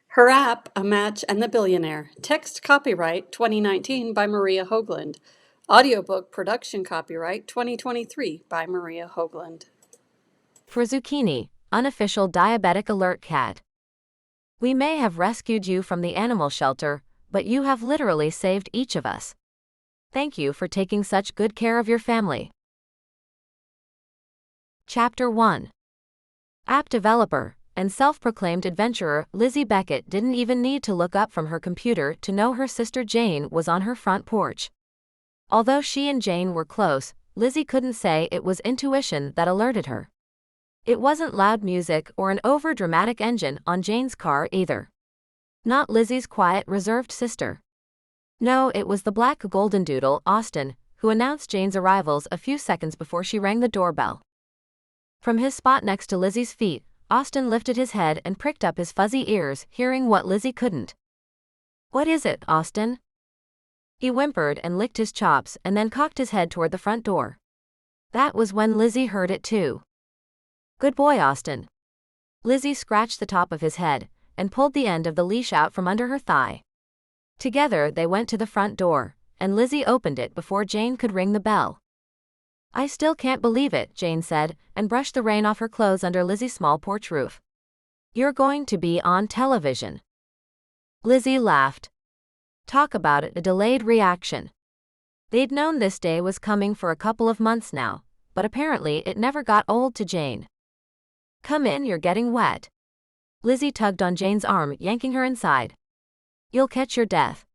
Her app, A Match and the Billionaire. Text copyright 2019 by Maria Hoagland. Audiobook production copyright 2023 by Maria Hoagland. For Zucchini, unofficial diabetic alert cat. We may have rescued you from the animal shelter, but you have literally saved each of us. Thank you for taking such good care of your family. Chapter 1. App developer and self-proclaimed adventurer Lizzie Beckett didn't even need to look up from her computer to know her sister Jane was on her front porch. Although she and Jane were close, Lizzie couldn't say it was intuition that alerted her. It wasn't loud music or an over-dramatic engine on Jane's car either. Not Lizzie's quiet, reserved sister. No, it was the black golden doodle, Austin, who announced Jane's arrivals a few seconds before she rang the doorbell. From his spot next to Lizzie's feet, Austin lifted his head and pricked up his fuzzy ears, hearing what Lizzie couldn't. "What is it, Austin?" He whimpered and licked his chops and then cocked his head toward the front door. That was when Lizzie heard it too. "Good boy, Austin." Lizzie scratched the top of his head and pulled the end of the leash out from under her thigh. Together they went to the front door, and Lizzie opened it before Jane could ring the bell. "I still can't believe it," Jane said, and brushed the rain off her clothes under Lizzie's small porch roof. "You're going to be on television." Lizzie laughed. Talk about it, a delayed reaction. They'd known this day was coming for a couple of months now, but apparently it never got old to Jane. "Come in, you're getting wet." Lizzie tugged on Jane's arm, yanking her inside. "You'll catch your death."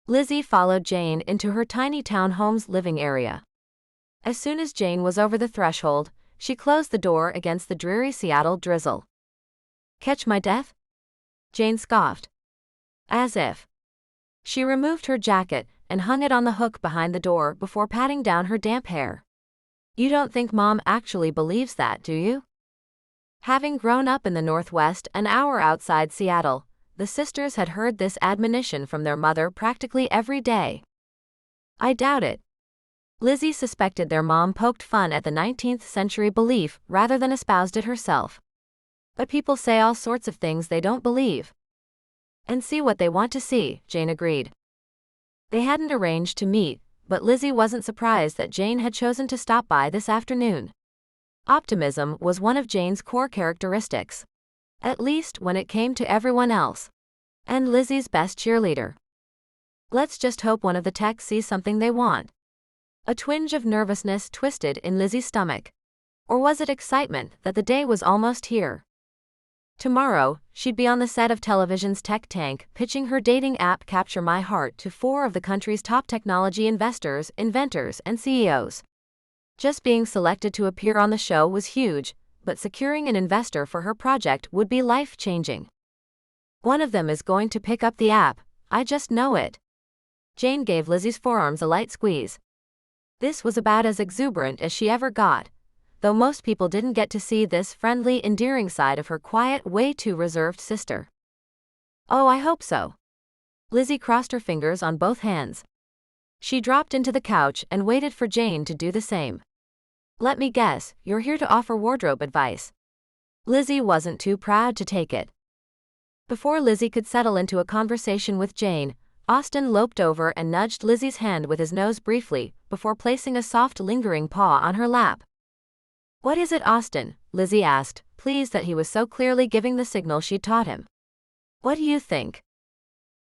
Lizzie followed Jane into her tiny townhome's living area. As soon as Jane was over the threshold, she closed the door against the dreary Seattle drizzle. "Catch my death?" Jane scoffed. As if. She removed her jacket and hung it on the hook behind the door before patting down her damp hair. "You don't think Mom actually believes that, do you?" Having grown up in the Northwest, an hour outside Seattle, the sisters had heard this admonition from their mother practically every day. "I doubt it." Lizzie suspected their mom poked fun at the 19th century belief rather than espoused it herself. But people say all sorts of things they don't believe. And see what they want to see, Jane agreed. They hadn't arranged to meet, but Lizzie wasn't surprised that Jane had chosen to stop by this afternoon. Optimism was one of Jane's core characteristics. At least when it came to everyone else. And Lizzie's best cheerleader. Let's just hope one of the techs sees something they want. A twinge of nervousness twisted in Lizzie's stomach. Or was it excitement that the day was almost here? Tomorrow, she'd be on the set of television's Tech Tank, pitching her dating app Capture My Heart to 4 of the country's top technology investors, inventors, and CEOs. Just being selected to appear on the show was huge, but securing an investor for her project would be life-changing. One of them is going to pick up the app, I just know it. Jane gave Lizzie's forearms a light squeeze. This was about as exuberant as she ever got, though most people didn't get to see this friendly, endearing side of her quiet, way too reserved sister. "Oh, I hope so." Lizzie crossed her fingers on both hands. She dropped into the couch and waited for Jane to do the same. "Let me guess, you're here to offer wardrobe advice." Lizzie wasn't too proud to take it. Before Lizzie could settle into a conversation with Jane, Austin loped over and nudged Lizzie's hand with his nose briefly, before placing a soft, lingering paw on her lap. "What is it, Austin?" Lizzie asked, pleased that he was so clearly giving the signal she'd taught him. "What do you think?"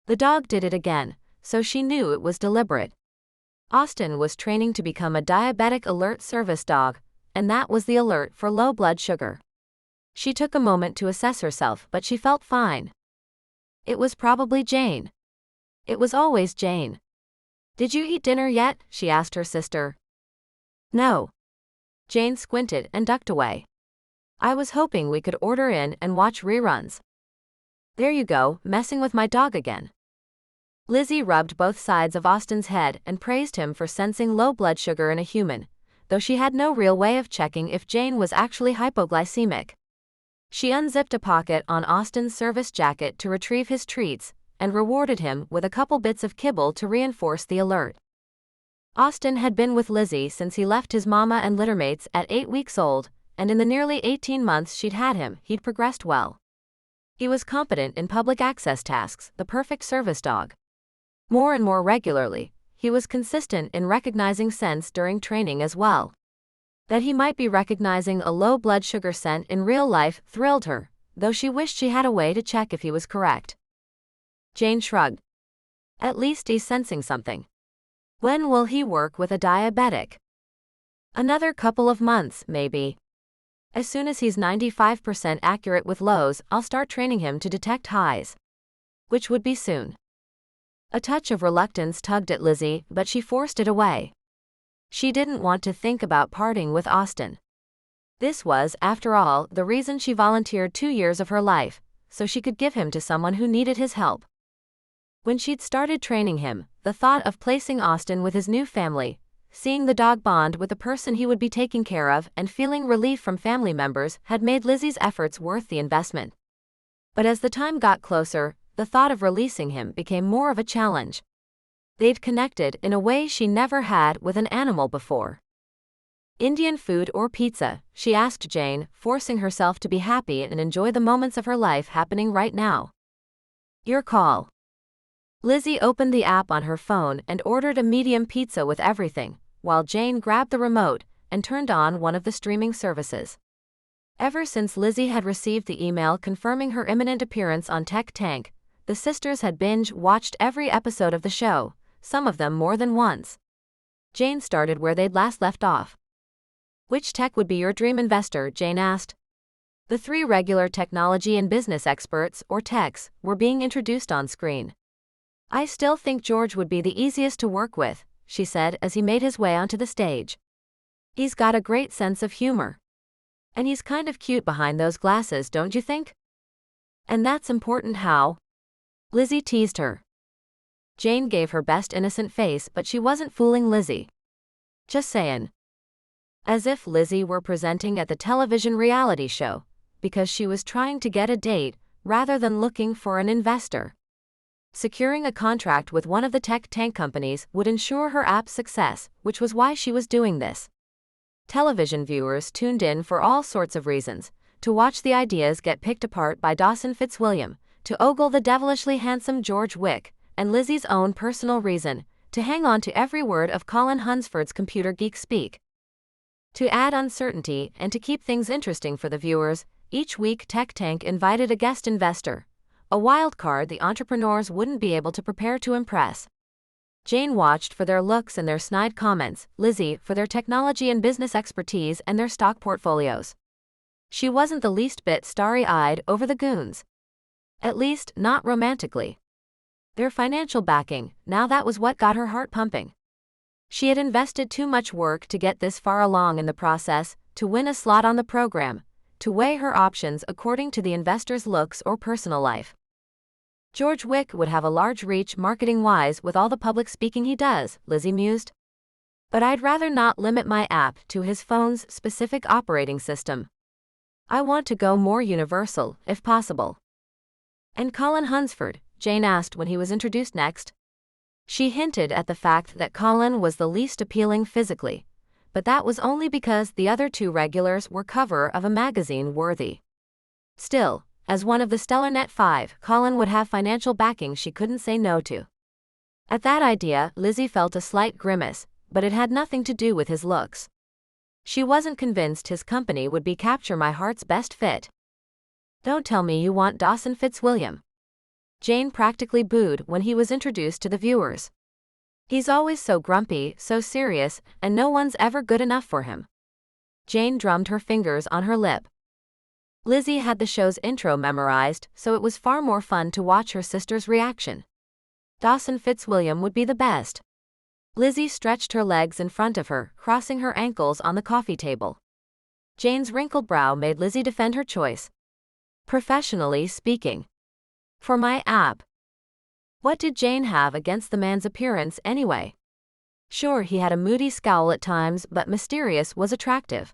The dog did it again, so she knew it was deliberate. Austin was training to become a diabetic alert service dog, and that was the alert for low blood sugar. She took a moment to assess herself, but she felt fine. It was probably Jane. It was always Jane. "Did you eat dinner yet?" she asked her sister. "No." Jane squinted and ducked away. "I was hoping we could order in and watch reruns." "There you go, messing with my dog again." Lizzie rubbed both sides of Austin's head and praised him for sensing low blood sugar in a human, though she had no real way of checking if Jane was actually hypoglycemic. She unzipped a pocket on Austin's service jacket to retrieve his treats, and rewarded him with a couple bits of kibble to reinforce the alert. Austin had been with Lizzie since he left his mama and littermates at 8 weeks old, and in the nearly 18 months she'd had him, he'd progressed well. He was competent in public access tasks, the perfect service dog. More and more regularly, he was consistent in recognizing scents during training as well. That he might be recognizing a low blood sugar scent in real life thrilled her, though she wished she had a way to check if he was correct. Jane shrugged. At least he's sensing something. When will he work with a diabetic? Another couple of months, maybe. As soon as he's 95% accurate with lows, I'll start training him to detect highs. Which would be soon. A touch of reluctance tugged at Lizzie, but she forced it away. She didn't want to think about parting with Austin. This was, after all, the reason she volunteered 2 years of her life, so she could give him to someone who needed his help. When she'd started training him, the thought of placing Austin with his new family, seeing the dog bond with the person he would be taking care of, and feeling relief from family members had made Lizzie's efforts worth the investment. But as the time got closer, the thought of releasing him became more of a challenge. They'd connected in a way she never had with an animal before. Indian food or pizza, she asked Jane, forcing herself to be happy and enjoy the moments of her life happening right now. Your call. Lizzie opened the app on her phone and ordered a medium pizza with everything, while Jane grabbed the remote and turned on one of the streaming services. Ever since Lizzie had received the email confirming her imminent appearance on Tech Tank, the sisters had binge-watched every episode of the show, some of them more than once. Jane started where they'd last left off. Which tech would be your dream investor? Jane asked. The 3 regular technology and business experts, or techs, were being introduced on screen. I still think George would be the easiest to work with, she said as he made his way onto the stage. He's got a great sense of humor. And he's kind of cute behind those glasses, don't you think? And that's important. How? Lizzie teased her. Jane gave her best innocent face, but she wasn't fooling Lizzie. Just saying. As if Lizzie were presenting at the television reality show, because she was trying to get a date, rather than looking for an investor. Securing a contract with one of the tech tank companies would ensure her app's success, which was why she was doing this. Television viewers tuned in for all sorts of reasons, to watch the ideas get picked apart by Dawson Fitzwilliam, to ogle the devilishly handsome George Wick, and Lizzie's own personal reason, to hang on to every word of Colin Hunsford's computer geek speak. To add uncertainty and to keep things interesting for the viewers, each week Tech Tank invited a guest investor, a wild card the entrepreneurs wouldn't be able to prepare to impress. Jane watched for their looks and their snide comments, Lizzie for their technology and business expertise and their stock portfolios. She wasn't the least bit starry-eyed over the goons. At least, not romantically. Their financial backing, now that was what got her heart pumping. She had invested too much work to get this far along in the process, to win a slot on the program, to weigh her options according to the investor's looks or personal life. George Wick would have a large reach marketing-wise with all the public speaking he does, Lizzie mused. But I'd rather not limit my app to his phone's specific operating system. I want to go more universal, if possible. And Colin Hunsford? Jane asked when he was introduced next. She hinted at the fact that Colin was the least appealing physically, but that was only because the other 2 regulars were cover of a magazine worthy. Still, as one of the Stellarnet 5, Colin would have financial backing she couldn't say no to. At that idea, Lizzie felt a slight grimace, but it had nothing to do with his looks. She wasn't convinced his company would be Capture My Heart's best fit. Don't tell me you want Dawson Fitzwilliam. Jane practically booed when he was introduced to the viewers. He's always so grumpy, so serious, and no one's ever good enough for him. Jane drummed her fingers on her lip. Lizzie had the show's intro memorized, so it was far more fun to watch her sister's reaction. Dawson Fitzwilliam would be the best. Lizzie stretched her legs in front of her, crossing her ankles on the coffee table. Jane's wrinkled brow made Lizzie defend her choice. Professionally speaking. For my app. What did Jane have against the man's appearance anyway? Sure, he had a moody scowl at times, but mysterious was attractive.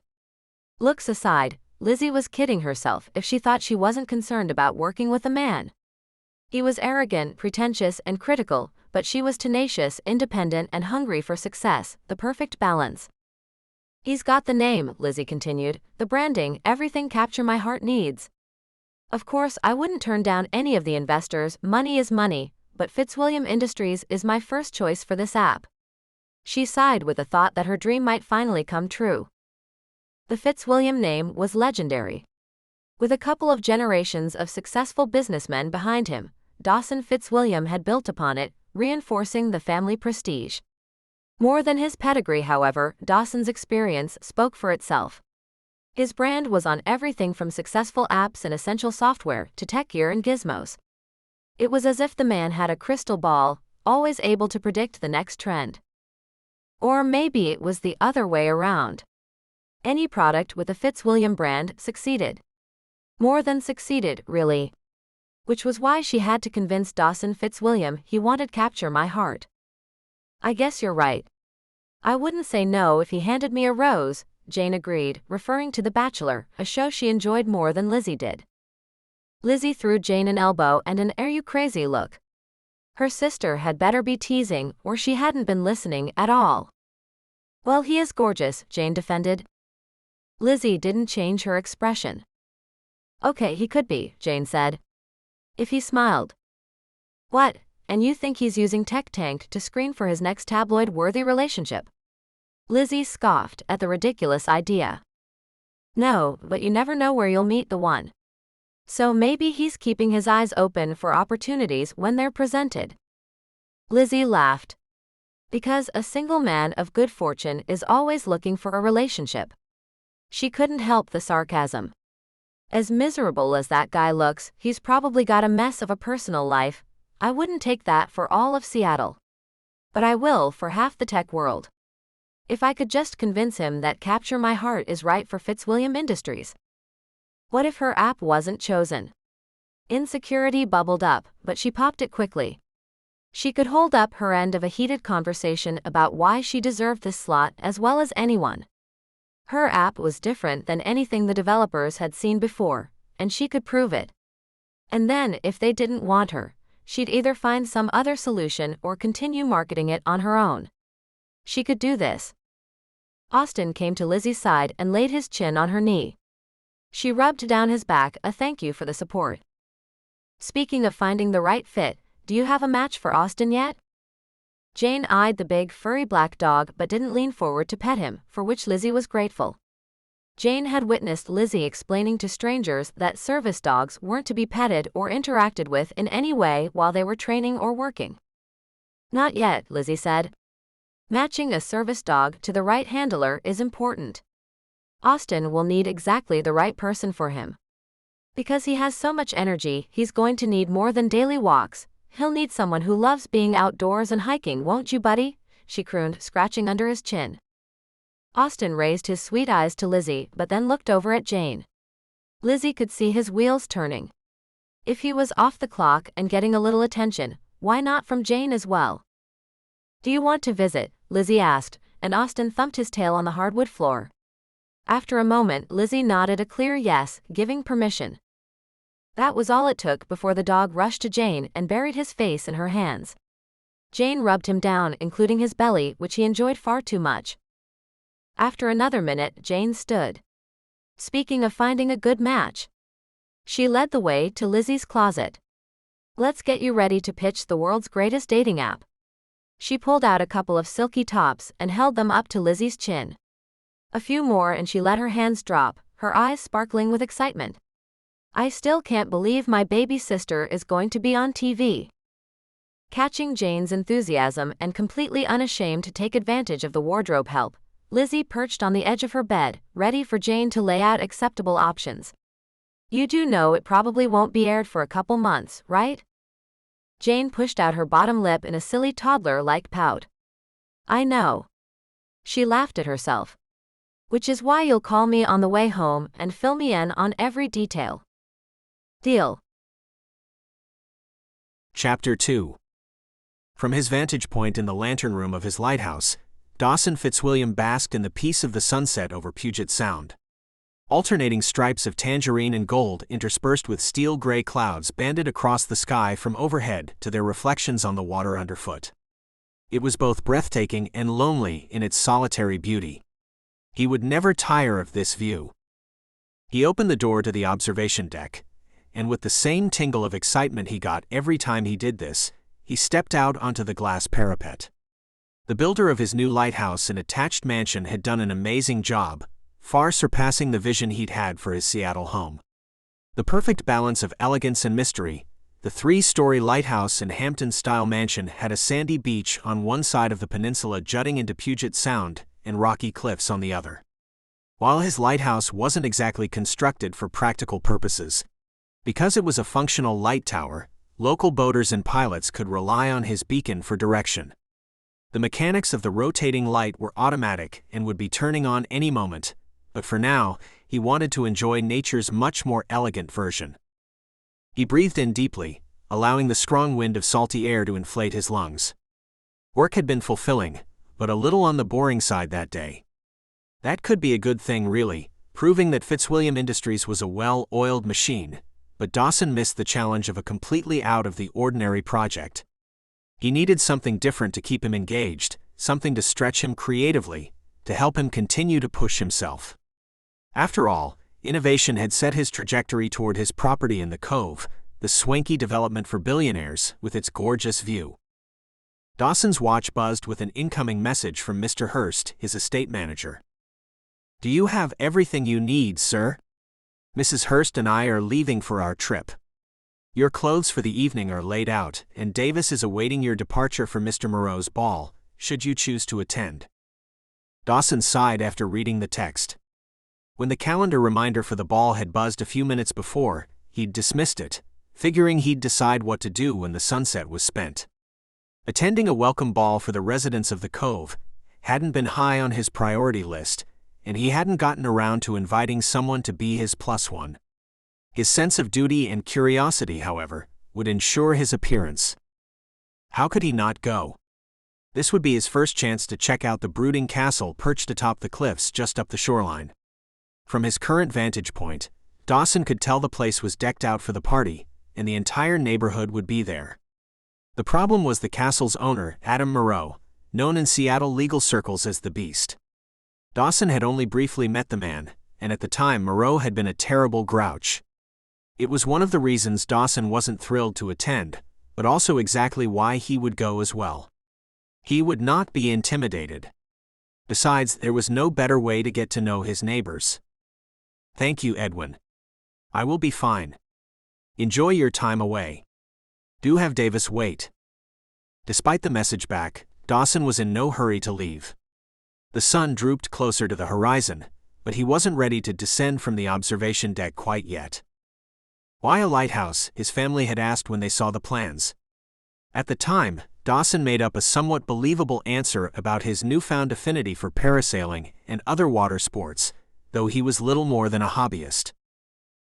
Looks aside, Lizzie was kidding herself if she thought she wasn't concerned about working with a man. He was arrogant, pretentious, and critical, but she was tenacious, independent, and hungry for success, the perfect balance. He's got the name, Lizzie continued, the branding, everything Capture My Heart needs. Of course, I wouldn't turn down any of the investors, money is money, but Fitzwilliam Industries is my first choice for this app. She sighed with the thought that her dream might finally come true. The Fitzwilliam name was legendary. With a couple of generations of successful businessmen behind him, Dawson Fitzwilliam had built upon it, reinforcing the family prestige. More than his pedigree, however, Dawson's experience spoke for itself. His brand was on everything from successful apps and essential software to tech gear and gizmos. It was as if the man had a crystal ball, always able to predict the next trend. Or maybe it was the other way around. Any product with a Fitzwilliam brand succeeded. More than succeeded, really. Which was why she had to convince Dawson Fitzwilliam he wanted Capture My Heart. I guess you're right. I wouldn't say no if he handed me a rose, Jane agreed, referring to The Bachelor, a show she enjoyed more than Lizzie did. Lizzie threw Jane an elbow and an "Are you crazy?" look. Her sister had better be teasing, or she hadn't been listening at all. Well, he is gorgeous, Jane defended. Lizzie didn't change her expression. Okay, he could be, Jane said. If he smiled. What, and you think he's using Tech Tank to screen for his next tabloid-worthy relationship? Lizzie scoffed at the ridiculous idea. No, but you never know where you'll meet the one. So maybe he's keeping his eyes open for opportunities when they're presented. Lizzie laughed. Because a single man of good fortune is always looking for a relationship. She couldn't help the sarcasm. As miserable as that guy looks, he's probably got a mess of a personal life. I wouldn't take that for all of Seattle. But I will for half the tech world. If I could just convince him that Capture My Heart is right for Fitzwilliam Industries. What if her app wasn't chosen? Insecurity bubbled up, but she popped it quickly. She could hold up her end of a heated conversation about why she deserved this slot as well as anyone. Her app was different than anything the developers had seen before, and she could prove it. And then, if they didn't want her, she'd either find some other solution or continue marketing it on her own. She could do this. Austin came to Lizzie's side and laid his chin on her knee. She rubbed down his back, a thank you for the support. Speaking of finding the right fit, do you have a match for Austin yet? Jane eyed the big, furry black dog but didn't lean forward to pet him, for which Lizzie was grateful. Jane had witnessed Lizzie explaining to strangers that service dogs weren't to be petted or interacted with in any way while they were training or working. Not yet, Lizzie said. Matching a service dog to the right handler is important. Austin will need exactly the right person for him. Because he has so much energy, he's going to need more than daily walks. He'll need someone who loves being outdoors and hiking, won't you, buddy? She crooned, scratching under his chin. Austin raised his sweet eyes to Lizzie, but then looked over at Jane. Lizzie could see his wheels turning. If he was off the clock and getting a little attention, why not from Jane as well? Do you want to visit? Lizzie asked, and Austin thumped his tail on the hardwood floor. After a moment, Lizzie nodded a clear yes, giving permission. That was all it took before the dog rushed to Jane and buried his face in her hands. Jane rubbed him down, including his belly, which he enjoyed far too much. After another minute, Jane stood. Speaking of finding a good match. She led the way to Lizzie's closet. Let's get you ready to pitch the world's greatest dating app. She pulled out a couple of silky tops and held them up to Lizzie's chin. A few more and she let her hands drop, her eyes sparkling with excitement. I still can't believe my baby sister is going to be on TV. Catching Jane's enthusiasm and completely unashamed to take advantage of the wardrobe help, Lizzie perched on the edge of her bed, ready for Jane to lay out acceptable options. You do know it probably won't be aired for a couple months, right? Jane pushed out her bottom lip in a silly toddler-like pout. I know. She laughed at herself. Which is why you'll call me on the way home and fill me in on every detail. Deal. Chapter 2. From his vantage point in the lantern room of his lighthouse, Dawson Fitzwilliam basked in the peace of the sunset over Puget Sound. Alternating stripes of tangerine and gold interspersed with steel-gray clouds banded across the sky from overhead to their reflections on the water underfoot. It was both breathtaking and lonely in its solitary beauty. He would never tire of this view. He opened the door to the observation deck, and with the same tingle of excitement he got every time he did this, he stepped out onto the glass parapet. The builder of his new lighthouse and attached mansion had done an amazing job, far surpassing the vision he'd had for his Seattle home. The perfect balance of elegance and mystery, the 3-story lighthouse and Hampton-style mansion had a sandy beach on one side of the peninsula jutting into Puget Sound and rocky cliffs on the other. While his lighthouse wasn't exactly constructed for practical purposes, because it was a functional light tower, local boaters and pilots could rely on his beacon for direction. The mechanics of the rotating light were automatic and would be turning on any moment, but for now, he wanted to enjoy nature's much more elegant version. He breathed in deeply, allowing the strong wind of salty air to inflate his lungs. Work had been fulfilling, but a little on the boring side that day. That could be a good thing really, proving that Fitzwilliam Industries was a well-oiled machine, but Dawson missed the challenge of a completely out-of-the-ordinary project. He needed something different to keep him engaged, something to stretch him creatively, to help him continue to push himself. After all, innovation had set his trajectory toward his property in the Cove, the swanky development for billionaires with its gorgeous view. Dawson's watch buzzed with an incoming message from Mr. Hurst, his estate manager. "Do you have everything you need, sir? Mrs. Hurst and I are leaving for our trip. Your clothes for the evening are laid out, and Davis is awaiting your departure for Mr. Moreau's ball, should you choose to attend." Dawson sighed after reading the text. When the calendar reminder for the ball had buzzed a few minutes before, he'd dismissed it, figuring he'd decide what to do when the sunset was spent. Attending a welcome ball for the residents of the Cove hadn't been high on his priority list, and he hadn't gotten around to inviting someone to be his plus one. His sense of duty and curiosity, however, would ensure his appearance. How could he not go? This would be his first chance to check out the brooding castle perched atop the cliffs just up the shoreline. From his current vantage point, Dawson could tell the place was decked out for the party, and the entire neighborhood would be there. The problem was the castle's owner, Adam Moreau, known in Seattle legal circles as the Beast. Dawson had only briefly met the man, and at the time Moreau had been a terrible grouch. It was one of the reasons Dawson wasn't thrilled to attend, but also exactly why he would go as well. He would not be intimidated. Besides, there was no better way to get to know his neighbors. "Thank you, Edwin. I will be fine. Enjoy your time away. Do have Davis wait." Despite the message back, Dawson was in no hurry to leave. The sun drooped closer to the horizon, but he wasn't ready to descend from the observation deck quite yet. Why a lighthouse? His family had asked when they saw the plans. At the time, Dawson made up a somewhat believable answer about his newfound affinity for parasailing and other water sports, though he was little more than a hobbyist.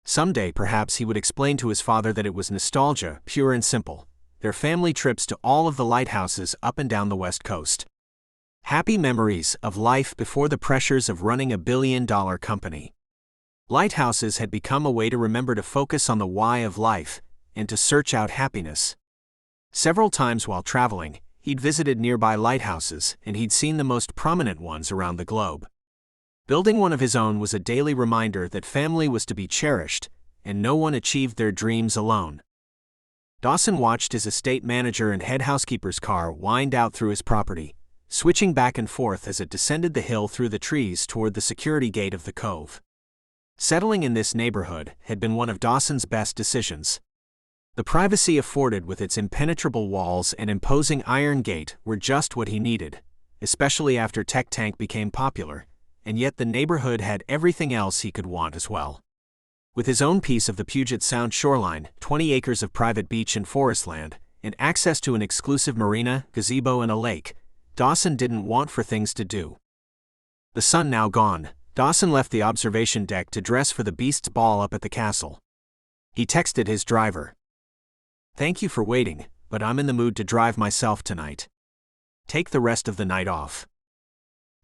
Someday perhaps he would explain to his father that it was nostalgia, pure and simple, their family trips to all of the lighthouses up and down the West Coast. Happy memories of life before the pressures of running a billion-dollar company. Lighthouses had become a way to remember to focus on the why of life and to search out happiness. Several times while traveling, he'd visited nearby lighthouses and he'd seen the most prominent ones around the globe. Building one of his own was a daily reminder that family was to be cherished, and no one achieved their dreams alone. Dawson watched his estate manager and head housekeeper's car wind out through his property, switching back and forth as it descended the hill through the trees toward the security gate of the Cove. Settling in this neighborhood had been one of Dawson's best decisions. The privacy afforded with its impenetrable walls and imposing iron gate were just what he needed, especially after Tech Tank became popular, and yet the neighborhood had everything else he could want as well. With his own piece of the Puget Sound shoreline, 20 acres of private beach and forest land, and access to an exclusive marina, gazebo and a lake, Dawson didn't want for things to do. The sun now gone, Dawson left the observation deck to dress for the Beast's ball up at the castle. He texted his driver. "Thank you for waiting, but I'm in the mood to drive myself tonight. Take the rest of the night off."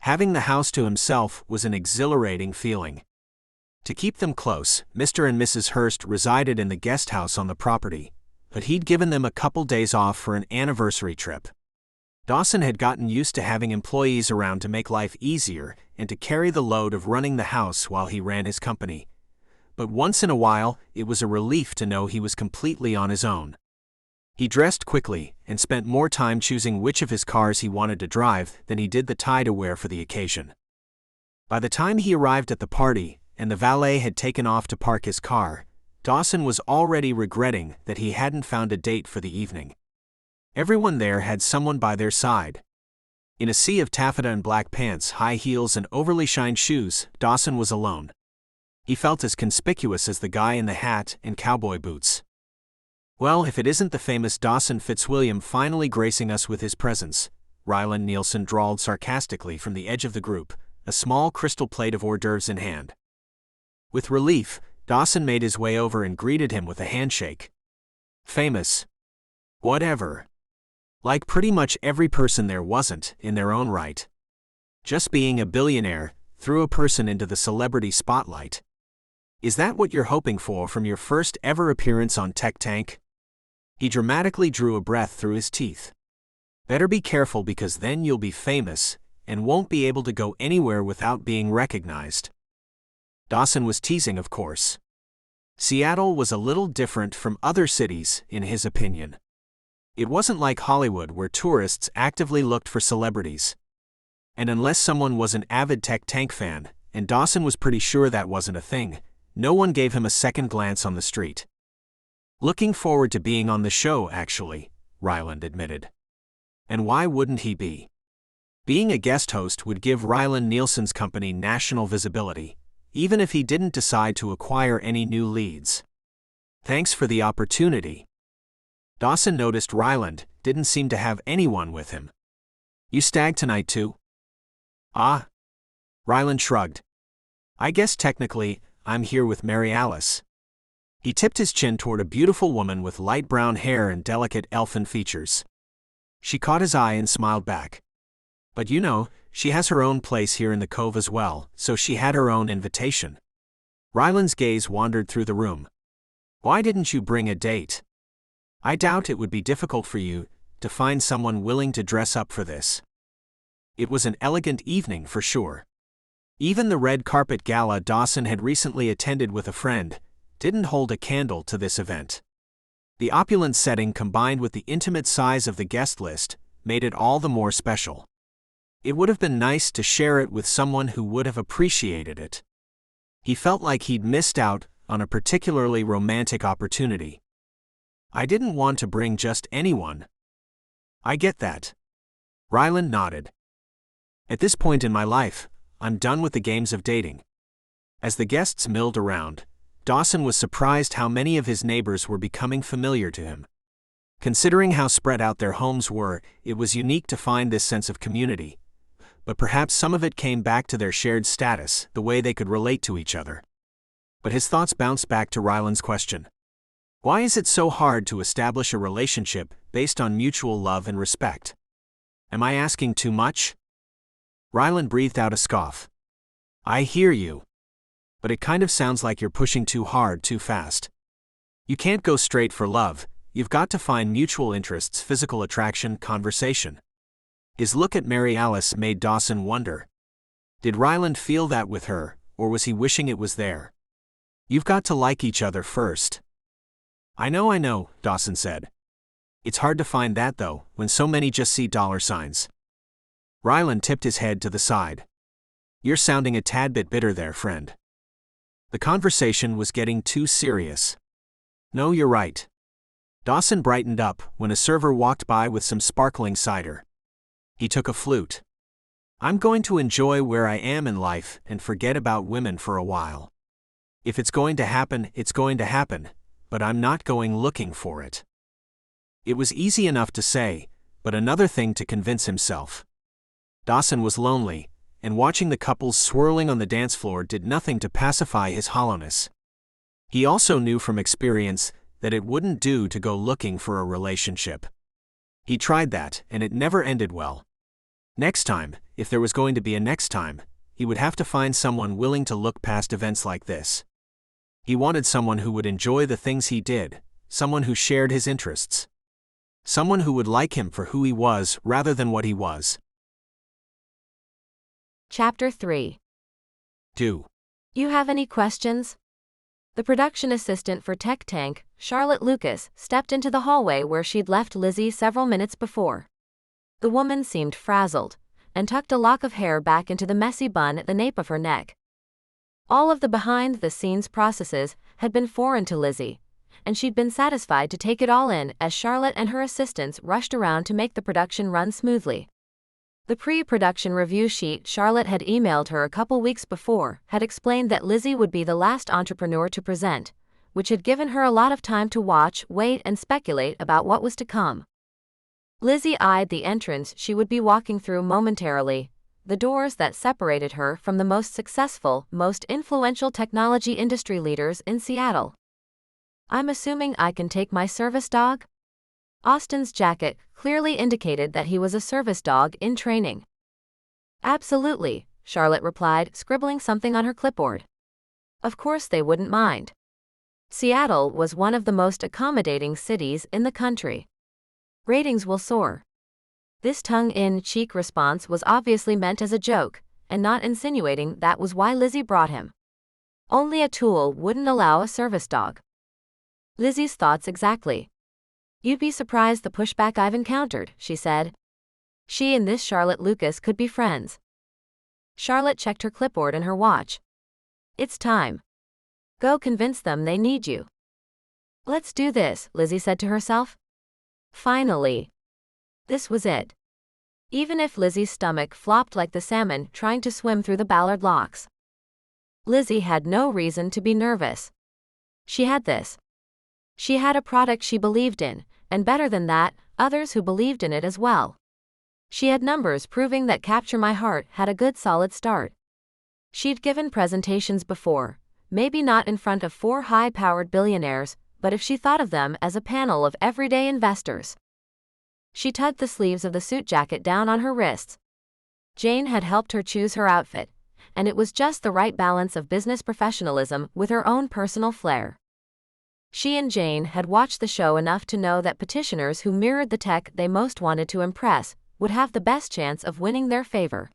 Having the house to himself was an exhilarating feeling. To keep them close, Mr. and Mrs. Hurst resided in the guest house on the property, but he'd given them a couple days off for an anniversary trip. Dawson had gotten used to having employees around to make life easier and to carry the load of running the house while he ran his company. But once in a while, it was a relief to know he was completely on his own. He dressed quickly and spent more time choosing which of his cars he wanted to drive than he did the tie to wear for the occasion. By the time he arrived at the party and the valet had taken off to park his car, Dawson was already regretting that he hadn't found a date for the evening. Everyone there had someone by their side. In a sea of taffeta and black pants, high heels, and overly shined shoes, Dawson was alone. He felt as conspicuous as the guy in the hat and cowboy boots. Well, if it isn't the famous Dawson Fitzwilliam finally gracing us with his presence, Ryland Nielsen drawled sarcastically from the edge of the group, a small crystal plate of hors d'oeuvres in hand. With relief, Dawson made his way over and greeted him with a handshake. Famous? Whatever. Like pretty much every person there wasn't, in their own right. Just being a billionaire threw a person into the celebrity spotlight. Is that what you're hoping for from your first ever appearance on Tech Tank? He dramatically drew a breath through his teeth. Better be careful, because then you'll be famous and won't be able to go anywhere without being recognized. Dawson was teasing, of course. Seattle was a little different from other cities, in his opinion. It wasn't like Hollywood, where tourists actively looked for celebrities. And unless someone was an avid Tech Tank fan, and Dawson was pretty sure that wasn't a thing, no one gave him a second glance on the street. Looking forward to being on the show, actually, Ryland admitted. And why wouldn't he be? Being a guest host would give Ryland Nielsen's company national visibility, even if he didn't decide to acquire any new leads. Thanks for the opportunity. Dawson noticed Ryland didn't seem to have anyone with him. You stag tonight too? Ah. Ryland shrugged. I guess technically, I'm here with Mary Alice. He tipped his chin toward a beautiful woman with light brown hair and delicate elfin features. She caught his eye and smiled back. But you know, she has her own place here in the Cove as well, so she had her own invitation. Ryland's gaze wandered through the room. Why didn't you bring a date? I doubt it would be difficult for you to find someone willing to dress up for this. It was an elegant evening for sure. Even the red carpet gala Dawson had recently attended with a friend didn't hold a candle to this event. The opulent setting, combined with the intimate size of the guest list, made it all the more special. It would have been nice to share it with someone who would have appreciated it. He felt like he'd missed out on a particularly romantic opportunity. I didn't want to bring just anyone. I get that. Ryland nodded. At this point in my life, I'm done with the games of dating. As the guests milled around, Dawson was surprised how many of his neighbors were becoming familiar to him. Considering how spread out their homes were, it was unique to find this sense of community. But perhaps some of it came back to their shared status, the way they could relate to each other. But his thoughts bounced back to Ryland's question. Why is it so hard to establish a relationship based on mutual love and respect? Am I asking too much? Ryland breathed out a scoff. I hear you. But it kind of sounds like you're pushing too hard too fast. You can't go straight for love, you've got to find mutual interests, physical attraction, conversation. His look at Mary Alice made Dawson wonder. Did Ryland feel that with her, or was he wishing it was there? You've got to like each other first. I know, Dawson said. It's hard to find that though, when so many just see dollar signs. Ryland tipped his head to the side. You're sounding a tad bit bitter there, friend. The conversation was getting too serious. No, you're right. Dawson brightened up when a server walked by with some sparkling cider. He took a flute. I'm going to enjoy where I am in life and forget about women for a while. If it's going to happen, it's going to happen, but I'm not going looking for it. It was easy enough to say, but another thing to convince himself. Dawson was lonely, and watching the couples swirling on the dance floor did nothing to pacify his hollowness. He also knew from experience that it wouldn't do to go looking for a relationship. He tried that, and it never ended well. Next time, if there was going to be a next time, He would have to find someone willing to look past events like this. He wanted someone who would enjoy the things he did, someone who shared his interests. Someone who would like him for who he was rather than what he was. Chapter 3. Do You have any questions? The production assistant for Tech Tank, Charlotte Lucas, stepped into the hallway where she'd left Lizzie several minutes before. The woman seemed frazzled, and tucked a lock of hair back into the messy bun at the nape of her neck. All of the behind-the-scenes processes had been foreign to Lizzie, and she'd been satisfied to take it all in as Charlotte and her assistants rushed around to make the production run smoothly. The pre-production review sheet Charlotte had emailed her a couple weeks before had explained that Lizzie would be the last entrepreneur to present, which had given her a lot of time to watch, wait, and speculate about what was to come. Lizzie eyed the entrance she would be walking through momentarily, the doors that separated her from the most successful, most influential technology industry leaders in Seattle. I'm assuming I can take my service dog? Austin's jacket clearly indicated that he was a service dog in training. Absolutely, Charlotte replied, scribbling something on her clipboard. Of course they wouldn't mind. Seattle was one of the most accommodating cities in the country. Ratings will soar. This tongue-in-cheek response was obviously meant as a joke, and not insinuating that was why Lizzie brought him. Only a tool wouldn't allow a service dog. Lizzie's thoughts exactly. You'd be surprised the pushback I've encountered, she said. She and this Charlotte Lucas could be friends. Charlotte checked her clipboard and her watch. It's time. Go convince them they need you. Let's do this, Lizzie said to herself. Finally. This was it. Even if Lizzie's stomach flopped like the salmon trying to swim through the Ballard locks. Lizzie had no reason to be nervous. She had this. She had a product she believed in, and better than that, others who believed in it as well. She had numbers proving that Capture My Heart had a good solid start. She'd given presentations before, maybe not in front of 4 high-powered billionaires, but if she thought of them as a panel of everyday investors. She tugged the sleeves of the suit jacket down on her wrists. Jane had helped her choose her outfit, and it was just the right balance of business professionalism with her own personal flair. She and Jane had watched the show enough to know that petitioners who mirrored the tech they most wanted to impress would have the best chance of winning their favor.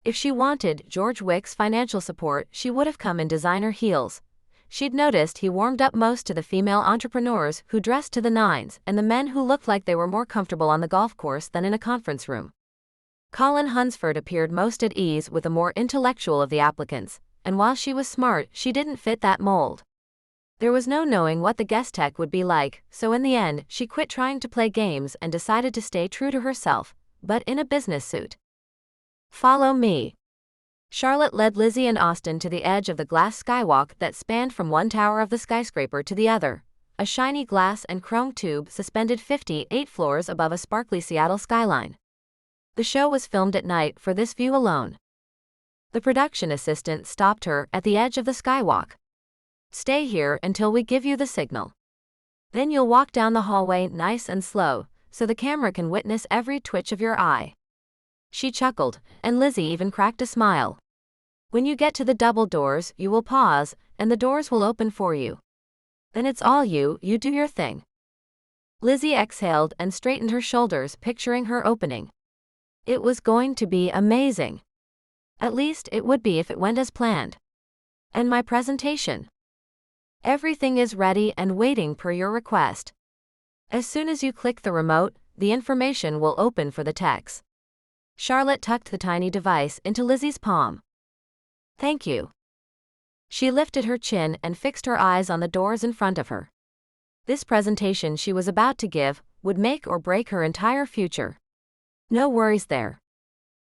If she wanted George Wick's financial support, she would have come in designer heels. She'd noticed he warmed up most to the female entrepreneurs who dressed to the nines and the men who looked like they were more comfortable on the golf course than in a conference room. Colin Hunsford appeared most at ease with the more intellectual of the applicants, and while she was smart, she didn't fit that mold. There was no knowing what the guest tech would be like, so in the end, she quit trying to play games and decided to stay true to herself, but in a business suit. Follow me. Charlotte led Lizzie and Austin to the edge of the glass skywalk that spanned from one tower of the skyscraper to the other, a shiny glass and chrome tube suspended 58 floors above a sparkly Seattle skyline. The show was filmed at night for this view alone. The production assistant stopped her at the edge of the skywalk. Stay here until we give you the signal. Then you'll walk down the hallway nice and slow, so the camera can witness every twitch of your eye. She chuckled, and Lizzie even cracked a smile. When you get to the double doors, you will pause, and the doors will open for you. Then it's all you do your thing. Lizzie exhaled and straightened her shoulders, picturing her opening. It was going to be amazing. At least it would be if it went as planned. And my presentation? Everything is ready and waiting per your request. As soon as you click the remote, the information will open for the techs. Charlotte tucked the tiny device into Lizzie's palm. Thank you. She lifted her chin and fixed her eyes on the doors in front of her. This presentation she was about to give would make or break her entire future. No worries there.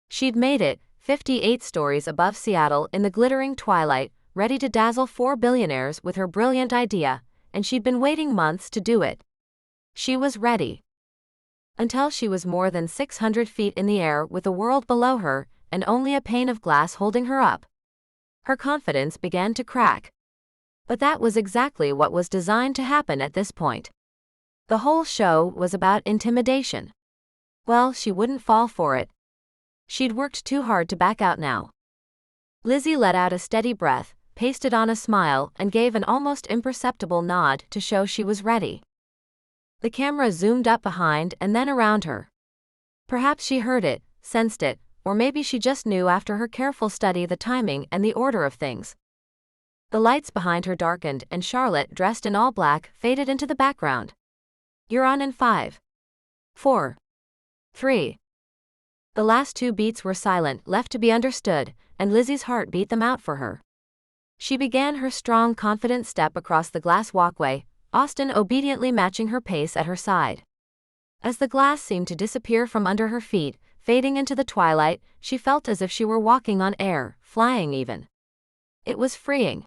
She'd made it, 58 stories above Seattle in the glittering twilight, ready to dazzle 4 billionaires with her brilliant idea, and she'd been waiting months to do it. She was ready. Until she was more than 600 feet in the air with the world below her, and only a pane of glass holding her up. Her confidence began to crack. But that was exactly what was designed to happen at this point. The whole show was about intimidation. Well, she wouldn't fall for it. She'd worked too hard to back out now. Lizzie let out a steady breath, pasted on a smile, and gave an almost imperceptible nod to show she was ready. The camera zoomed up behind and then around her. Perhaps she heard it, sensed it, or maybe she just knew after her careful study the timing and the order of things. The lights behind her darkened and Charlotte, dressed in all black, faded into the background. "You're on in 5, 4, 3. The last two beats were silent, left to be understood, and Lizzie's heart beat them out for her. She began her strong, confident step across the glass walkway, Austen obediently matching her pace at her side. As the glass seemed to disappear from under her feet, fading into the twilight, she felt as if she were walking on air, flying even. It was freeing.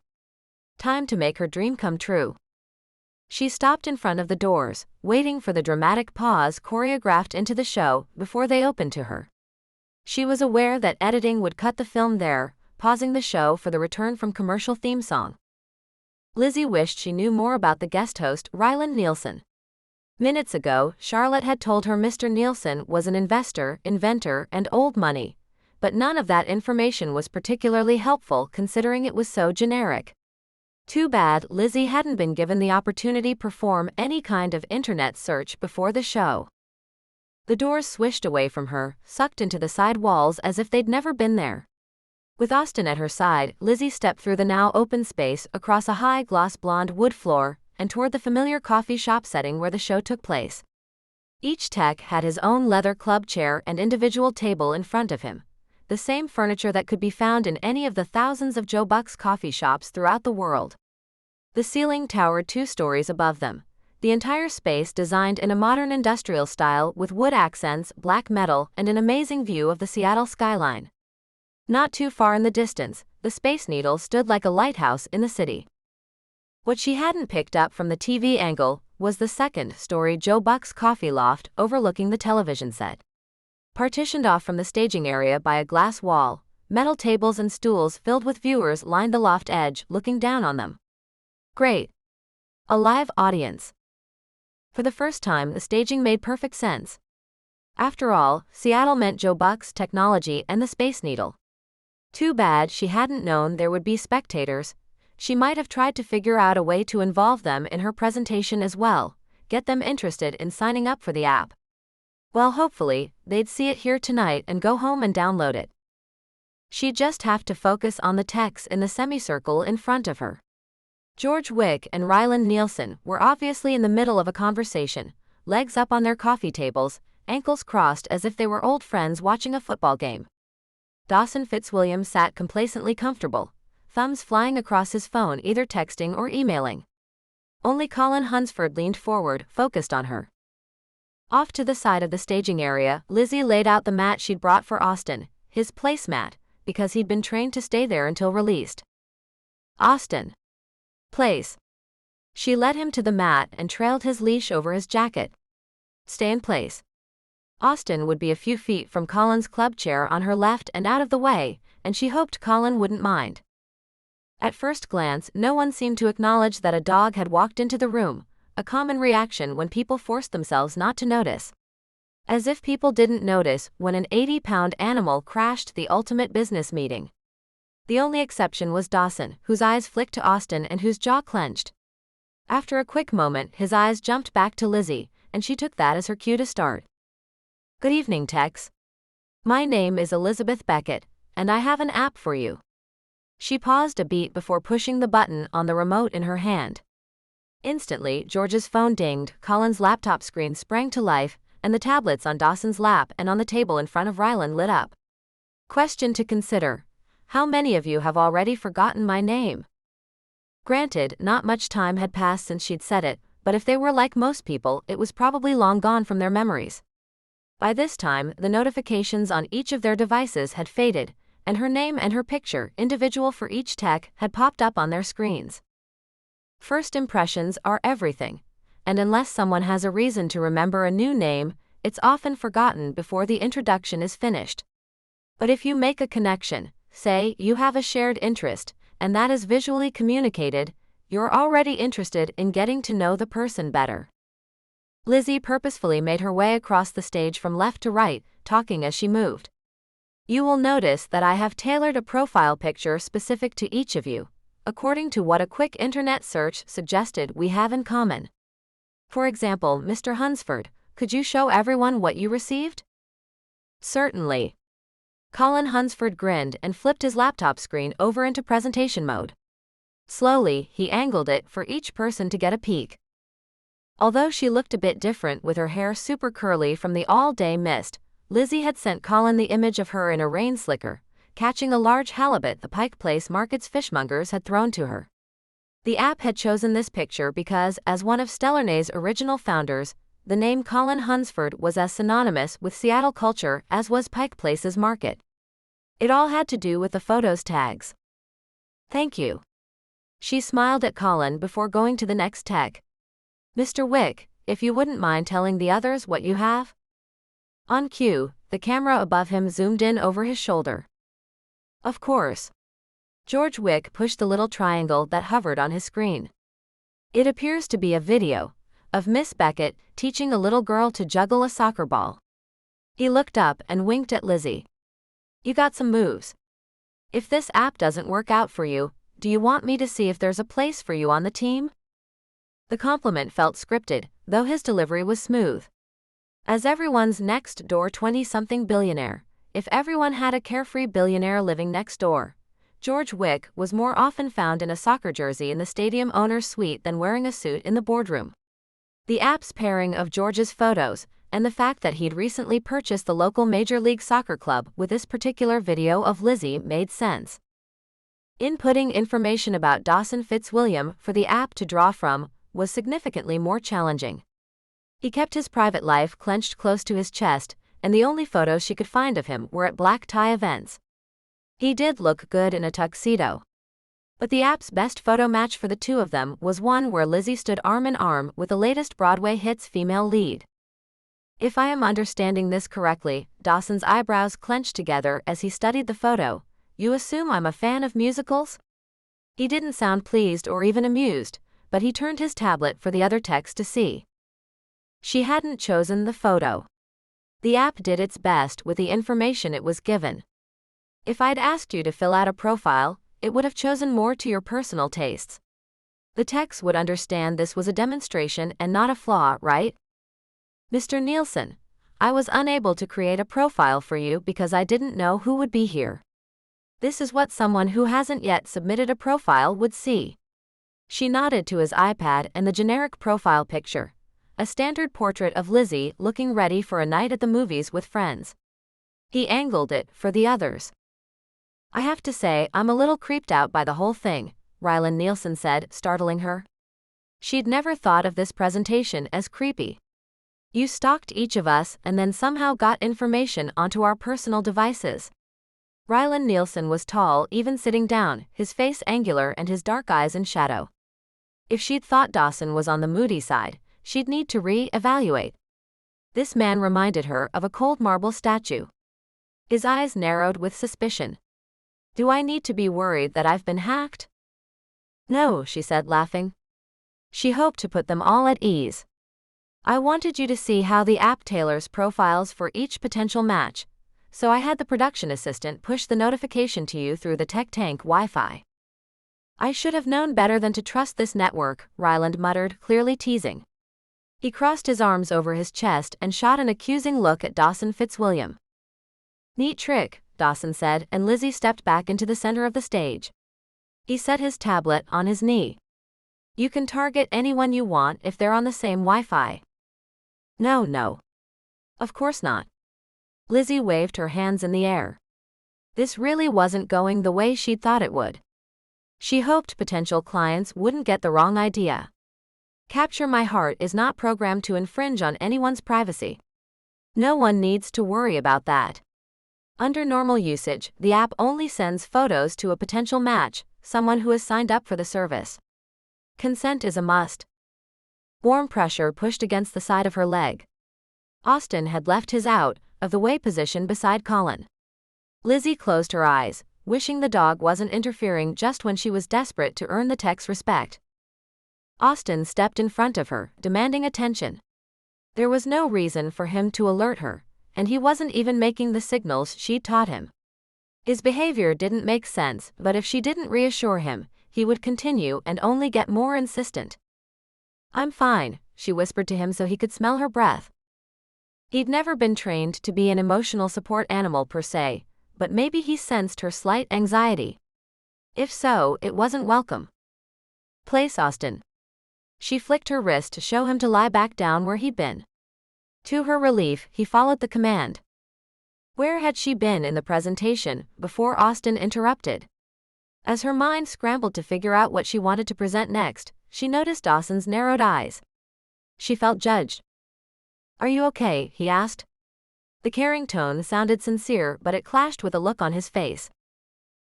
Time to make her dream come true. She stopped in front of the doors, waiting for the dramatic pause choreographed into the show before they opened to her. She was aware that editing would cut the film there, pausing the show for the return from commercial theme song. Lizzie wished she knew more about the guest host, Ryland Nielsen. Minutes ago, Charlotte had told her Mr. Nielsen was an investor, inventor, and old money, but none of that information was particularly helpful considering it was so generic. Too bad Lizzie hadn't been given the opportunity to perform any kind of internet search before the show. The doors swished away from her, sucked into the side walls as if they'd never been there. With Austen at her side, Lizzie stepped through the now open space, across a high gloss blonde wood floor, and toward the familiar coffee shop setting where the show took place. Each tech had his own leather club chair and individual table in front of him, the same furniture that could be found in any of the thousands of Joe Buck's coffee shops throughout the world. The ceiling towered 2 stories above them, the entire space designed in a modern industrial style with wood accents, black metal, and an amazing view of the Seattle skyline. Not too far in the distance, the Space Needle stood like a lighthouse in the city. What she hadn't picked up from the TV angle was the second-story Joe Buck's coffee loft overlooking the television set. Partitioned off from the staging area by a glass wall, metal tables and stools filled with viewers lined the loft edge, looking down on them. Great. A live audience. For the first time, the staging made perfect sense. After all, Seattle meant Joe Buck's technology and the Space Needle. Too bad she hadn't known there would be spectators. She might have tried to figure out a way to involve them in her presentation as well, get them interested in signing up for the app. Well, hopefully, they'd see it here tonight and go home and download it. She'd just have to focus on the techs in the semicircle in front of her. George Wick and Ryland Nielsen were obviously in the middle of a conversation, legs up on their coffee tables, ankles crossed as if they were old friends watching a football game. Dawson Fitzwilliam sat complacently comfortable, thumbs flying across his phone, either texting or emailing. Only Colin Hunsford leaned forward, focused on her. Off to the side of the staging area, Lizzie laid out the mat she'd brought for Austen, his placemat, because he'd been trained to stay there until released. Austen. Place. She led him to the mat and trailed his leash over his jacket. Stay in place. Austen would be a few feet from Colin's club chair on her left and out of the way, and she hoped Colin wouldn't mind. At first glance, no one seemed to acknowledge that a dog had walked into the room, a common reaction when people forced themselves not to notice. As if people didn't notice when an 80-pound animal crashed the ultimate business meeting. The only exception was Dawson, whose eyes flicked to Austen and whose jaw clenched. After a quick moment, his eyes jumped back to Lizzie, and she took that as her cue to start. Good evening, Tex. My name is Elizabeth Beckett, and I have an app for you. She paused a beat before pushing the button on the remote in her hand. Instantly, George's phone dinged, Colin's laptop screen sprang to life, and the tablets on Dawson's lap and on the table in front of Ryland lit up. Question to consider. How many of you have already forgotten my name? Granted, not much time had passed since she'd said it, but if they were like most people, it was probably long gone from their memories. By this time, the notifications on each of their devices had faded, and her name and her picture, individual for each tech, had popped up on their screens. First impressions are everything, and unless someone has a reason to remember a new name, it's often forgotten before the introduction is finished. But if you make a connection, say you have a shared interest, and that is visually communicated, you're already interested in getting to know the person better. Lizzie purposefully made her way across the stage from left to right, talking as she moved. You will notice that I have tailored a profile picture specific to each of you, according to what a quick internet search suggested we have in common. For example, Mr. Hunsford, could you show everyone what you received? Certainly. Colin Hunsford grinned and flipped his laptop screen over into presentation mode. Slowly, he angled it for each person to get a peek. Although she looked a bit different with her hair super curly from the all-day mist, Lizzie had sent Colin the image of her in a rain slicker, catching a large halibut the Pike Place Market's fishmongers had thrown to her. The app had chosen this picture because, as one of Stellarnay's original founders, the name Colin Hunsford was as synonymous with Seattle culture as was Pike Place's market. It all had to do with the photo's tags. Thank you. She smiled at Colin before going to the next tech. Mr. Wick, if you wouldn't mind telling the others what you have? On cue, the camera above him zoomed in over his shoulder. Of course. George Wick pushed the little triangle that hovered on his screen. It appears to be a video of Miss Beckett teaching a little girl to juggle a soccer ball. He looked up and winked at Lizzie. You got some moves. If this app doesn't work out for you, do you want me to see if there's a place for you on the team? The compliment felt scripted, though his delivery was smooth. As everyone's next door 20-something billionaire, if everyone had a carefree billionaire living next door, George Wick was more often found in a soccer jersey in the stadium owner's suite than wearing a suit in the boardroom. The app's pairing of George's photos, and the fact that he'd recently purchased the local Major League Soccer club with this particular video of Lizzie made sense. Inputting information about Dawson Fitzwilliam for the app to draw from was significantly more challenging. He kept his private life clenched close to his chest, and the only photos she could find of him were at black tie events. He did look good in a tuxedo. But the app's best photo match for the two of them was one where Lizzie stood arm in arm with the latest Broadway hit's female lead. If I am understanding this correctly, Dawson's eyebrows clenched together as he studied the photo. You assume I'm a fan of musicals? He didn't sound pleased or even amused, but he turned his tablet for the other text to see. She hadn't chosen the photo. The app did its best with the information it was given. If I'd asked you to fill out a profile, it would have chosen more to your personal tastes. The text would understand this was a demonstration and not a flaw, right? Mr. Nielsen, I was unable to create a profile for you because I didn't know who would be here. This is what someone who hasn't yet submitted a profile would see. She nodded to his iPad and the generic profile picture, a standard portrait of Lizzie looking ready for a night at the movies with friends. He angled it for the others. I have to say, I'm a little creeped out by the whole thing, Ryland Nielsen said, startling her. She'd never thought of this presentation as creepy. You stalked each of us and then somehow got information onto our personal devices. Ryland Nielsen was tall, even sitting down, his face angular and his dark eyes in shadow. If she'd thought Dawson was on the moody side, she'd need to re-evaluate. This man reminded her of a cold marble statue. His eyes narrowed with suspicion. Do I need to be worried that I've been hacked? No, she said, laughing. She hoped to put them all at ease. I wanted you to see how the app tailors profiles for each potential match, so I had the production assistant push the notification to you through the Tech Tank Wi-Fi. I should have known better than to trust this network, Ryland muttered, clearly teasing. He crossed his arms over his chest and shot an accusing look at Dawson Fitzwilliam. Neat trick, Dawson said, and Lizzie stepped back into the center of the stage. He set his tablet on his knee. You can target anyone you want if they're on the same Wi-Fi. No. Of course not. Lizzie waved her hands in the air. This really wasn't going the way she'd thought it would. She hoped potential clients wouldn't get the wrong idea. Capture My Heart is not programmed to infringe on anyone's privacy. No one needs to worry about that. Under normal usage, the app only sends photos to a potential match, someone who has signed up for the service. Consent is a must. Warm pressure pushed against the side of her leg. Austin had left his out-of-the-way position beside Colin. Lizzie closed her eyes, wishing the dog wasn't interfering just when she was desperate to earn the tech's respect. Austin stepped in front of her, demanding attention. There was no reason for him to alert her, and he wasn't even making the signals she'd taught him. His behavior didn't make sense, but if she didn't reassure him, he would continue and only get more insistent. "I'm fine," she whispered to him so he could smell her breath. He'd never been trained to be an emotional support animal per se, but maybe he sensed her slight anxiety. If so, it wasn't welcome. "Place, Austin." She flicked her wrist to show him to lie back down where he'd been. To her relief, he followed the command. Where had she been in the presentation before Austin interrupted? As her mind scrambled to figure out what she wanted to present next, she noticed Dawson's narrowed eyes. She felt judged. "Are you okay?" he asked. The caring tone sounded sincere, but it clashed with a look on his face.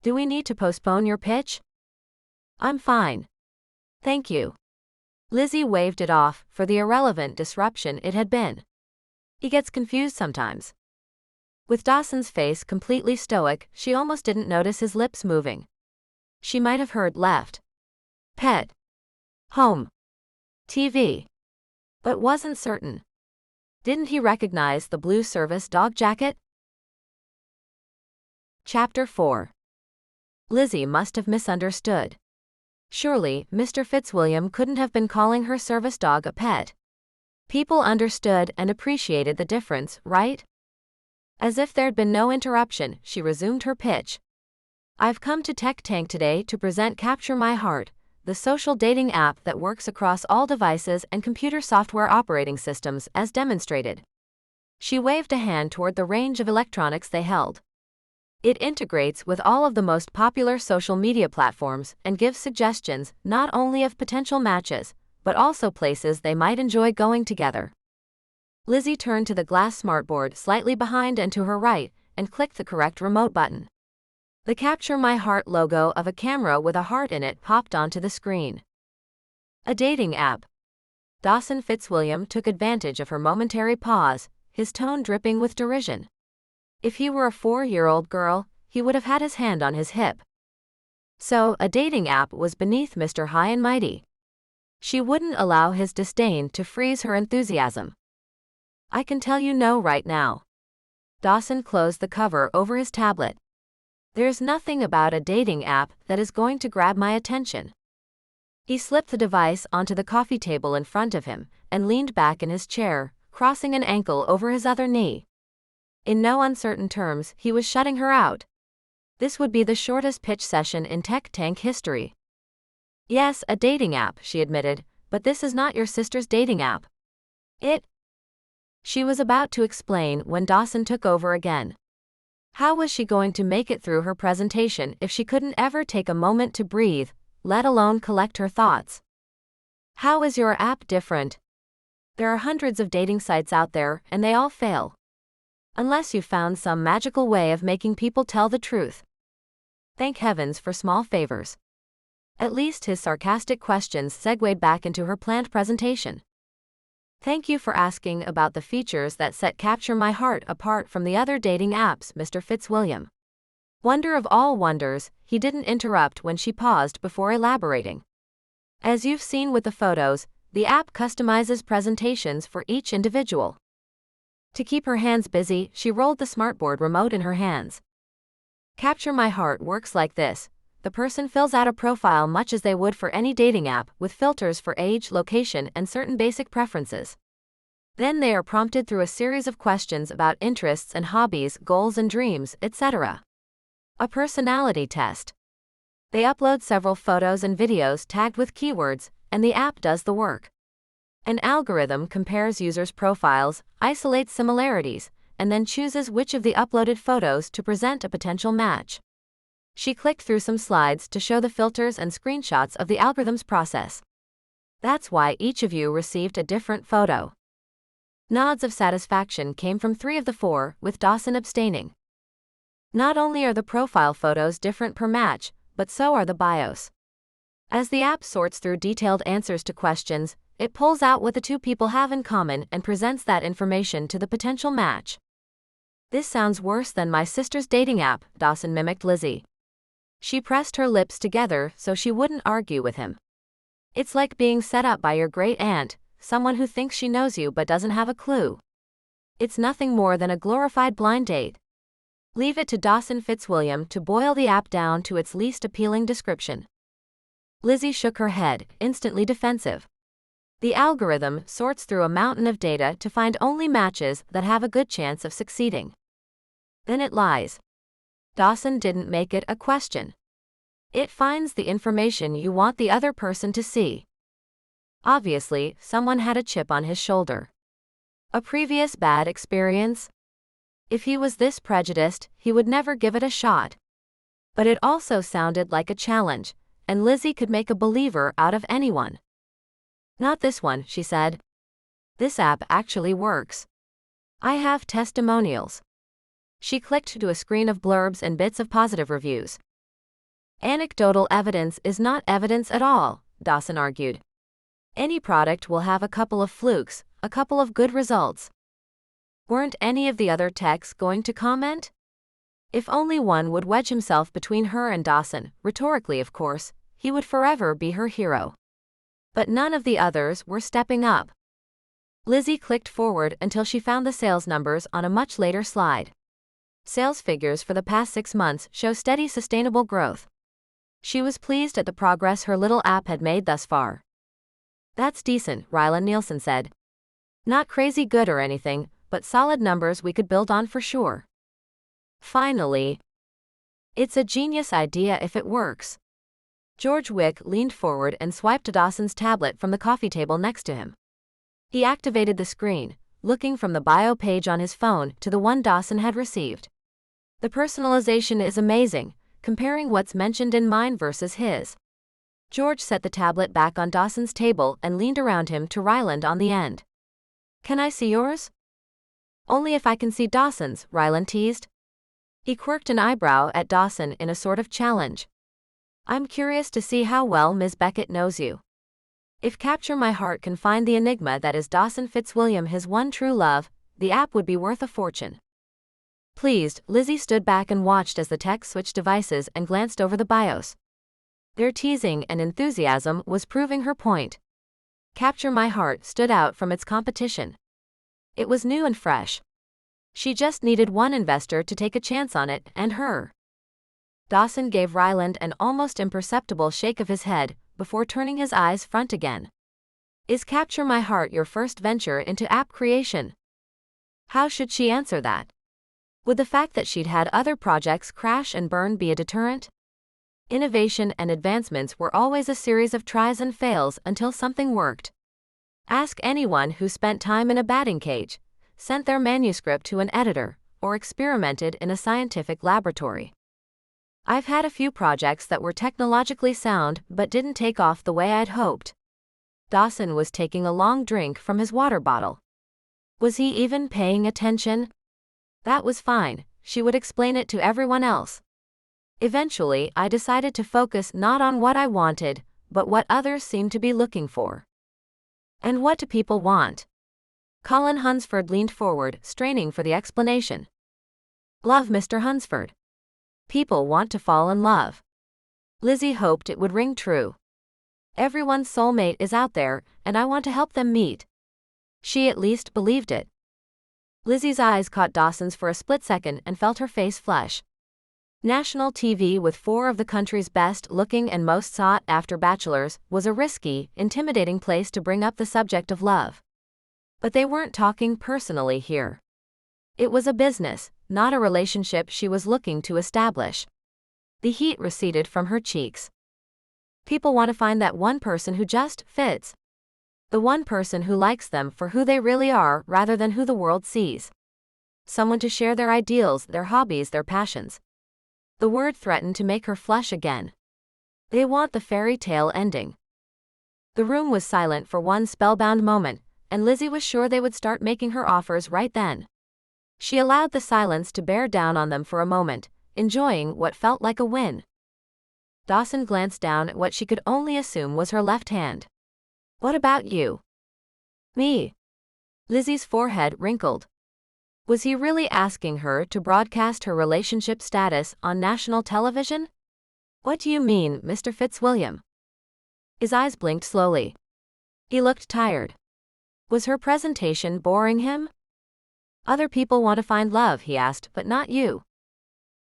"Do we need to postpone your pitch?" "I'm fine. Thank you." Lizzie waved it off for the irrelevant disruption it had been. He gets confused sometimes. With Dawson's face completely stoic, she almost didn't notice his lips moving. She might have heard left, pet, home, TV, but wasn't certain. Didn't he recognize the blue service dog jacket? Chapter 4. Lizzie must have misunderstood. Surely, Mr. Fitzwilliam couldn't have been calling her service dog a pet. People understood and appreciated the difference, right? As if there'd been no interruption, she resumed her pitch. "I've come to Tech Tank today to present Capture My Heart, the social dating app that works across all devices and computer software operating systems, as demonstrated." She waved a hand toward the range of electronics they held. "It integrates with all of the most popular social media platforms and gives suggestions not only of potential matches, but also places they might enjoy going together." Lizzie turned to the glass smartboard slightly behind and to her right, and clicked the correct remote button. The Capture My Heart logo of a camera with a heart in it popped onto the screen. A dating app. Dawson Fitzwilliam took advantage of her momentary pause, his tone dripping with derision. If he were a 4-year-old girl, he would have had his hand on his hip. So, a dating app was beneath Mr. High and Mighty. She wouldn't allow his disdain to freeze her enthusiasm. "I can tell you no right now." Dawson closed the cover over his tablet. "There's nothing about a dating app that is going to grab my attention." He slipped the device onto the coffee table in front of him and leaned back in his chair, crossing an ankle over his other knee. In no uncertain terms, he was shutting her out. This would be the shortest pitch session in Tech Tank history. "Yes, a dating app," she admitted, "but this is not your sister's dating app. It..." She was about to explain when Dawson took over again. How was she going to make it through her presentation if she couldn't ever take a moment to breathe, let alone collect her thoughts? "How is your app different? There are hundreds of dating sites out there, and they all fail. Unless you've found some magical way of making people tell the truth." Thank heavens for small favors. At least his sarcastic questions segued back into her planned presentation. "Thank you for asking about the features that set Capture My Heart apart from the other dating apps, Mr. Fitzwilliam." Wonder of all wonders, he didn't interrupt when she paused before elaborating. "As you've seen with the photos, the app customizes presentations for each individual." To keep her hands busy, she rolled the smartboard remote in her hands. "Capture My Heart works like this. The person fills out a profile much as they would for any dating app, with filters for age, location, and certain basic preferences. Then they are prompted through a series of questions about interests and hobbies, goals and dreams, etc. A personality test. They upload several photos and videos tagged with keywords, and the app does the work. An algorithm compares users' profiles, isolates similarities, and then chooses which of the uploaded photos to present a potential match." She clicked through some slides to show the filters and screenshots of the algorithm's process. "That's why each of you received a different photo." Nods of satisfaction came from 3 of the 4, with Dawson abstaining. Not only are the profile photos different per match, but so are the bios. As the app sorts through detailed answers to questions, it pulls out what the 2 people have in common and presents that information to the potential match. "This sounds worse than my sister's dating app," Dawson mimicked Lizzie. She pressed her lips together so she wouldn't argue with him. "It's like being set up by your great aunt, someone who thinks she knows you but doesn't have a clue. It's nothing more than a glorified blind date." Leave it to Dawson Fitzwilliam to boil the app down to its least appealing description. Lizzie shook her head, instantly defensive. The algorithm sorts through a mountain of data to find only matches that have a good chance of succeeding. Then it lies. Dawson didn't make it a question. It finds the information you want the other person to see. Obviously, someone had a chip on his shoulder. A previous bad experience? If he was this prejudiced, he would never give it a shot. But it also sounded like a challenge, and Lizzie could make a believer out of anyone. Not this one, she said. This app actually works. I have testimonials. She clicked to a screen of blurbs and bits of positive reviews. Anecdotal evidence is not evidence at all, Dawson argued. Any product will have a couple of flukes, a couple of good results. Weren't any of the other techs going to comment? If only one would wedge himself between her and Dawson, rhetorically of course, he would forever be her hero. But none of the others were stepping up. Lizzie clicked forward until she found the sales numbers on a much later slide. Sales figures for the past 6 months show steady sustainable growth. She was pleased at the progress her little app had made thus far. That's decent, Rylan Nielsen said. Not crazy good or anything, but solid numbers we could build on for sure. Finally. It's a genius idea if it works. George Wick leaned forward and swiped Dawson's tablet from the coffee table next to him. He activated the screen, looking from the bio page on his phone to the one Dawson had received. The personalization is amazing, comparing what's mentioned in mine versus his. George set the tablet back on Dawson's table and leaned around him to Ryland on the end. Can I see yours? Only if I can see Dawson's, Ryland teased. He quirked an eyebrow at Dawson in a sort of challenge. I'm curious to see how well Ms. Beckett knows you. If Capture My Heart can find the enigma that is Dawson Fitzwilliam his one true love, the app would be worth a fortune. Pleased, Lizzie stood back and watched as the tech switched devices and glanced over the BIOS. Their teasing and enthusiasm was proving her point. Capture My Heart stood out from its competition. It was new and fresh. She just needed one investor to take a chance on it, and her. Dawson gave Ryland an almost imperceptible shake of his head, before turning his eyes front again. Is Capture My Heart your first venture into app creation? How should she answer that? Would the fact that she'd had other projects crash and burn be a deterrent? Innovation and advancements were always a series of tries and fails until something worked. Ask anyone who spent time in a batting cage, sent their manuscript to an editor, or experimented in a scientific laboratory. I've had a few projects that were technologically sound but didn't take off the way I'd hoped. Dawson was taking a long drink from his water bottle. Was he even paying attention? That was fine, she would explain it to everyone else. Eventually, I decided to focus not on what I wanted, but what others seemed to be looking for. And what do people want? Colin Hunsford leaned forward, straining for the explanation. Love, Mr. Hunsford. People want to fall in love. Lizzie hoped it would ring true. Everyone's soulmate is out there, and I want to help them meet. She at least believed it. Lizzie's eyes caught Dawson's for a split second and felt her face flush. National TV with 4 of the country's best-looking and most sought-after bachelors was a risky, intimidating place to bring up the subject of love. But they weren't talking personally here. It was a business, not a relationship she was looking to establish. The heat receded from her cheeks. People want to find that one person who just fits. The one person who likes them for who they really are rather than who the world sees. Someone to share their ideals, their hobbies, their passions. The word threatened to make her flush again. They want the fairy tale ending. The room was silent for one spellbound moment, and Lizzie was sure they would start making her offers right then. She allowed the silence to bear down on them for a moment, enjoying what felt like a win. Dawson glanced down at what she could only assume was her left hand. What about you? Me. Lizzie's forehead wrinkled. Was he really asking her to broadcast her relationship status on national television? What do you mean, Mr. Fitzwilliam? His eyes blinked slowly. He looked tired. Was her presentation boring him? Other people want to find love, he asked, but not you.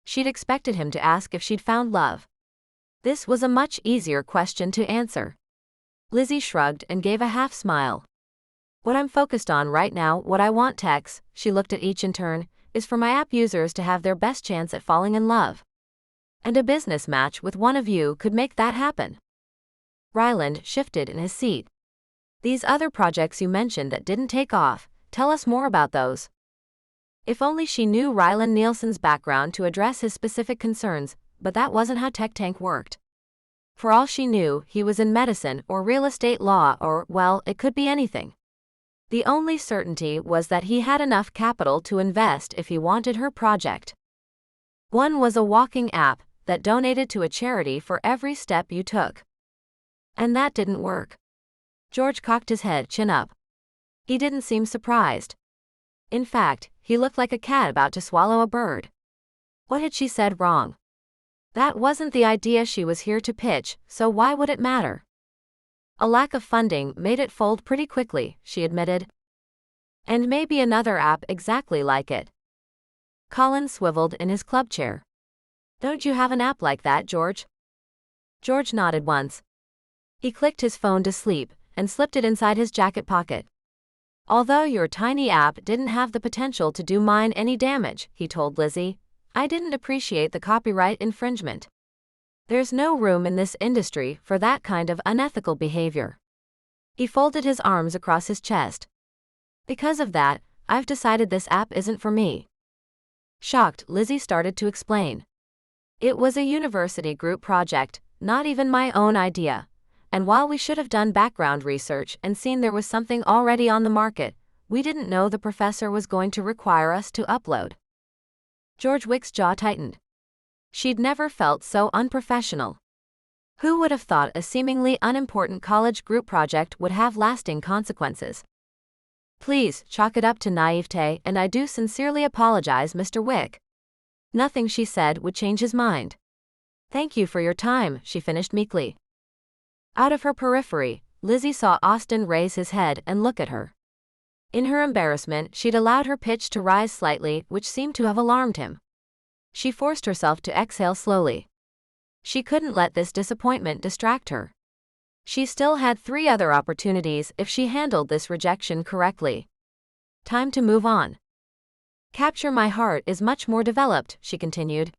She'd expected him to ask if she'd found love. This was a much easier question to answer. Lizzie shrugged and gave a half smile. What I'm focused on right now, what I want, Tex, she looked at each in turn, is for my app users to have their best chance at falling in love. And a business match with one of you could make that happen. Ryland shifted in his seat. These other projects you mentioned that didn't take off, tell us more about those. If only she knew Ryland Nielsen's background to address his specific concerns, but that wasn't how Tech Tank worked. For all she knew, he was in medicine or real estate law or, well, it could be anything. The only certainty was that he had enough capital to invest if he wanted her project. One was a walking app that donated to a charity for every step you took. And that didn't work. George cocked his head, chin up. He didn't seem surprised. In fact, he looked like a cat about to swallow a bird. What had she said wrong? That wasn't the idea she was here to pitch, so why would it matter? A lack of funding made it fold pretty quickly, she admitted. And maybe another app exactly like it. Colin swiveled in his club chair. Don't you have an app like that, George? George nodded once. He clicked his phone to sleep and slipped it inside his jacket pocket. Although your tiny app didn't have the potential to do mine any damage, he told Lizzie, I didn't appreciate the copyright infringement. There's no room in this industry for that kind of unethical behavior. He folded his arms across his chest. Because of that, I've decided this app isn't for me. Shocked, Lizzie started to explain. It was a university group project, not even my own idea. And while we should have done background research and seen there was something already on the market, we didn't know the professor was going to require us to upload. George Wick's jaw tightened. She'd never felt so unprofessional. Who would have thought a seemingly unimportant college group project would have lasting consequences? Please, chalk it up to naivete, and I do sincerely apologize, Mr. Wick. Nothing she said would change his mind. Thank you for your time, she finished meekly. Out of her periphery, Lizzie saw Austin raise his head and look at her. In her embarrassment, she'd allowed her pitch to rise slightly, which seemed to have alarmed him. She forced herself to exhale slowly. She couldn't let this disappointment distract her. She still had 3 other opportunities if she handled this rejection correctly. Time to move on. Capture My Heart is much more developed, she continued.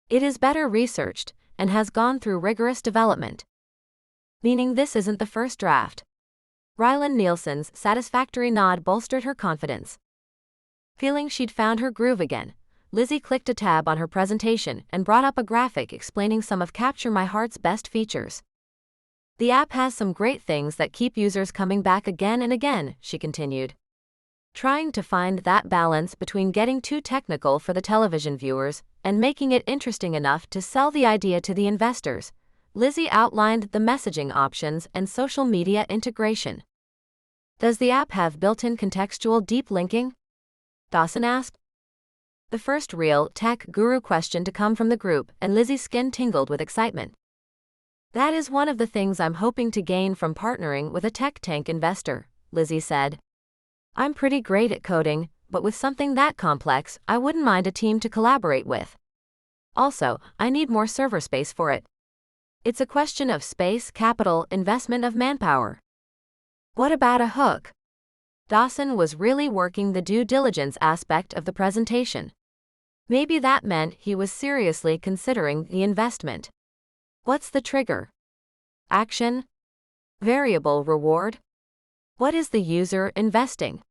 It is better researched and has gone through rigorous development. Meaning this isn't the first draft. Ryland Nielsen's satisfactory nod bolstered her confidence. Feeling she'd found her groove again, Lizzie clicked a tab on her presentation and brought up a graphic explaining some of Capture My Heart's best features. The app has some great things that keep users coming back again and again, she continued. Trying to find that balance between getting too technical for the television viewers and making it interesting enough to sell the idea to the investors, Lizzie outlined the messaging options and social media integration. Does the app have built-in contextual deep linking? Dawson asked. The first real tech guru question to come from the group, and Lizzie's skin tingled with excitement. That is one of the things I'm hoping to gain from partnering with a tech tank investor, Lizzie said. I'm pretty great at coding, but with something that complex, I wouldn't mind a team to collaborate with. Also, I need more server space for it. It's a question of space, capital, investment of manpower. What about a hook? Dawson was really working the due diligence aspect of the presentation. Maybe that meant he was seriously considering the investment. What's the trigger? Action? Variable reward? What is the user investing?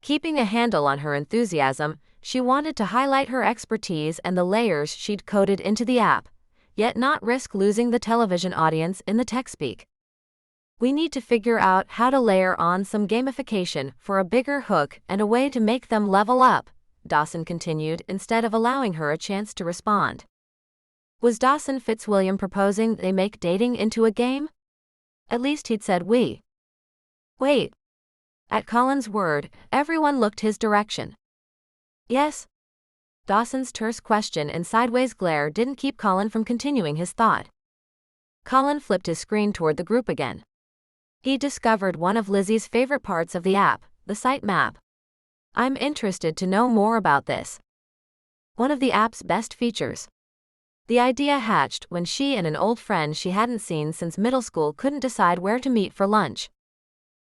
Keeping a handle on her enthusiasm, she wanted to highlight her expertise and the layers she'd coded into the app, yet not risk losing the television audience in the tech speak. We need to figure out how to layer on some gamification for a bigger hook and a way to make them level up, Dawson continued instead of allowing her a chance to respond. Was Dawson Fitzwilliam proposing they make dating into a game? At least he'd said we. Wait. At Colin's word, everyone looked his direction. Yes? Dawson's terse question and sideways glare didn't keep Colin from continuing his thought. Colin flipped his screen toward the group again. He discovered one of Lizzie's favorite parts of the app, the site map. I'm interested to know more about this. One of the app's best features. The idea hatched when she and an old friend she hadn't seen since middle school couldn't decide where to meet for lunch.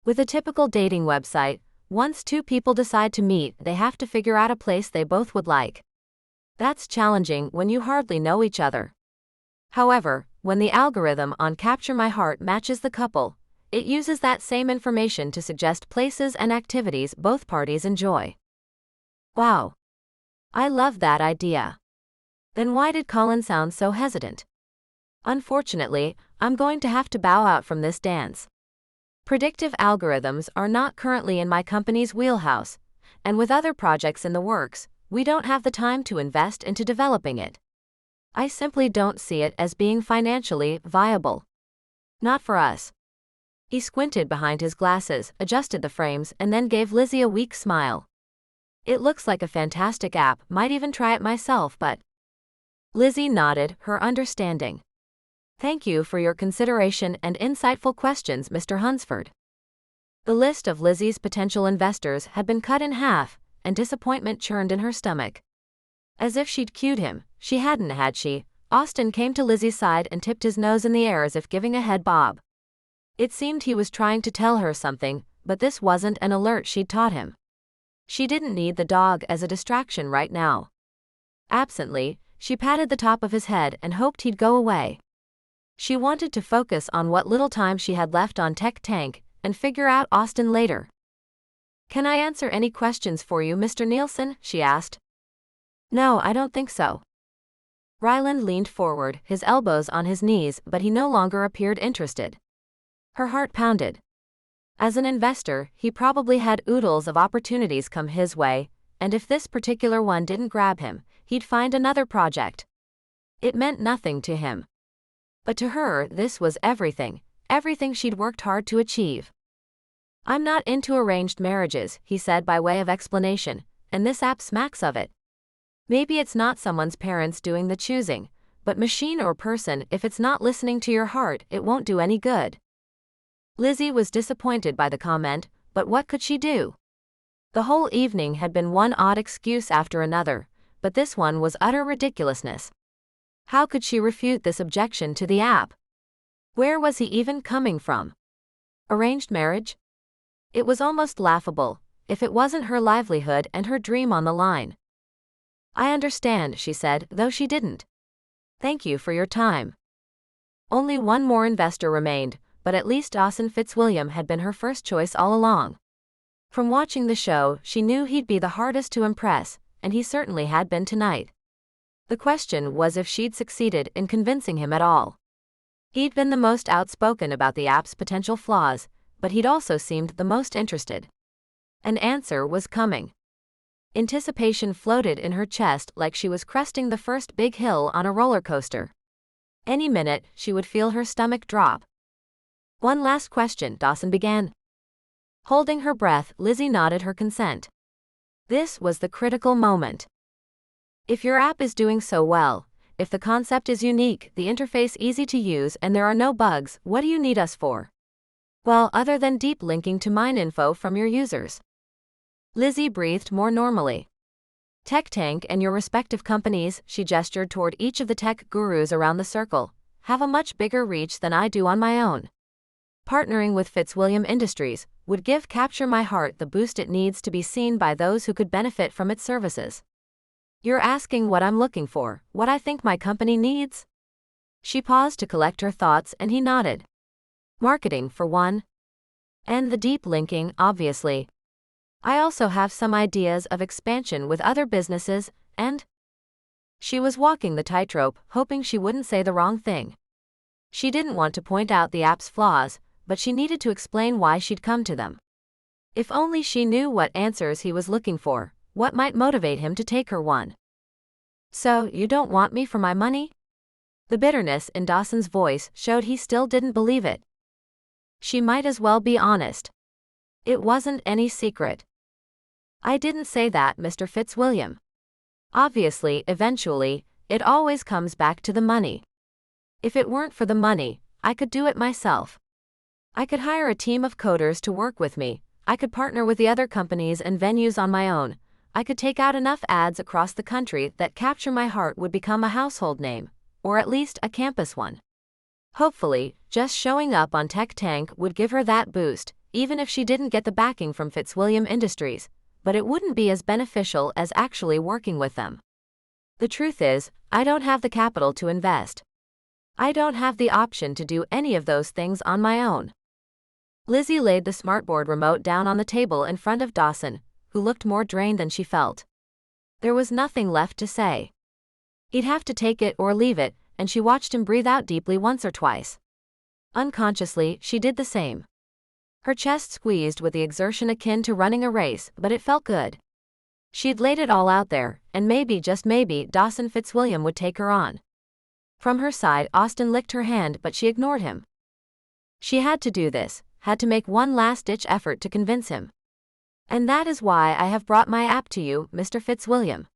With a typical dating website, once two people decide to meet, they have to figure out a place they both would like. That's challenging when you hardly know each other. However, when the algorithm on Capture My Heart matches the couple, it uses that same information to suggest places and activities both parties enjoy. Wow. I love that idea. Then why did Colin sound so hesitant? Unfortunately, I'm going to have to bow out from this dance. Predictive algorithms are not currently in my company's wheelhouse, and with other projects in the works, we don't have the time to invest into developing it. I simply don't see it as being financially viable. Not for us. He squinted behind his glasses, adjusted the frames, and then gave Lizzie a weak smile. It looks like a fantastic app, might even try it myself, but... Lizzie nodded, her understanding. Thank you for your consideration and insightful questions, Mr. Hunsford. The list of Lizzie's potential investors had been cut in half, and disappointment churned in her stomach. As if she'd cued him, she hadn't, had she? Austin came to Lizzie's side and tipped his nose in the air as if giving a head bob. It seemed he was trying to tell her something, but this wasn't an alert she'd taught him. She didn't need the dog as a distraction right now. Absently, she patted the top of his head and hoped he'd go away. She wanted to focus on what little time she had left on Tech Tank and figure out Austin later. Can I answer any questions for you, Mr. Nielsen? She asked. No, I don't think so. Ryland leaned forward, his elbows on his knees, but he no longer appeared interested. Her heart pounded. As an investor, he probably had oodles of opportunities come his way, and if this particular one didn't grab him, he'd find another project. It meant nothing to him. But to her, this was everything, everything she'd worked hard to achieve. I'm not into arranged marriages, he said by way of explanation, and this app smacks of it. Maybe it's not someone's parents doing the choosing, but machine or person, if it's not listening to your heart, it won't do any good. Lizzie was disappointed by the comment, but what could she do? The whole evening had been one odd excuse after another, but this one was utter ridiculousness. How could she refute this objection to the app? Where was he even coming from? Arranged marriage? It was almost laughable, if it wasn't her livelihood and her dream on the line. I understand, she said, though she didn't. Thank you for your time. Only one more investor remained, but at least Dawson Fitzwilliam had been her first choice all along. From watching the show, she knew he'd be the hardest to impress, and he certainly had been tonight. The question was if she'd succeeded in convincing him at all. He'd been the most outspoken about the app's potential flaws, but he'd also seemed the most interested. An answer was coming. Anticipation floated in her chest like she was cresting the first big hill on a roller coaster. Any minute, she would feel her stomach drop. One last question, Dawson began. Holding her breath, Lizzie nodded her consent. This was the critical moment. If your app is doing so well, if the concept is unique, the interface easy to use, and there are no bugs, what do you need us for? Well, other than deep linking to mine info from your users. Lizzie breathed more normally. Tech Tank and your respective companies, she gestured toward each of the tech gurus around the circle, have a much bigger reach than I do on my own. Partnering with Fitzwilliam Industries would give Capture My Heart the boost it needs to be seen by those who could benefit from its services. You're asking what I'm looking for, what I think my company needs? She paused to collect her thoughts and he nodded. Marketing, for one. And the deep linking, obviously. I also have some ideas of expansion with other businesses, and... She was walking the tightrope, hoping she wouldn't say the wrong thing. She didn't want to point out the app's flaws, but she needed to explain why she'd come to them. If only she knew what answers he was looking for, what might motivate him to take her one. So, you don't want me for my money? The bitterness in Dawson's voice showed he still didn't believe it. She might as well be honest. It wasn't any secret. I didn't say that, Mr. Fitzwilliam. Obviously, eventually, it always comes back to the money. If it weren't for the money, I could do it myself. I could hire a team of coders to work with me, I could partner with the other companies and venues on my own, I could take out enough ads across the country that Capture My Heart would become a household name, or at least a campus one. Hopefully, just showing up on Tech Tank would give her that boost, even if she didn't get the backing from Fitzwilliam Industries, but it wouldn't be as beneficial as actually working with them. The truth is, I don't have the capital to invest. I don't have the option to do any of those things on my own. Lizzie laid the smartboard remote down on the table in front of Dawson, who looked more drained than she felt. There was nothing left to say. He'd have to take it or leave it, and she watched him breathe out deeply once or twice. Unconsciously, she did the same. Her chest squeezed with the exertion akin to running a race, but it felt good. She'd laid it all out there, and maybe, just maybe, Dawson Fitzwilliam would take her on. From her side, Austin licked her hand, but she ignored him. She had to do this, had to make one last-ditch effort to convince him. And that is why I have brought my app to you, Mr. Fitzwilliam.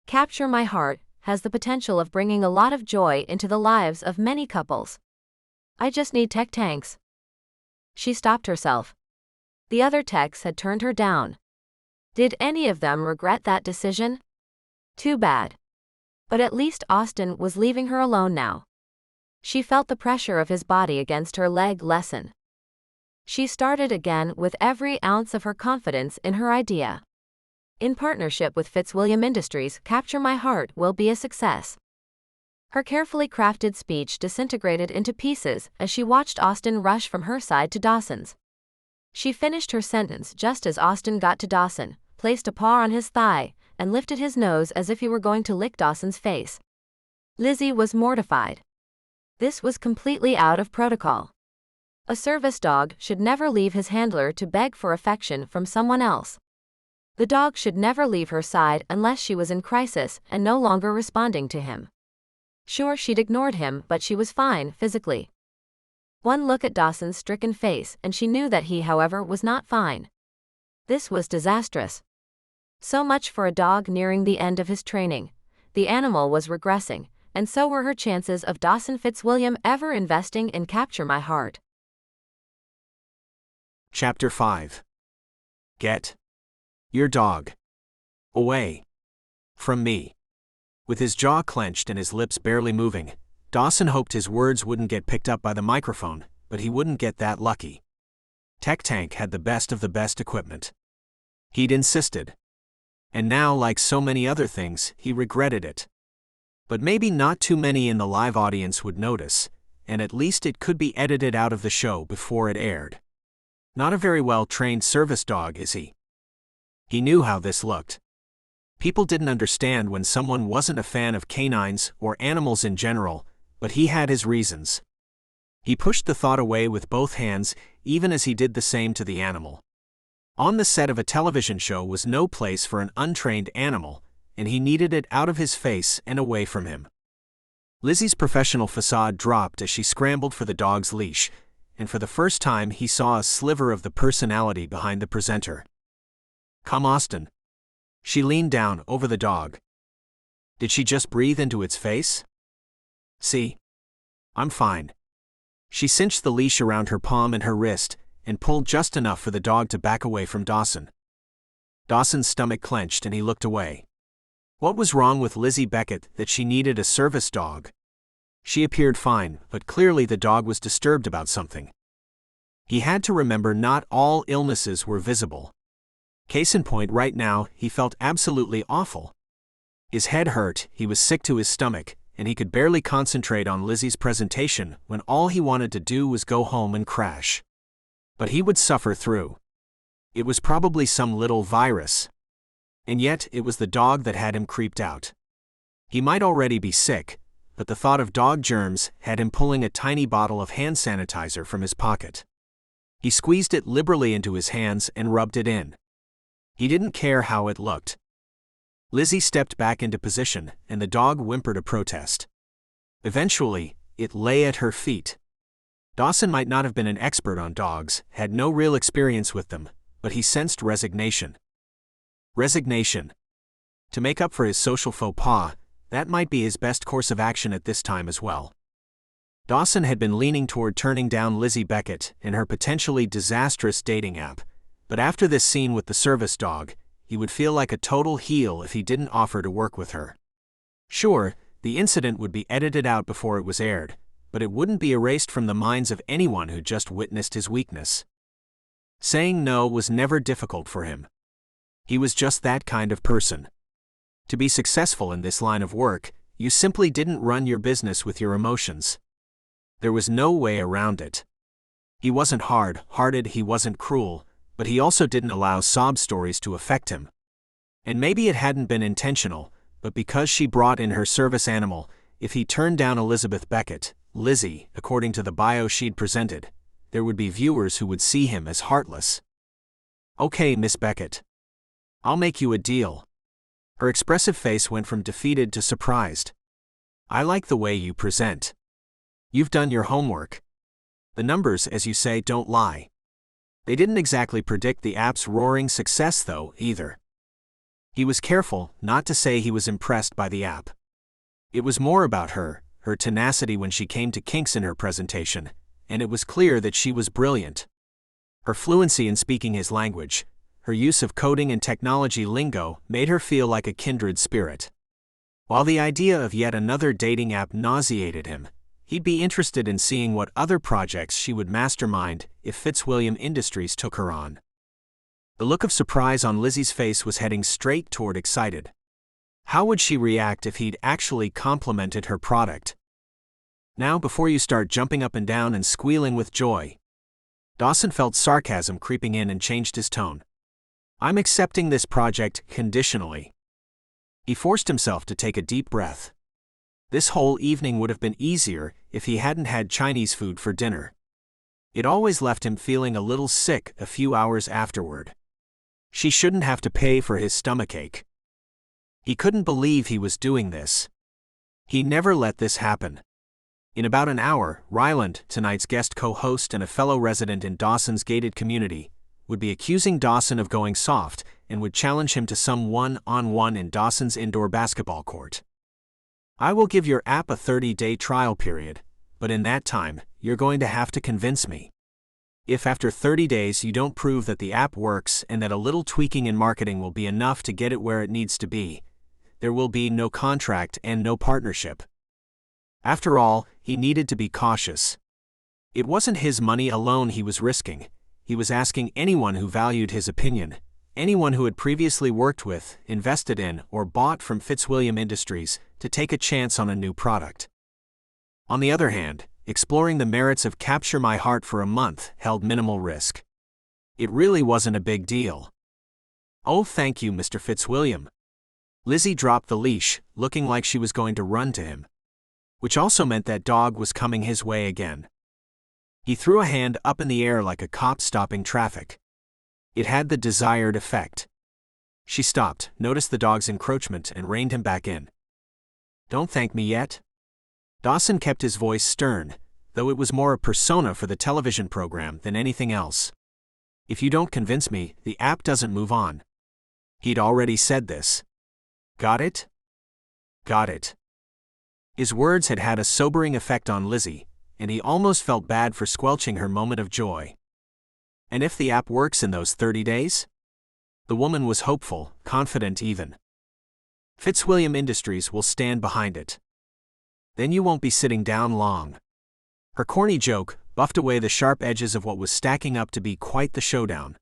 Capture My Heart has the potential of bringing a lot of joy into the lives of many couples. I just need tech tanks. She stopped herself. The other techs had turned her down. Did any of them regret that decision? Too bad. But at least Austin was leaving her alone now. She felt the pressure of his body against her leg lessen. She started again with every ounce of her confidence in her idea. In partnership with Fitzwilliam Industries, Capture My Heart will be a success. Her carefully crafted speech disintegrated into pieces as she watched Austin rush from her side to Dawson's. She finished her sentence just as Austin got to Dawson, placed a paw on his thigh, and lifted his nose as if he were going to lick Dawson's face. Lizzie was mortified. This was completely out of protocol. A service dog should never leave his handler to beg for affection from someone else. The dog should never leave her side unless she was in crisis and no longer responding to him. Sure, she'd ignored him, but she was fine physically. One look at Dawson's stricken face and she knew that he, however, was not fine. This was disastrous. So much for a dog nearing the end of his training. The animal was regressing, and so were her chances of Dawson Fitzwilliam ever investing in Capture My Heart. Chapter 5. Get your dog away from me. With his jaw clenched and his lips barely moving, Dawson hoped his words wouldn't get picked up by the microphone, but he wouldn't get that lucky. Tech Tank had the best of the best equipment. He'd insisted. And now, like so many other things, he regretted it. But maybe not too many in the live audience would notice, and at least it could be edited out of the show before it aired. Not a very well-trained service dog, is he? He knew how this looked. People didn't understand when someone wasn't a fan of canines or animals in general, but he had his reasons. He pushed the thought away with both hands, even as he did the same to the animal. On the set of a television show was no place for an untrained animal, and he needed it out of his face and away from him. Lizzie's professional facade dropped as she scrambled for the dog's leash, and for the first time he saw a sliver of the personality behind the presenter. "Come, Austin." She leaned down over the dog. Did she just breathe into its face? "See? I'm fine." She cinched the leash around her palm and her wrist, and pulled just enough for the dog to back away from Dawson. Dawson's stomach clenched and he looked away. What was wrong with Lizzie Beckett that she needed a service dog? She appeared fine, but clearly the dog was disturbed about something. He had to remember not all illnesses were visible. Case in point, right now, he felt absolutely awful. His head hurt, he was sick to his stomach, and he could barely concentrate on Lizzie's presentation when all he wanted to do was go home and crash. But he would suffer through. It was probably some little virus. And yet, it was the dog that had him creeped out. He might already be sick, but the thought of dog germs had him pulling a tiny bottle of hand sanitizer from his pocket. He squeezed it liberally into his hands and rubbed it in. He didn't care how it looked. Lizzie stepped back into position, and the dog whimpered a protest. Eventually, it lay at her feet. Dawson might not have been an expert on dogs, had no real experience with them, but he sensed resignation. Resignation. To make up for his social faux pas, that might be his best course of action at this time as well. Dawson had been leaning toward turning down Lizzie Beckett and her potentially disastrous dating app, but after this scene with the service dog, he would feel like a total heel if he didn't offer to work with her. Sure, the incident would be edited out before it was aired, but it wouldn't be erased from the minds of anyone who just witnessed his weakness. Saying no was never difficult for him. He was just that kind of person. To be successful in this line of work, you simply didn't run your business with your emotions. There was no way around it. He wasn't hard-hearted, he wasn't cruel, but he also didn't allow sob stories to affect him. And maybe it hadn't been intentional, but because she brought in her service animal, if he turned down Elizabeth Beckett, Lizzie, according to the bio she'd presented, there would be viewers who would see him as heartless. "Okay, Miss Beckett. I'll make you a deal." Her expressive face went from defeated to surprised. "I like the way you present. You've done your homework. The numbers, as you say, don't lie." They didn't exactly predict the app's roaring success, though, either. He was careful not to say he was impressed by the app. It was more about her tenacity when she came to kinks in her presentation, and it was clear that she was brilliant. Her fluency in speaking his language, her use of coding and technology lingo made her feel like a kindred spirit. While the idea of yet another dating app nauseated him, he'd be interested in seeing what other projects she would mastermind if Fitzwilliam Industries took her on. The look of surprise on Lizzie's face was heading straight toward excited. How would she react if he'd actually complimented her product? "Now, before you start jumping up and down and squealing with joy." Dawson felt sarcasm creeping in and changed his tone. "I'm accepting this project conditionally." He forced himself to take a deep breath. This whole evening would have been easier if he hadn't had Chinese food for dinner. It always left him feeling a little sick a few hours afterward. She shouldn't have to pay for his stomachache. He couldn't believe he was doing this. He never let this happen. In about an hour, Ryland, tonight's guest co-host and a fellow resident in Dawson's gated community, would be accusing Dawson of going soft and would challenge him to some one-on-one in Dawson's indoor basketball court. "I will give your app a 30-day trial period, but in that time, you're going to have to convince me. If after 30 days you don't prove that the app works and that a little tweaking in marketing will be enough to get it where it needs to be, there will be no contract and no partnership." After all, he needed to be cautious. It wasn't his money alone he was risking. He was asking anyone who valued his opinion, anyone who had previously worked with, invested in, or bought from Fitzwilliam Industries, to take a chance on a new product. On the other hand, exploring the merits of Capture My Heart for a month held minimal risk. It really wasn't a big deal. "Oh, thank you, Mr. Fitzwilliam." Lizzie dropped the leash, looking like she was going to run to him. Which also meant that dog was coming his way again. He threw a hand up in the air like a cop stopping traffic. It had the desired effect. She stopped, noticed the dog's encroachment, and reined him back in. "Don't thank me yet." Dawson kept his voice stern, though it was more a persona for the television program than anything else. "If you don't convince me, the app doesn't move on." He'd already said this. Got it? Got it. His words had had a sobering effect on Lizzie, and he almost felt bad for squelching her moment of joy. And if the app works in those 30 days? The woman was hopeful, confident even. Fitzwilliam Industries will stand behind it. Then you won't be sitting down long. Her corny joke buffed away the sharp edges of what was stacking up to be quite the showdown.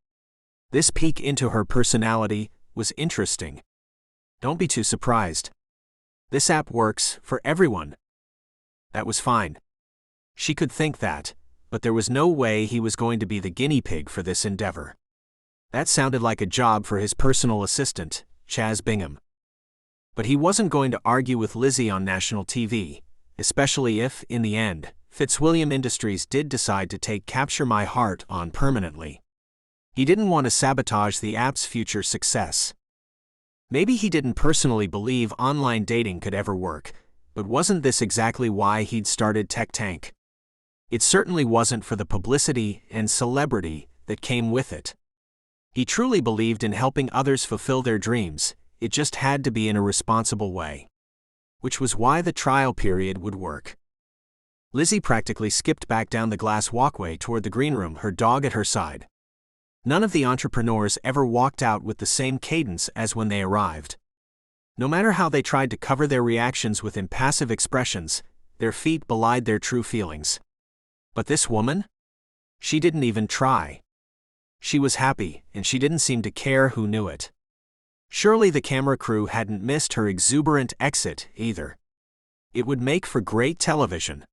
This peek into her personality was interesting. Don't be too surprised. This app works for everyone. That was fine. She could think that, but there was no way he was going to be the guinea pig for this endeavor. That sounded like a job for his personal assistant, Chaz Bingham. But he wasn't going to argue with Lizzie on national TV, especially if, in the end, Fitzwilliam Industries did decide to take Capture My Heart on permanently. He didn't want to sabotage the app's future success. Maybe he didn't personally believe online dating could ever work, but wasn't this exactly why he'd started Tech Tank? It certainly wasn't for the publicity and celebrity that came with it. He truly believed in helping others fulfill their dreams, it just had to be in a responsible way. Which was why the trial period would work. Lizzie practically skipped back down the glass walkway toward the green room, her dog at her side. None of the entrepreneurs ever walked out with the same cadence as when they arrived. No matter how they tried to cover their reactions with impassive expressions, their feet belied their true feelings. But this woman? She didn't even try. She was happy, and she didn't seem to care who knew it. Surely the camera crew hadn't missed her exuberant exit either. It would make for great television.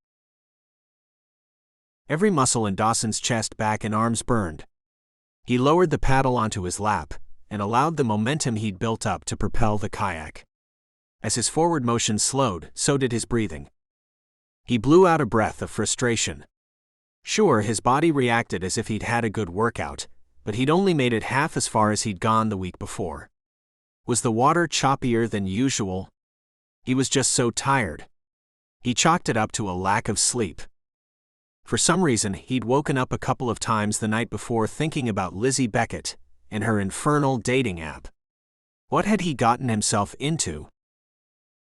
Every muscle in Dawson's chest, back, and arms burned. He lowered the paddle onto his lap and allowed the momentum he'd built up to propel the kayak. As his forward motion slowed, so did his breathing. He blew out a breath of frustration. Sure, his body reacted as if he'd had a good workout, but he'd only made it half as far as he'd gone the week before. Was the water choppier than usual? He was just so tired. He chalked it up to a lack of sleep. For some reason, he'd woken up a couple of times the night before thinking about Lizzie Beckett and her infernal dating app. What had he gotten himself into?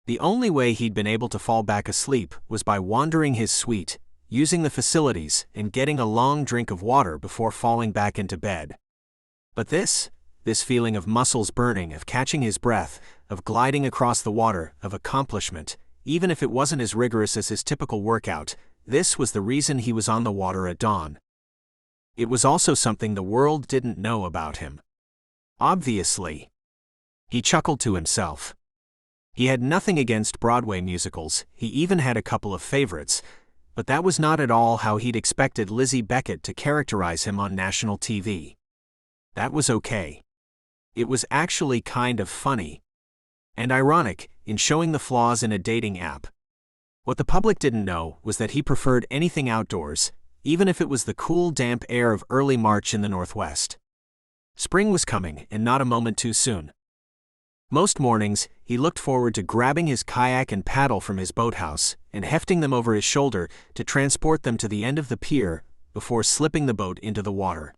The only way he'd been able to fall back asleep was by wandering his suite, using the facilities, and getting a long drink of water before falling back into bed. But this feeling of muscles burning, of catching his breath, of gliding across the water, of accomplishment, even if it wasn't as rigorous as his typical workout, this was the reason he was on the water at dawn. It was also something the world didn't know about him. Obviously. He chuckled to himself. He had nothing against Broadway musicals, he even had a couple of favorites, but that was not at all how he'd expected Lizzie Beckett to characterize him on national TV. That was okay. It was actually kind of funny. And ironic, in showing the flaws in a dating app. What the public didn't know was that he preferred anything outdoors, even if it was the cool, damp air of early March in the Northwest. Spring was coming, and not a moment too soon. Most mornings, he looked forward to grabbing his kayak and paddle from his boathouse and hefting them over his shoulder to transport them to the end of the pier before slipping the boat into the water.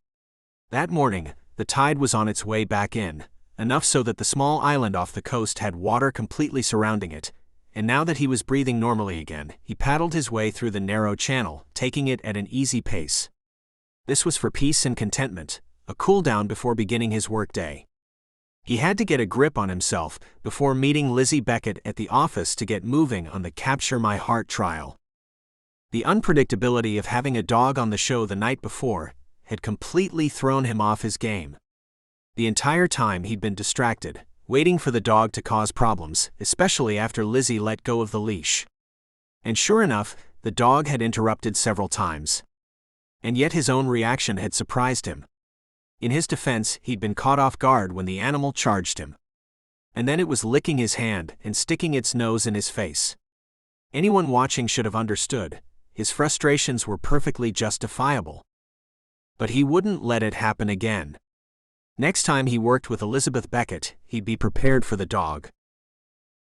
That morning, the tide was on its way back in, enough so that the small island off the coast had water completely surrounding it, and now that he was breathing normally again, he paddled his way through the narrow channel, taking it at an easy pace. This was for peace and contentment, a cool down before beginning his workday. He had to get a grip on himself before meeting Lizzie Beckett at the office to get moving on the Capture My Heart trial. The unpredictability of having a dog on the show the night before had completely thrown him off his game. The entire time he'd been distracted, waiting for the dog to cause problems, especially after Lizzie let go of the leash. And sure enough, the dog had interrupted several times. And yet his own reaction had surprised him. In his defense, he'd been caught off guard when the animal charged him. And then it was licking his hand and sticking its nose in his face. Anyone watching should have understood, his frustrations were perfectly justifiable. But he wouldn't let it happen again. Next time he worked with Elizabeth Beckett, he'd be prepared for the dog.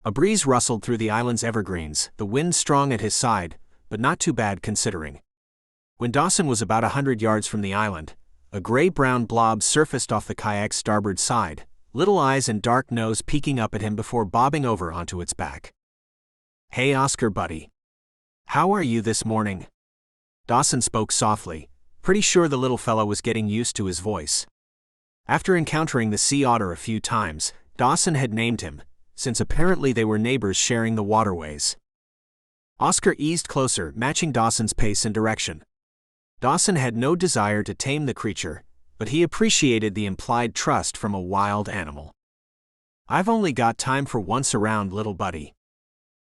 A breeze rustled through the island's evergreens, the wind strong at his side, but not too bad considering. When Dawson was about 100 yards from the island, a gray-brown blob surfaced off the kayak's starboard side, little eyes and dark nose peeking up at him before bobbing over onto its back. "Hey Oscar buddy. How are you this morning?" Dawson spoke softly, pretty sure the little fellow was getting used to his voice. After encountering the sea otter a few times, Dawson had named him, since apparently they were neighbors sharing the waterways. Oscar eased closer, matching Dawson's pace and direction. Dawson had no desire to tame the creature, but he appreciated the implied trust from a wild animal. "I've only got time for once around, little buddy."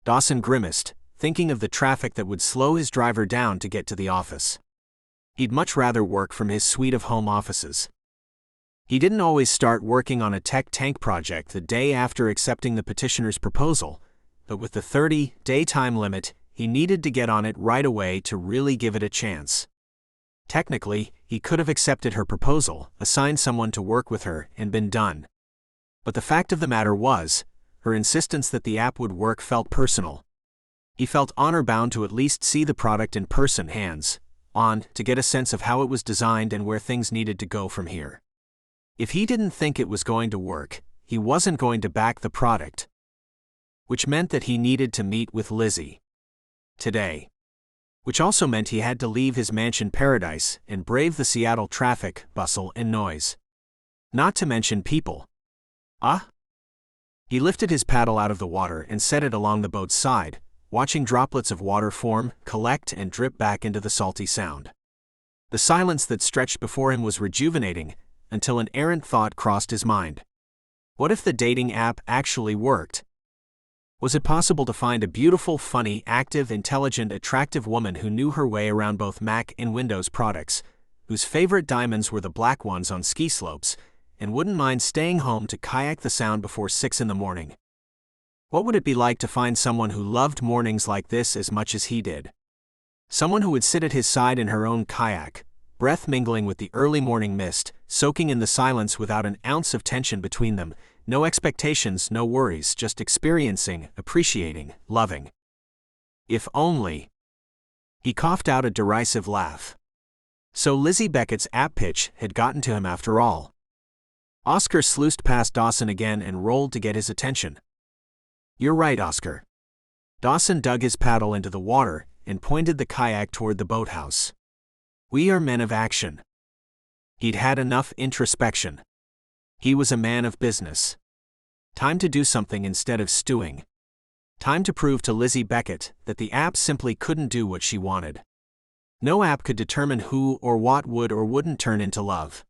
Dawson grimaced, thinking of the traffic that would slow his driver down to get to the office. He'd much rather work from his suite of home offices. He didn't always start working on a tech tank project the day after accepting the petitioner's proposal, but with the 30-day time limit, he needed to get on it right away to really give it a chance. Technically, he could have accepted her proposal, assigned someone to work with her, and been done. But the fact of the matter was, her insistence that the app would work felt personal. He felt honor-bound to at least see the product in person, hands-on, to get a sense of how it was designed and where things needed to go from here. If he didn't think it was going to work, he wasn't going to back the product. Which meant that he needed to meet with Lizzie. Today. which also meant he had to leave his mansion paradise and brave the Seattle traffic, bustle, and noise. Not to mention people. He lifted his paddle out of the water and set it along the boat's side, watching droplets of water form, collect, and drip back into the salty sound. The silence that stretched before him was rejuvenating, until an errant thought crossed his mind. What if the dating app actually worked? Was it possible to find a beautiful, funny, active, intelligent, attractive woman who knew her way around both Mac and Windows products, whose favorite diamonds were the black ones on ski slopes, and wouldn't mind staying home to kayak the Sound before 6 in the morning? What would it be like to find someone who loved mornings like this as much as he did? Someone who would sit at his side in her own kayak, breath mingling with the early morning mist, soaking in the silence without an ounce of tension between them, no expectations, no worries, just experiencing, appreciating, loving. If only. He coughed out a derisive laugh. So Lizzie Beckett's app pitch had gotten to him after all. Oscar sluiced past Dawson again and rolled to get his attention. "You're right, Oscar." Dawson dug his paddle into the water and pointed the kayak toward the boathouse. "We are men of action." He'd had enough introspection. He was a man of business. Time to do something instead of stewing. Time to prove to Lizzie Beckett that the app simply couldn't do what she wanted. No app could determine who or what would or wouldn't turn into love.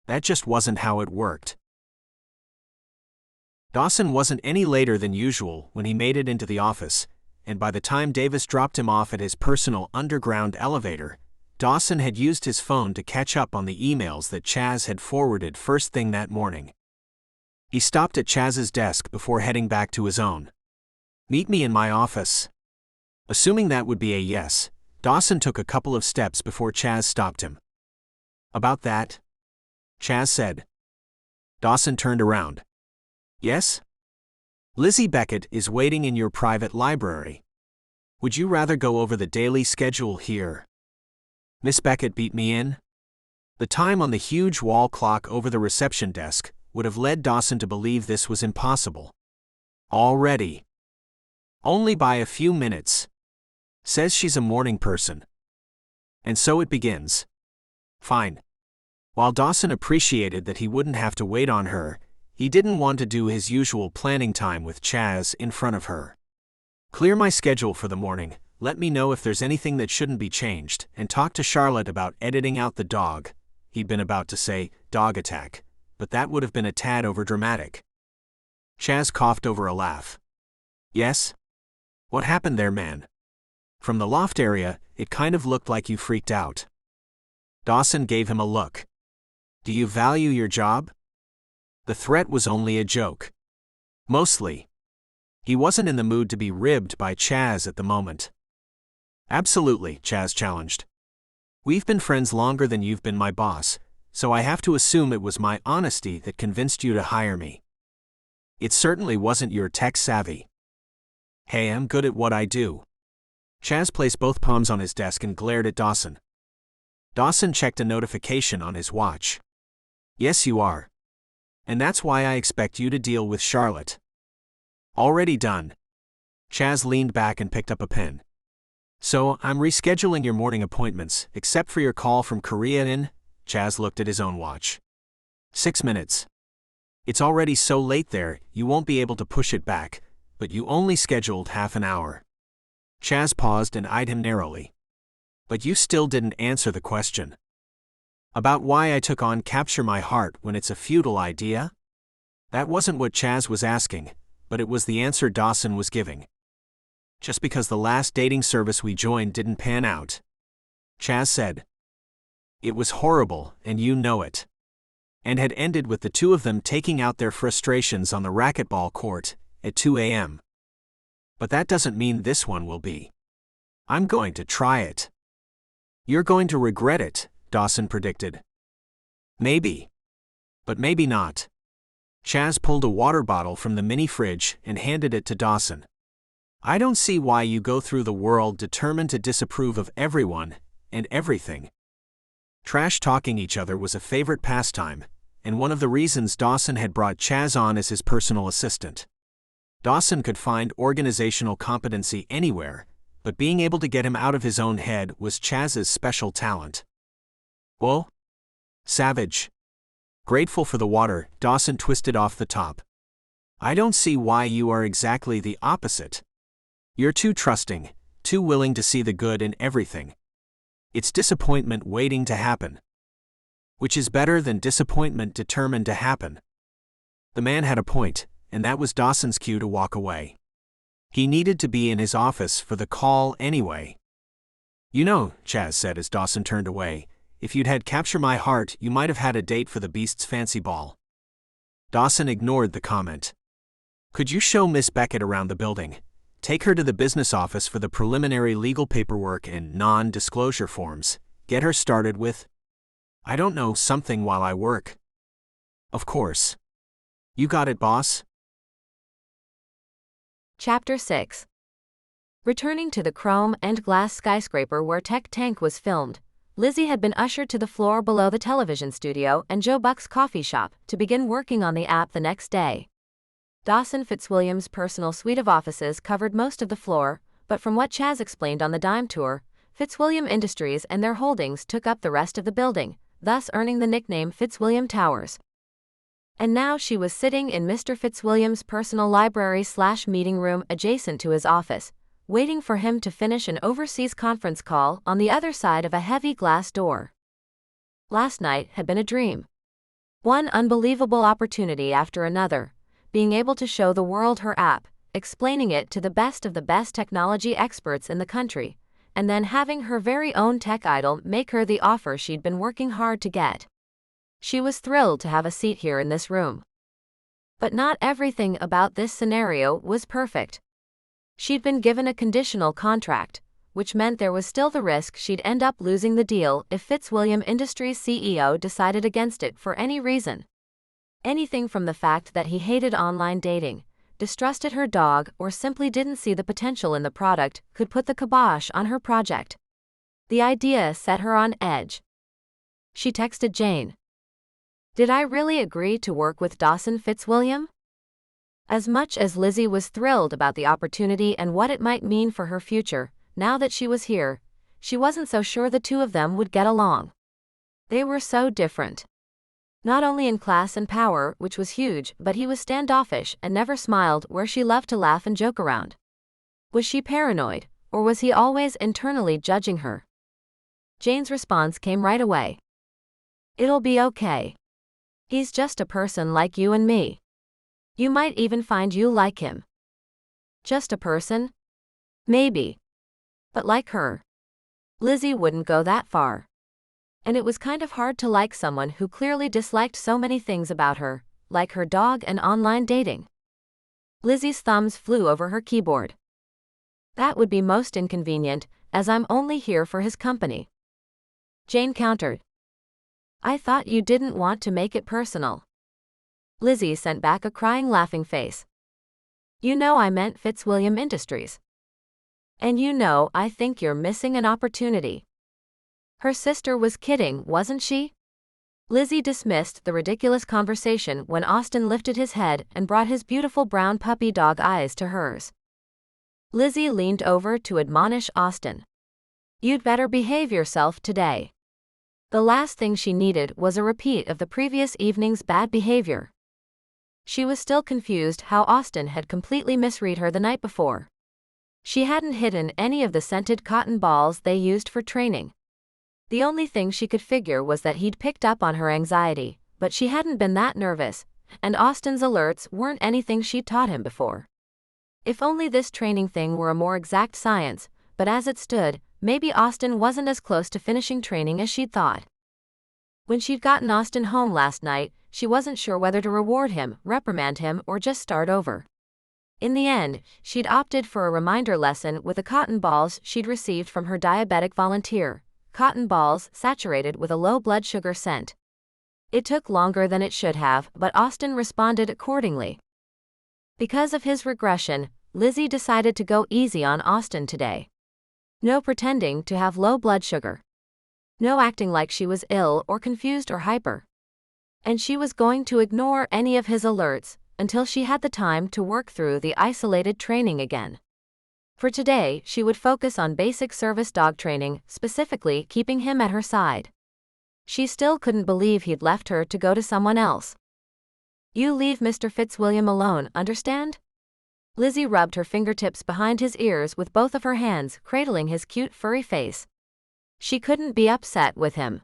That just wasn't how it worked. Dawson wasn't any later than usual when he made it into the office, and by the time Davis dropped him off at his personal underground elevator, Dawson had used his phone to catch up on the emails that Chaz had forwarded first thing that morning. He stopped at Chaz's desk before heading back to his own. "Meet me in my office." Assuming that would be a yes, Dawson took a couple of steps before Chaz stopped him. "About that?" Chaz said. Dawson turned around. "Yes?" "Lizzie Beckett is waiting in your private library. Would you rather go over the daily schedule here?" Miss Beckett beat me in? The time on the huge wall clock over the reception desk would have led Dawson to believe this was impossible. Already. "Only by a few minutes. Says she's a morning person." And so it begins. Fine. While Dawson appreciated that he wouldn't have to wait on her, he didn't want to do his usual planning time with Chaz in front of her. "Clear my schedule for the morning, let me know if there's anything that shouldn't be changed, and talk to Charlotte about editing out the dog," he'd been about to say, dog attack, but that would have been a tad overdramatic. Chaz coughed over a laugh. "Yes? What happened there, man? From the loft area, it kind of looked like you freaked out." Dawson gave him a look. "Do you value your job?" The threat was only a joke. Mostly. He wasn't in the mood to be ribbed by Chaz at the moment. "Absolutely," Chaz challenged. "We've been friends longer than you've been my boss, so I have to assume it was my honesty that convinced you to hire me. It certainly wasn't your tech savvy." "Hey, I'm good at what I do." Chaz placed both palms on his desk and glared at Dawson. Dawson checked a notification on his watch. "Yes, you are. And that's why I expect you to deal with Charlotte." "Already done." Chaz leaned back and picked up a pen. "So, I'm rescheduling your morning appointments, except for your call from Korea in..." Chaz looked at his own watch. 6 minutes. "It's already so late there, you won't be able to push it back, but you only scheduled half an hour." Chaz paused and eyed him narrowly. "But you still didn't answer the question. About why I took on Capture My Heart when it's a futile idea?" That wasn't what Chaz was asking, but it was the answer Dawson was giving. "Just because the last dating service we joined didn't pan out," Chaz said. "It was horrible, and you know it." And had ended with the two of them taking out their frustrations on the racquetball court at 2 a.m. "But that doesn't mean this one will be. I'm going to try it." "You're going to regret it," Dawson predicted. "Maybe. But maybe not." Chaz pulled a water bottle from the mini fridge and handed it to Dawson. "I don't see why you go through the world determined to disapprove of everyone and everything." Trash-talking each other was a favorite pastime, and one of the reasons Dawson had brought Chaz on as his personal assistant. Dawson could find organizational competency anywhere, but being able to get him out of his own head was Chaz's special talent. Whoa? Savage. Grateful for the water, Dawson twisted off the top. I don't see why you are exactly the opposite. You're too trusting, too willing to see the good in everything. It's disappointment waiting to happen. Which is better than disappointment determined to happen. The man had a point, and that was Dawson's cue to walk away. He needed to be in his office for the call anyway. You know, Chaz said as Dawson turned away, if you'd had Capture My Heart, you might have had a date for the Beast's fancy ball. Dawson ignored the comment. Could you show Miss Beckett around the building? Take her to the business office for the preliminary legal paperwork and non-disclosure forms. Get her started with, I don't know, something while I work. Of course. You got it, boss? Chapter 6. Returning to the chrome and glass skyscraper where Tech Tank was filmed, Lizzie had been ushered to the floor below the television studio and Joe Buck's coffee shop to begin working on the app the next day. Dawson Fitzwilliam's personal suite of offices covered most of the floor, but from what Chaz explained on the Dime Tour, Fitzwilliam Industries and their holdings took up the rest of the building, thus earning the nickname Fitzwilliam Towers. And now she was sitting in Mr. Fitzwilliam's personal library/meeting room adjacent to his office, waiting for him to finish an overseas conference call on the other side of a heavy glass door. Last night had been a dream. One unbelievable opportunity after another, being able to show the world her app, explaining it to the best of the best technology experts in the country, and then having her very own tech idol make her the offer she'd been working hard to get. She was thrilled to have a seat here in this room. But not everything about this scenario was perfect. She'd been given a conditional contract, which meant there was still the risk she'd end up losing the deal if Fitzwilliam Industries CEO decided against it for any reason. Anything from the fact that he hated online dating, distrusted her dog, or simply didn't see the potential in the product could put the kibosh on her project. The idea set her on edge. She texted Jane. Did I really agree to work with Dawson Fitzwilliam? As much as Lizzie was thrilled about the opportunity and what it might mean for her future, now that she was here, she wasn't so sure the two of them would get along. They were so different. Not only in class and power, which was huge, but he was standoffish and never smiled where she loved to laugh and joke around. Was she paranoid, or was he always internally judging her? Jane's response came right away. It'll be okay. He's just a person like you and me. You might even find you like him. Just a person? Maybe. But like her. Lizzie wouldn't go that far. And it was kind of hard to like someone who clearly disliked so many things about her, like her dog and online dating. Lizzie's thumbs flew over her keyboard. That would be most inconvenient, as I'm only here for his company. Jane countered. I thought you didn't want to make it personal. Lizzie sent back a crying laughing face. You know I meant Fitzwilliam Industries. And you know I think you're missing an opportunity. Her sister was kidding, wasn't she? Lizzie dismissed the ridiculous conversation when Austin lifted his head and brought his beautiful brown puppy dog eyes to hers. Lizzie leaned over to admonish Austin. You'd better behave yourself today. The last thing she needed was a repeat of the previous evening's bad behavior. She was still confused how Austin had completely misread her the night before. She hadn't hidden any of the scented cotton balls they used for training. The only thing she could figure was that he'd picked up on her anxiety, but she hadn't been that nervous, and Austin's alerts weren't anything she'd taught him before. If only this training thing were a more exact science, but as it stood, maybe Austin wasn't as close to finishing training as she'd thought. When she'd gotten Austin home last night, she wasn't sure whether to reward him, reprimand him, or just start over. In the end, she'd opted for a reminder lesson with the cotton balls she'd received from her diabetic volunteer, cotton balls saturated with a low blood sugar scent. It took longer than it should have, but Austin responded accordingly. Because of his regression, Lizzie decided to go easy on Austin today. No pretending to have low blood sugar. No acting like she was ill or confused or hyper. And she was going to ignore any of his alerts until she had the time to work through the isolated training again. For today, she would focus on basic service dog training, specifically keeping him at her side. She still couldn't believe he'd left her to go to someone else. "You leave Mr. Fitzwilliam alone, understand?" Lizzie rubbed her fingertips behind his ears with both of her hands, cradling his cute furry face. She couldn't be upset with him.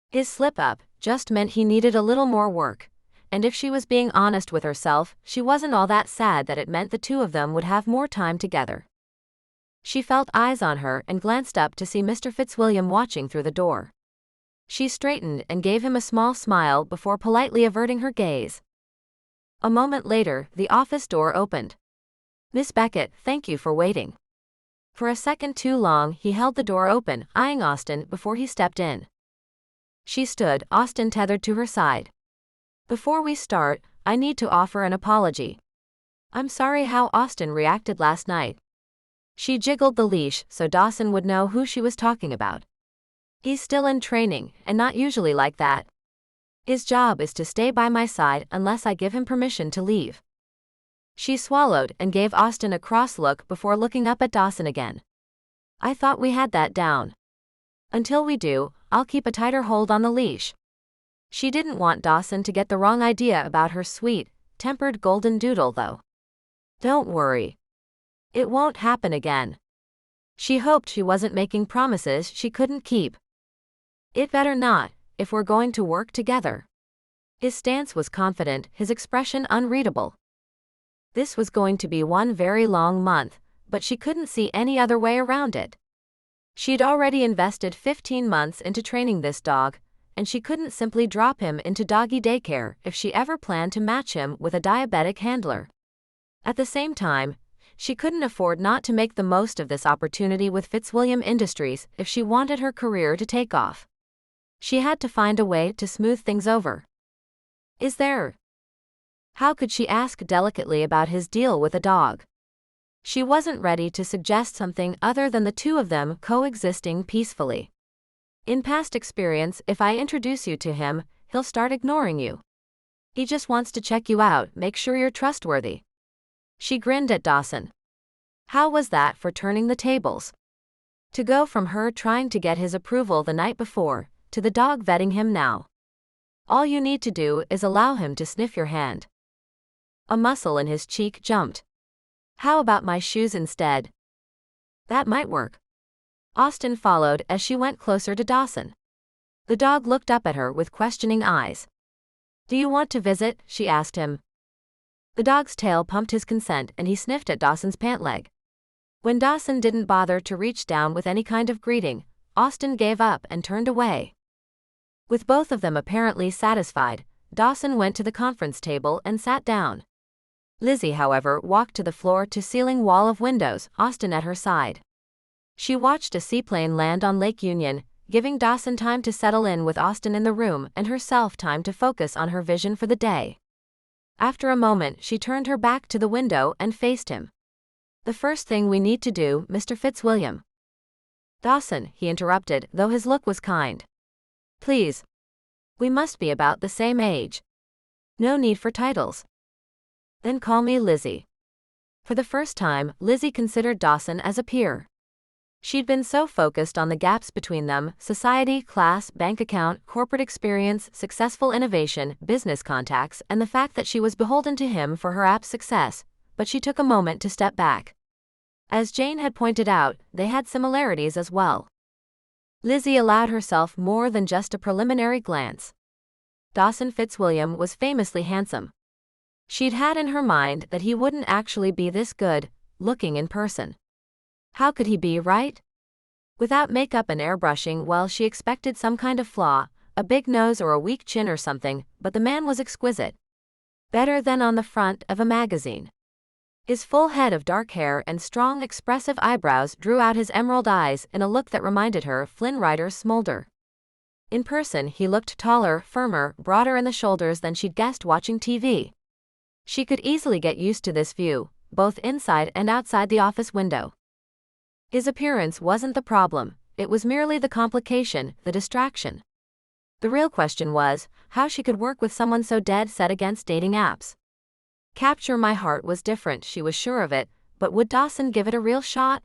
His slip-up just meant he needed a little more work, and if she was being honest with herself, she wasn't all that sad that it meant the two of them would have more time together. She felt eyes on her and glanced up to see Mr. Fitzwilliam watching through the door. She straightened and gave him a small smile before politely averting her gaze. A moment later, the office door opened. "Miss Beckett, thank you for waiting." For a second too long, he held the door open, eyeing Austen before he stepped in. She stood, Austen tethered to her side. "Before we start, I need to offer an apology. I'm sorry how Austen reacted last night." She jiggled the leash so Dawson would know who she was talking about. "He's still in training, and not usually like that. His job is to stay by my side unless I give him permission to leave." She swallowed and gave Austen a cross look before looking up at Dawson again. "I thought we had that down. Until we do, I'll keep a tighter hold on the leash." She didn't want Dawson to get the wrong idea about her sweet, tempered golden doodle though. "Don't worry. It won't happen again." She hoped she wasn't making promises she couldn't keep. "It better not, if we're going to work together." His stance was confident, his expression unreadable. This was going to be one very long month, but she couldn't see any other way around it. She'd already invested 15 months into training this dog, and she couldn't simply drop him into doggy daycare if she ever planned to match him with a diabetic handler. At the same time, she couldn't afford not to make the most of this opportunity with Fitzwilliam Industries if she wanted her career to take off. She had to find a way to smooth things over. "Is there?" How could she ask delicately about his deal with a dog? She wasn't ready to suggest something other than the two of them coexisting peacefully. "In past experience, if I introduce you to him, he'll start ignoring you. He just wants to check you out, make sure you're trustworthy." She grinned at Dawson. How was that for turning the tables? To go from her trying to get his approval the night before, to the dog vetting him now. All you need to do is allow him to sniff your hand. A muscle in his cheek jumped. "How about my shoes instead?" "That might work." Austen followed as she went closer to Dawson. The dog looked up at her with questioning eyes. "Do you want to visit?" she asked him. The dog's tail pumped his consent and he sniffed at Dawson's pant leg. When Dawson didn't bother to reach down with any kind of greeting, Austen gave up and turned away. With both of them apparently satisfied, Dawson went to the conference table and sat down. Lizzie, however, walked to the floor-to-ceiling wall of windows, Austen at her side. She watched a seaplane land on Lake Union, giving Dawson time to settle in with Austen in the room and herself time to focus on her vision for the day. After a moment, she turned her back to the window and faced him. "The first thing we need to do, Mr. Fitzwilliam." "Dawson," he interrupted, though his look was kind. "Please. We must be about the same age. No need for titles." "Then call me Lizzie." For the first time, Lizzie considered Dawson as a peer. She'd been so focused on the gaps between them, society, class, bank account, corporate experience, successful innovation, business contacts, and the fact that she was beholden to him for her app's success, but she took a moment to step back. As Jane had pointed out, they had similarities as well. Lizzie allowed herself more than just a preliminary glance. Dawson Fitzwilliam was famously handsome. She'd had in her mind that he wouldn't actually be this good looking in person. How could he be, right? Without makeup and airbrushing, well, she expected some kind of flaw, a big nose or a weak chin or something, but the man was exquisite. Better than on the front of a magazine. His full head of dark hair and strong, expressive eyebrows drew out his emerald eyes in a look that reminded her of Flynn Rider's smolder. In person, he looked taller, firmer, broader in the shoulders than she'd guessed watching TV. She could easily get used to this view, both inside and outside the office window. His appearance wasn't the problem, it was merely the complication, the distraction. The real question was, how she could work with someone so dead set against dating apps. Capture My Heart was different, she was sure of it, but would Dawson give it a real shot?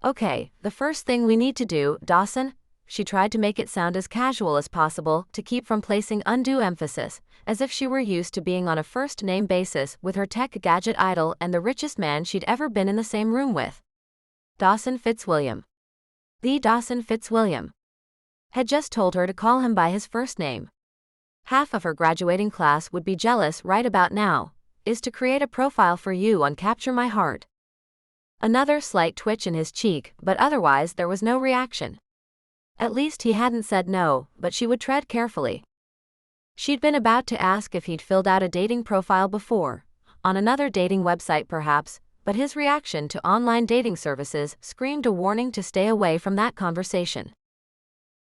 Okay, the first thing we need to do, Dawson, she tried to make it sound as casual as possible to keep from placing undue emphasis, as if she were used to being on a first-name basis with her tech gadget idol and the richest man she'd ever been in the same room with. Dawson Fitzwilliam. The Dawson Fitzwilliam. Had just told her to call him by his first name. Half of her graduating class would be jealous right about now, is to create a profile for you on Capture My Heart. Another slight twitch in his cheek, but otherwise there was no reaction. At least he hadn't said no, but she would tread carefully. She'd been about to ask if he'd filled out a dating profile before, on another dating website perhaps, but his reaction to online dating services screamed a warning to stay away from that conversation.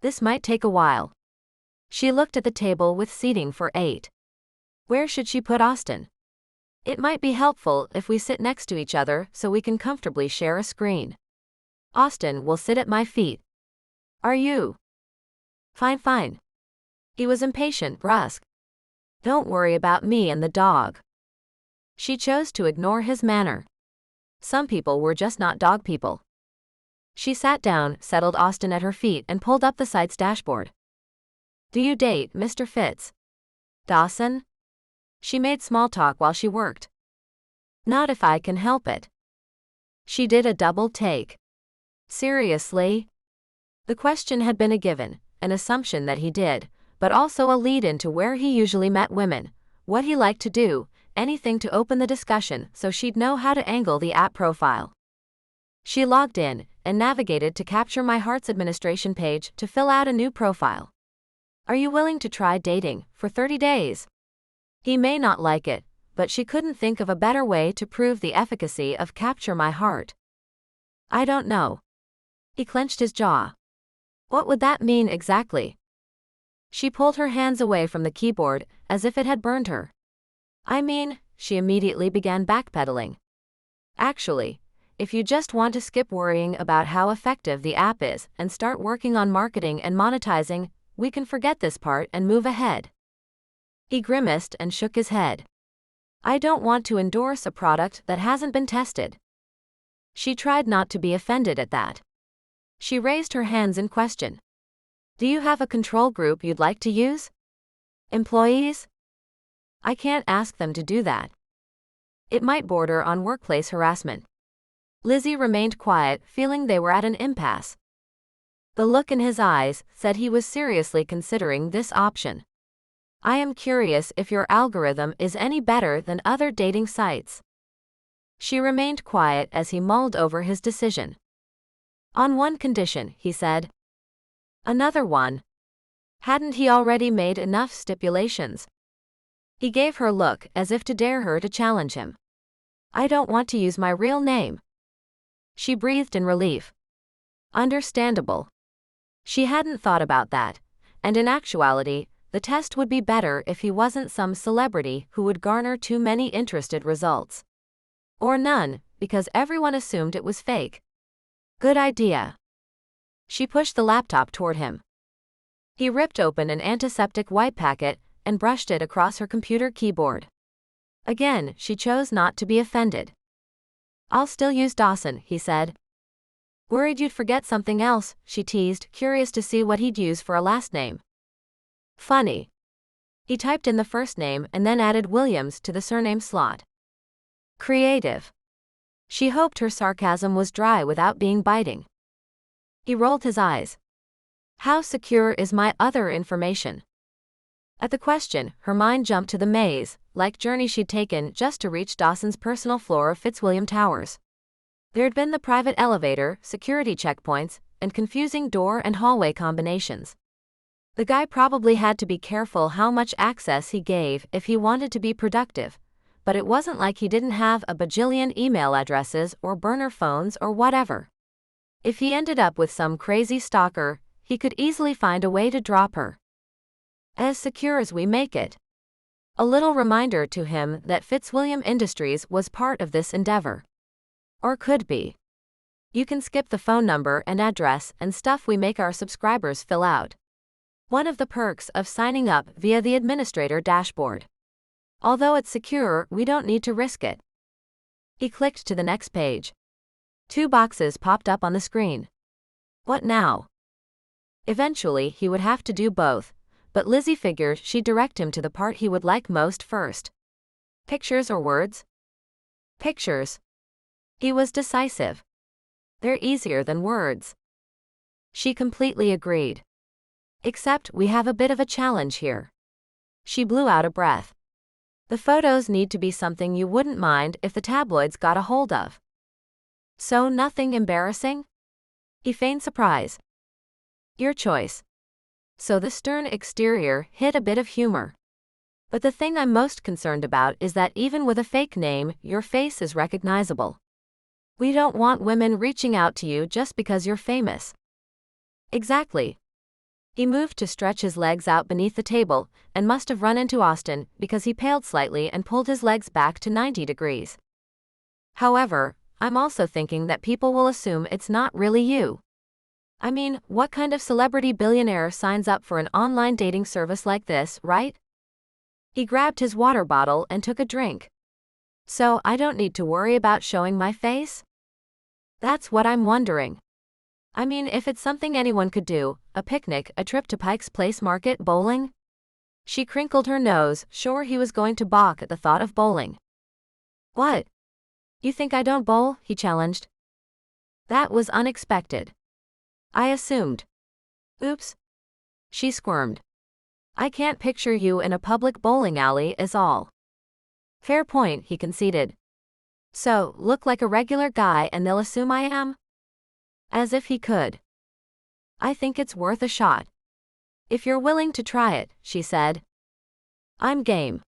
This might take a while. She looked at the table with seating for 8. Where should she put Austin? It might be helpful if we sit next to each other so we can comfortably share a screen. Austin will sit at my feet. Are you? Fine. He was impatient, brusque. Don't worry about me and the dog. She chose to ignore his manner. Some people were just not dog people. She sat down, settled Austin at her feet, and pulled up the site's dashboard. Do you date, Mr. Fitz? Dawson? She made small talk while she worked. Not if I can help it. She did a double take. Seriously? The question had been a given, an assumption that he did, but also a lead into where he usually met women, what he liked to do, anything to open the discussion so she'd know how to angle the app profile. She logged in and navigated to Capture My Heart's administration page to fill out a new profile. Are you willing to try dating for 30 days? He may not like it, but she couldn't think of a better way to prove the efficacy of Capture My Heart. I don't know. He clenched his jaw. What would that mean exactly? She pulled her hands away from the keyboard as if it had burned her. I mean, she immediately began backpedaling. Actually, if you just want to skip worrying about how effective the app is and start working on marketing and monetizing, we can forget this part and move ahead. He grimaced and shook his head. I don't want to endorse a product that hasn't been tested. She tried not to be offended at that. She raised her hands in question. Do you have a control group you'd like to use? Employees? I can't ask them to do that. It might border on workplace harassment. Lizzie remained quiet, feeling they were at an impasse. The look in his eyes said he was seriously considering this option. I am curious if your algorithm is any better than other dating sites. She remained quiet as he mulled over his decision. On one condition, he said. Another one. Hadn't he already made enough stipulations? He gave her a look as if to dare her to challenge him. I don't want to use my real name. She breathed in relief. Understandable. She hadn't thought about that, and in actuality, the test would be better if he wasn't some celebrity who would garner too many interested results. Or none, because everyone assumed it was fake. Good idea. She pushed the laptop toward him. He ripped open an antiseptic wipe packet and brushed it across her computer keyboard. Again, she chose not to be offended. I'll still use Dawson, he said. Worried you'd forget something else, she teased, curious to see what he'd use for a last name. Funny. He typed in the first name and then added Williams to the surname slot. Creative. She hoped her sarcasm was dry without being biting. He rolled his eyes. How secure is my other information? At the question, her mind jumped to the maze-like journey she'd taken just to reach Dawson's personal floor of Fitzwilliam Towers. There'd been the private elevator, security checkpoints, and confusing door and hallway combinations. The guy probably had to be careful how much access he gave if he wanted to be productive, but it wasn't like he didn't have a bajillion email addresses or burner phones or whatever. If he ended up with some crazy stalker, he could easily find a way to drop her. As secure as we make it. A little reminder to him that Fitzwilliam Industries was part of this endeavor. Or could be. You can skip the phone number and address and stuff we make our subscribers fill out. One of the perks of signing up via the administrator dashboard. Although it's secure, we don't need to risk it. He clicked to the next page. 2 boxes popped up on the screen. What now? Eventually, he would have to do both, but Lizzie figured she'd direct him to the part he would like most first. Pictures or words? Pictures. He was decisive. They're easier than words. She completely agreed. Except we have a bit of a challenge here. She blew out a breath. The photos need to be something you wouldn't mind if the tabloids got a hold of. So nothing embarrassing? He feigned surprise. Your choice. So the stern exterior hid a bit of humor. But the thing I'm most concerned about is that even with a fake name, your face is recognizable. We don't want women reaching out to you just because you're famous. Exactly. He moved to stretch his legs out beneath the table, and must have run into Austin because he paled slightly and pulled his legs back to 90 degrees. However, I'm also thinking that people will assume it's not really you. I mean, what kind of celebrity billionaire signs up for an online dating service like this, right? He grabbed his water bottle and took a drink. So I don't need to worry about showing my face? That's what I'm wondering. I mean, if it's something anyone could do, a picnic, a trip to Pike's Place Market, bowling? She crinkled her nose, sure he was going to balk at the thought of bowling. What? You think I don't bowl? He challenged. That was unexpected. I assumed. Oops. She squirmed. I can't picture you in a public bowling alley is all. Fair point, he conceded. So, look like a regular guy and they'll assume I am? As if he could. I think it's worth a shot. If you're willing to try it, she said. I'm game.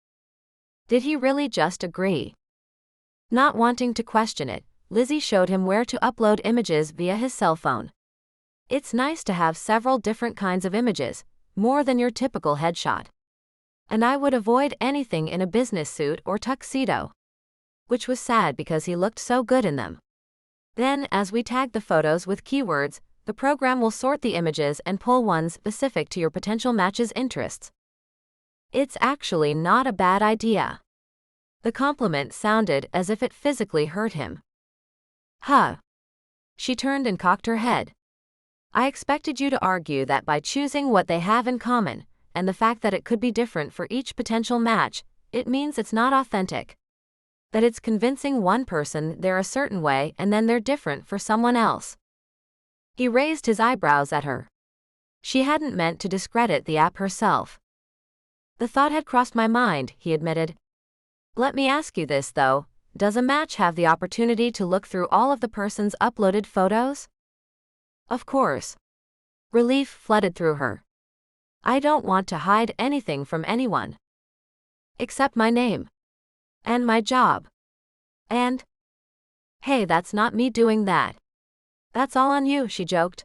Did he really just agree? Not wanting to question it, Lizzie showed him where to upload images via his cell phone. It's nice to have several different kinds of images, more than your typical headshot. And I would avoid anything in a business suit or tuxedo. Which was sad because he looked so good in them. Then, as we tag the photos with keywords, the program will sort the images and pull ones specific to your potential match's interests. It's actually not a bad idea. The compliment sounded as if it physically hurt him. Huh. She turned and cocked her head. I expected you to argue that by choosing what they have in common, and the fact that it could be different for each potential match, it means it's not authentic. That it's convincing one person they're a certain way and then they're different for someone else. He raised his eyebrows at her. She hadn't meant to discredit the app herself. The thought had crossed my mind, he admitted. Let me ask you this though, does a match have the opportunity to look through all of the person's uploaded photos? Of course. Relief flooded through her. I don't want to hide anything from anyone. Except my name. And my job. And? Hey, that's not me doing that. That's all on you, she joked.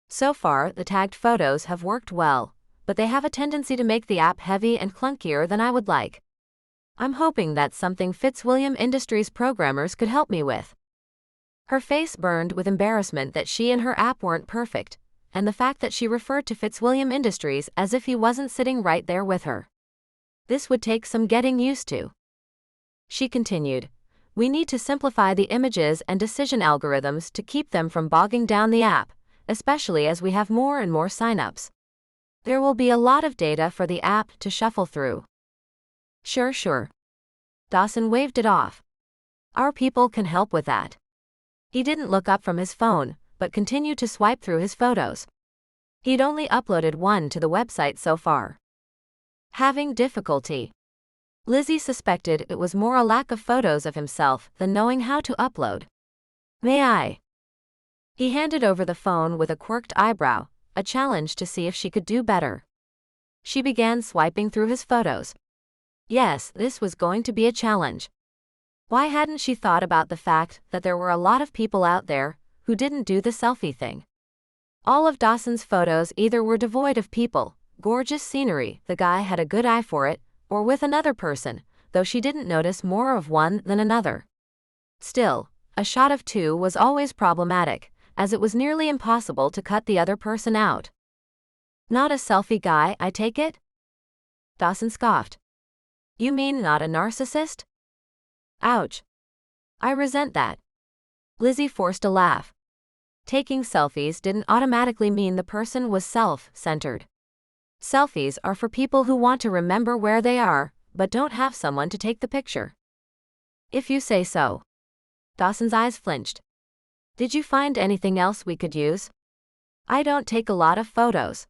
So far, the tagged photos have worked well, but they have a tendency to make the app heavy and clunkier than I would like. I'm hoping that's something Fitzwilliam Industries programmers could help me with. Her face burned with embarrassment that she and her app weren't perfect, and the fact that she referred to Fitzwilliam Industries as if he wasn't sitting right there with her. This would take some getting used to. She continued, we need to simplify the images and decision algorithms to keep them from bogging down the app, especially as we have more and more signups. There will be a lot of data for the app to shuffle through. Sure. Dawson waved it off. Our people can help with that. He didn't look up from his phone, but continued to swipe through his photos. He'd only uploaded one to the website so far. Having difficulty. Lizzie suspected it was more a lack of photos of himself than knowing how to upload. May I? He handed over the phone with a quirked eyebrow, a challenge to see if she could do better. She began swiping through his photos. Yes, this was going to be a challenge. Why hadn't she thought about the fact that there were a lot of people out there who didn't do the selfie thing? All of Dawson's photos either were devoid of people, gorgeous scenery, the guy had a good eye for it, or with another person, though she didn't notice more of one than another. Still, a shot of two was always problematic, as it was nearly impossible to cut the other person out. Not a selfie guy, I take it? Dawson scoffed. You mean not a narcissist? Ouch. I resent that. Lizzie forced a laugh. Taking selfies didn't automatically mean the person was self-centered. Selfies are for people who want to remember where they are, but don't have someone to take the picture. If you say so. Dawson's eyes flinched. Did you find anything else we could use? I don't take a lot of photos.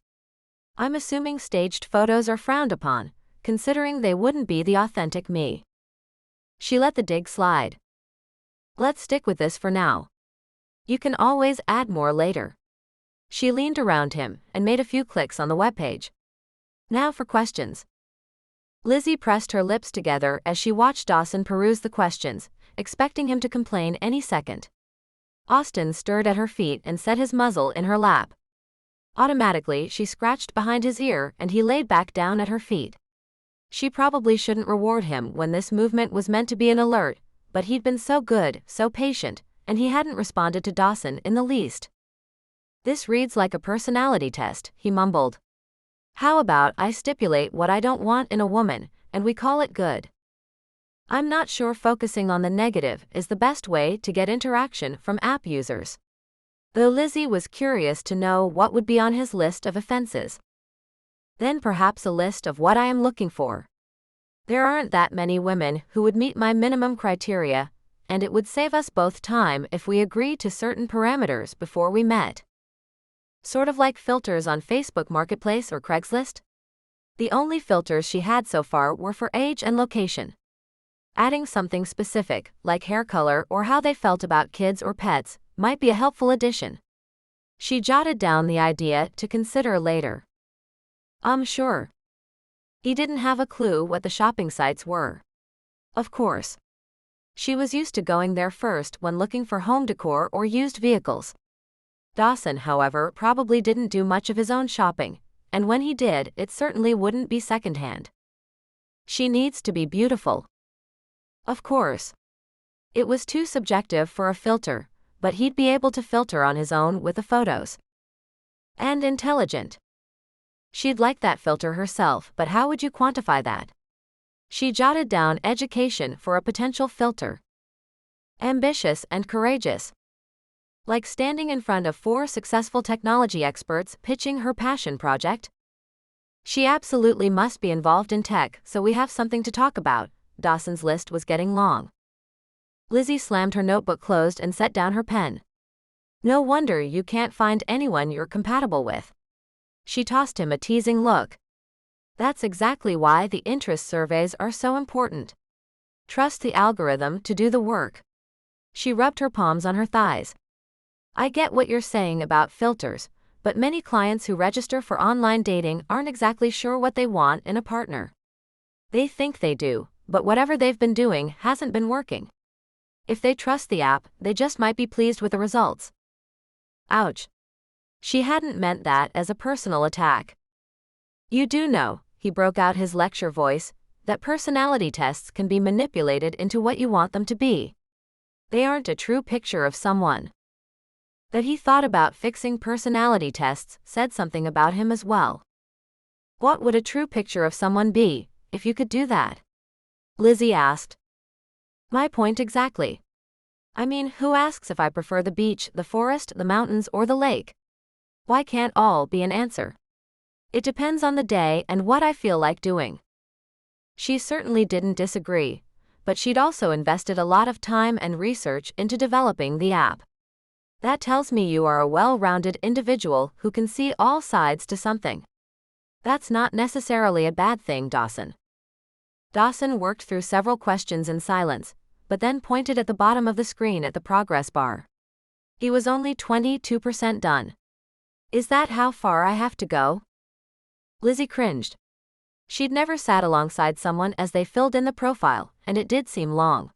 I'm assuming staged photos are frowned upon, considering they wouldn't be the authentic me. She let the dig slide. Let's stick with this for now. You can always add more later. She leaned around him and made a few clicks on the webpage. Now for questions. Lizzie pressed her lips together as she watched Dawson peruse the questions, expecting him to complain any second. Austin stirred at her feet and set his muzzle in her lap. Automatically, she scratched behind his ear and he laid back down at her feet. She probably shouldn't reward him when this movement was meant to be an alert, but he'd been so good, so patient, and he hadn't responded to Dawson in the least. This reads like a personality test, he mumbled. How about I stipulate what I don't want in a woman, and we call it good? I'm not sure focusing on the negative is the best way to get interaction from app users. Though Lizzie was curious to know what would be on his list of offenses. Then perhaps a list of what I am looking for. There aren't that many women who would meet my minimum criteria, and it would save us both time if we agreed to certain parameters before we met. Sort of like filters on Facebook Marketplace or Craigslist? The only filters she had so far were for age and location. Adding something specific, like hair color or how they felt about kids or pets, might be a helpful addition. She jotted down the idea to consider later. Sure. He didn't have a clue what the shopping sites were. Of course. She was used to going there first when looking for home decor or used vehicles. Dawson, however, probably didn't do much of his own shopping, and when he did, it certainly wouldn't be secondhand. She needs to be beautiful. Of course. It was too subjective for a filter, but he'd be able to filter on his own with the photos. And intelligent. She'd like that filter herself, but how would you quantify that? She jotted down education for a potential filter. Ambitious and courageous. Like standing in front of 4 successful technology experts pitching her passion project. She absolutely must be involved in tech, so we have something to talk about. Dawson's list was getting long. Lizzie slammed her notebook closed and set down her pen. No wonder you can't find anyone you're compatible with. She tossed him a teasing look. That's exactly why the interest surveys are so important. Trust the algorithm to do the work. She rubbed her palms on her thighs. I get what you're saying about filters, but many clients who register for online dating aren't exactly sure what they want in a partner. They think they do, but whatever they've been doing hasn't been working. If they trust the app, they just might be pleased with the results. Ouch. She hadn't meant that as a personal attack. You do know, he broke out his lecture voice, that personality tests can be manipulated into what you want them to be. They aren't a true picture of someone. That he thought about fixing personality tests said something about him as well. What would a true picture of someone be, if you could do that? Lizzie asked. My point exactly. I mean, who asks if I prefer the beach, the forest, the mountains, or the lake? Why can't all be an answer? It depends on the day and what I feel like doing. She certainly didn't disagree, but she'd also invested a lot of time and research into developing the app. That tells me you are a well-rounded individual who can see all sides to something. That's not necessarily a bad thing, Dawson. Dawson worked through several questions in silence, but then pointed at the bottom of the screen at the progress bar. He was only 22% done. Is that how far I have to go? Lizzie cringed. She'd never sat alongside someone as they filled in the profile, and it did seem long.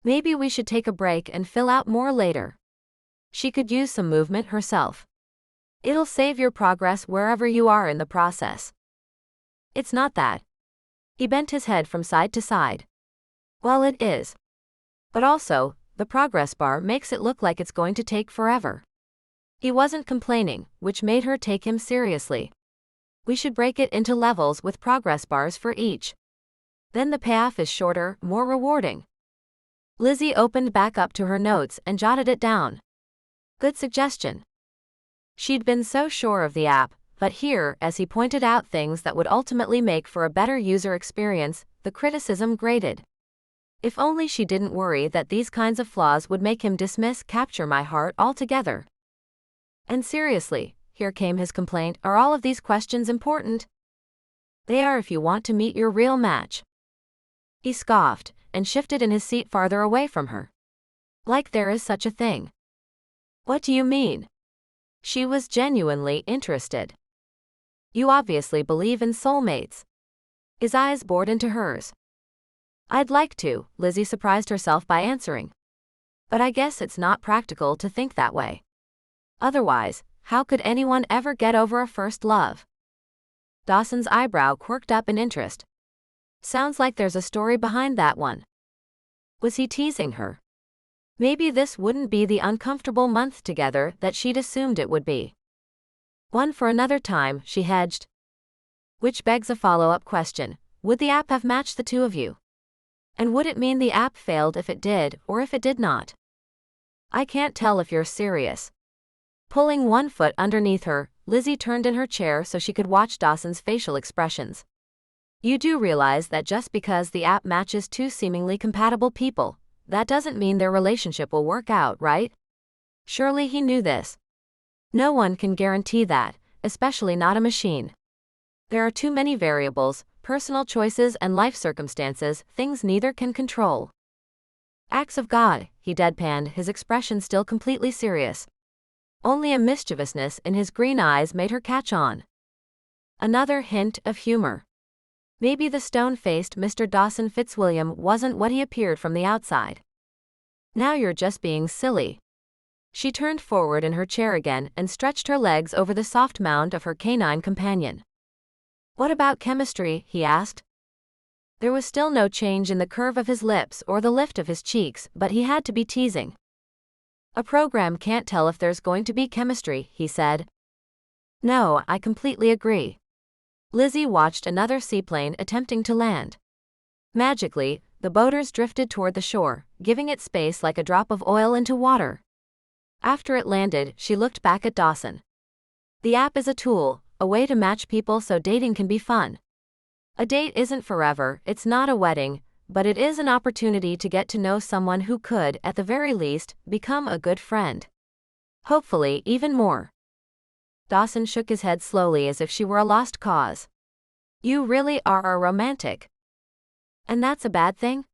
Maybe we should take a break and fill out more later. She could use some movement herself. It'll save your progress wherever you are in the process. It's not that. He bent his head from side to side. Well, it is. But also, the progress bar makes it look like it's going to take forever. He wasn't complaining, which made her take him seriously. We should break it into levels with progress bars for each. Then the payoff is shorter, more rewarding. Lizzie opened back up to her notes and jotted it down. Good suggestion. She'd been so sure of the app, but here, as he pointed out things that would ultimately make for a better user experience, the criticism grated. If only she didn't worry that these kinds of flaws would make him dismiss Capture My Heart altogether. And seriously, here came his complaint, are all of these questions important? They are if you want to meet your real match. He scoffed, and shifted in his seat farther away from her. Like there is such a thing. What do you mean? She was genuinely interested. You obviously believe in soulmates. His eyes bored into hers. I'd like to, Lizzie surprised herself by answering. But I guess it's not practical to think that way. Otherwise, how could anyone ever get over a first love? Dawson's eyebrow quirked up in interest. Sounds like there's a story behind that one. Was he teasing her? Maybe this wouldn't be the uncomfortable month together that she'd assumed it would be. One for another time, she hedged. Which begs a follow-up question. Would the app have matched the two of you? And would it mean the app failed if it did, or if it did not? I can't tell if you're serious. Pulling one foot underneath her, Lizzie turned in her chair so she could watch Dawson's facial expressions. You do realize that just because the app matches two seemingly compatible people, that doesn't mean their relationship will work out, right? Surely he knew this. No one can guarantee that, especially not a machine. There are too many variables, personal choices and life circumstances, things neither can control. Acts of God, he deadpanned, his expression still completely serious. Only a mischievousness in his green eyes made her catch on. Another hint of humor. Maybe the stone-faced Mr. Dawson Fitzwilliam wasn't what he appeared from the outside. Now you're just being silly. She turned forward in her chair again and stretched her legs over the soft mound of her canine companion. What about chemistry? He asked. There was still no change in the curve of his lips or the lift of his cheeks, but he had to be teasing. A program can't tell if there's going to be chemistry, he said. No, I completely agree. Lizzie watched another seaplane attempting to land. Magically, the boaters drifted toward the shore, giving it space like a drop of oil into water. After it landed, she looked back at Dawson. The app is a tool, a way to match people so dating can be fun. A date isn't forever, it's not a wedding, but it is an opportunity to get to know someone who could, at the very least, become a good friend. Hopefully, even more. Dawson shook his head slowly as if she were a lost cause. You really are a romantic. And that's a bad thing?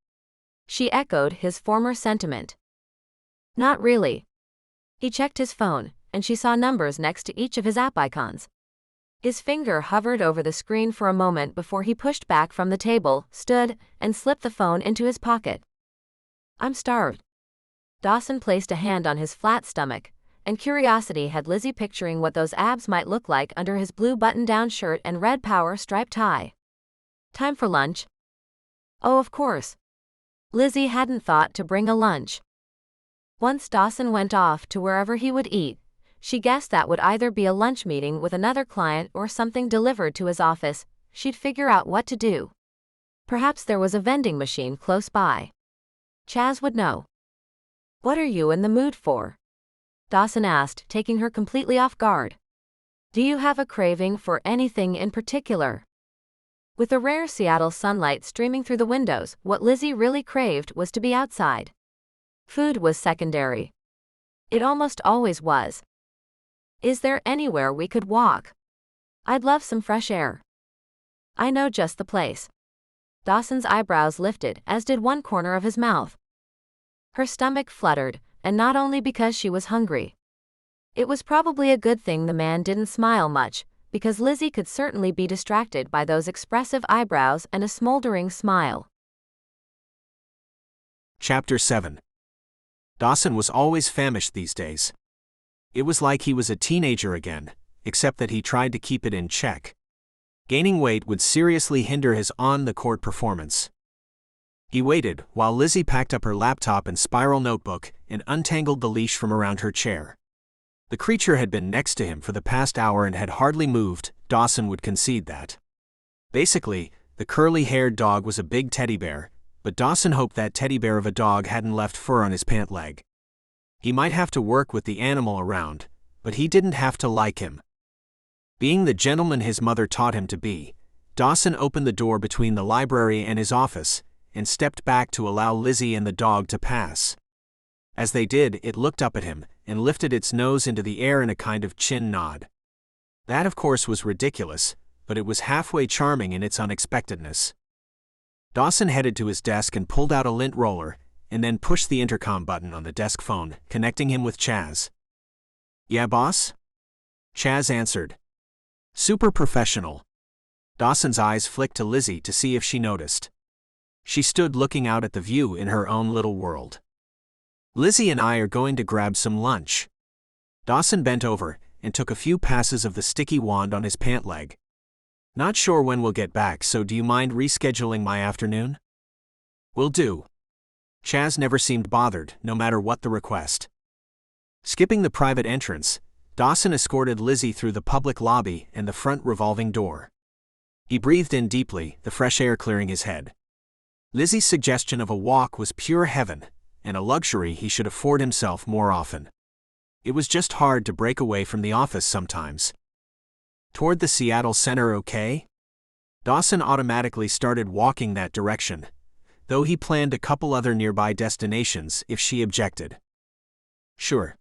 She echoed his former sentiment. Not really. He checked his phone, and she saw numbers next to each of his app icons. His finger hovered over the screen for a moment before he pushed back from the table, stood, and slipped the phone into his pocket. I'm starved. Dawson placed a hand on his flat stomach, and curiosity had Lizzie picturing what those abs might look like under his blue button-down shirt and red power striped tie. Time for lunch? Oh, of course. Lizzie hadn't thought to bring a lunch. Once Dawson went off to wherever he would eat, she guessed that would either be a lunch meeting with another client or something delivered to his office. She'd figure out what to do. Perhaps there was a vending machine close by. Chaz would know. What are you in the mood for? Dawson asked, taking her completely off guard. Do you have a craving for anything in particular? With the rare Seattle sunlight streaming through the windows, what Lizzie really craved was to be outside. Food was secondary. It almost always was. Is there anywhere we could walk? I'd love some fresh air. I know just the place. Dawson's eyebrows lifted, as did one corner of his mouth. Her stomach fluttered, and not only because she was hungry. It was probably a good thing the man didn't smile much, because Lizzie could certainly be distracted by those expressive eyebrows and a smoldering smile. Chapter 7. Dawson was always famished these days. It was like he was a teenager again, except that he tried to keep it in check. Gaining weight would seriously hinder his on-the-court performance. He waited while Lizzie packed up her laptop and spiral notebook and untangled the leash from around her chair. The creature had been next to him for the past hour and had hardly moved. Dawson would concede that. Basically, the curly-haired dog was a big teddy bear, but Dawson hoped that teddy bear of a dog hadn't left fur on his pant leg. He might have to work with the animal around, but he didn't have to like him. Being the gentleman his mother taught him to be, Dawson opened the door between the library and his office and stepped back to allow Lizzie and the dog to pass. As they did, it looked up at him and lifted its nose into the air in a kind of chin nod. That, of course, was ridiculous, but it was halfway charming in its unexpectedness. Dawson headed to his desk and pulled out a lint roller, and then pushed the intercom button on the desk phone, connecting him with Chaz. "Yeah, boss?" Chaz answered. "Super professional." Dawson's eyes flicked to Lizzie to see if she noticed. She stood looking out at the view in her own little world. "Lizzie and I are going to grab some lunch." Dawson bent over and took a few passes of the sticky wand on his pant leg. "Not sure when we'll get back, so do you mind rescheduling my afternoon?" "Will do." Chaz never seemed bothered, no matter what the request. Skipping the private entrance, Dawson escorted Lizzie through the public lobby and the front revolving door. He breathed in deeply, the fresh air clearing his head. Lizzie's suggestion of a walk was pure heaven, and a luxury he should afford himself more often. It was just hard to break away from the office sometimes. "Toward the Seattle Center, okay?" Dawson automatically started walking that direction, though he planned a couple other nearby destinations if she objected. "Sure."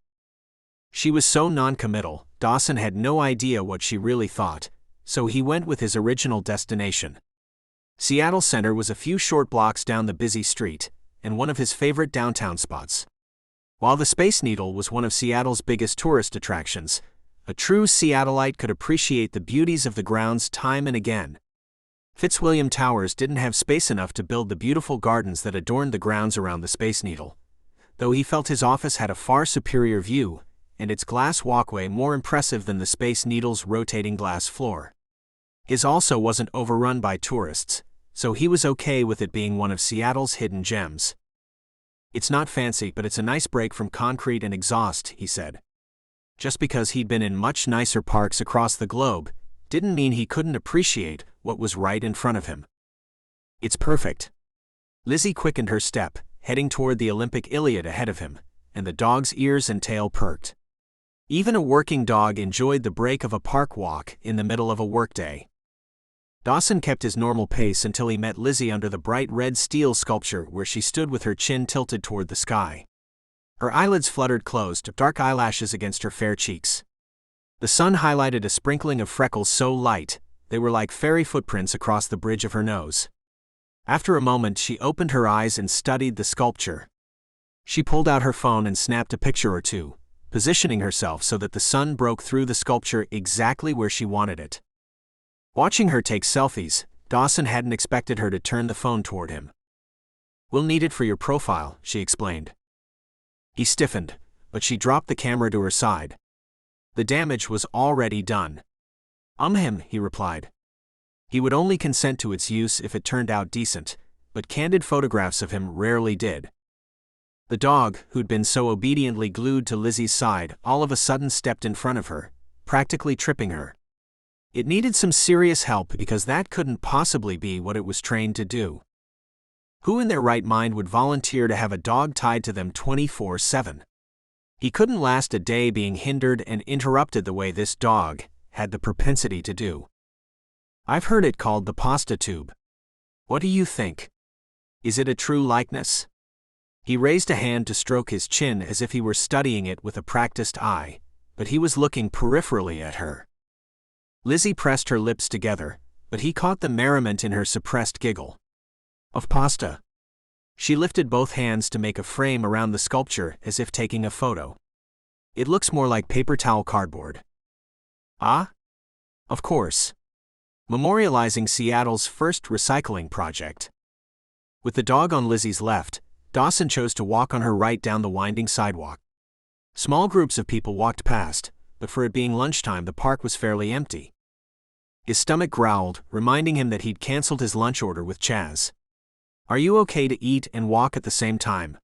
She was so non-committal, Dawson had no idea what she really thought, so he went with his original destination. Seattle Center was a few short blocks down the busy street, and one of his favorite downtown spots. While the Space Needle was one of Seattle's biggest tourist attractions, a true Seattleite could appreciate the beauties of the grounds time and again. Fitzwilliam Towers didn't have space enough to build the beautiful gardens that adorned the grounds around the Space Needle, though he felt his office had a far superior view, and its glass walkway more impressive than the Space Needle's rotating glass floor. His also wasn't overrun by tourists, so he was okay with it being one of Seattle's hidden gems. "It's not fancy, but it's a nice break from concrete and exhaust," he said. Just because he'd been in much nicer parks across the globe didn't mean he couldn't appreciate what was right in front of him. "It's perfect." Lizzie quickened her step, heading toward the Olympic Iliad ahead of him, and the dog's ears and tail perked. Even a working dog enjoyed the break of a park walk in the middle of a workday. Dawson kept his normal pace until he met Lizzie under the bright red steel sculpture where she stood with her chin tilted toward the sky. Her eyelids fluttered closed, dark eyelashes against her fair cheeks. The sun highlighted a sprinkling of freckles so light, they were like fairy footprints across the bridge of her nose. After a moment, she opened her eyes and studied the sculpture. She pulled out her phone and snapped a picture or two, positioning herself so that the sun broke through the sculpture exactly where she wanted it. Watching her take selfies, Dawson hadn't expected her to turn the phone toward him. "We'll need it for your profile," she explained. He stiffened, but she dropped the camera to her side. The damage was already done. Him," he replied. He would only consent to its use if it turned out decent, but candid photographs of him rarely did. The dog, who'd been so obediently glued to Lizzie's side, all of a sudden stepped in front of her, practically tripping her. It needed some serious help because that couldn't possibly be what it was trained to do. Who in their right mind would volunteer to have a dog tied to them 24/7? He couldn't last a day being hindered and interrupted the way this dog had the propensity to do. "I've heard it called the pasta tube. What do you think? Is it a true likeness?" He raised a hand to stroke his chin as if he were studying it with a practiced eye, but he was looking peripherally at her. Lizzie pressed her lips together, but he caught the merriment in her suppressed giggle. "Of pasta." She lifted both hands to make a frame around the sculpture as if taking a photo. "It looks more like paper towel cardboard." "Ah? Of course. Memorializing Seattle's first recycling project." With the dog on Lizzie's left, Dawson chose to walk on her right down the winding sidewalk. Small groups of people walked past, but for it being lunchtime, the park was fairly empty. His stomach growled, reminding him that he'd canceled his lunch order with Chaz. "Are you okay to eat and walk at the same time?"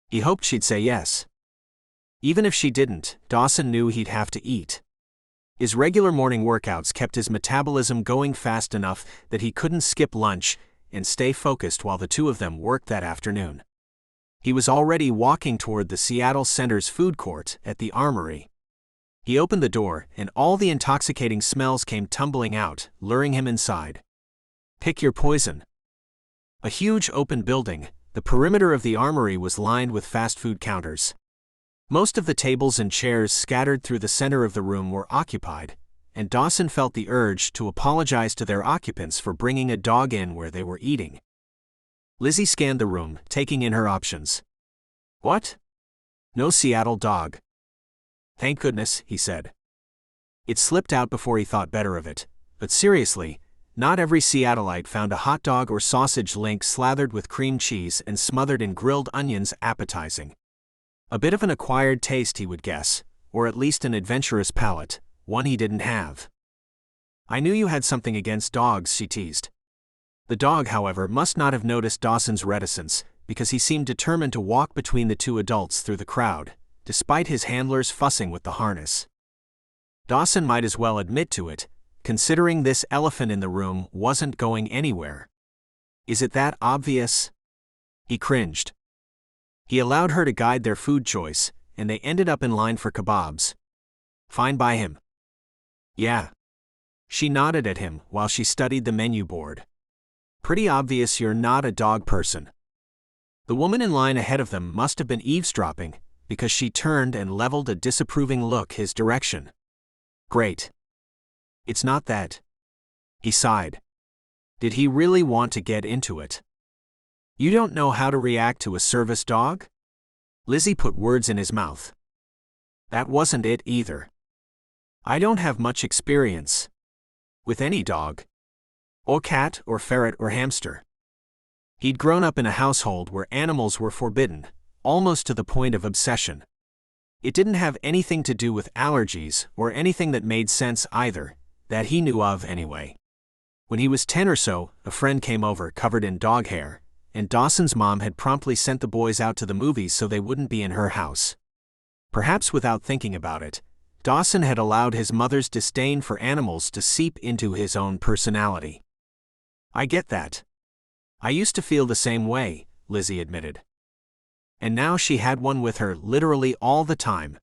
He hoped she'd say yes. Even if she didn't, Dawson knew he'd have to eat. His regular morning workouts kept his metabolism going fast enough that he couldn't skip lunch, and stay focused while the two of them worked that afternoon. He was already walking toward the Seattle Center's food court at the Armory. He opened the door, and all the intoxicating smells came tumbling out, luring him inside. Pick your poison. A huge open building, the perimeter of the Armory was lined with fast food counters. Most of the tables and chairs scattered through the center of the room were occupied, and Dawson felt the urge to apologize to their occupants for bringing a dog in where they were eating. Lizzie scanned the room, taking in her options. What? No Seattle dog. Thank goodness, he said. It slipped out before he thought better of it, but seriously, not every Seattleite found a hot dog or sausage link slathered with cream cheese and smothered in grilled onions appetizing. A bit of an acquired taste, he would guess, or at least an adventurous palate, one he didn't have. I knew you had something against dogs, she teased. The dog, however, must not have noticed Dawson's reticence, because he seemed determined to walk between the two adults through the crowd, despite his handlers fussing with the harness. Dawson might as well admit to it, considering this elephant in the room wasn't going anywhere. Is it that obvious? He cringed. He allowed her to guide their food choice, and they ended up in line for kebabs. Fine by him. Yeah. She nodded at him while she studied the menu board. Pretty obvious you're not a dog person. The woman in line ahead of them must have been eavesdropping, because she turned and leveled a disapproving look his direction. Great. It's not that. He sighed. Did he really want to get into it? You don't know how to react to a service dog? Lizzie put words in his mouth. That wasn't it either. I don't have much experience. With any dog. Or cat or ferret or hamster. He'd grown up in a household where animals were forbidden, almost to the point of obsession. It didn't have anything to do with allergies or anything that made sense either, that he knew of anyway. When he was 10 or so, a friend came over covered in dog hair, and Dawson's mom had promptly sent the boys out to the movies so they wouldn't be in her house. Perhaps without thinking about it, Dawson had allowed his mother's disdain for animals to seep into his own personality. I get that. I used to feel the same way, Lizzie admitted. And now she had one with her literally all the time.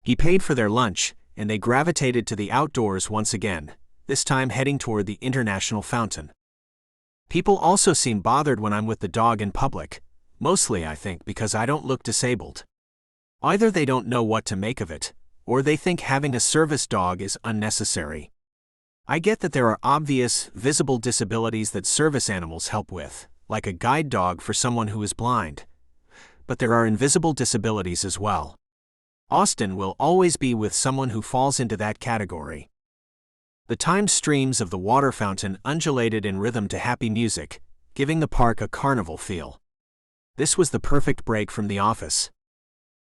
He paid for their lunch, and they gravitated to the outdoors once again, this time heading toward the International Fountain. People also seem bothered when I'm with the dog in public, mostly I think because I don't look disabled. Either they don't know what to make of it, or they think having a service dog is unnecessary. I get that there are obvious, visible disabilities that service animals help with, like a guide dog for someone who is blind. But there are invisible disabilities as well. Austin will always be with someone who falls into that category. The timed streams of the water fountain undulated in rhythm to happy music, giving the park a carnival feel. This was the perfect break from the office.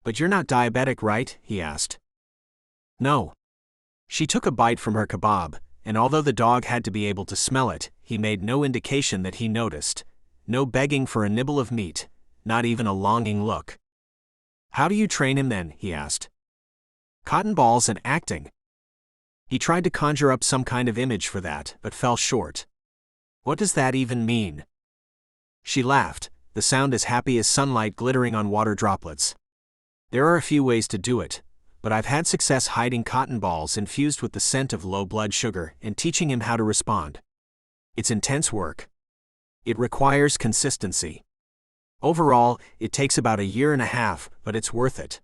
But you're not diabetic, right? He asked. No. She took a bite from her kebab, and although the dog had to be able to smell it, he made no indication that he noticed. No begging for a nibble of meat, not even a longing look. How do you train him then? He asked. Cotton balls and acting. He tried to conjure up some kind of image for that, but fell short. What does that even mean? She laughed, the sound as happy as sunlight glittering on water droplets. There are a few ways to do it, but I've had success hiding cotton balls infused with the scent of low blood sugar and teaching him how to respond. It's intense work. It requires consistency. Overall, it takes about 1.5 years, but it's worth it.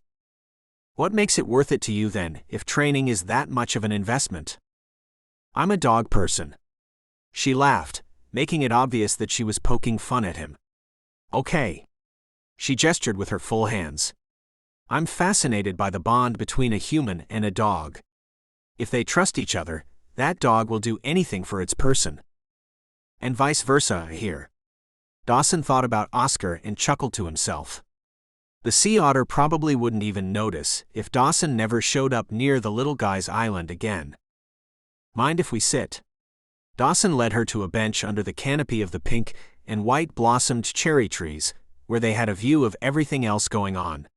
What makes it worth it to you then, if training is that much of an investment? I'm a dog person. She laughed, making it obvious that she was poking fun at him. Okay. She gestured with her full hands. I'm fascinated by the bond between a human and a dog. If they trust each other, that dog will do anything for its person. And vice versa, I hear. Dawson thought about Oscar and chuckled to himself. The sea otter probably wouldn't even notice if Dawson never showed up near the little guy's island again. Mind if we sit? Dawson led her to a bench under the canopy of the pink and white blossomed cherry trees, where they had a view of everything else going on.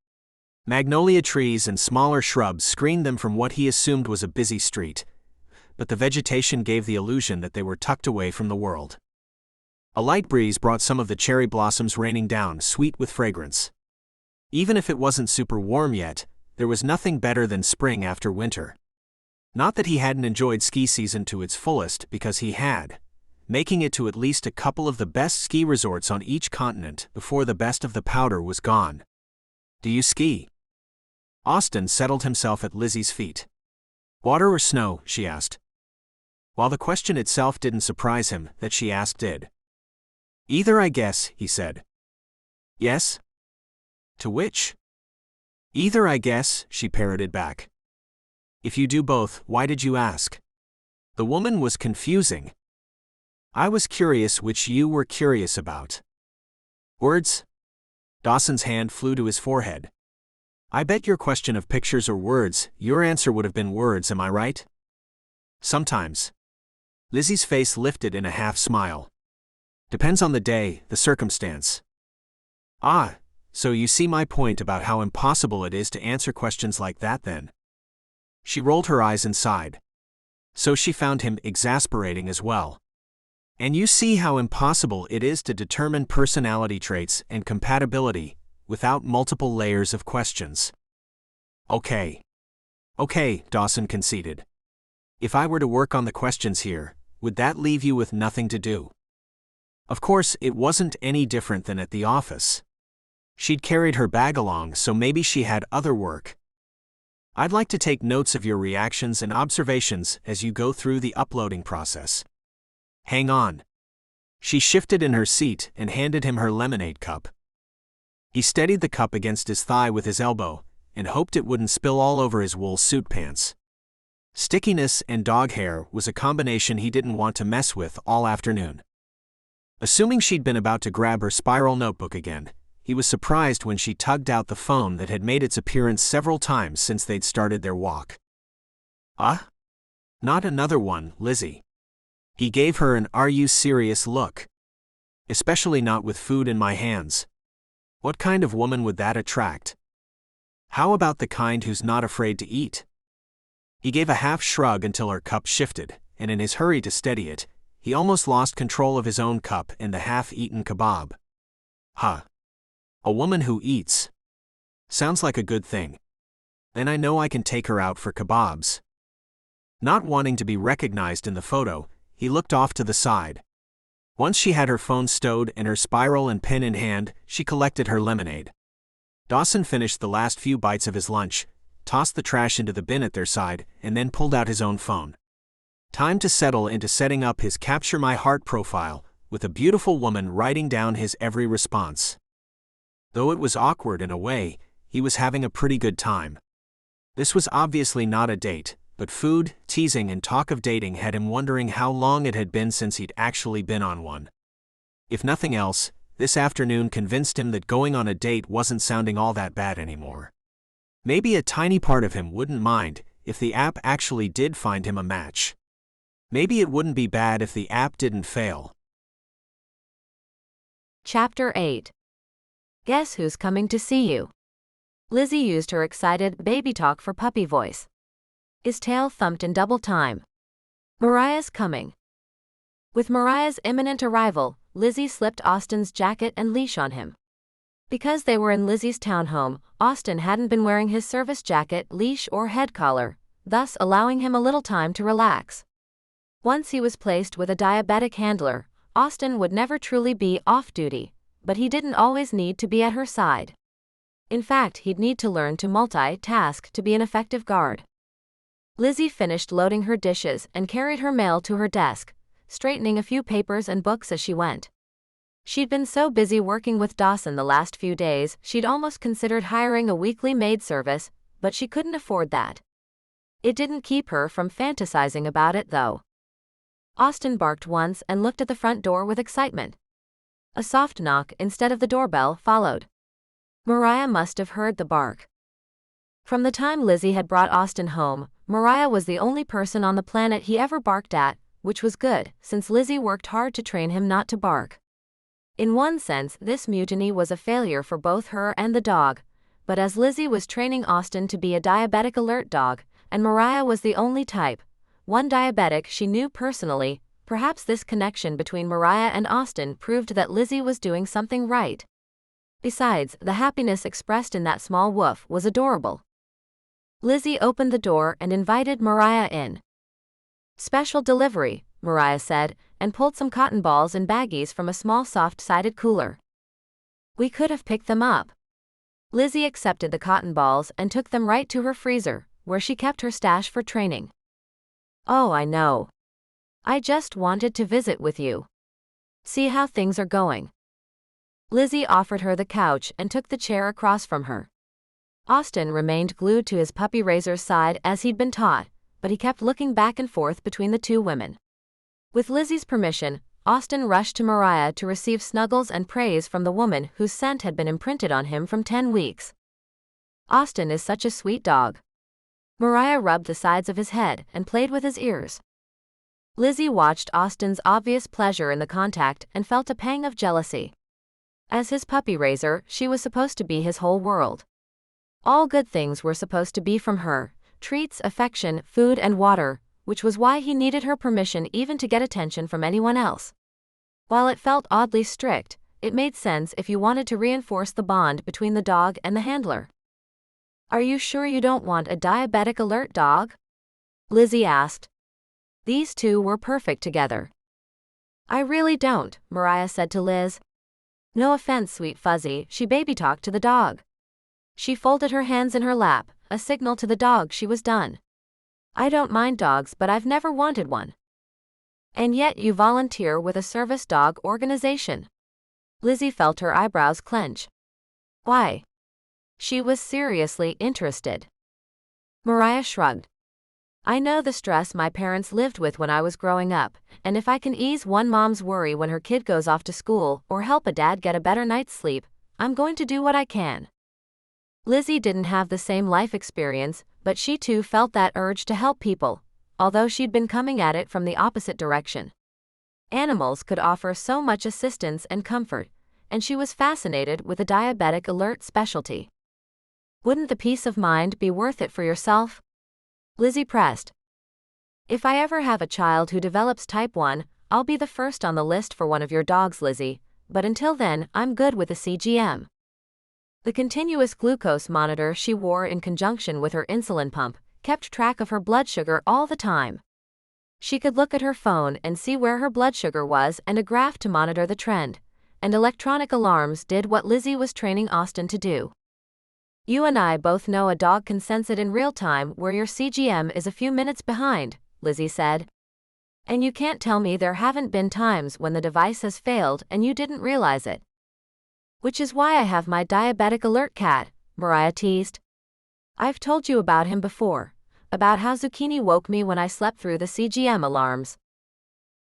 Magnolia trees and smaller shrubs screened them from what he assumed was a busy street, but the vegetation gave the illusion that they were tucked away from the world. A light breeze brought some of the cherry blossoms raining down, sweet with fragrance. Even if it wasn't super warm yet, there was nothing better than spring after winter. Not that he hadn't enjoyed ski season to its fullest, because he had, making it to at least a couple of the best ski resorts on each continent before the best of the powder was gone. Do you ski? Austin settled himself at Lizzie's feet. Water or snow? She asked. While the question itself didn't surprise him, that she asked did. Either, I guess, he said. Yes? To which? Either, I guess, she parroted back. If you do both, why did you ask? The woman was confusing. I was curious which you were curious about. Words? Dawson's hand flew to his forehead. I bet your question of pictures or words, your answer would have been words, am I right? Sometimes. Lizzie's face lifted in a half smile. Depends on the day, the circumstance. Ah, so you see my point about how impossible it is to answer questions like that then. She rolled her eyes and sighed. So she found him exasperating as well. And you see how impossible it is to determine personality traits and compatibility without multiple layers of questions. Okay, Dawson conceded. If I were to work on the questions here, would that leave you with nothing to do? Of course, it wasn't any different than at the office. She'd carried her bag along, so maybe she had other work. I'd like to take notes of your reactions and observations as you go through the uploading process. Hang on. She shifted in her seat and handed him her lemonade cup. He steadied the cup against his thigh with his elbow and hoped it wouldn't spill all over his wool suit pants. Stickiness and dog hair was a combination he didn't want to mess with all afternoon. Assuming she'd been about to grab her spiral notebook again, he was surprised when she tugged out the phone that had made its appearance several times since they'd started their walk. Not another one, Lizzie. He gave her an "Are you serious" look. Especially not with food in my hands. What kind of woman would that attract? How about the kind who's not afraid to eat? He gave a half shrug until her cup shifted, and in his hurry to steady it, he almost lost control of his own cup and the half-eaten kebab. A woman who eats. Sounds like a good thing. Then I know I can take her out for kebabs. Not wanting to be recognized in the photo, he looked off to the side. Once she had her phone stowed and her spiral and pen in hand, she collected her lemonade. Dawson finished the last few bites of his lunch, tossed the trash into the bin at their side, and then pulled out his own phone. Time to settle into setting up his Capture My Heart profile, with a beautiful woman writing down his every response. Though it was awkward in a way, he was having a pretty good time. This was obviously not a date, but food, teasing, and talk of dating had him wondering how long it had been since he'd actually been on one. If nothing else, this afternoon convinced him that going on a date wasn't sounding all that bad anymore. Maybe a tiny part of him wouldn't mind if the app actually did find him a match. Maybe it wouldn't be bad if the app didn't fail. Chapter 8. Guess who's coming to see you? Lizzie used her excited baby talk for puppy voice. His tail thumped in double time. Mariah's coming. With Mariah's imminent arrival, Lizzie slipped Austin's jacket and leash on him. Because they were in Lizzie's townhome, Austin hadn't been wearing his service jacket, leash, or head collar, thus allowing him a little time to relax. Once he was placed with a diabetic handler, Austin would never truly be off-duty, but he didn't always need to be at her side. In fact, he'd need to learn to multitask to be an effective guard. Lizzie finished loading her dishes and carried her mail to her desk, straightening a few papers and books as she went. She'd been so busy working with Dawson the last few days, she'd almost considered hiring a weekly maid service, but she couldn't afford that. It didn't keep her from fantasizing about it, though. Austin barked once and looked at the front door with excitement. A soft knock instead of the doorbell followed. Mariah must have heard the bark. From the time Lizzie had brought Austin home, Mariah was the only person on the planet he ever barked at, which was good, since Lizzie worked hard to train him not to bark. In one sense, this mutiny was a failure for both her and the dog, but as Lizzie was training Austin to be a diabetic alert dog, and Mariah was the only type, one diabetic she knew personally, Perhaps this connection between Mariah and Austin proved that Lizzie was doing something right. Besides, the happiness expressed in that small woof was adorable. Lizzie opened the door and invited Mariah in. "Special delivery," Mariah said, and pulled some cotton balls in baggies from a small soft-sided cooler. "We could have picked them up." Lizzie accepted the cotton balls and took them right to her freezer, where she kept her stash for training. "Oh, I know. I just wanted to visit with you. See how things are going." Lizzie offered her the couch and took the chair across from her. Austin remained glued to his puppy raiser's side as he'd been taught, but he kept looking back and forth between the two women. With Lizzie's permission, Austin rushed to Mariah to receive snuggles and praise from the woman whose scent had been imprinted on him from 10 weeks. "Austin is such a sweet dog." Mariah rubbed the sides of his head and played with his ears. Lizzie watched Austin's obvious pleasure in the contact and felt a pang of jealousy. As his puppy raiser, she was supposed to be his whole world. All good things were supposed to be from her: treats, affection, food, and water, which was why he needed her permission even to get attention from anyone else. While it felt oddly strict, it made sense if you wanted to reinforce the bond between the dog and the handler. "Are you sure you don't want a diabetic alert dog?" Lizzie asked. These two were perfect together. "I really don't," Mariah said to Liz. "No offense, sweet fuzzy," she baby-talked to the dog. She folded her hands in her lap, a signal to the dog she was done. "I don't mind dogs, but I've never wanted one." "And yet you volunteer with a service dog organization." Lizzie felt her eyebrows clench. "Why?" She was seriously interested. Mariah shrugged. "I know the stress my parents lived with when I was growing up, and if I can ease one mom's worry when her kid goes off to school or help a dad get a better night's sleep, I'm going to do what I can." Lizzie didn't have the same life experience, but she too felt that urge to help people, although she'd been coming at it from the opposite direction. Animals could offer so much assistance and comfort, and she was fascinated with the diabetic alert specialty. "Wouldn't the peace of mind be worth it for yourself?" Lizzie pressed. "If I ever have a child who develops type 1, I'll be the first on the list for one of your dogs, Lizzie, but until then, I'm good with a CGM." The continuous glucose monitor she wore in conjunction with her insulin pump kept track of her blood sugar all the time. She could look at her phone and see where her blood sugar was and a graph to monitor the trend, and electronic alarms did what Lizzie was training Austin to do. "You and I both know a dog can sense it in real time where your CGM is a few minutes behind," Lizzie said. "And you can't tell me there haven't been times when the device has failed and you didn't realize it." "Which is why I have my diabetic alert cat," Mariah teased. "I've told you about him before, about how Zucchini woke me when I slept through the CGM alarms."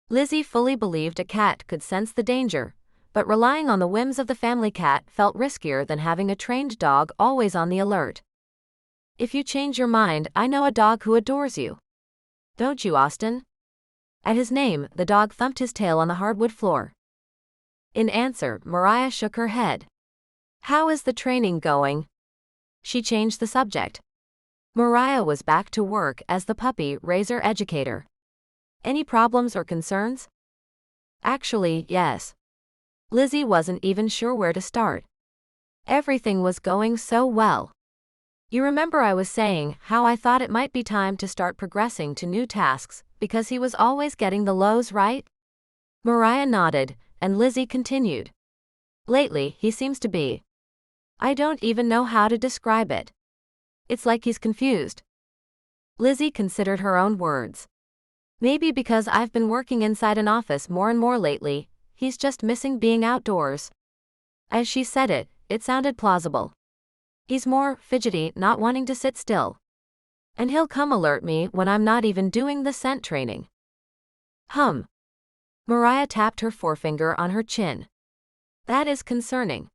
Lizzie fully believed a cat could sense the danger, but relying on the whims of the family cat felt riskier than having a trained dog always on the alert. "If you change your mind, I know a dog who adores you. Don't you, Austin?" At his name, the dog thumped his tail on the hardwood floor. In answer, Mariah shook her head. "How is the training going?" She changed the subject. Mariah was back to work as the puppy raiser educator. "Any problems or concerns?" "Actually, yes." Lizzie wasn't even sure where to start. Everything was going so well. "You remember I was saying how I thought it might be time to start progressing to new tasks because he was always getting the lows right?" Mariah nodded, and Lizzie continued. "Lately, he seems to be. I don't even know how to describe it. It's like he's confused." Lizzie considered her own words. "Maybe because I've been working inside an office more and more lately, he's just missing being outdoors." As she said it, it sounded plausible. "He's more fidgety, not wanting to sit still. And he'll come alert me when I'm not even doing the scent training." "Hum." Mariah tapped her forefinger on her chin. "That is concerning."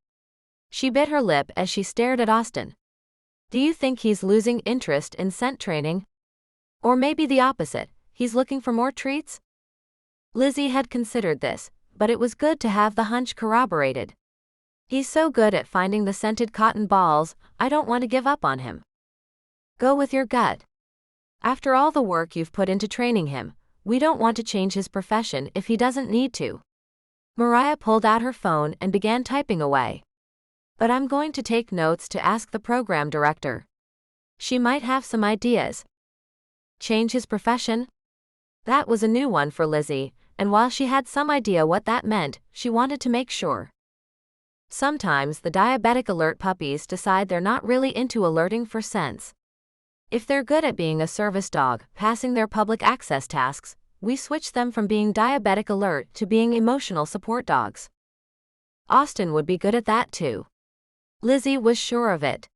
She bit her lip as she stared at Austin. "Do you think he's losing interest in scent training? Or maybe the opposite, he's looking for more treats?" Lizzie had considered this, but it was good to have the hunch corroborated. "He's so good at finding the scented cotton balls, I don't want to give up on him." "Go with your gut. After all the work you've put into training him, We don't want to change his profession if he doesn't need to. Mariah pulled out her phone and began typing away. But I'm going to take notes to ask the program director. She might have some ideas. Change his profession? That was a new one for Lizzie, and while she had some idea what that meant, she wanted to make sure. Sometimes the diabetic alert puppies decide they're not really into alerting for sense. If they're good at being a service dog, passing their public access tasks, we switch them from being diabetic alert to being emotional support dogs. Austin would be good at that too. Lizzie was sure of it.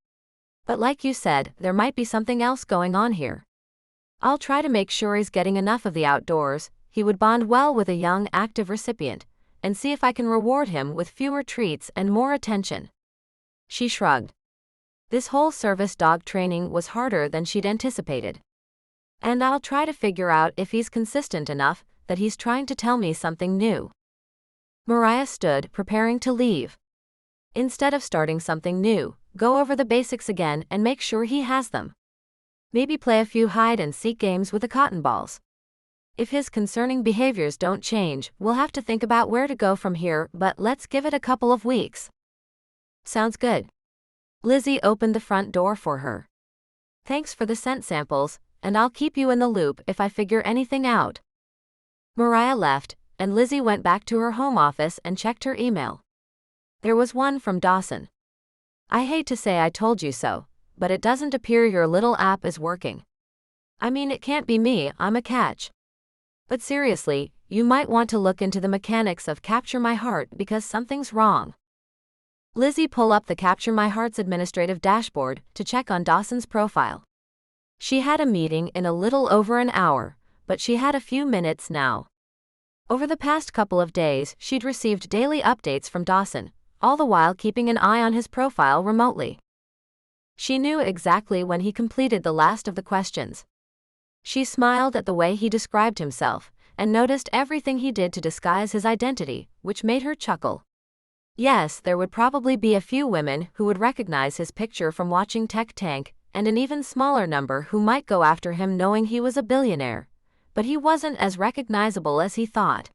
But like you said, there might be something else going on here. I'll try to make sure he's getting enough of the outdoors, he would bond well with a young, active recipient, and see if I can reward him with fewer treats and more attention. She shrugged. This whole service dog training was harder than she'd anticipated. And I'll try to figure out if he's consistent enough that he's trying to tell me something new. Mariah stood, preparing to leave. Instead of starting something new, go over the basics again and make sure he has them. Maybe play a few hide-and-seek games with the cotton balls. If his concerning behaviors don't change, we'll have to think about where to go from here, but let's give it a couple of weeks. Sounds good. Lizzie opened the front door for her. Thanks for the scent samples, and I'll keep you in the loop if I figure anything out. Mariah left, and Lizzie went back to her home office and checked her email. There was one from Dawson. I hate to say I told you so, but it doesn't appear your little app is working. I mean, it can't be me, I'm a catch. But seriously, you might want to look into the mechanics of Capture My Heart because something's wrong. Lizzie pulled up the Capture My Heart's administrative dashboard to check on Dawson's profile. She had a meeting in a little over an hour, but she had a few minutes now. Over the past couple of days, she'd received daily updates from Dawson, all the while keeping an eye on his profile remotely. She knew exactly when he completed the last of the questions. She smiled at the way he described himself, and noticed everything he did to disguise his identity, which made her chuckle. Yes, there would probably be a few women who would recognize his picture from watching Tech Tank, and an even smaller number who might go after him knowing he was a billionaire. But he wasn't as recognizable as he thought.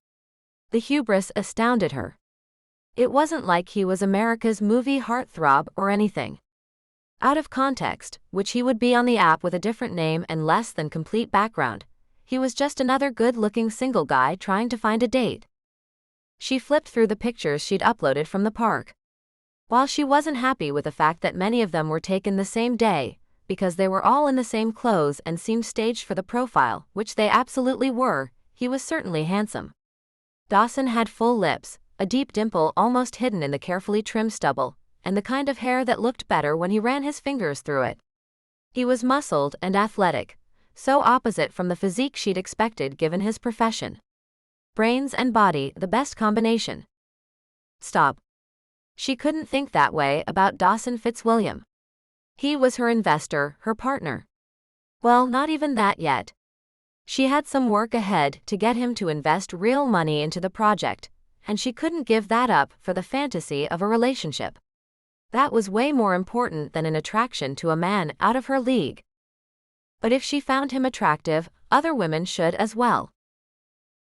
The hubris astounded her. It wasn't like he was America's movie heartthrob or anything. Out of context, which he would be on the app with a different name and less than complete background, he was just another good-looking single guy trying to find a date. She flipped through the pictures she'd uploaded from the park. While she wasn't happy with the fact that many of them were taken the same day, because they were all in the same clothes and seemed staged for the profile, which they absolutely were, he was certainly handsome. Dawson had full lips, a deep dimple almost hidden in the carefully trimmed stubble, and the kind of hair that looked better when he ran his fingers through it. He was muscled and athletic, so opposite from the physique she'd expected given his profession. Brains and body, the best combination. Stop. She couldn't think that way about Dawson Fitzwilliam. He was her investor, her partner. Well, not even that yet. She had some work ahead to get him to invest real money into the project, and she couldn't give that up for the fantasy of a relationship. That was way more important than an attraction to a man out of her league. But if she found him attractive, other women should as well.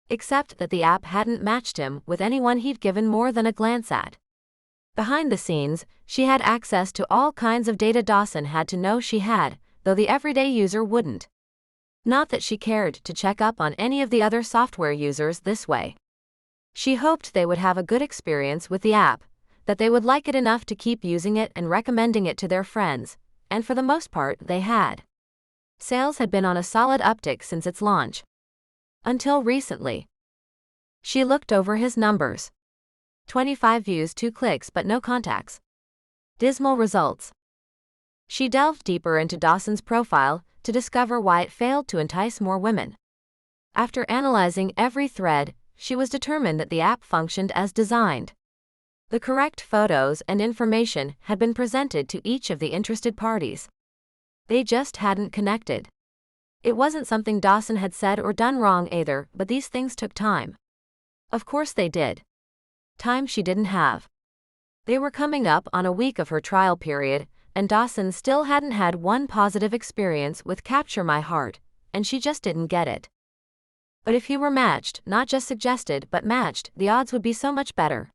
Except that the app hadn't matched him with anyone he'd given more than a glance at. Behind the scenes, she had access to all kinds of data Dawson had to know she had, though the everyday user wouldn't. Not that she cared to check up on any of the other software users this way. She hoped they would have a good experience with the app, that they would like it enough to keep using it and recommending it to their friends, and for the most part, they had. Sales had been on a solid uptick since its launch. Until recently. She looked over his numbers. 25 views, 2 clicks but no contacts. Dismal results. She delved deeper into Dawson's profile to discover why it failed to entice more women. After analyzing every thread, she was determined that the app functioned as designed. The correct photos and information had been presented to each of the interested parties. They just hadn't connected. It wasn't something Dawson had said or done wrong either, but these things took time. Of course they did. Time she didn't have. They were coming up on a week of her trial period, and Dawson still hadn't had one positive experience with Capture My Heart, and she just didn't get it. But if he were matched, not just suggested but matched, the odds would be so much better.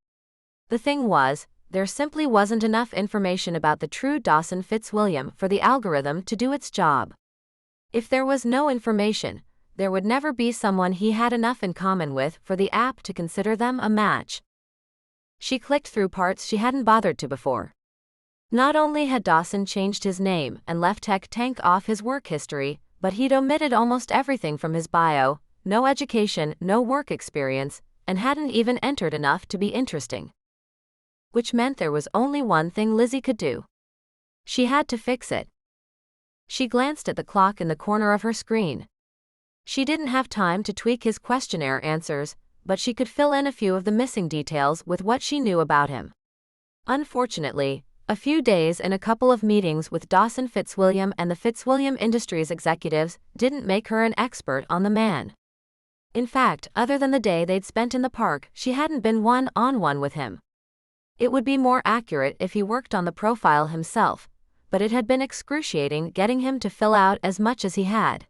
The thing was, there simply wasn't enough information about the true Dawson Fitzwilliam for the algorithm to do its job. If there was no information, there would never be someone he had enough in common with for the app to consider them a match. She clicked through parts she hadn't bothered to before. Not only had Dawson changed his name and left Tech Tank off his work history, but he'd omitted almost everything from his bio: no education, no work experience, and hadn't even entered enough to be interesting. Which meant there was only one thing Lizzie could do. She had to fix it. She glanced at the clock in the corner of her screen. She didn't have time to tweak his questionnaire answers, but she could fill in a few of the missing details with what she knew about him. Unfortunately, a few days and a couple of meetings with Dawson Fitzwilliam and the Fitzwilliam Industries executives didn't make her an expert on the man. In fact, other than the day they'd spent in the park, she hadn't been one-on-one with him. It would be more accurate if he worked on the profile himself, but it had been excruciating getting him to fill out as much as he had.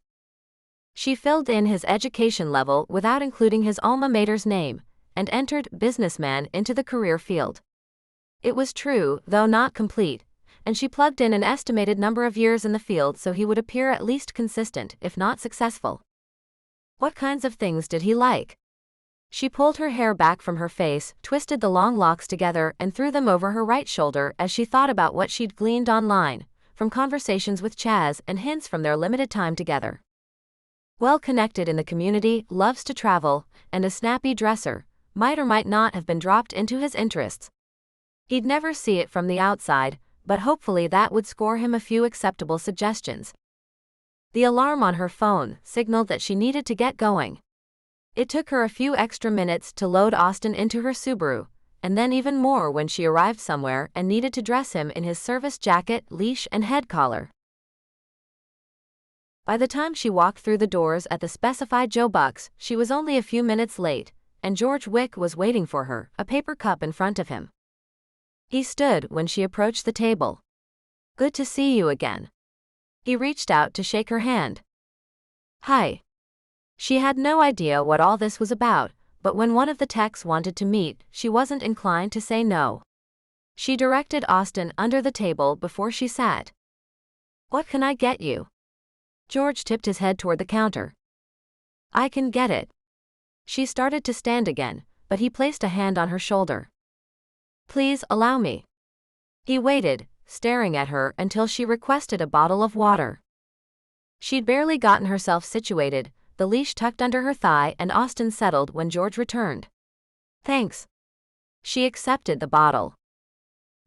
She filled in his education level without including his alma mater's name, and entered businessman into the career field. It was true, though not complete, and she plugged in an estimated number of years in the field so he would appear at least consistent, if not successful. What kinds of things did he like? She pulled her hair back from her face, twisted the long locks together, and threw them over her right shoulder as she thought about what she'd gleaned online, from conversations with Chaz and hints from their limited time together. Well connected in the community, loves to travel, and a snappy dresser, might or might not have been dropped into his interests. He'd never see it from the outside, but hopefully that would score him a few acceptable suggestions. The alarm on her phone signaled that she needed to get going. It took her a few extra minutes to load Austin into her Subaru, and then even more when she arrived somewhere and needed to dress him in his service jacket, leash, and head collar. By the time she walked through the doors at the specified Joe Buck's, she was only a few minutes late, and George Wick was waiting for her, a paper cup in front of him. He stood when she approached the table. "Good to see you again." He reached out to shake her hand. "Hi." She had no idea what all this was about, but when one of the techs wanted to meet, she wasn't inclined to say no. She directed Austin under the table before she sat. "What can I get you?" George tipped his head toward the counter. "I can get it." She started to stand again, but he placed a hand on her shoulder. "Please allow me." He waited, staring at her until she requested a bottle of water. She'd barely gotten herself situated, the leash tucked under her thigh, and Austin settled when George returned. "Thanks." She accepted the bottle.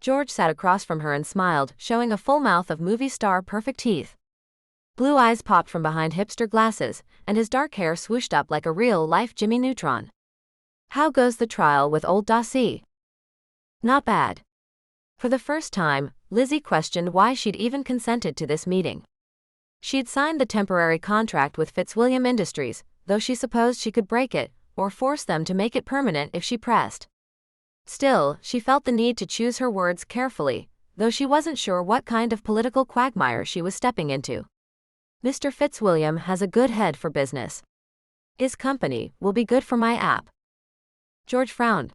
George sat across from her and smiled, showing a full mouth of movie star perfect teeth. Blue eyes popped from behind hipster glasses, and his dark hair swooshed up like a real-life Jimmy Neutron. "How goes the trial with old Dawsey?" "Not bad." For the first time, Lizzie questioned why she'd even consented to this meeting. She'd signed the temporary contract with Fitzwilliam Industries, though she supposed she could break it, or force them to make it permanent if she pressed. Still, she felt the need to choose her words carefully, though she wasn't sure what kind of political quagmire she was stepping into. "Mr. Fitzwilliam has a good head for business. His company will be good for my app." George frowned.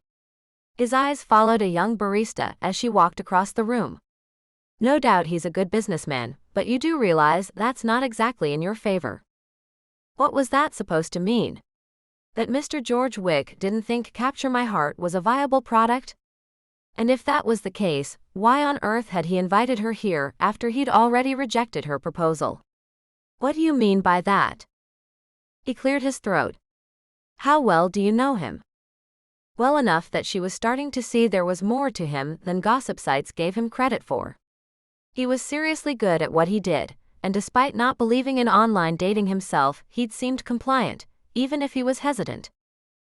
His eyes followed a young barista as she walked across the room. "No doubt he's a good businessman, but you do realize that's not exactly in your favor." What was that supposed to mean? That Mr. George Wick didn't think Capture My Heart was a viable product? And if that was the case, why on earth had he invited her here after he'd already rejected her proposal? "What do you mean by that?" He cleared his throat. "How well do you know him?" Well enough that she was starting to see there was more to him than gossip sites gave him credit for. He was seriously good at what he did, and despite not believing in online dating himself, he'd seemed compliant, even if he was hesitant.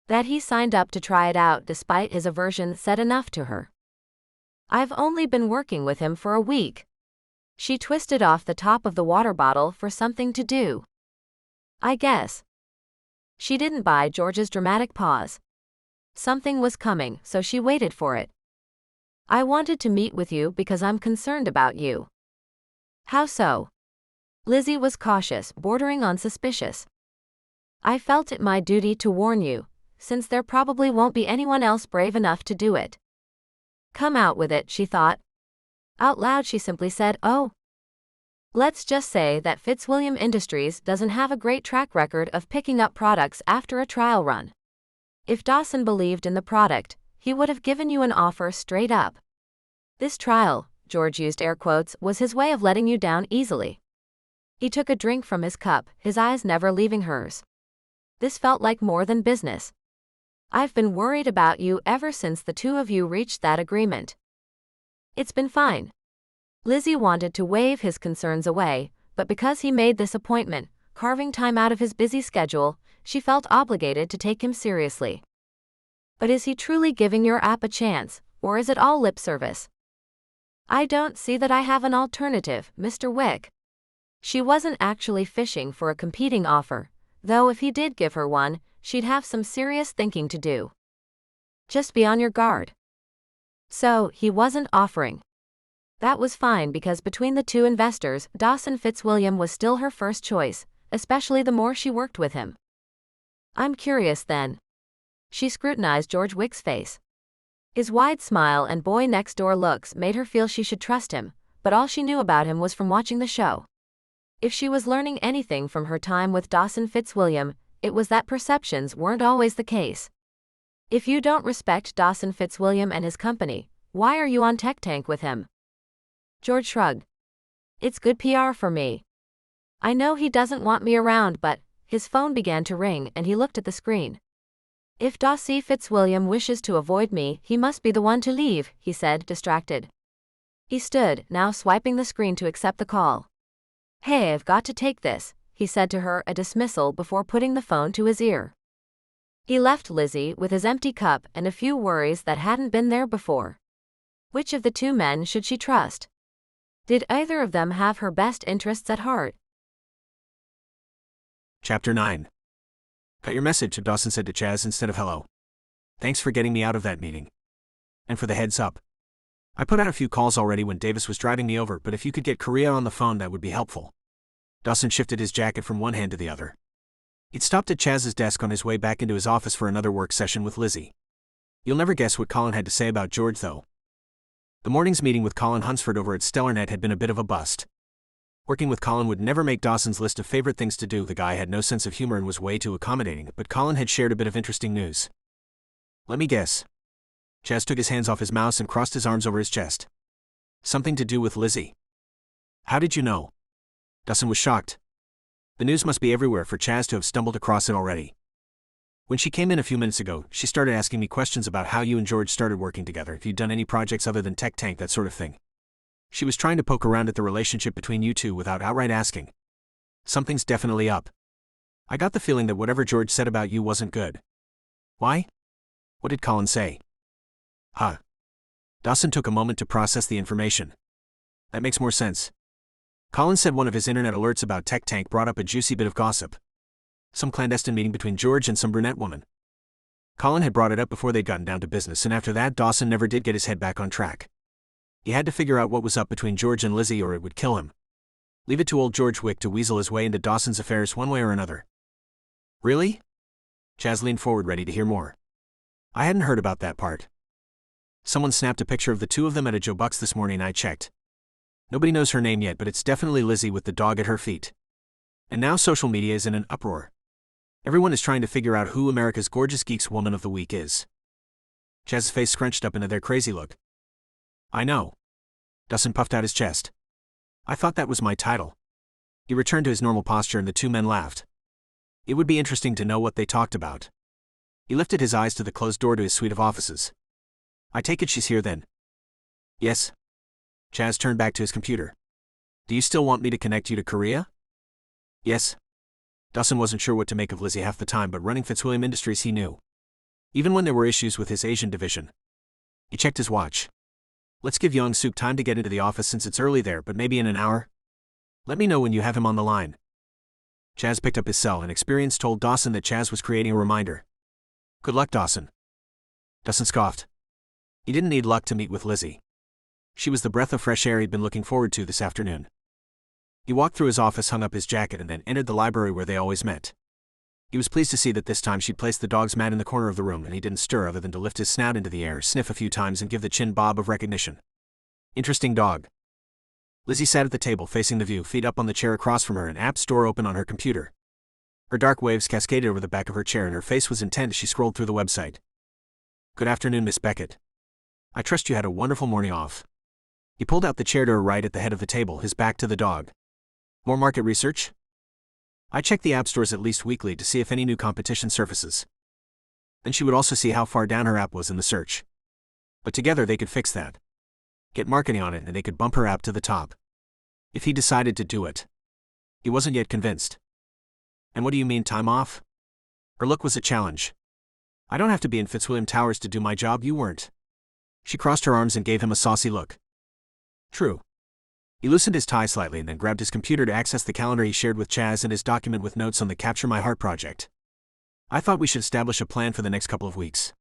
That he signed up to try it out despite his aversion said enough to her. "I've only been working with him for a week." She twisted off the top of the water bottle for something to do. "I guess." She didn't buy George's dramatic pause. Something was coming, so she waited for it. "I wanted to meet with you because I'm concerned about you." "How so?" Lizzie was cautious, bordering on suspicious. I felt it my duty to warn you, since there probably won't be anyone else brave enough to do it. Come out with it, she thought. Out loud she simply said, oh. Let's just say that Fitzwilliam Industries doesn't have a great track record of picking up products after a trial run. If Dawson believed in the product, he would have given you an offer straight up. This trial, George used air quotes, was his way of letting you down easily. He took a drink from his cup, his eyes never leaving hers. This felt like more than business. I've been worried about you ever since the two of you reached that agreement. It's been fine. Lizzie wanted to wave his concerns away, but because he made this appointment, carving time out of his busy schedule, she felt obligated to take him seriously. But is he truly giving your app a chance, or is it all lip service? I don't see that I have an alternative, Mr. Wick. She wasn't actually fishing for a competing offer, though if he did give her one, she'd have some serious thinking to do. Just be on your guard. So, he wasn't offering. That was fine because between the two investors, Dawson Fitzwilliam was still her first choice, especially the more she worked with him. I'm curious then. She scrutinized George Wick's face. His wide smile and boy next door looks made her feel she should trust him, but all she knew about him was from watching the show. If she was learning anything from her time with Dawson Fitzwilliam, it was that perceptions weren't always the case. If you don't respect Dawson Fitzwilliam and his company, why are you on Tech Tank with him? George shrugged. It's good PR for me. I know he doesn't want me around, but his phone began to ring and he looked at the screen. If Dawson Fitzwilliam wishes to avoid me, he must be the one to leave, he said, distracted. He stood, now swiping the screen to accept the call. Hey, I've got to take this, he said to her, a dismissal before putting the phone to his ear. He left Lizzie with his empty cup and a few worries that hadn't been there before. Which of the two men should she trust? Did either of them have her best interests at heart? Chapter 9. Got your message, Dawson said to Chaz instead of hello. Thanks for getting me out of that meeting. And for the heads up. I put out a few calls already when Davis was driving me over, but if you could get Korea on the phone, that would be helpful. Dawson shifted his jacket from one hand to the other. He'd stopped at Chaz's desk on his way back into his office for another work session with Lizzie. You'll never guess what Colin had to say about George, though. The morning's meeting with Colin Hunsford over at StellarNet had been a bit of a bust. Working with Colin would never make Dawson's list of favorite things to do. The guy had no sense of humor and was way too accommodating, but Colin had shared a bit of interesting news. Let me guess. Chaz took his hands off his mouse and crossed his arms over his chest. Something to do with Lizzie. How did you know? Dawson was shocked. The news must be everywhere for Chaz to have stumbled across it already. When she came in a few minutes ago, she started asking me questions about how you and George started working together, if you'd done any projects other than Tech Tank, that sort of thing. She was trying to poke around at the relationship between you two without outright asking. Something's definitely up. I got the feeling that whatever George said about you wasn't good. Why? What did Colin say? Huh. Dawson took a moment to process the information. That makes more sense. Colin said one of his internet alerts about Tech Tank brought up a juicy bit of gossip. Some clandestine meeting between George and some brunette woman. Colin had brought it up before they'd gotten down to business, and after that Dawson never did get his head back on track. He had to figure out what was up between George and Lizzie or it would kill him. Leave it to old George Wick to weasel his way into Dawson's affairs one way or another. Really? Chaz leaned forward ready to hear more. I hadn't heard about that part. Someone snapped a picture of the two of them at a Joe Buck's this morning. I checked. Nobody knows her name yet, but it's definitely Lizzie with the dog at her feet. And now social media is in an uproar. Everyone is trying to figure out who America's Gorgeous Geeks Woman of the Week is. Chaz's face scrunched up into their crazy look. I know. Dawson puffed out his chest. I thought that was my title. He returned to his normal posture and the two men laughed. It would be interesting to know what they talked about. He lifted his eyes to the closed door to his suite of offices. I take it she's here then? Yes. Chaz turned back to his computer. Do you still want me to connect you to Korea? Yes. Dawson wasn't sure what to make of Lizzie half the time, but running Fitzwilliam Industries he knew. Even when there were issues with his Asian division. He checked his watch. Let's give Young Suk time to get into the office since it's early there, but maybe in an hour? Let me know when you have him on the line. Chaz picked up his cell and Experience told Dawson that Chaz was creating a reminder. Good luck, Dawson. Dawson scoffed. He didn't need luck to meet with Lizzie. She was the breath of fresh air he'd been looking forward to this afternoon. He walked through his office, hung up his jacket, and then entered the library where they always met. He was pleased to see that this time she'd placed the dog's mat in the corner of the room and he didn't stir other than to lift his snout into the air, sniff a few times and give the chin bob of recognition. Interesting dog. Lizzie sat at the table facing the view, feet up on the chair across from her, an app store open on her computer. Her dark waves cascaded over the back of her chair and her face was intent as she scrolled through the website. Good afternoon, Miss Beckett. I trust you had a wonderful morning off. He pulled out the chair to her right at the head of the table, his back to the dog. More market research? I check the app stores at least weekly to see if any new competition surfaces. Then she would also see how far down her app was in the search. But together they could fix that. Get marketing on it and they could bump her app to the top. If he decided to do it. He wasn't yet convinced. And what do you mean, time off? Her look was a challenge. I don't have to be in Fitzwilliam Towers to do my job, you weren't. She crossed her arms and gave him a saucy look. True. He loosened his tie slightly and then grabbed his computer to access the calendar he shared with Chaz and his document with notes on the Capture My Heart project. I thought we should establish a plan for the next couple of weeks.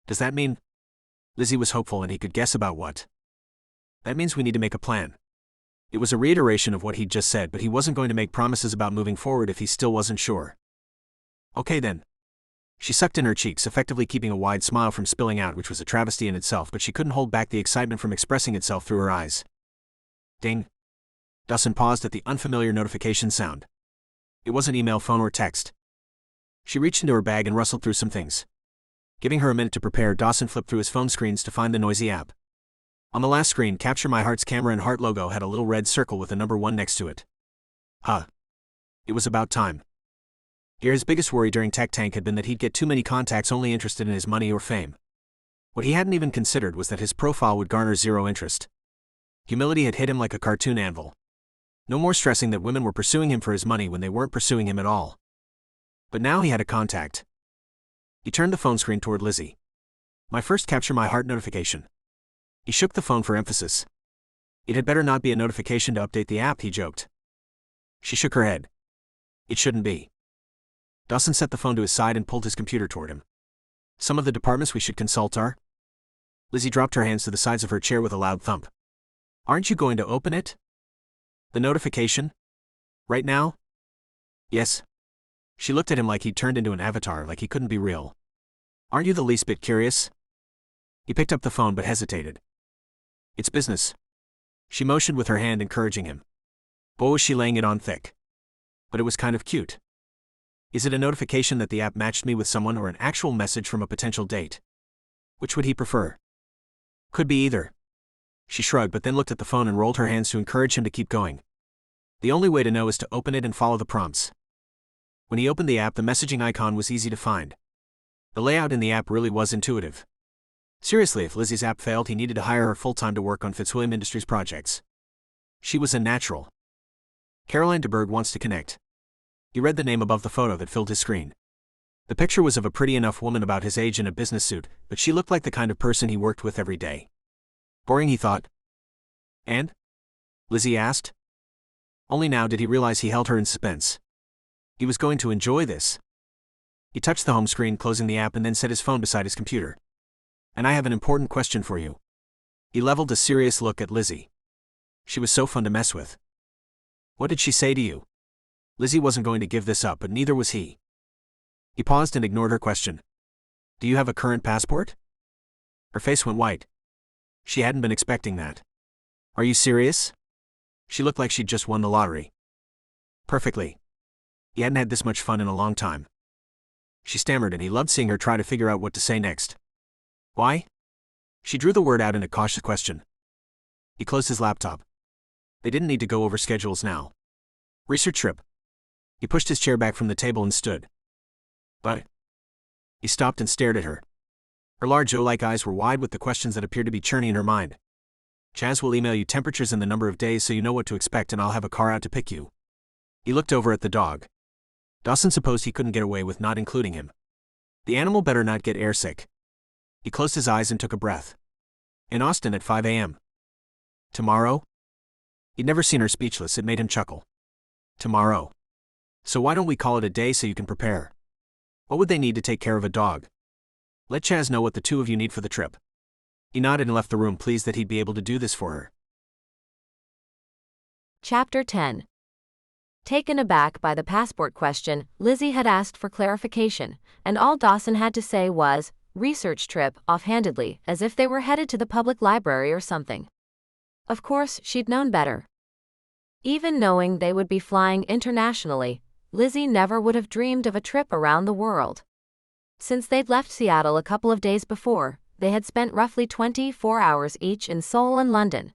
Does that mean? Lizzie was hopeful and he could guess about what. That means we need to make a plan. It was a reiteration of what he'd just said, but he wasn't going to make promises about moving forward if he still wasn't sure. Okay then. She sucked in her cheeks, effectively keeping a wide smile from spilling out, which was a travesty in itself, but she couldn't hold back the excitement from expressing itself through her eyes. Ding. Dawson paused at the unfamiliar notification sound. It wasn't email, phone, or text. She reached into her bag and rustled through some things. Giving her a minute to prepare, Dawson flipped through his phone screens to find the noisy app. On the last screen, Capture My Heart's camera and heart logo had a little red circle with the number 1 next to it. Huh. It was about time. Here his biggest worry during Tech Tank had been that he'd get too many contacts only interested in his money or fame. What he hadn't even considered was that his profile would garner zero interest. Humility had hit him like a cartoon anvil. No more stressing that women were pursuing him for his money when they weren't pursuing him at all. But now he had a contact. He turned the phone screen toward Lizzie. My first Capture My Heart notification. He shook the phone for emphasis. It had better not be a notification to update the app, he joked. She shook her head. It shouldn't be. Dawson set the phone to his side and pulled his computer toward him. Some of the departments we should consult are? Lizzie dropped her hands to the sides of her chair with a loud thump. Aren't you going to open it? The notification? Right now? Yes. She looked at him like he'd turned into an avatar, like he couldn't be real. Aren't you the least bit curious? He picked up the phone but hesitated. It's business. She motioned with her hand, encouraging him. Boy, was she laying it on thick. But it was kind of cute. Is it a notification that the app matched me with someone or an actual message from a potential date? Which would he prefer? Could be either. She shrugged but then looked at the phone and rolled her hands to encourage him to keep going. The only way to know is to open it and follow the prompts. When he opened the app, the messaging icon was easy to find. The layout in the app really was intuitive. Seriously, if Lizzie's app failed, he needed to hire her full-time to work on Fitzwilliam Industries projects. She was a natural. Caroline DeBerg wants to connect. He read the name above the photo that filled his screen. The picture was of a pretty enough woman about his age in a business suit, but she looked like the kind of person he worked with every day. Boring, he thought. And? Lizzie asked. Only now did he realize he held her in suspense. He was going to enjoy this. He touched the home screen, closing the app, and then set his phone beside his computer. And I have an important question for you. He leveled a serious look at Lizzie. She was so fun to mess with. What did she say to you? Lizzie wasn't going to give this up, but neither was he. He paused and ignored her question. Do you have a current passport? Her face went white. She hadn't been expecting that. Are you serious? She looked like she'd just won the lottery. Perfectly. He hadn't had this much fun in a long time. She stammered, and he loved seeing her try to figure out what to say next. Why? She drew the word out in a cautious question. He closed his laptop. They didn't need to go over schedules now. Research trip. He pushed his chair back from the table and stood. But... He stopped and stared at her. Her large O-like eyes were wide with the questions that appeared to be churning in her mind. Chaz will email you temperatures and the number of days so you know what to expect, and I'll have a car out to pick you. He looked over at the dog. Dawson supposed he couldn't get away with not including him. The animal better not get airsick. He closed his eyes and took a breath. In Austin at 5 a.m. Tomorrow? He'd never seen her speechless, it made him chuckle. Tomorrow. So why don't we call it a day so you can prepare? What would they need to take care of a dog? Let Chaz know what the two of you need for the trip. He nodded and left the room, pleased that he'd be able to do this for her. Chapter 10. Taken aback by the passport question, Lizzie had asked for clarification, and all Dawson had to say was, research trip, offhandedly, as if they were headed to the public library or something. Of course, she'd known better. Even knowing they would be flying internationally, Lizzie never would have dreamed of a trip around the world. Since they'd left Seattle a couple of days before, they had spent roughly 24 hours each in Seoul and London.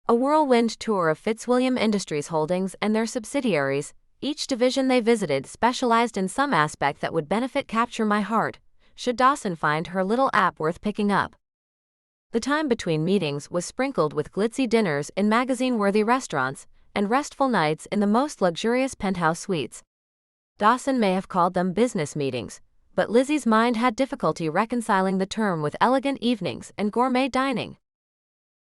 A whirlwind tour of Fitzwilliam Industries Holdings and their subsidiaries, each division they visited specialized in some aspect that would benefit Capture My Heart, should Dawson find her little app worth picking up. The time between meetings was sprinkled with glitzy dinners in magazine-worthy restaurants and restful nights in the most luxurious penthouse suites. Dawson may have called them business meetings, but Lizzie's mind had difficulty reconciling the term with elegant evenings and gourmet dining.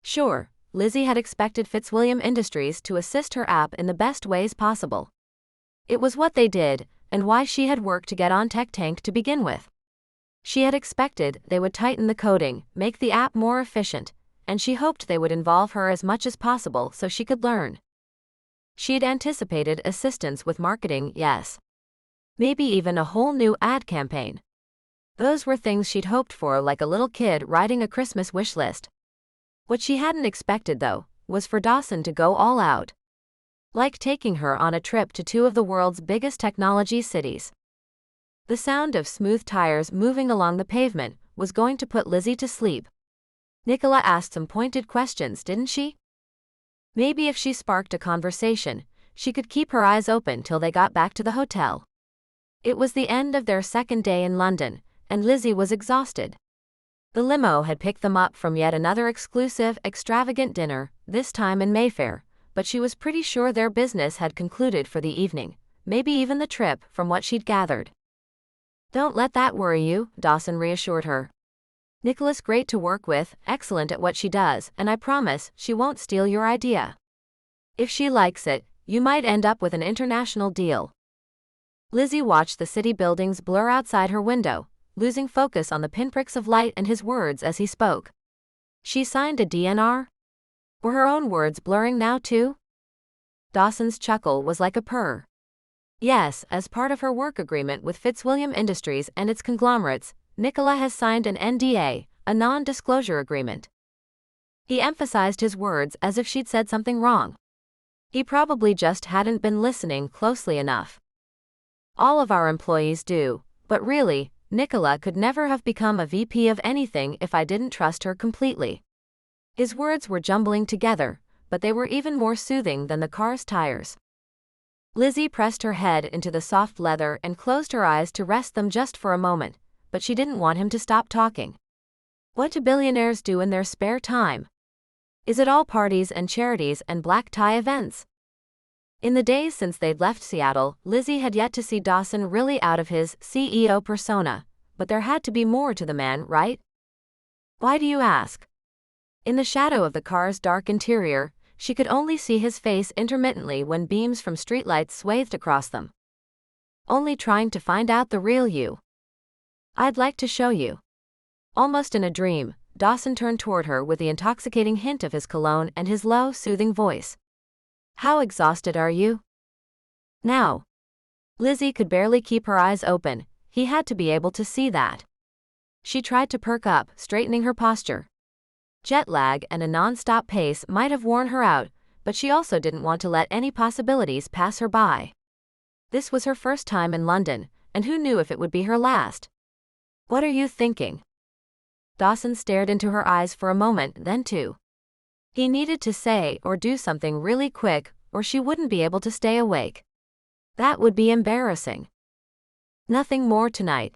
Sure, Lizzie had expected Fitzwilliam Industries to assist her app in the best ways possible. It was what they did, and why she had worked to get on Tech Tank to begin with. She had expected they would tighten the coding, make the app more efficient, and she hoped they would involve her as much as possible so she could learn. She'd anticipated assistance with marketing, yes. Maybe even a whole new ad campaign. Those were things she'd hoped for, like a little kid writing a Christmas wish list. What she hadn't expected, though, was for Dawson to go all out. Like taking her on a trip to two of the world's biggest technology cities. The sound of smooth tires moving along the pavement was going to put Lizzie to sleep. Nicola asked some pointed questions, didn't she? Maybe if she sparked a conversation, she could keep her eyes open till they got back to the hotel. It was the end of their second day in London, and Lizzie was exhausted. The limo had picked them up from yet another exclusive, extravagant dinner, this time in Mayfair, but she was pretty sure their business had concluded for the evening, maybe even the trip, from what she'd gathered. Don't let that worry you, Dawson reassured her. Nicola's great to work with, excellent at what she does, and I promise she won't steal your idea. If she likes it, you might end up with an international deal. Lizzie watched the city buildings blur outside her window, losing focus on the pinpricks of light and his words as he spoke. She signed a DNR? Were her own words blurring now too? Dawson's chuckle was like a purr. Yes, as part of her work agreement with Fitzwilliam Industries and its conglomerates, Nicola has signed an NDA, a non-disclosure agreement. He emphasized his words as if she'd said something wrong. He probably just hadn't been listening closely enough. All of our employees do, but really, Nicola could never have become a VP of anything if I didn't trust her completely. His words were jumbling together, but they were even more soothing than the car's tires. Lizzie pressed her head into the soft leather and closed her eyes to rest them just for a moment, but she didn't want him to stop talking. What do billionaires do in their spare time? Is it all parties and charities and black tie events? In the days since they'd left Seattle, Lizzie had yet to see Dawson really out of his CEO persona, but there had to be more to the man, right? Why do you ask? In the shadow of the car's dark interior, she could only see his face intermittently when beams from streetlights swathed across them. Only trying to find out the real you. I'd like to show you. Almost in a dream, Dawson turned toward her with the intoxicating hint of his cologne and his low, soothing voice. How exhausted are you? Now. Lizzie could barely keep her eyes open. He had to be able to see that. She tried to perk up, straightening her posture. Jet lag and a non-stop pace might have worn her out, but she also didn't want to let any possibilities pass her by. This was her first time in London, and who knew if it would be her last? What are you thinking? Dawson stared into her eyes for a moment, then two. He needed to say or do something really quick, or she wouldn't be able to stay awake. That would be embarrassing. Nothing more tonight.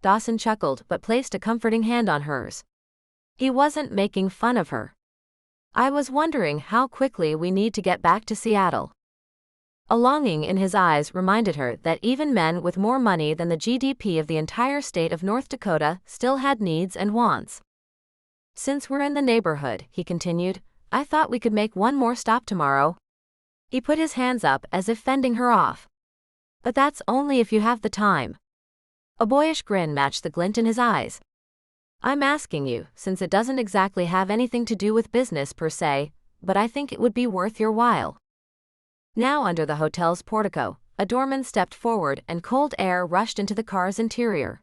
Dawson chuckled but placed a comforting hand on hers. He wasn't making fun of her. I was wondering how quickly we need to get back to Seattle. A longing in his eyes reminded her that even men with more money than the GDP of the entire state of North Dakota still had needs and wants. Since we're in the neighborhood, he continued, I thought we could make one more stop tomorrow. He put his hands up as if fending her off. But that's only if you have the time. A boyish grin matched the glint in his eyes. I'm asking you, since it doesn't exactly have anything to do with business per se, but I think it would be worth your while. Now under the hotel's portico, a doorman stepped forward and cold air rushed into the car's interior.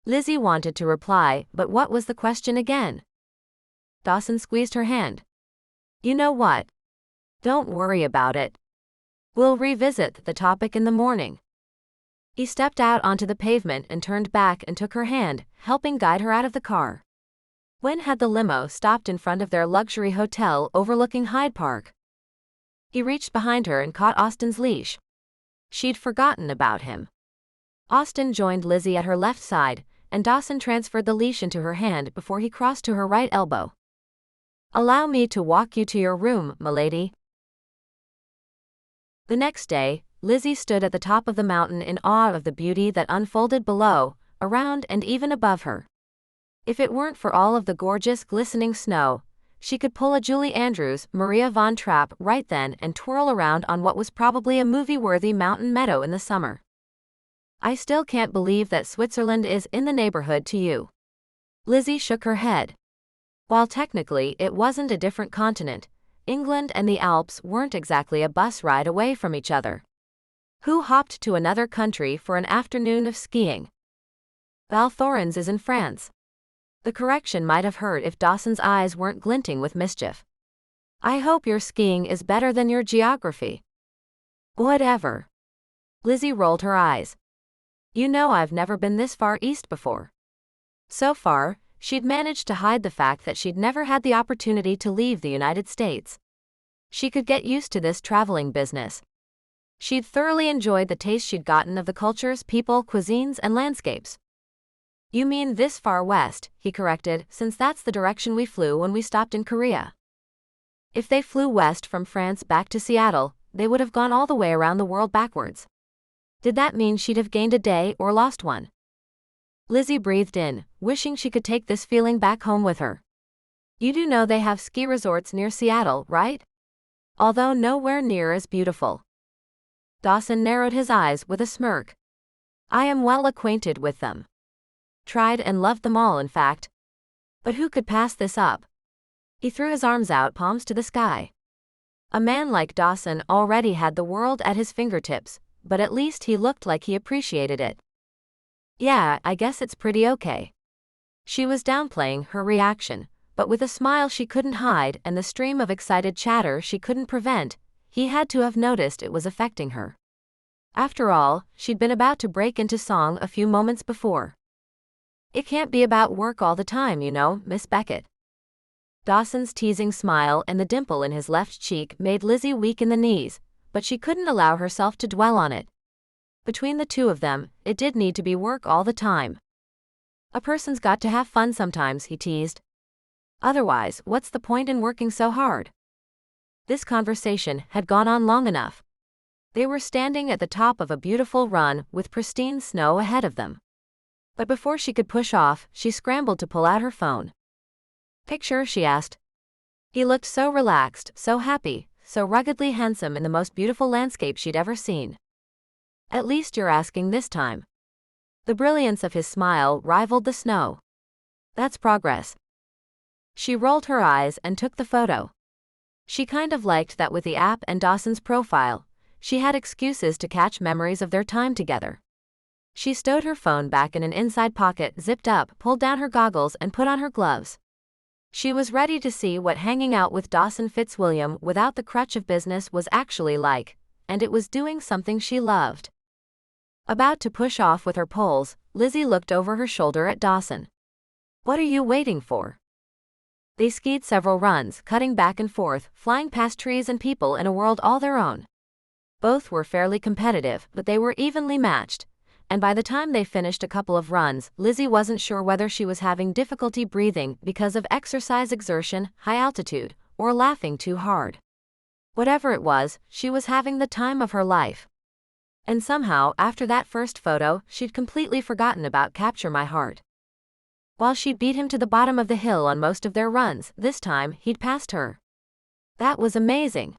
Lizzie wanted to reply, but what was the question again? Dawson squeezed her hand. You know what? Don't worry about it. We'll revisit the topic in the morning. He stepped out onto the pavement and turned back and took her hand, helping guide her out of the car. When had the limo stopped in front of their luxury hotel overlooking Hyde Park? He reached behind her and caught Austen's leash. She'd forgotten about him. Austen joined Lizzie at her left side, and Dawson transferred the leash into her hand before he crossed to her right elbow. Allow me to walk you to your room, milady. The next day, Lizzie stood at the top of the mountain in awe of the beauty that unfolded below, around and even above her. If it weren't for all of the gorgeous glistening snow, she could pull a Julie Andrews, Maria von Trapp right then and twirl around on what was probably a movie-worthy mountain meadow in the summer. I still can't believe that Switzerland is in the neighborhood to you. Lizzie shook her head. While technically it wasn't a different continent, England and the Alps weren't exactly a bus ride away from each other. Who hopped to another country for an afternoon of skiing? Val Thorens is in France. The correction might have hurt if Dawson's eyes weren't glinting with mischief. I hope your skiing is better than your geography. Whatever. Lizzie rolled her eyes. You know I've never been this far east before. So far, she'd managed to hide the fact that she'd never had the opportunity to leave the United States. She could get used to this traveling business. She'd thoroughly enjoyed the taste she'd gotten of the cultures, people, cuisines, and landscapes. You mean this far west, he corrected, since that's the direction we flew when we stopped in Korea. If they flew west from France back to Seattle, they would have gone all the way around the world backwards. Did that mean she'd have gained a day or lost one? Lizzie breathed in, wishing she could take this feeling back home with her. You do know they have ski resorts near Seattle, right? Although nowhere near as beautiful. Dawson narrowed his eyes with a smirk. I am well acquainted with them. Tried and loved them all, in fact. But who could pass this up? He threw his arms out, palms to the sky. A man like Dawson already had the world at his fingertips, but at least he looked like he appreciated it. Yeah, I guess it's pretty okay. She was downplaying her reaction, but with a smile she couldn't hide and the stream of excited chatter she couldn't prevent, he had to have noticed it was affecting her. After all, she'd been about to break into song a few moments before. It can't be about work all the time, you know, Miss Beckett. Dawson's teasing smile and the dimple in his left cheek made Lizzie weak in the knees, but she couldn't allow herself to dwell on it. Between the two of them, it did need to be work all the time. A person's got to have fun sometimes, he teased. Otherwise, what's the point in working so hard? This conversation had gone on long enough. They were standing at the top of a beautiful run with pristine snow ahead of them. But before she could push off, she scrambled to pull out her phone. Picture, she asked. He looked so relaxed, so happy, so ruggedly handsome in the most beautiful landscape she'd ever seen. At least you're asking this time. The brilliance of his smile rivaled the snow. That's progress. She rolled her eyes and took the photo. She kind of liked that with the app and Dawson's profile, she had excuses to catch memories of their time together. She stowed her phone back in an inside pocket, zipped up, pulled down her goggles and put on her gloves. She was ready to see what hanging out with Dawson Fitzwilliam without the crutch of business was actually like, and it was doing something she loved. About to push off with her poles, Lizzie looked over her shoulder at Dawson. What are you waiting for? They skied several runs, cutting back and forth, flying past trees and people in a world all their own. Both were fairly competitive, but they were evenly matched. And by the time they finished a couple of runs, Lizzie wasn't sure whether she was having difficulty breathing because of exercise exertion, high altitude, or laughing too hard. Whatever it was, she was having the time of her life. And somehow, after that first photo, she'd completely forgotten about Capture My Heart. While she'd beat him to the bottom of the hill on most of their runs, this time, he'd passed her. That was amazing.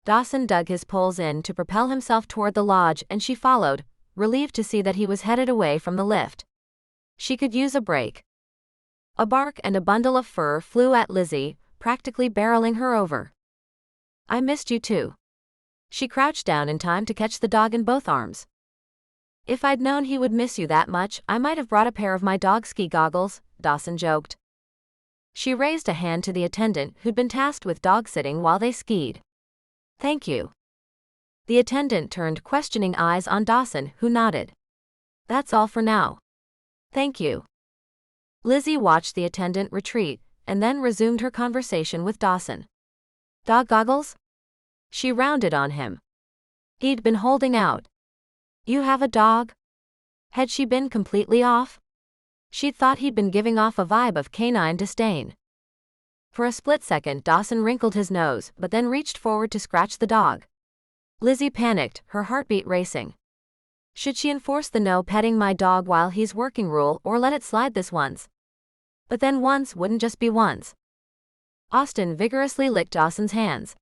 Dawson dug his poles in to propel himself toward the lodge and she followed, relieved to see that he was headed away from the lift. She could use a break. A bark and a bundle of fur flew at Lizzie, practically barreling her over. I missed you too. She crouched down in time to catch the dog in both arms. If I'd known he would miss you that much, I might have brought a pair of my dog ski goggles, Dawson joked. She raised a hand to the attendant who'd been tasked with dog-sitting while they skied. Thank you. The attendant turned questioning eyes on Dawson, who nodded. That's all for now. Thank you. Lizzie watched the attendant retreat, and then resumed her conversation with Dawson. Dog goggles? She rounded on him. He'd been holding out. You have a dog? Had she been completely off? She'd thought he'd been giving off a vibe of canine disdain. For a split second, Dawson wrinkled his nose, but then reached forward to scratch the dog. Lizzie panicked, her heartbeat racing. Should she enforce the no petting my dog while he's working rule or let it slide this once? But then once wouldn't just be once. Austin vigorously licked Dawson's hands.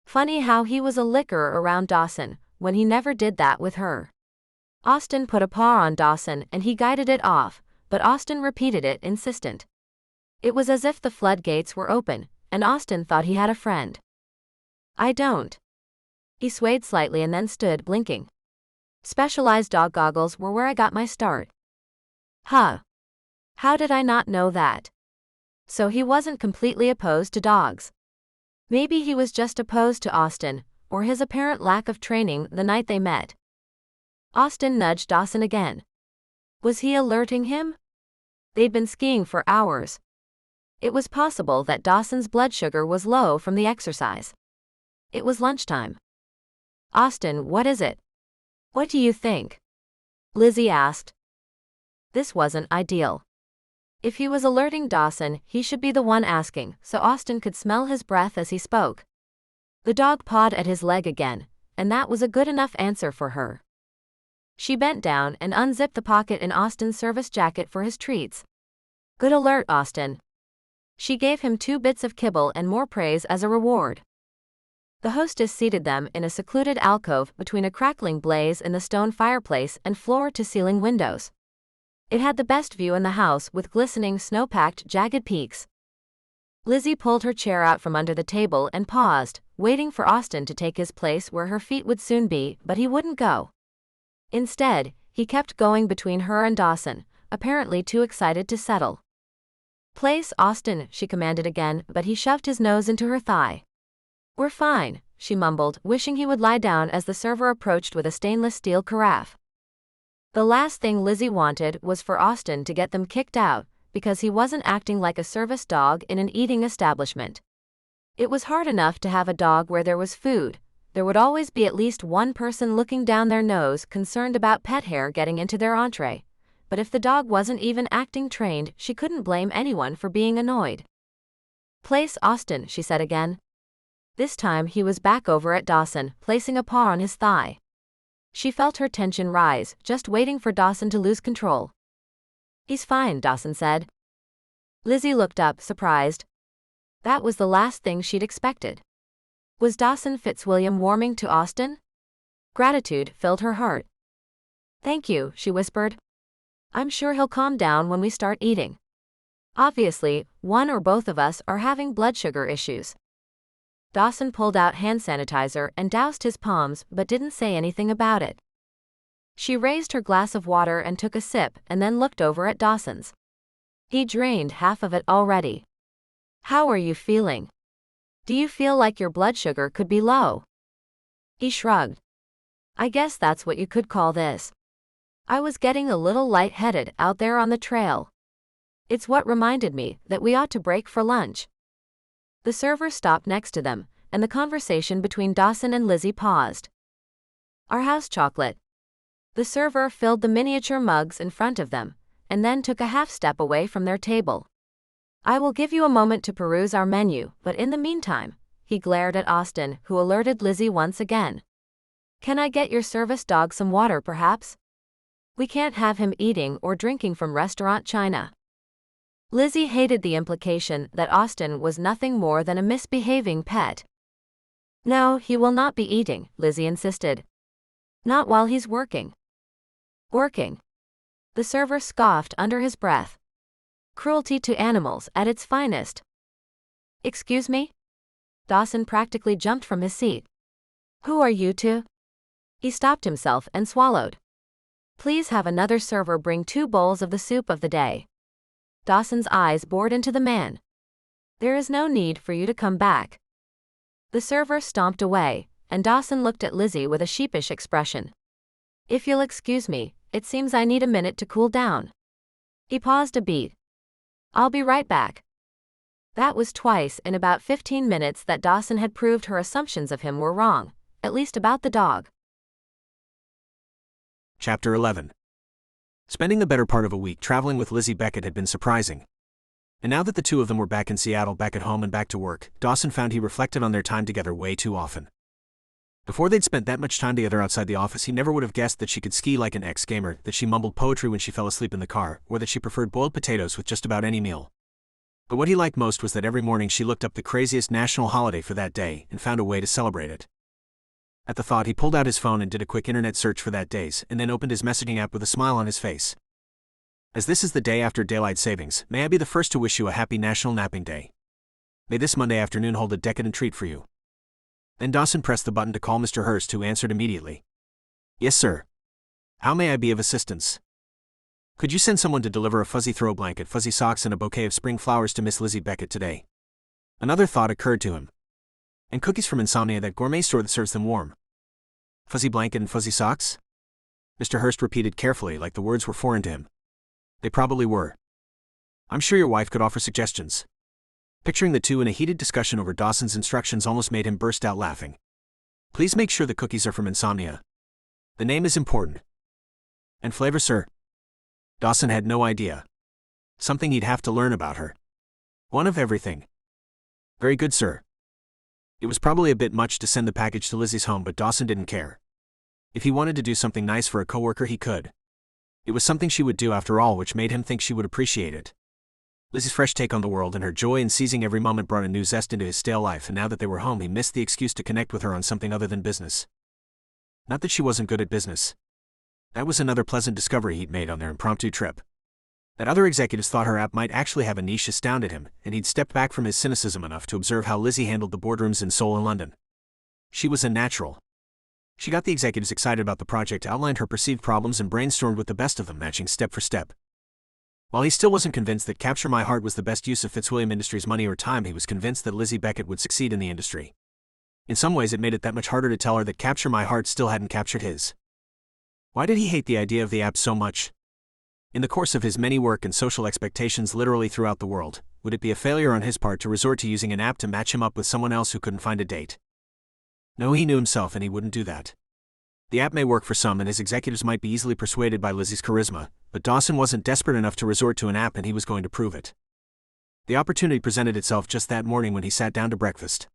Funny how he was a licker around Dawson, when he never did that with her. Austin put a paw on Dawson and he guided it off, but Austin repeated it, insistent. It was as if the floodgates were open, and Austin thought he had a friend. I don't. He swayed slightly and then stood, blinking. Specialized dog goggles were where I got my start. Huh. How did I not know that? So he wasn't completely opposed to dogs. Maybe he was just opposed to Austin, or his apparent lack of training the night they met. Austin nudged Dawson again. Was he alerting him? They'd been skiing for hours. It was possible that Dawson's blood sugar was low from the exercise. It was lunchtime. Austin, what is it? What do you think? Lizzie asked. This wasn't ideal. If he was alerting Dawson, he should be the one asking, so Austin could smell his breath as he spoke. The dog pawed at his leg again, and that was a good enough answer for her. She bent down and unzipped the pocket in Austin's service jacket for his treats. Good alert, Austin. She gave him 2 bits of kibble and more praise as a reward. The hostess seated them in a secluded alcove between a crackling blaze in the stone fireplace and floor-to-ceiling windows. It had the best view in the house with glistening snow-packed jagged peaks. Lizzie pulled her chair out from under the table and paused, waiting for Austin to take his place where her feet would soon be, but he wouldn't go. Instead, he kept going between her and Dawson, apparently too excited to settle. Place, Austin, she commanded again, but he shoved his nose into her thigh. We're fine, she mumbled, wishing he would lie down as the server approached with a stainless steel carafe. The last thing Lizzie wanted was for Austin to get them kicked out, because he wasn't acting like a service dog in an eating establishment. It was hard enough to have a dog where there was food. There would always be at least one person looking down their nose concerned about pet hair getting into their entree. But if the dog wasn't even acting trained, she couldn't blame anyone for being annoyed. Place, Austin, she said again. This time he was back over at Dawson, placing a paw on his thigh. She felt her tension rise, just waiting for Dawson to lose control. He's fine, Dawson said. Lizzie looked up, surprised. That was the last thing she'd expected. Was Dawson Fitzwilliam warming to Austin? Gratitude filled her heart. Thank you, she whispered. I'm sure he'll calm down when we start eating. Obviously, one or both of us are having blood sugar issues. Dawson pulled out hand sanitizer and doused his palms but didn't say anything about it. She raised her glass of water and took a sip and then looked over at Dawson's. He drained half of it already. How are you feeling? Do you feel like your blood sugar could be low? He shrugged. I guess that's what you could call this. I was getting a little lightheaded out there on the trail. It's what reminded me that we ought to break for lunch. The server stopped next to them, and the conversation between Dawson and Lizzie paused. Our house chocolate. The server filled the miniature mugs in front of them, and then took a half step away from their table. I will give you a moment to peruse our menu, but in the meantime, he glared at Austin, who alerted Lizzie once again. Can I get your service dog some water, perhaps? We can't have him eating or drinking from restaurant china. Lizzie hated the implication that Austin was nothing more than a misbehaving pet. No, he will not be eating, Lizzie insisted. Not while he's working. Working? The server scoffed under his breath. Cruelty to animals at its finest. Excuse me? Dawson practically jumped from his seat. Who are you two? He stopped himself and swallowed. Please have another server bring 2 bowls of the soup of the day. Dawson's eyes bored into the man. There is no need for you to come back. The server stomped away, and Dawson looked at Lizzie with a sheepish expression. If you'll excuse me, it seems I need a minute to cool down. He paused a beat. I'll be right back. That was twice in about 15 minutes that Dawson had proved her assumptions of him were wrong, at least about the dog. Chapter 11. Spending the better part of a week traveling with Lizzie Beckett had been surprising. And now that the two of them were back in Seattle, back at home and back to work, Dawson found he reflected on their time together way too often. Before they'd spent that much time together outside the office, he never would have guessed that she could ski like an ex-gamer, that she mumbled poetry when she fell asleep in the car, or that she preferred boiled potatoes with just about any meal. But what he liked most was that every morning she looked up the craziest national holiday for that day and found a way to celebrate it. At the thought, he pulled out his phone and did a quick internet search for that day's, and then opened his messaging app with a smile on his face. As this is the day after daylight savings, may I be the first to wish you a happy National Napping Day. May this Monday afternoon hold a decadent treat for you. Then Dawson pressed the button to call Mr. Hurst, who answered immediately. Yes, sir. How may I be of assistance? Could you send someone to deliver a fuzzy throw blanket, fuzzy socks, and a bouquet of spring flowers to Miss Lizzie Beckett today? Another thought occurred to him. And cookies from Insomnia, that gourmet store that serves them warm. Fuzzy blanket and fuzzy socks? Mr. Hurst repeated carefully, like the words were foreign to him. They probably were. I'm sure your wife could offer suggestions. Picturing the two in a heated discussion over Dawson's instructions almost made him burst out laughing. Please make sure the cookies are from Insomnia. The name is important. And flavor, sir? Dawson had no idea. Something he'd have to learn about her. One of everything. Very good, sir. It was probably a bit much to send the package to Lizzie's home, but Dawson didn't care. If he wanted to do something nice for a coworker, he could. It was something she would do after all, which made him think she would appreciate it. Lizzie's fresh take on the world and her joy in seizing every moment brought a new zest into his stale life, and now that they were home, he missed the excuse to connect with her on something other than business. Not that she wasn't good at business. That was another pleasant discovery he'd made on their impromptu trip. That other executives thought her app might actually have a niche astounded him, and he'd stepped back from his cynicism enough to observe how Lizzie handled the boardrooms in Seoul and London. She was a natural. She got the executives excited about the project, outlined her perceived problems, and brainstormed with the best of them, matching step for step. While he still wasn't convinced that Capture My Heart was the best use of Fitzwilliam Industries' money or time, he was convinced that Lizzie Beckett would succeed in the industry. In some ways, it made it that much harder to tell her that Capture My Heart still hadn't captured his. Why did he hate the idea of the app so much? In the course of his many work and social expectations literally throughout the world, would it be a failure on his part to resort to using an app to match him up with someone else who couldn't find a date? No, he knew himself, and he wouldn't do that. The app may work for some, and his executives might be easily persuaded by Lizzie's charisma, but Dawson wasn't desperate enough to resort to an app, and he was going to prove it. The opportunity presented itself just that morning when he sat down to breakfast.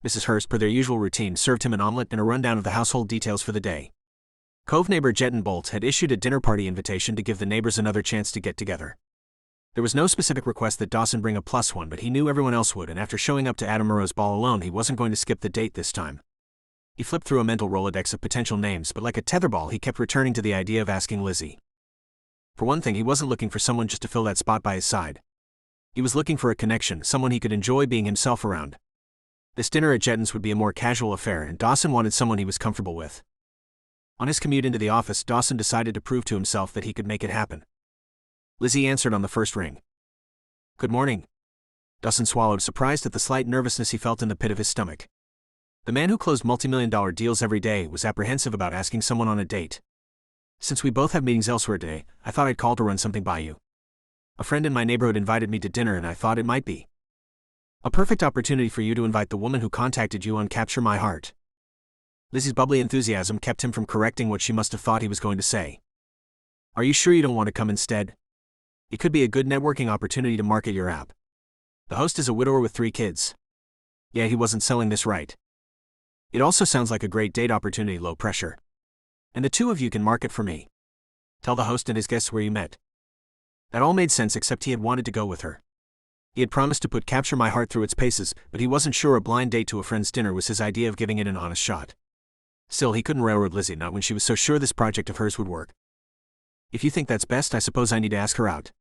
Mrs. Hurst, per their usual routine, served him an omelet and a rundown of the household details for the day. Cove neighbor Jetton Bolt had issued a dinner party invitation to give the neighbors another chance to get together. There was no specific request that Dawson bring a +1, but he knew everyone else would, and after showing up to Adam Moreau's ball alone, he wasn't going to skip the date this time. He flipped through a mental Rolodex of potential names, but like a tetherball, he kept returning to the idea of asking Lizzie. For one thing, he wasn't looking for someone just to fill that spot by his side. He was looking for a connection, someone he could enjoy being himself around. This dinner at Jetton's would be a more casual affair, and Dawson wanted someone he was comfortable with. On his commute into the office, Dawson decided to prove to himself that he could make it happen. Lizzie answered on the first ring. Good morning. Dawson swallowed, surprised at the slight nervousness he felt in the pit of his stomach. The man who closed multi-million-dollar deals every day was apprehensive about asking someone on a date. Since we both have meetings elsewhere today, I thought I'd call to run something by you. A friend in my neighborhood invited me to dinner, and I thought it might be a perfect opportunity for you to invite the woman who contacted you on Capture My Heart. Lizzie's bubbly enthusiasm kept him from correcting what she must have thought he was going to say. Are you sure you don't want to come instead? It could be a good networking opportunity to market your app. The host is a widower with 3 kids. Yeah, he wasn't selling this right. It also sounds like a great date opportunity, low pressure. And the two of you can market for me. Tell the host and his guests where you met. That all made sense, except he had wanted to go with her. He had promised to put Capture My Heart through its paces, but he wasn't sure a blind date to a friend's dinner was his idea of giving it an honest shot. Still, he couldn't railroad Lizzie, not when she was so sure this project of hers would work. If you think that's best, I suppose I need to ask her out.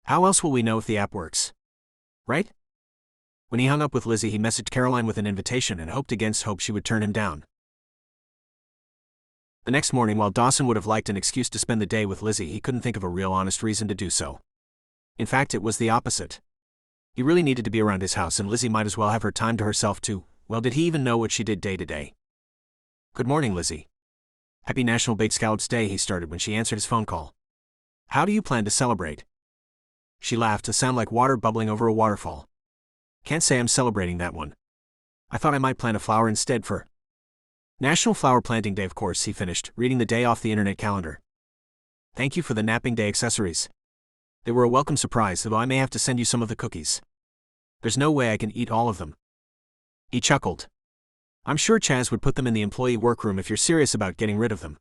How else will we know if the app works? Right? When he hung up with Lizzie, he messaged Caroline with an invitation and hoped against hope she would turn him down. The next morning, while Dawson would have liked an excuse to spend the day with Lizzie, he couldn't think of a real honest reason to do so. In fact, it was the opposite. He really needed to be around his house, and Lizzie might as well have her time to herself too. Well, did he even know what she did day to day? "Good morning, Lizzie. Happy National Baked Scallops Day," he started when she answered his phone call. "How do you plan to celebrate?" She laughed, a sound like water bubbling over a waterfall. "Can't say I'm celebrating that one. I thought I might plant a flower instead for National Flower Planting Day, of course," he finished, reading the day off the internet calendar. "Thank you for the napping day accessories. They were a welcome surprise, though I may have to send you some of the cookies. There's no way I can eat all of them." He chuckled. "I'm sure Chaz would put them in the employee workroom if you're serious about getting rid of them."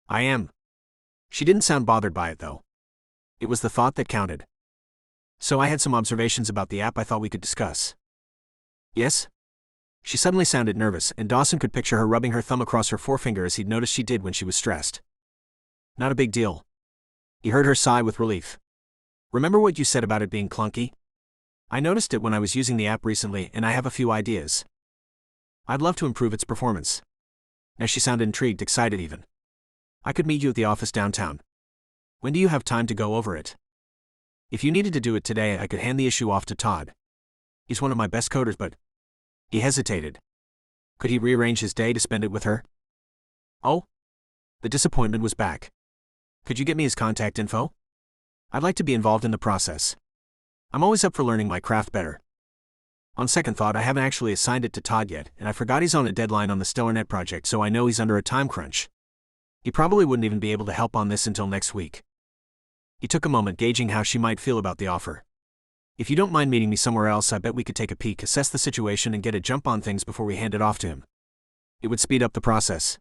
"I am." She didn't sound bothered by it, though. It was the thought that counted. "So I had some observations about the app I thought we could discuss." "Yes?" She suddenly sounded nervous, and Dawson could picture her rubbing her thumb across her forefinger as he'd noticed she did when she was stressed. "Not a big deal." He heard her sigh with relief. "Remember what you said about it being clunky? I noticed it when I was using the app recently, and I have a few ideas. I'd love to improve its performance." Now she sounded intrigued, excited even. "I could meet you at the office downtown. When do you have time to go over it? If you needed to do it today, I could hand the issue off to Todd. He's one of my best coders, but..." He hesitated. Could he rearrange his day to spend it with her? "Oh?" The disappointment was back. "Could you get me his contact info? I'd like to be involved in the process. I'm always up for learning my craft better. On second thought, I haven't actually assigned it to Todd yet, and I forgot he's on a deadline on the StellarNet project, so I know he's under a time crunch. He probably wouldn't even be able to help on this until next week." He took a moment, gauging how she might feel about the offer. "If you don't mind meeting me somewhere else, I bet we could take a peek, assess the situation, and get a jump on things before we hand it off to him. It would speed up the process."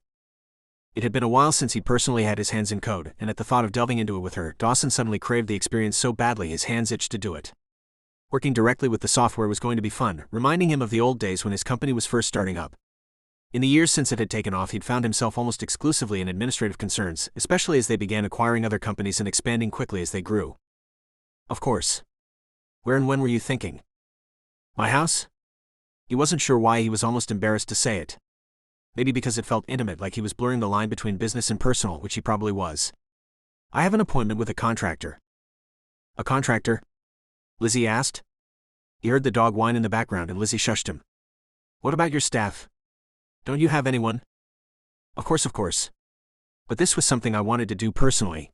It had been a while since he'd personally had his hands in code, and at the thought of delving into it with her, Dawson suddenly craved the experience so badly his hands itched to do it. Working directly with the software was going to be fun, reminding him of the old days when his company was first starting up. In the years since it had taken off, he'd found himself almost exclusively in administrative concerns, especially as they began acquiring other companies and expanding quickly as they grew. "Of course. Where and when were you thinking?" "My house?" He wasn't sure why he was almost embarrassed to say it. Maybe because it felt intimate, like he was blurring the line between business and personal, which he probably was. "I have an appointment with a contractor." "A contractor?" Lizzie asked. He heard the dog whine in the background, and Lizzie shushed him. "What about your staff? Don't you have anyone?" Of course. But this was something I wanted to do personally.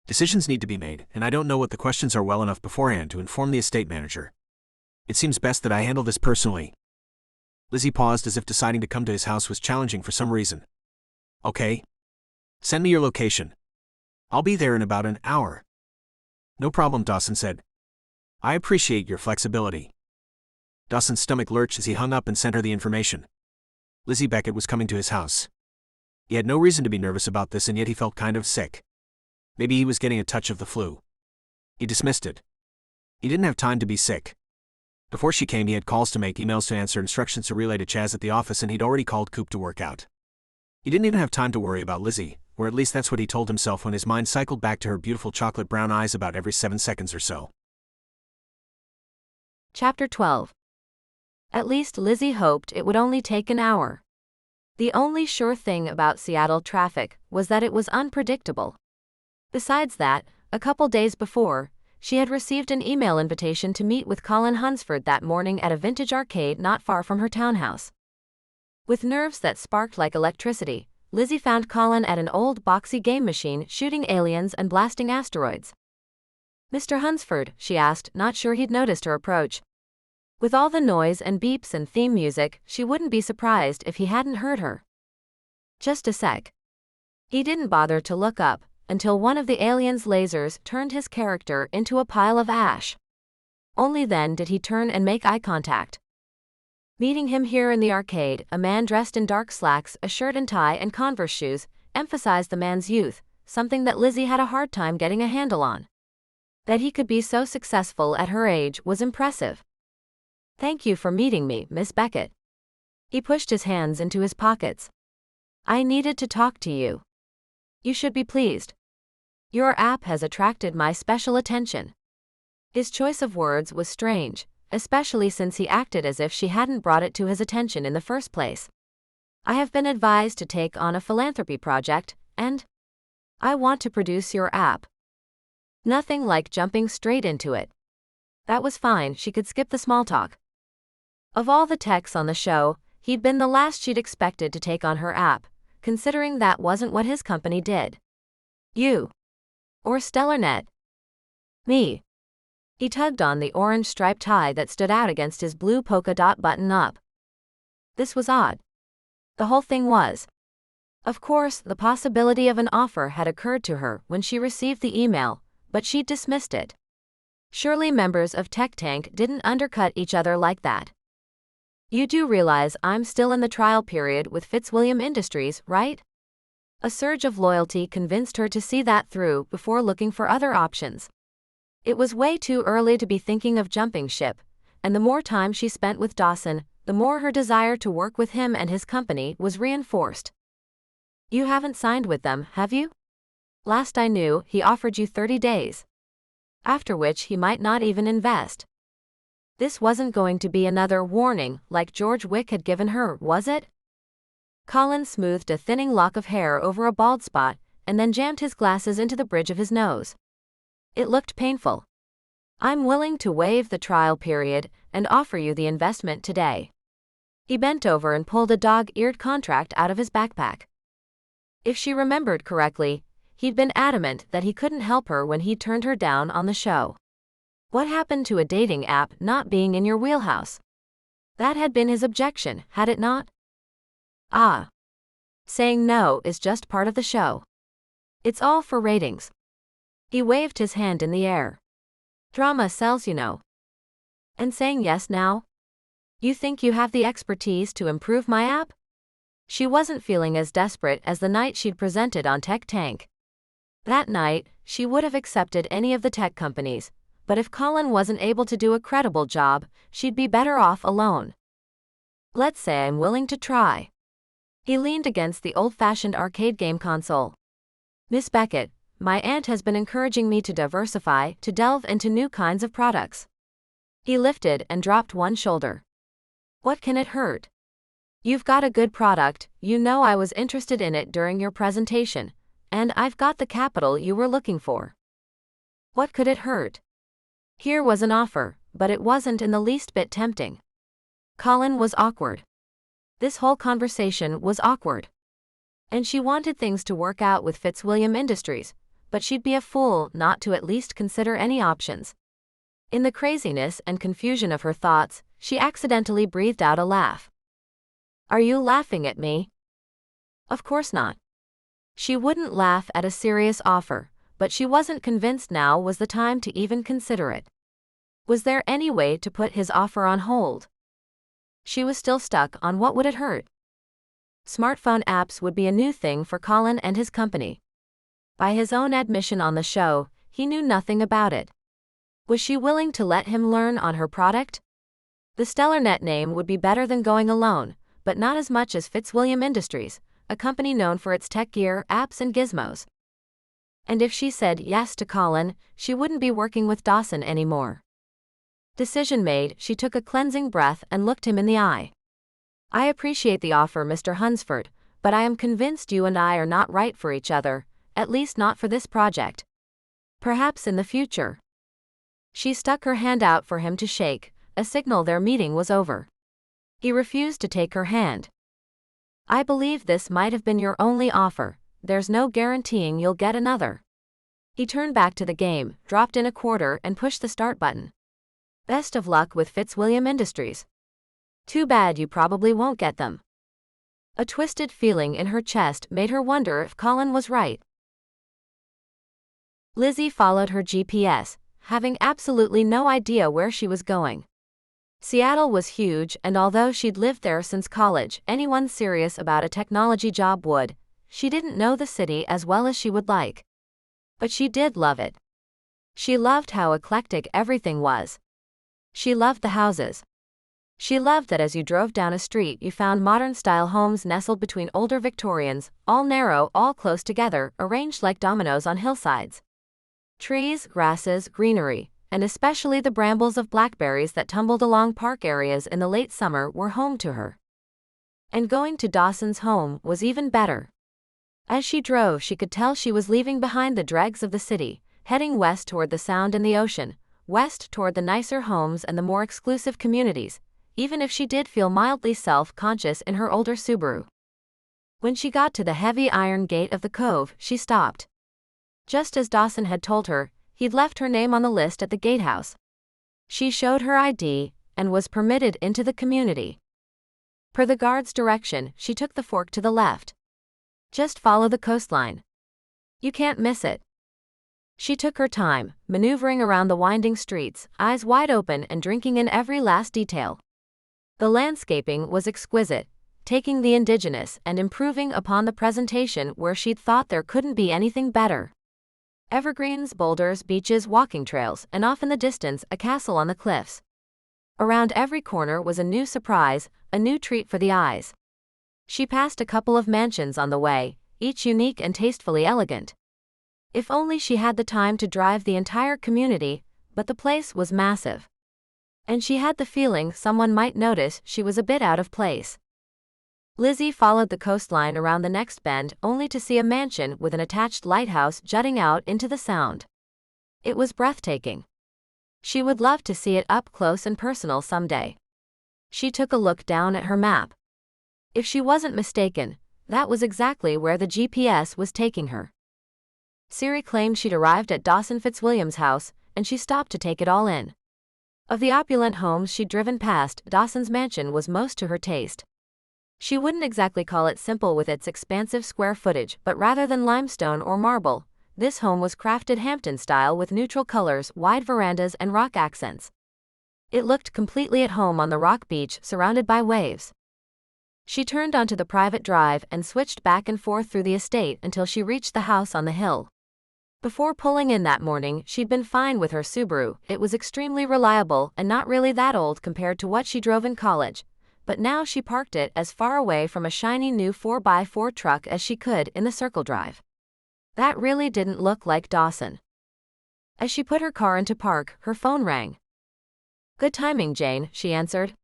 Decisions need to be made, and I don't know what the questions are well enough beforehand to inform the estate manager. It seems best that I handle this personally." Lizzie paused, as if deciding to come to his house was challenging for some reason. "Okay. Send me your location. I'll be there in about an hour." "No problem," Dawson said. "I appreciate your flexibility." Dawson's stomach lurched as he hung up and sent her the information. Lizzie Beckett was coming to his house. He had no reason to be nervous about this, and yet he felt kind of sick. Maybe he was getting a touch of the flu. He dismissed it. He didn't have time to be sick. Before she came, he had calls to make, emails to answer, instructions to relay to Chaz at the office, and he'd already called Coop to work out. He didn't even have time to worry about Lizzie, or at least that's what he told himself when his mind cycled back to her beautiful chocolate brown eyes about every 7 seconds or so. Chapter 12. At least Lizzie hoped it would only take an hour. The only sure thing about Seattle traffic was that it was unpredictable. Besides that, a couple days before, she had received an email invitation to meet with Colin Hunsford that morning at a vintage arcade not far from her townhouse. With nerves that sparked like electricity, Lizzie found Colin at an old boxy game machine shooting aliens and blasting asteroids. "Mr. Hunsford?" she asked, not sure he'd noticed her approach. With all the noise and beeps and theme music, she wouldn't be surprised if he hadn't heard her. "Just a sec." He didn't bother to look up until one of the alien's lasers turned his character into a pile of ash. Only then did he turn and make eye contact. Meeting him here in the arcade, a man dressed in dark slacks, a shirt and tie, and Converse shoes, emphasized the man's youth, something that Lizzie had a hard time getting a handle on. That he could be so successful at her age was impressive. "Thank you for meeting me, Miss Beckett." He pushed his hands into his pockets. "I needed to talk to you. You should be pleased. Your app has attracted my special attention." His choice of words was strange, especially since he acted as if she hadn't brought it to his attention in the first place. I have been advised to take on a philanthropy project, and I want to produce your app. Nothing like jumping straight into it. That was fine, she could skip the small talk. Of all the techs on the show, he'd been the last she'd expected to take on her app, considering that wasn't what his company did. You. Or StellarNet. Me. He tugged on the orange striped tie that stood out against his blue polka dot button-up. This was odd. The whole thing was. Of course, the possibility of an offer had occurred to her when she received the email, but she dismissed it. Surely members of Tech Tank didn't undercut each other like that. You do realize I'm still in the trial period with Fitzwilliam Industries, right? A surge of loyalty convinced her to see that through before looking for other options. It was way too early to be thinking of jumping ship, and the more time she spent with Dawson, the more her desire to work with him and his company was reinforced. You haven't signed with them, have you? Last I knew, he offered you 30 days. After which he might not even invest. This wasn't going to be another warning like George Wick had given her, was it? Colin smoothed a thinning lock of hair over a bald spot and then jammed his glasses into the bridge of his nose. It looked painful. I'm willing to waive the trial period and offer you the investment today. He bent over and pulled a dog-eared contract out of his backpack. If she remembered correctly, he'd been adamant that he couldn't help her when he turned her down on the show. What happened to a dating app not being in your wheelhouse? That had been his objection, had it not? Saying no is just part of the show. It's all for ratings. He waved his hand in the air. Drama sells, you know. And saying yes now? You think you have the expertise to improve my app? She wasn't feeling as desperate as the night she'd presented on Tech Tank. That night, she would have accepted any of the tech companies, but if Colin wasn't able to do a credible job, she'd be better off alone. Let's say I'm willing to try. He leaned against the old-fashioned arcade game console. Miss Beckett, my aunt has been encouraging me to diversify, to delve into new kinds of products. He lifted and dropped one shoulder. What can it hurt? You've got a good product, you know I was interested in it during your presentation, and I've got the capital you were looking for. What could it hurt? Here was an offer, but it wasn't in the least bit tempting. Colin was awkward. This whole conversation was awkward. And she wanted things to work out with Fitzwilliam Industries, but she'd be a fool not to at least consider any options. In the craziness and confusion of her thoughts, she accidentally breathed out a laugh. Are you laughing at me? Of course not. She wouldn't laugh at a serious offer, but she wasn't convinced now was the time to even consider it. Was there any way to put his offer on hold? She was still stuck on what would it hurt. Smartphone apps would be a new thing for Colin and his company. By his own admission on the show, he knew nothing about it. Was she willing to let him learn on her product? The StellarNet name would be better than going alone, but not as much as Fitzwilliam Industries, a company known for its tech gear, apps and gizmos. And if she said yes to Colin, she wouldn't be working with Dawson anymore. Decision made, she took a cleansing breath and looked him in the eye. I appreciate the offer, Mr. Hunsford, but I am convinced you and I are not right for each other, at least not for this project. Perhaps in the future. She stuck her hand out for him to shake, a signal their meeting was over. He refused to take her hand. I believe this might have been your only offer, there's no guaranteeing you'll get another. He turned back to the game, dropped in a quarter and pushed the start button. Best of luck with Fitzwilliam Industries. Too bad you probably won't get them. A twisted feeling in her chest made her wonder if Colin was right. Lizzie followed her GPS, having absolutely no idea where she was going. Seattle was huge, and although she'd lived there since college, anyone serious about a technology job would. She didn't know the city as well as she would like. But she did love it. She loved how eclectic everything was. She loved the houses. She loved that as you drove down a street you found modern-style homes nestled between older Victorians, all narrow, all close together, arranged like dominoes on hillsides. Trees, grasses, greenery, and especially the brambles of blackberries that tumbled along park areas in the late summer were home to her. And going to Dawson's home was even better. As she drove, she could tell she was leaving behind the dregs of the city, heading west toward the Sound and the ocean, west toward the nicer homes and the more exclusive communities, even if she did feel mildly self-conscious in her older Subaru. When she got to the heavy iron gate of the cove, she stopped. Just as Dawson had told her, he'd left her name on the list at the gatehouse. She showed her ID and was permitted into the community. Per the guard's direction, she took the fork to the left. Just follow the coastline. You can't miss it. She took her time, maneuvering around the winding streets, eyes wide open and drinking in every last detail. The landscaping was exquisite, taking the indigenous and improving upon the presentation where she'd thought there couldn't be anything better. Evergreens, boulders, beaches, walking trails, and off in the distance a castle on the cliffs. Around every corner was a new surprise, a new treat for the eyes. She passed a couple of mansions on the way, each unique and tastefully elegant. If only she had the time to drive the entire community, but the place was massive. And she had the feeling someone might notice she was a bit out of place. Lizzie followed the coastline around the next bend only to see a mansion with an attached lighthouse jutting out into the Sound. It was breathtaking. She would love to see it up close and personal someday. She took a look down at her map. If she wasn't mistaken, that was exactly where the GPS was taking her. Siri claimed she'd arrived at Dawson Fitzwilliam's house, and she stopped to take it all in. Of the opulent homes she'd driven past, Dawson's mansion was most to her taste. She wouldn't exactly call it simple with its expansive square footage, but rather than limestone or marble, this home was crafted Hampton style with neutral colors, wide verandas and rock accents. It looked completely at home on the rock beach surrounded by waves. She turned onto the private drive and switched back and forth through the estate until she reached the house on the hill. Before pulling in that morning, she'd been fine with her Subaru. It was extremely reliable and not really that old compared to what she drove in college, but now she parked it as far away from a shiny new 4x4 truck as she could in the circle drive. That really didn't look like Dawson. As she put her car into park, her phone rang. "Good timing, Jane," she answered.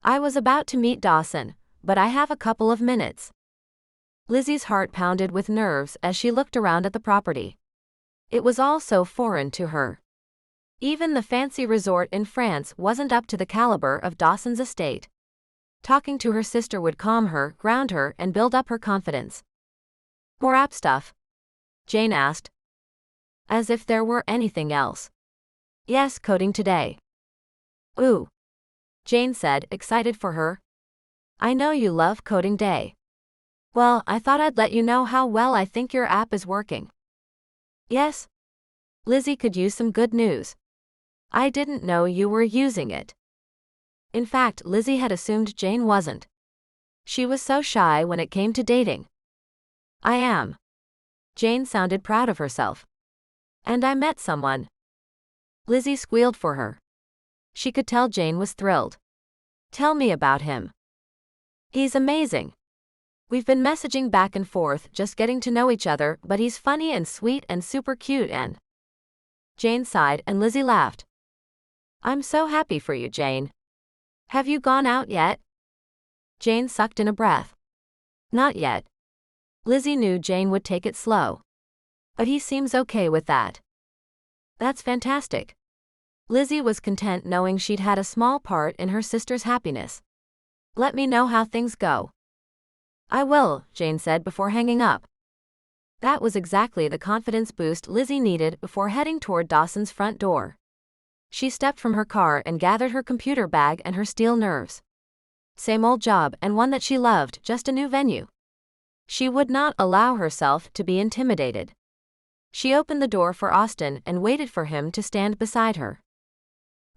"I was about to meet Dawson, but I have a couple of minutes." Lizzie's heart pounded with nerves as she looked around at the property. It was all so foreign to her. Even the fancy resort in France wasn't up to the caliber of Dawson's estate. Talking to her sister would calm her, ground her, and build up her confidence. "More app stuff?" Jane asked. As if there were anything else. "Yes, coding today." "Ooh," Jane said, excited for her. "I know you love coding day." "Well, I thought I'd let you know how well I think your app is working." "Yes?" Lizzie could use some good news. "I didn't know you were using it." In fact, Lizzie had assumed Jane wasn't. She was so shy when it came to dating. "I am." Jane sounded proud of herself. "And I met someone." Lizzie squealed for her. She could tell Jane was thrilled. "Tell me about him." "He's amazing. We've been messaging back and forth, just getting to know each other, but he's funny and sweet and super cute and..." Jane sighed and Lizzie laughed. "I'm so happy for you, Jane. Have you gone out yet?" Jane sucked in a breath. "Not yet." Lizzie knew Jane would take it slow. "But he seems okay with that." "That's fantastic." Lizzie was content knowing she'd had a small part in her sister's happiness. "Let me know how things go." "I will," Jane said before hanging up. That was exactly the confidence boost Lizzie needed before heading toward Dawson's front door. She stepped from her car and gathered her computer bag and her steel nerves. Same old job and one that she loved, just a new venue. She would not allow herself to be intimidated. She opened the door for Austin and waited for him to stand beside her.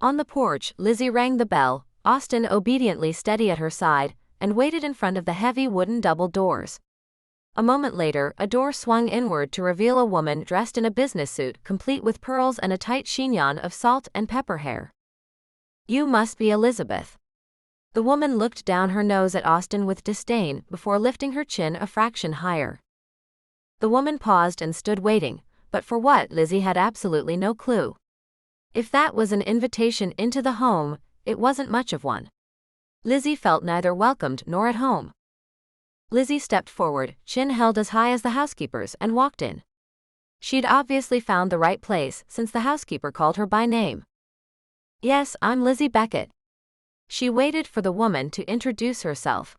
On the porch, Lizzie rang the bell, Austin obediently steady at her side, and waited in front of the heavy wooden double doors. A moment later, a door swung inward to reveal a woman dressed in a business suit complete with pearls and a tight chignon of salt and pepper hair. "You must be Elizabeth." The woman looked down her nose at Austin with disdain before lifting her chin a fraction higher. The woman paused and stood waiting, but for what Lizzie had absolutely no clue. If that was an invitation into the home, it wasn't much of one. Lizzie felt neither welcomed nor at home. Lizzie stepped forward, chin held as high as the housekeeper's, and walked in. She'd obviously found the right place since the housekeeper called her by name. "Yes, I'm Lizzie Beckett." She waited for the woman to introduce herself.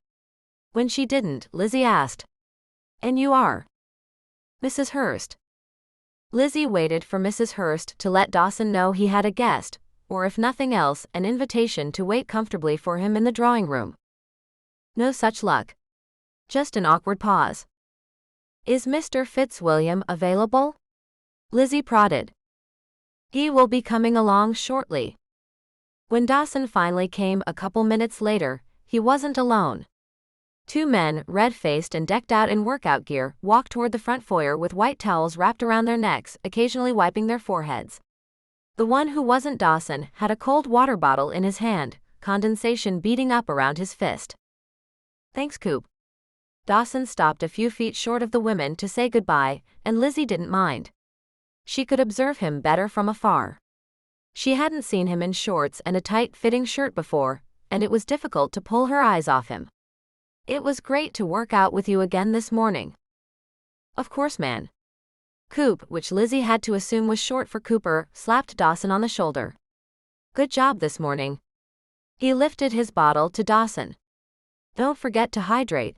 When she didn't, Lizzie asked, "And you are?" "Mrs. Hurst." Lizzie waited for Mrs. Hurst to let Dawson know he had a guest, or if nothing else, an invitation to wait comfortably for him in the drawing room. No such luck. Just an awkward pause. "Is Mr. Fitzwilliam available?" Lizzie prodded. "He will be coming along shortly." When Dawson finally came a couple minutes later, he wasn't alone. Two men, red-faced and decked out in workout gear, walked toward the front foyer with white towels wrapped around their necks, occasionally wiping their foreheads. The one who wasn't Dawson had a cold water bottle in his hand, condensation beating up around his fist. "Thanks, Coop." Dawson stopped a few feet short of the women to say goodbye, and Lizzie didn't mind. She could observe him better from afar. She hadn't seen him in shorts and a tight-fitting shirt before, and it was difficult to pull her eyes off him. "It was great to work out with you again this morning." "Of course, man." Coop, which Lizzie had to assume was short for Cooper, slapped Dawson on the shoulder. "Good job this morning." He lifted his bottle to Dawson. "Don't forget to hydrate."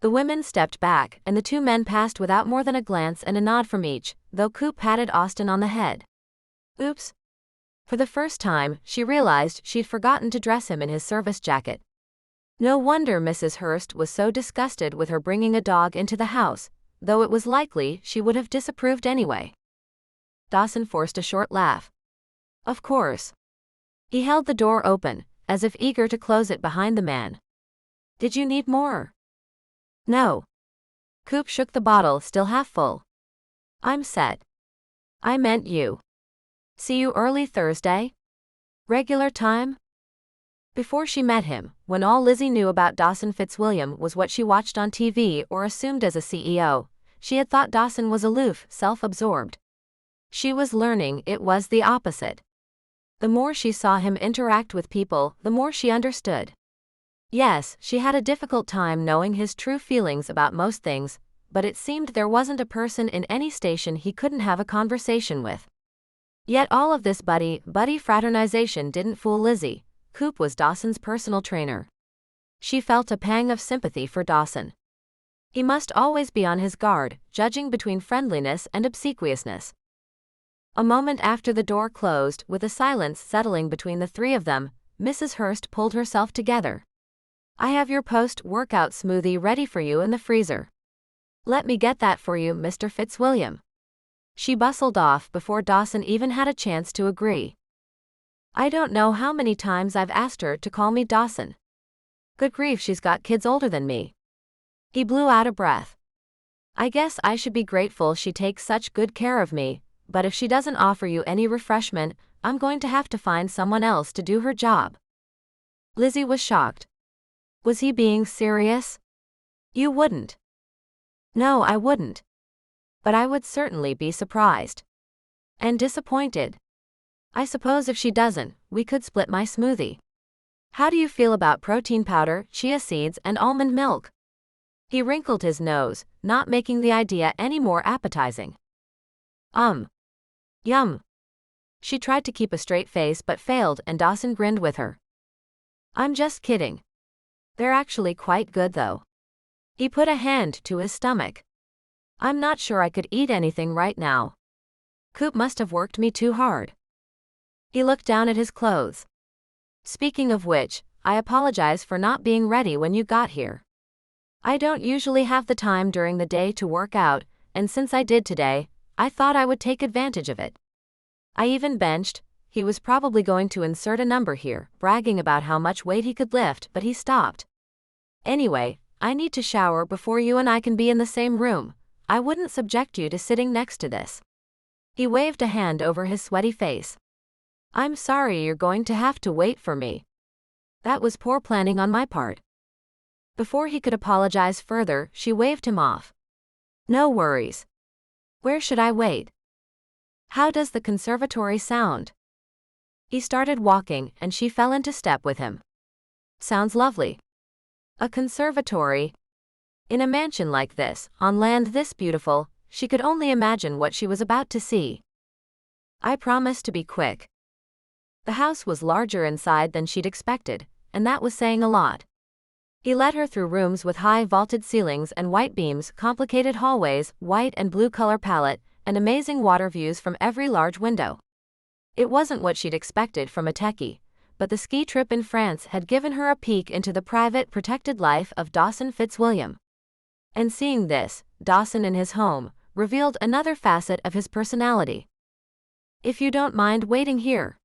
The women stepped back, and the two men passed without more than a glance and a nod from each, though Coop patted Austin on the head. Oops. For the first time, she realized she'd forgotten to dress him in his service jacket. No wonder Mrs. Hurst was so disgusted with her bringing a dog into the house, though it was likely she would have disapproved anyway. Dawson forced a short laugh. "Of course." He held the door open, as if eager to close it behind the man. "Did you need more?" "No." Coop shook the bottle, still half full. "I'm set." "I meant you. See you early Thursday? Regular time?" Before she met him, when all Lizzie knew about Dawson Fitzwilliam was what she watched on TV or assumed as a CEO, she had thought Dawson was aloof, self-absorbed. She was learning it was the opposite. The more she saw him interact with people, the more she understood. Yes, she had a difficult time knowing his true feelings about most things, but it seemed there wasn't a person in any station he couldn't have a conversation with. Yet all of this buddy fraternization didn't fool Lizzie. Coop was Dawson's personal trainer. She felt a pang of sympathy for Dawson. He must always be on his guard, judging between friendliness and obsequiousness. A moment after the door closed, with a silence settling between the three of them, Mrs. Hurst pulled herself together. "I have your post-workout smoothie ready for you in the freezer. Let me get that for you, Mr. Fitzwilliam." She bustled off before Dawson even had a chance to agree. "I don't know how many times I've asked her to call me Dawson. Good grief, she's got kids older than me." He blew out a breath. "I guess I should be grateful she takes such good care of me, but if she doesn't offer you any refreshment, I'm going to have to find someone else to do her job." Lizzie was shocked. Was he being serious? "You wouldn't." "No, I wouldn't. But I would certainly be surprised. And disappointed. I suppose if she doesn't, we could split my smoothie. How do you feel about protein powder, chia seeds, and almond milk?" He wrinkled his nose, not making the idea any more appetizing. Yum." She tried to keep a straight face but failed, and Dawson grinned with her. "I'm just kidding. They're actually quite good though." He put a hand to his stomach. "I'm not sure I could eat anything right now. Coop must have worked me too hard." He looked down at his clothes. "Speaking of which, I apologize for not being ready when you got here. I don't usually have the time during the day to work out, and since I did today, I thought I would take advantage of it. I even benched." He was probably going to insert a number here, bragging about how much weight he could lift, but he stopped. "Anyway, I need to shower before you and I can be in the same room. I wouldn't subject you to sitting next to this." He waved a hand over his sweaty face. "I'm sorry you're going to have to wait for me. That was poor planning on my part." Before he could apologize further, she waved him off. "No worries. Where should I wait?" How does the conservatory sound? He started walking and she fell into step with him. Sounds lovely. A conservatory. In a mansion like this, on land this beautiful, she could only imagine what she was about to see. I promise to be quick. The house was larger inside than she'd expected, and that was saying a lot. He led her through rooms with high vaulted ceilings and white beams, complicated hallways, white and blue color palette, and amazing water views from every large window. It wasn't what she'd expected from a techie, but the ski trip in France had given her a peek into the private, protected life of Dawson Fitzwilliam. And seeing this, Dawson in his home, revealed another facet of his personality. If you don't mind waiting here.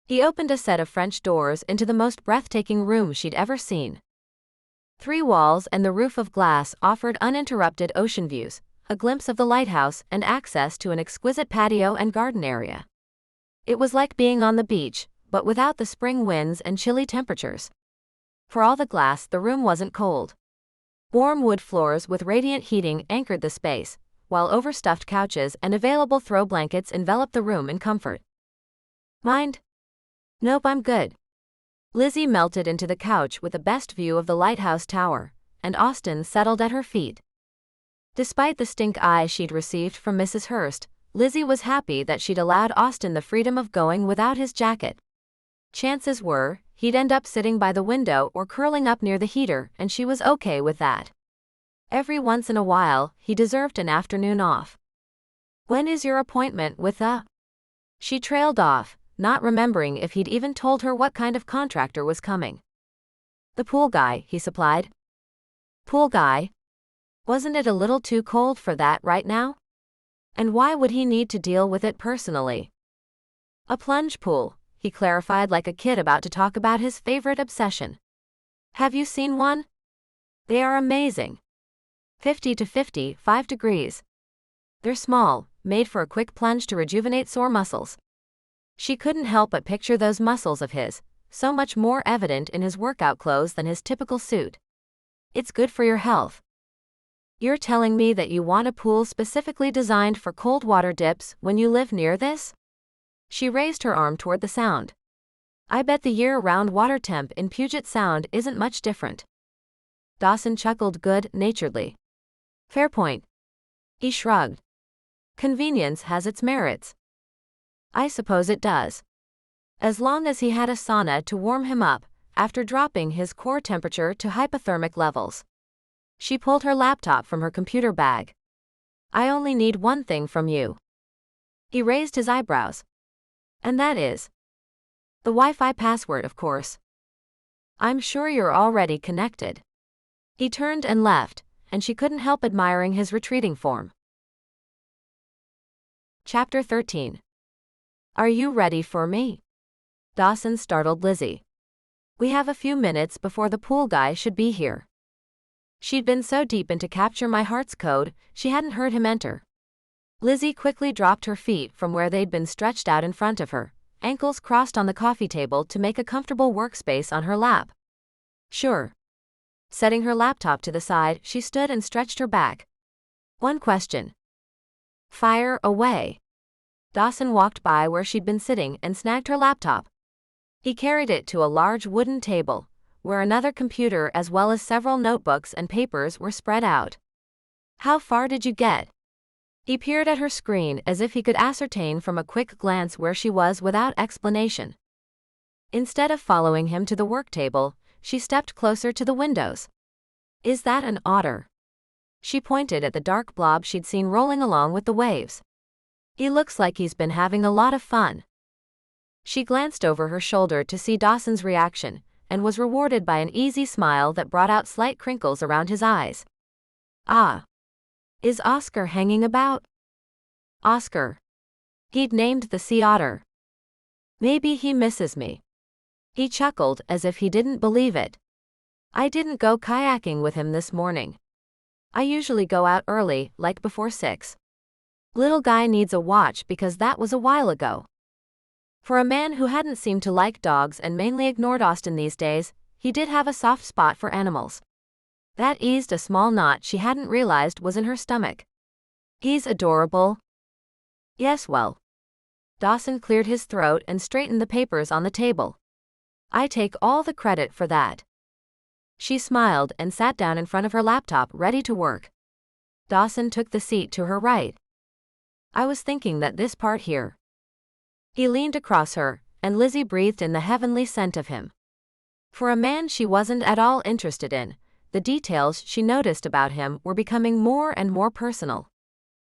He opened a set of French doors into the most breathtaking room she'd ever seen. 3 walls and the roof of glass offered uninterrupted ocean views, a glimpse of the lighthouse, and access to an exquisite patio and garden area. It was like being on the beach, but without the spring winds and chilly temperatures. For all the glass, the room wasn't cold. Warm wood floors with radiant heating anchored the space, while overstuffed couches and available throw blankets enveloped the room in comfort. Mind? Nope, I'm good. Lizzie melted into the couch with the best view of the lighthouse tower, and Austen settled at her feet. Despite the stink eye she'd received from Mrs. Hurst, Lizzie was happy that she'd allowed Austen the freedom of going without his jacket. Chances were, he'd end up sitting by the window or curling up near the heater, and she was okay with that. Every once in a while, he deserved an afternoon off. When is your appointment with the? She trailed off, not remembering if he'd even told her what kind of contractor was coming. The pool guy, he supplied. Pool guy? Wasn't it a little too cold for that right now? And why would he need to deal with it personally? A plunge pool, he clarified like a kid about to talk about his favorite obsession. Have you seen one? They are amazing. 50 to 55 degrees. They're small, made for a quick plunge to rejuvenate sore muscles. She couldn't help but picture those muscles of his, so much more evident in his workout clothes than his typical suit. It's good for your health. You're telling me that you want a pool specifically designed for cold water dips when you live near this? She raised her arm toward the sound. I bet the year-round water temp in Puget Sound isn't much different. Dawson chuckled good-naturedly. Fair point. He shrugged. Convenience has its merits. I suppose it does. As long as he had a sauna to warm him up, after dropping his core temperature to hypothermic levels. She pulled her laptop from her computer bag. I only need one thing from you. He raised his eyebrows. And that is? The Wi-Fi password, of course. I'm sure you're already connected. He turned and left, and she couldn't help admiring his retreating form. Chapter 13. Are you ready for me? Dawson startled Lizzie. We have a few minutes before the pool guy should be here. She'd been so deep into Capture My Heart's code, she hadn't heard him enter. Lizzie quickly dropped her feet from where they'd been stretched out in front of her, ankles crossed on the coffee table to make a comfortable workspace on her lap. Sure. Setting her laptop to the side, she stood and stretched her back. One question. Fire away. Dawson walked by where she'd been sitting and snagged her laptop. He carried it to a large wooden table, where another computer as well as several notebooks and papers were spread out. How far did you get? He peered at her screen as if he could ascertain from a quick glance where she was without explanation. Instead of following him to the work table, she stepped closer to the windows. Is that an otter? She pointed at the dark blob she'd seen rolling along with the waves. He looks like he's been having a lot of fun. She glanced over her shoulder to see Dawson's reaction, and was rewarded by an easy smile that brought out slight crinkles around his eyes. Ah. Is Oscar hanging about? Oscar. He'd named the sea otter. Maybe he misses me. He chuckled as if he didn't believe it. I didn't go kayaking with him this morning. I usually go out early, like before 6. Little guy needs a watch because that was a while ago. For a man who hadn't seemed to like dogs and mainly ignored Austen these days, he did have a soft spot for animals. That eased a small knot she hadn't realized was in her stomach. He's adorable. Yes, well, Dawson cleared his throat and straightened the papers on the table. I take all the credit for that. She smiled and sat down in front of her laptop, ready to work. Dawson took the seat to her right. I was thinking that this part here. He leaned across her, and Lizzie breathed in the heavenly scent of him. For a man she wasn't at all interested in, the details she noticed about him were becoming more and more personal.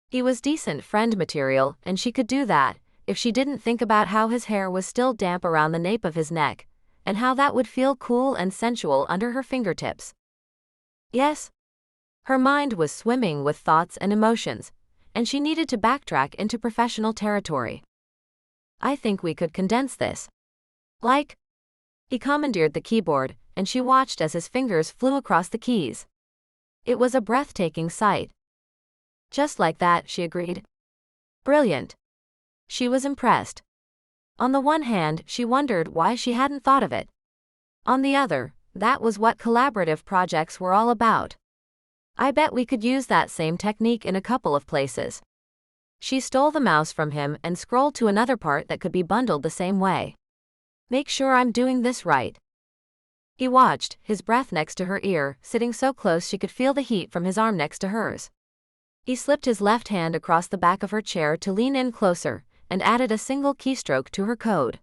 He was decent friend material, and she could do that, if she didn't think about how his hair was still damp around the nape of his neck, and how that would feel cool and sensual under her fingertips. Yes? Her mind was swimming with thoughts and emotions, and she needed to backtrack into professional territory. I think we could condense this. Like? He commandeered the keyboard, and she watched as his fingers flew across the keys. It was a breathtaking sight. Just like that, she agreed. Brilliant. She was impressed. On the one hand, she wondered why she hadn't thought of it. On the other, that was what collaborative projects were all about. I bet we could use that same technique in a couple of places. She stole the mouse from him and scrolled to another part that could be bundled the same way. Make sure I'm doing this right. He watched, his breath next to her ear, sitting so close she could feel the heat from his arm next to hers. He slipped his left hand across the back of her chair to lean in closer, and added a single keystroke to her code.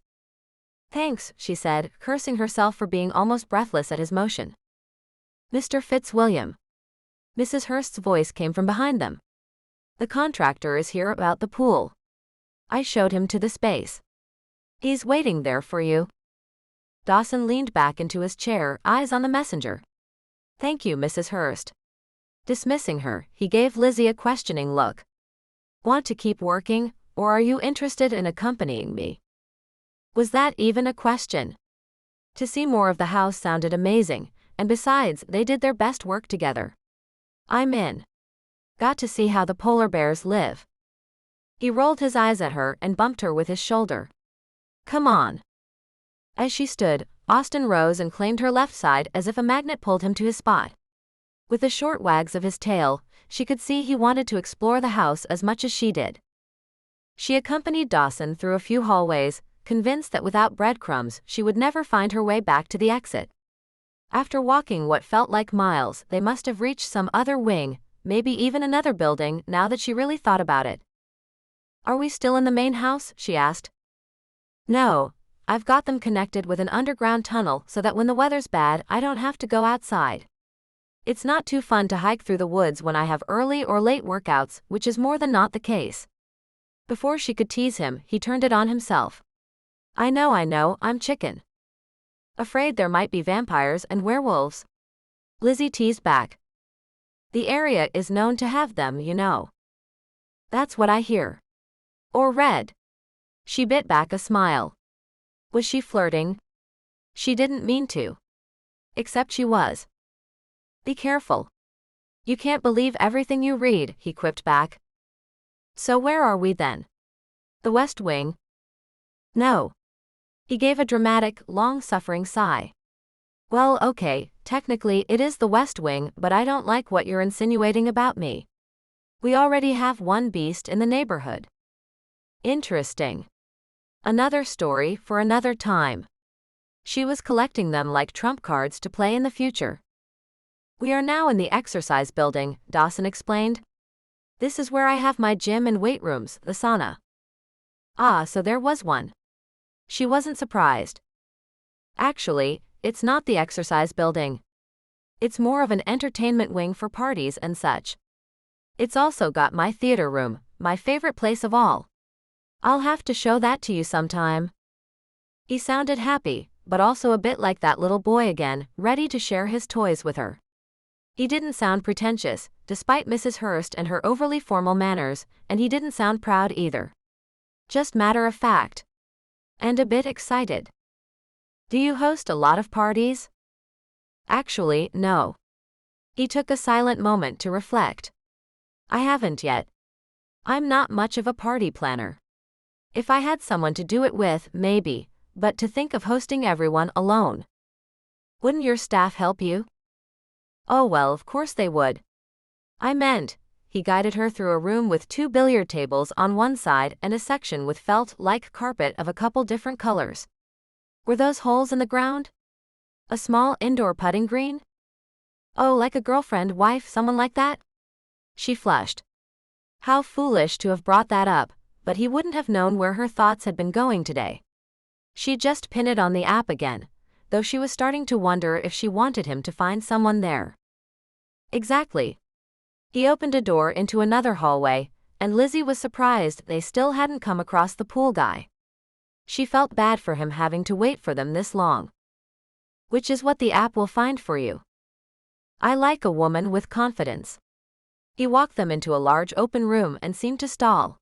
Thanks, she said, cursing herself for being almost breathless at his motion. Mr. Fitzwilliam. Mrs. Hurst's voice came from behind them. The contractor is here about the pool. I showed him to the space. He's waiting there for you. Dawson leaned back into his chair, eyes on the messenger. Thank you, Mrs. Hurst. Dismissing her, he gave Lizzie a questioning look. Want to keep working, or are you interested in accompanying me? Was that even a question? To see more of the house sounded amazing, and besides, they did their best work together. I'm in. Got to see how the polar bears live. He rolled his eyes at her and bumped her with his shoulder. Come on. As she stood, Austin rose and claimed her left side as if a magnet pulled him to his spot. With the short wags of his tail, she could see he wanted to explore the house as much as she did. She accompanied Dawson through a few hallways, convinced that without breadcrumbs she would never find her way back to the exit. After walking what felt like miles, they must have reached some other wing, maybe even another building, now that she really thought about it. Are we still in the main house? She asked. No, I've got them connected with an underground tunnel so that when the weather's bad, I don't have to go outside. It's not too fun to hike through the woods when I have early or late workouts, which is more than not the case. Before she could tease him, he turned it on himself. I know, I'm chicken. Afraid there might be vampires and werewolves. Lizzie teased back. The area is known to have them, you know. That's what I hear. Or read. She bit back a smile. Was she flirting? She didn't mean to. Except she was. Be careful. You can't believe everything you read, he quipped back. So where are we then? The West Wing? No. He gave a dramatic, long-suffering sigh. Well, okay, technically it is the West Wing, but I don't like what you're insinuating about me. We already have one beast in the neighborhood. Interesting. Another story for another time. She was collecting them like trump cards to play in the future. We are now in the exercise building, Dawson explained. This is where I have my gym and weight rooms, the sauna. Ah, so there was one. She wasn't surprised. Actually, it's not the exercise building. It's more of an entertainment wing for parties and such. It's also got my theater room, my favorite place of all. I'll have to show that to you sometime. He sounded happy, but also a bit like that little boy again, ready to share his toys with her. He didn't sound pretentious, despite Mrs. Hurst and her overly formal manners, and he didn't sound proud either. Just matter of fact. And a bit excited. Do you host a lot of parties? Actually, no. He took a silent moment to reflect. I haven't yet. I'm not much of a party planner. If I had someone to do it with, maybe, but to think of hosting everyone alone. Wouldn't your staff help you? Oh well, of course they would. I meant, he guided her through a room with 2 billiard tables on one side and a section with felt-like carpet of a couple different colors. Were those holes in the ground? A small indoor putting green? Oh, like a girlfriend, wife, someone like that? She flushed. How foolish to have brought that up, but he wouldn't have known where her thoughts had been going today. She'd just pinned it on the app again, though she was starting to wonder if she wanted him to find someone there. Exactly. He opened a door into another hallway, and Lizzie was surprised they still hadn't come across the pool guy. She felt bad for him having to wait for them this long. Which is what the app will find for you. I like a woman with confidence. He walked them into a large open room and seemed to stall.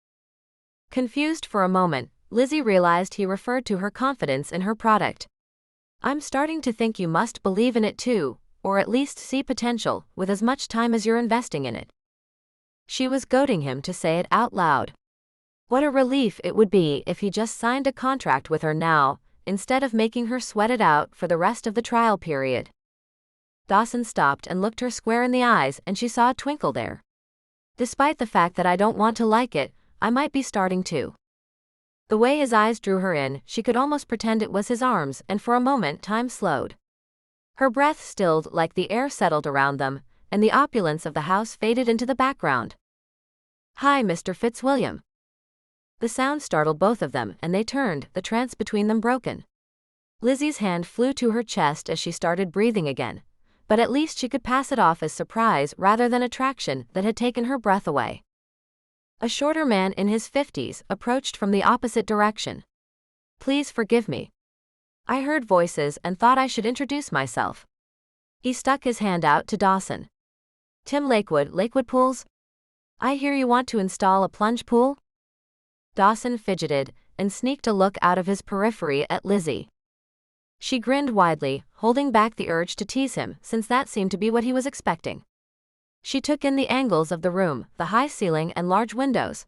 Confused for a moment, Lizzie realized he referred to her confidence in her product. I'm starting to think you must believe in it too, or at least see potential, with as much time as you're investing in it. She was goading him to say it out loud. What a relief it would be if he just signed a contract with her now, instead of making her sweat it out for the rest of the trial period. Dawson stopped and looked her square in the eyes, and she saw a twinkle there. Despite the fact that I don't want to like it, I might be starting to. The way his eyes drew her in, she could almost pretend it was his arms, and for a moment time slowed. Her breath stilled like the air settled around them, and the opulence of the house faded into the background. Hi, Mr. Fitzwilliam. The sound startled both of them, and they turned, the trance between them broken. Lizzie's hand flew to her chest as she started breathing again, but at least she could pass it off as surprise rather than attraction that had taken her breath away. A shorter man in his 50s approached from the opposite direction. Please forgive me. I heard voices and thought I should introduce myself. He stuck his hand out to Dawson. Tim Lakewood Pools? I hear you want to install a plunge pool? Dawson fidgeted and sneaked a look out of his periphery at Lizzie. She grinned widely, holding back the urge to tease him, since that seemed to be what he was expecting. She took in the angles of the room, the high ceiling and large windows.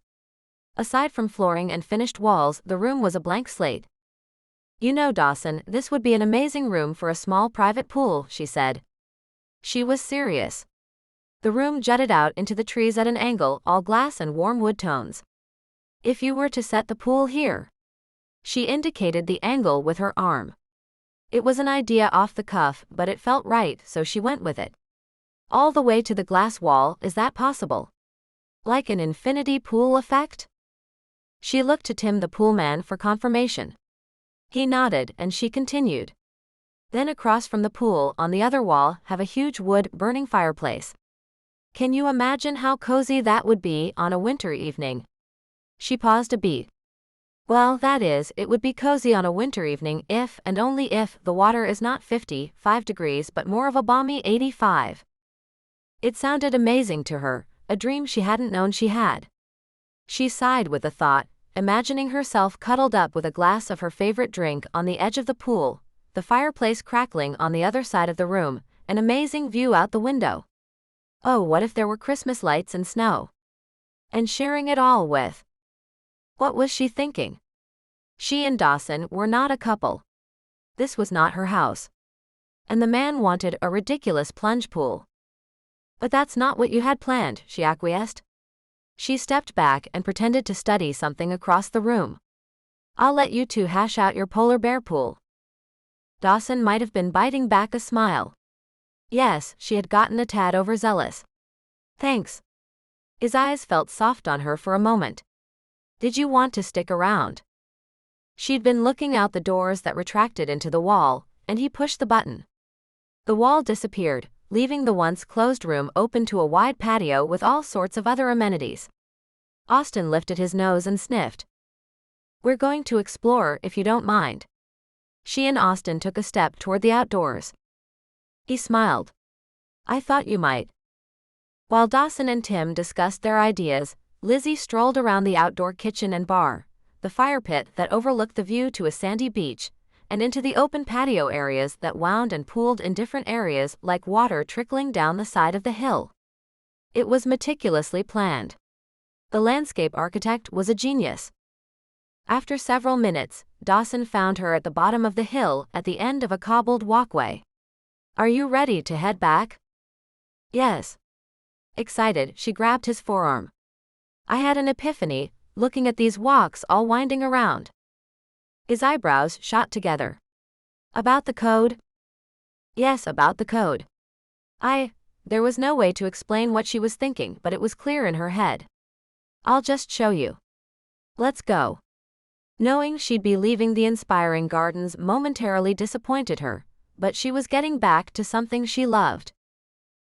Aside from flooring and finished walls, the room was a blank slate. You know, Dawson, this would be an amazing room for a small private pool, she said. She was serious. The room jutted out into the trees at an angle, all glass and warm wood tones. If you were to set the pool here. She indicated the angle with her arm. It was an idea off the cuff, but it felt right, so she went with it. All the way to the glass wall, is that possible? Like an infinity pool effect? She looked to Tim the poolman for confirmation. He nodded, and she continued. Then across from the pool, on the other wall, have a huge wood-burning fireplace. Can you imagine how cozy that would be on a winter evening? She paused a beat. Well, that is, it would be cozy on a winter evening if, and only if, the water is not 55 degrees but more of a balmy 85. It sounded amazing to her, a dream she hadn't known she had. She sighed with the thought, imagining herself cuddled up with a glass of her favorite drink on the edge of the pool, the fireplace crackling on the other side of the room, an amazing view out the window. Oh, what if there were Christmas lights and snow? And sharing it all with. What was she thinking? She and Dawson were not a couple. This was not her house. And the man wanted a ridiculous plunge pool. But that's not what you had planned, she acquiesced. She stepped back and pretended to study something across the room. I'll let you two hash out your polar bear pool. Dawson might have been biting back a smile. Yes, she had gotten a tad overzealous. Thanks. His eyes felt soft on her for a moment. Did you want to stick around? She'd been looking out the doors that retracted into the wall, and he pushed the button. The wall disappeared, leaving the once closed room open to a wide patio with all sorts of other amenities. Austin lifted his nose and sniffed. We're going to explore, if you don't mind. She and Austin took a step toward the outdoors. He smiled. I thought you might. While Dawson and Tim discussed their ideas, Lizzie strolled around the outdoor kitchen and bar, the fire pit that overlooked the view to a sandy beach, and into the open patio areas that wound and pooled in different areas like water trickling down the side of the hill. It was meticulously planned. The landscape architect was a genius. After several minutes, Dawson found her at the bottom of the hill at the end of a cobbled walkway. Are you ready to head back? Yes. Excited, she grabbed his forearm. I had an epiphany, looking at these walks all winding around. His eyebrows shot together. About the code? Yes, about the code. There was no way to explain what she was thinking, but it was clear in her head. I'll just show you. Let's go. Knowing she'd be leaving the inspiring gardens momentarily disappointed her, but she was getting back to something she loved.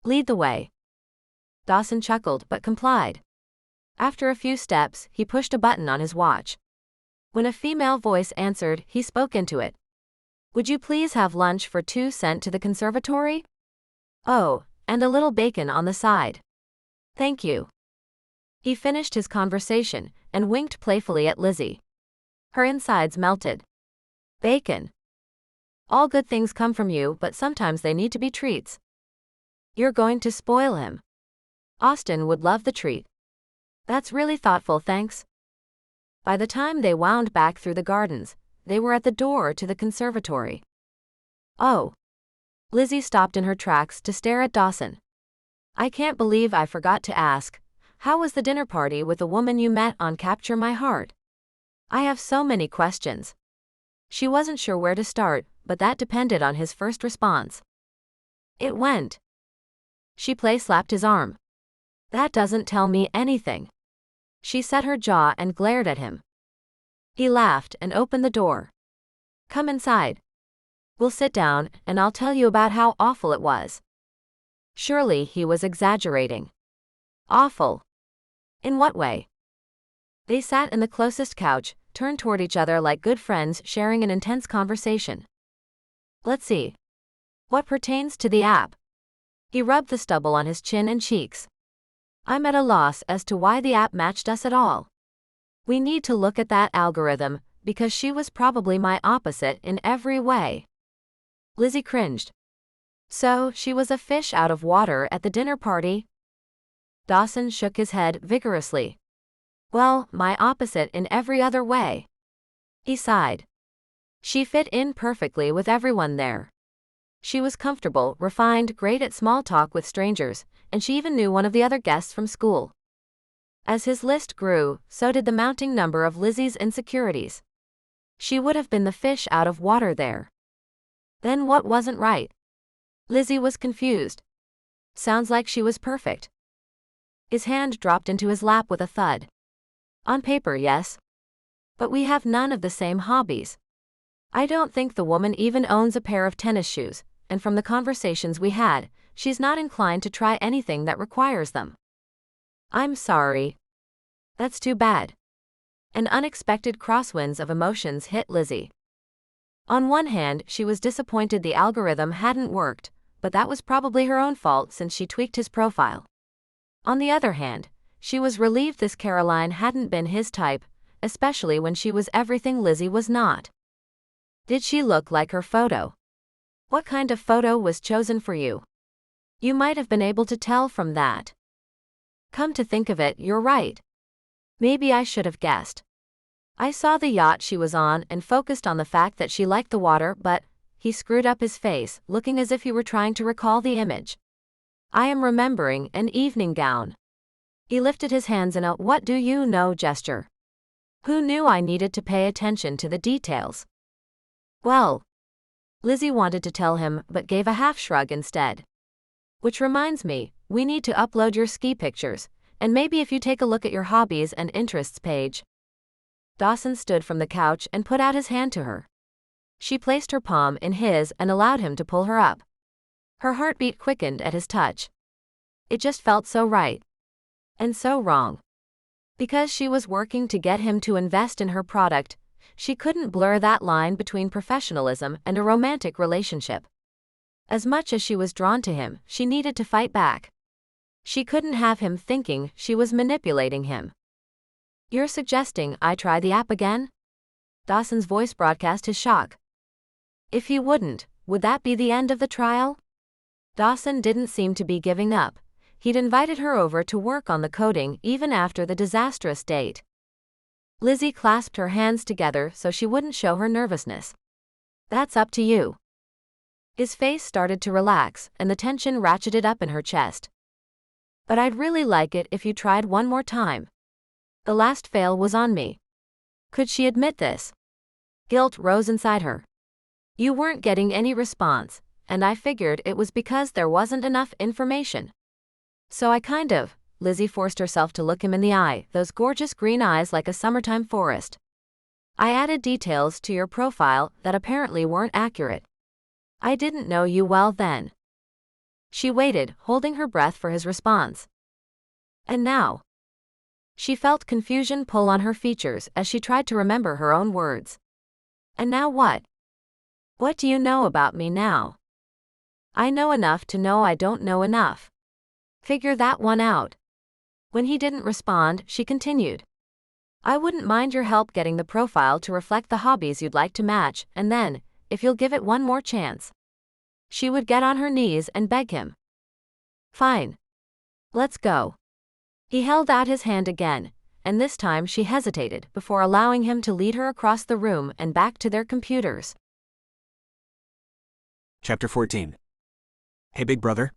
Lead the way. Dawson chuckled but complied. After a few steps, he pushed a button on his watch. When a female voice answered, he spoke into it. Would you please have lunch for 2 sent to the conservatory? Oh, and a little bacon on the side. Thank you. He finished his conversation and winked playfully at Lizzie. Her insides melted. Bacon. All good things come from you, but sometimes they need to be treats. You're going to spoil him. Austin would love the treat. That's really thoughtful, thanks. By the time they wound back through the gardens, they were at the door to the conservatory. Oh. Lizzie stopped in her tracks to stare at Dawson. I can't believe I forgot to ask, how was the dinner party with the woman you met on Capture My Heart? I have so many questions. She wasn't sure where to start, but that depended on his first response. It went. She slapped his arm. That doesn't tell me anything. She set her jaw and glared at him. He laughed and opened the door. Come inside. We'll sit down, and I'll tell you about how awful it was. Surely he was exaggerating. Awful. In what way? They sat in the closest couch, turned toward each other like good friends sharing an intense conversation. Let's see. What pertains to the app? He rubbed the stubble on his chin and cheeks. I'm at a loss as to why the app matched us at all. We need to look at that algorithm, because she was probably my opposite in every way. Lizzie cringed. So, she was a fish out of water at the dinner party? Dawson shook his head vigorously. Well, my opposite in every other way. He sighed. She fit in perfectly with everyone there. She was comfortable, refined, great at small talk with strangers, and she even knew one of the other guests from school. As his list grew, so did the mounting number of Lizzie's insecurities. She would have been the fish out of water there. Then what wasn't right? Lizzie was confused. Sounds like she was perfect. His hand dropped into his lap with a thud. On paper, yes. But we have none of the same hobbies. I don't think the woman even owns a pair of tennis shoes, and from the conversations we had, she's not inclined to try anything that requires them. I'm sorry. That's too bad. An unexpected crosswinds of emotions hit Lizzie. On one hand, she was disappointed the algorithm hadn't worked, but that was probably her own fault since she tweaked his profile. On the other hand, she was relieved this Caroline hadn't been his type, especially when she was everything Lizzie was not. Did she look like her photo? What kind of photo was chosen for you? You might have been able to tell from that. Come to think of it, you're right. Maybe I should have guessed. I saw the yacht she was on and focused on the fact that she liked the water, but, he screwed up his face, looking as if he were trying to recall the image. I am remembering an evening gown. He lifted his hands in a what do you know gesture. Who knew I needed to pay attention to the details? Well. Lizzie wanted to tell him but gave a half shrug instead. Which reminds me, we need to upload your ski pictures, and maybe if you take a look at your hobbies and interests page. Dawson stood from the couch and put out his hand to her. She placed her palm in his and allowed him to pull her up. Her heartbeat quickened at his touch. It just felt so right. And so wrong. Because she was working to get him to invest in her product, she couldn't blur that line between professionalism and a romantic relationship. As much as she was drawn to him, she needed to fight back. She couldn't have him thinking she was manipulating him. You're suggesting I try the app again? Dawson's voice broadcast his shock. If he wouldn't, would that be the end of the trial? Dawson didn't seem to be giving up. He'd invited her over to work on the coding even after the disastrous date. Lizzie clasped her hands together so she wouldn't show her nervousness. That's up to you. His face started to relax, and the tension ratcheted up in her chest. But I'd really like it if you tried one more time. The last fail was on me. Could she admit this? Guilt rose inside her. You weren't getting any response, and I figured it was because there wasn't enough information. So I Lizzie forced herself to look him in the eye, those gorgeous green eyes like a summertime forest. I added details to your profile that apparently weren't accurate. I didn't know you well then. She waited, holding her breath for his response. And now? She felt confusion pull on her features as she tried to remember her own words. And now what? What do you know about me now? I know enough to know I don't know enough. Figure that one out. When he didn't respond, she continued. I wouldn't mind your help getting the profile to reflect the hobbies you'd like to match, and then, if you'll give it one more chance. She would get on her knees and beg him. Fine. Let's go. He held out his hand again, and this time she hesitated before allowing him to lead her across the room and back to their computers. Chapter 14. Hey, big brother.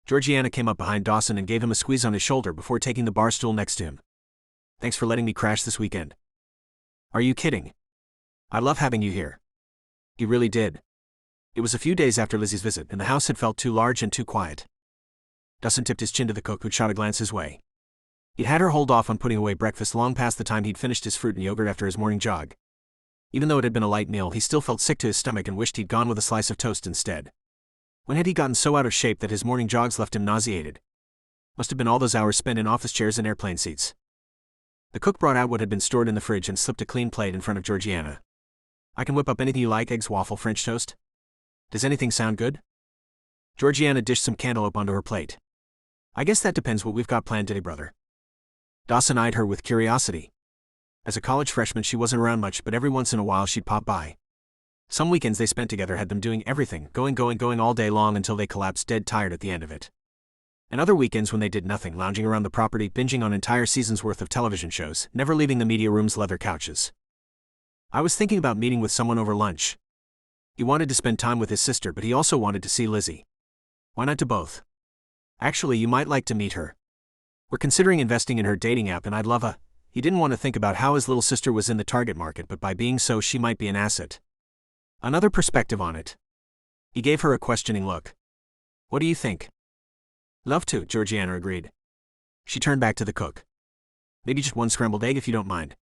Georgiana came up behind Dawson and gave him a squeeze on his shoulder before taking the bar stool next to him. Thanks for letting me crash this weekend. Are you kidding? I love having you here. He really did. It was a few days after Lizzie's visit, and the house had felt too large and too quiet. Dawson tipped his chin to the cook, who'd shot a glance his way. He'd had her hold off on putting away breakfast long past the time he'd finished his fruit and yogurt after his morning jog. Even though it had been a light meal, he still felt sick to his stomach and wished he'd gone with a slice of toast instead. When had he gotten so out of shape that his morning jogs left him nauseated? Must have been all those hours spent in office chairs and airplane seats. The cook brought out what had been stored in the fridge and slipped a clean plate in front of Georgiana. I can whip up anything you like: eggs, waffle, French toast. Does anything sound good? Georgiana dished some cantaloupe onto her plate. I guess that depends what we've got planned today, brother. Dawson eyed her with curiosity. As a college freshman, she wasn't around much, but every once in a while she'd pop by. Some weekends they spent together had them doing everything, going all day long until they collapsed dead tired at the end of it. And other weekends when they did nothing, lounging around the property, binging on entire seasons worth of television shows, never leaving the media room's leather couches. I was thinking about meeting with someone over lunch. He wanted to spend time with his sister, but he also wanted to see Lizzie. Why not do both? Actually, you might like to meet her. We're considering investing in her dating app, and I'd love a... He didn't want to think about how his little sister was in the target market, but by being so, she might be an asset. Another perspective on it. He gave her a questioning look. What do you think? Love to, Georgiana agreed. She turned back to the cook. Maybe just one scrambled egg if you don't mind.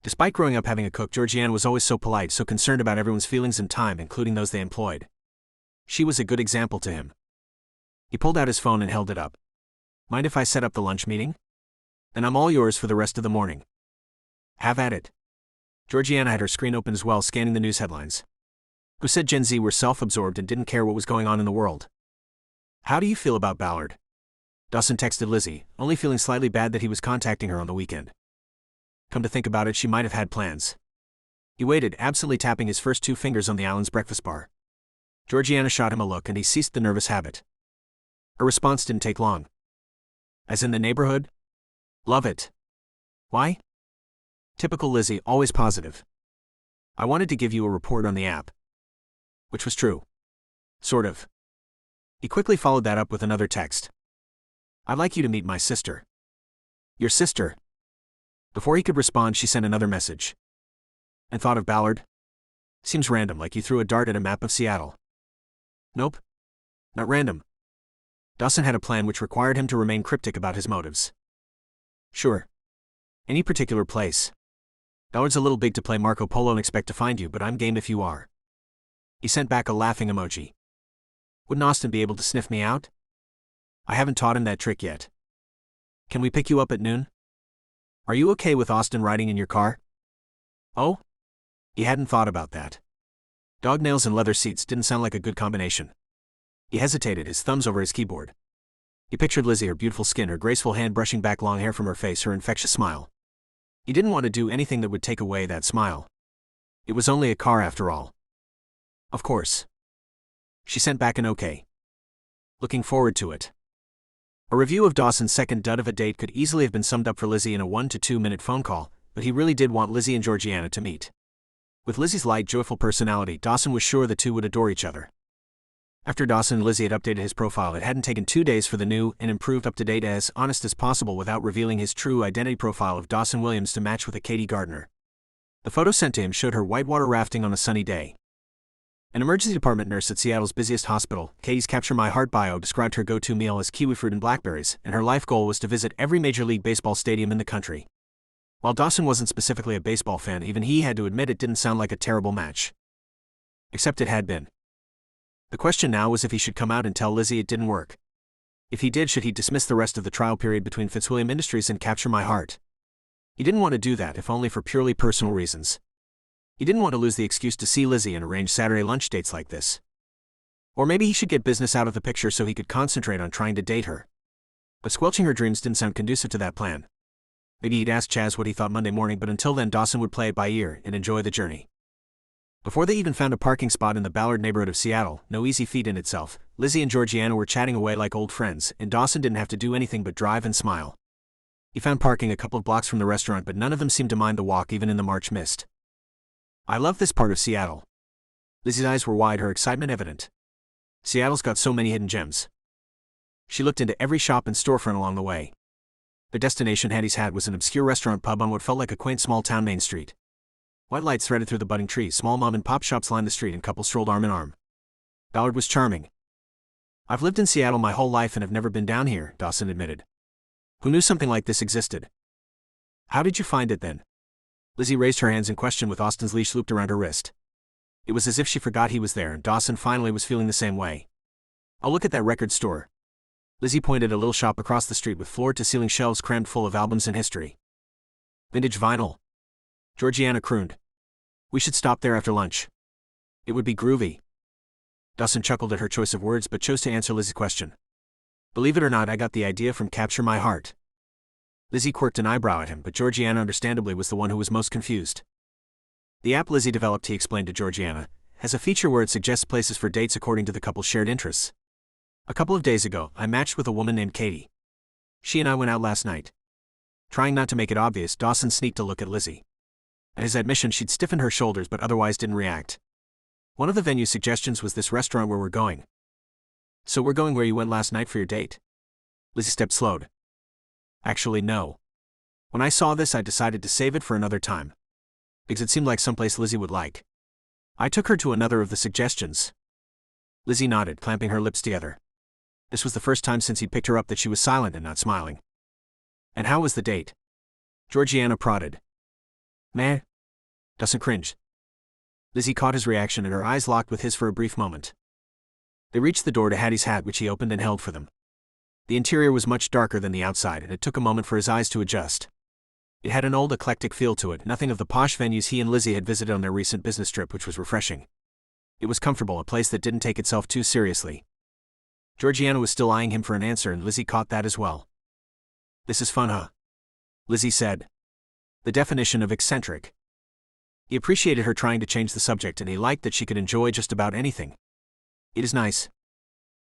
Despite growing up having a cook, Georgiana was always so polite, so concerned about everyone's feelings and time, including those they employed. She was a good example to him. He pulled out his phone and held it up. Mind if I set up the lunch meeting? Then I'm all yours for the rest of the morning. Have at it. Georgiana had her screen open as well, scanning the news headlines. Who said Gen Z were self-absorbed and didn't care what was going on in the world? How do you feel about Ballard? Dawson texted Lizzie, only feeling slightly bad that he was contacting her on the weekend. Come to think about it, she might have had plans. He waited, absently tapping his first two fingers on the island's breakfast bar. Georgiana shot him a look and he ceased the nervous habit. Her response didn't take long. As in the neighborhood? Love it. Why? Typical Lizzie, always positive. I wanted to give you a report on the app. Which was true. Sort of. He quickly followed that up with another text. I'd like you to meet my sister. Your sister? Before he could respond, she sent another message. And thought of Ballard? Seems random, like you threw a dart at a map of Seattle. Nope. Not random. Dawson had a plan which required him to remain cryptic about his motives. Sure. Any particular place? Ballard's a little big to play Marco Polo and expect to find you, but I'm game if you are. He sent back a laughing emoji. Wouldn't Austin be able to sniff me out? I haven't taught him that trick yet. Can we pick you up at noon? Are you okay with Austin riding in your car? Oh? He hadn't thought about that. Dog nails and leather seats didn't sound like a good combination. He hesitated, his thumbs over his keyboard. He pictured Lizzie, her beautiful skin, her graceful hand brushing back long hair from her face, her infectious smile. He didn't want to do anything that would take away that smile. It was only a car after all. Of course. She sent back an okay. Looking forward to it. A review of Dawson's second dud of a date could easily have been summed up for Lizzie in a 1 to 2 minute phone call, but he really did want Lizzie and Georgiana to meet. With Lizzie's light, joyful personality, Dawson was sure the two would adore each other. After Dawson and Lizzie had updated his profile, it hadn't taken 2 days for the new and improved up-to-date as honest as possible without revealing his true identity profile of Dawson Williams to match with a Katie Gardner. The photo sent to him showed her whitewater rafting on a sunny day. An emergency department nurse at Seattle's busiest hospital, Katie's Capture My Heart bio described her go-to meal as kiwi fruit and blackberries, and her life goal was to visit every Major League Baseball stadium in the country. While Dawson wasn't specifically a baseball fan, even he had to admit it didn't sound like a terrible match. Except it had been. The question now was if he should come out and tell Lizzie it didn't work. If he did, should he dismiss the rest of the trial period between Fitzwilliam Industries and Capture My Heart? He didn't want to do that, if only for purely personal reasons. He didn't want to lose the excuse to see Lizzie and arrange Saturday lunch dates like this. Or maybe he should get business out of the picture so he could concentrate on trying to date her. But squelching her dreams didn't sound conducive to that plan. Maybe he'd ask Chaz what he thought Monday morning, but until then Dawson would play it by ear and enjoy the journey. Before they even found a parking spot in the Ballard neighborhood of Seattle, no easy feat in itself, Lizzie and Georgiana were chatting away like old friends, and Dawson didn't have to do anything but drive and smile. He found parking a couple of blocks from the restaurant, but none of them seemed to mind the walk even in the March mist. I love this part of Seattle. Lizzie's eyes were wide, her excitement evident. Seattle's got so many hidden gems. She looked into every shop and storefront along the way. Their destination, Hattie's Hat, was an obscure restaurant pub on what felt like a quaint small-town main street. White lights threaded through the budding trees, small mom-and-pop shops lined the street, and couples strolled arm in arm. Ballard was charming. I've lived in Seattle my whole life and have never been down here, Dawson admitted. Who knew something like this existed? How did you find it then? Lizzie raised her hands in question with Austin's leash looped around her wrist. It was as if she forgot he was there, and Dawson finally was feeling the same way. I'll look at that record store. Lizzie pointed at a little shop across the street with floor-to-ceiling shelves crammed full of albums and history. Vintage vinyl. Georgiana crooned. We should stop there after lunch. It would be groovy. Dawson chuckled at her choice of words but chose to answer Lizzie's question. Believe it or not, I got the idea from Capture My Heart. Lizzie quirked an eyebrow at him, but Georgiana understandably was the one who was most confused. The app Lizzie developed, he explained to Georgiana, has a feature where it suggests places for dates according to the couple's shared interests. A couple of days ago, I matched with a woman named Katie. She and I went out last night. Trying not to make it obvious, Dawson sneaked a look at Lizzie. At his admission, she'd stiffened her shoulders but otherwise didn't react. One of the venue suggestions was this restaurant where we're going. So we're going where you went last night for your date? Lizzie stepped slowed. Actually, no. When I saw this, I decided to save it for another time. Because it seemed like someplace Lizzie would like. I took her to another of the suggestions. Lizzie nodded, clamping her lips together. This was the first time since he'd picked her up that she was silent and not smiling. And how was the date? Georgiana prodded. Meh. Dawson cringed. Lizzie caught his reaction and her eyes locked with his for a brief moment. They reached the door to Hattie's Hat, which he opened and held for them. The interior was much darker than the outside, and it took a moment for his eyes to adjust. It had an old eclectic feel to it, nothing of the posh venues he and Lizzie had visited on their recent business trip, which was refreshing. It was comfortable, a place that didn't take itself too seriously. Georgiana was still eyeing him for an answer, and Lizzie caught that as well. This is fun, huh? Lizzie said. The definition of eccentric. He appreciated her trying to change the subject, and he liked that she could enjoy just about anything. It is nice.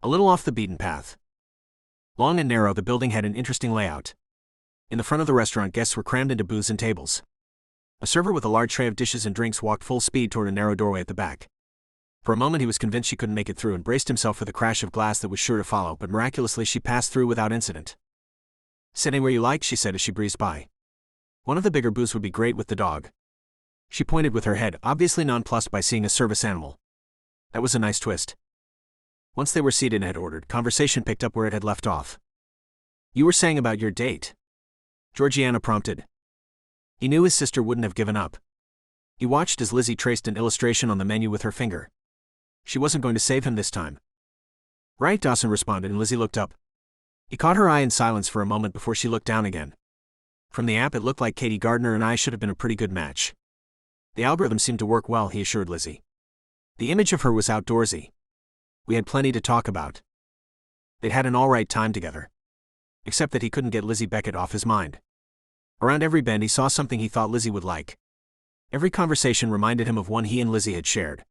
A little off the beaten path. Long and narrow, the building had an interesting layout. In the front of the restaurant, guests were crammed into booths and tables. A server with a large tray of dishes and drinks walked full speed toward a narrow doorway at the back. For a moment he was convinced she couldn't make it through and braced himself for the crash of glass that was sure to follow, but miraculously she passed through without incident. Sit anywhere you like, she said as she breezed by. One of the bigger booths would be great with the dog. She pointed with her head, obviously nonplussed by seeing a service animal. That was a nice twist. Once they were seated and had ordered, conversation picked up where it had left off. You were saying about your date? Georgiana prompted. He knew his sister wouldn't have given up. He watched as Lizzie traced an illustration on the menu with her finger. She wasn't going to save him this time. Right, Dawson responded, and Lizzie looked up. He caught her eye in silence for a moment before she looked down again. From the app, it looked like Katie Gardner and I should have been a pretty good match. The algorithm seemed to work well, he assured Lizzie. The image of her was outdoorsy. We had plenty to talk about. They'd had an all-right time together. Except that he couldn't get Lizzie Beckett off his mind. Around every bend he saw something he thought Lizzie would like. Every conversation reminded him of one he and Lizzie had shared.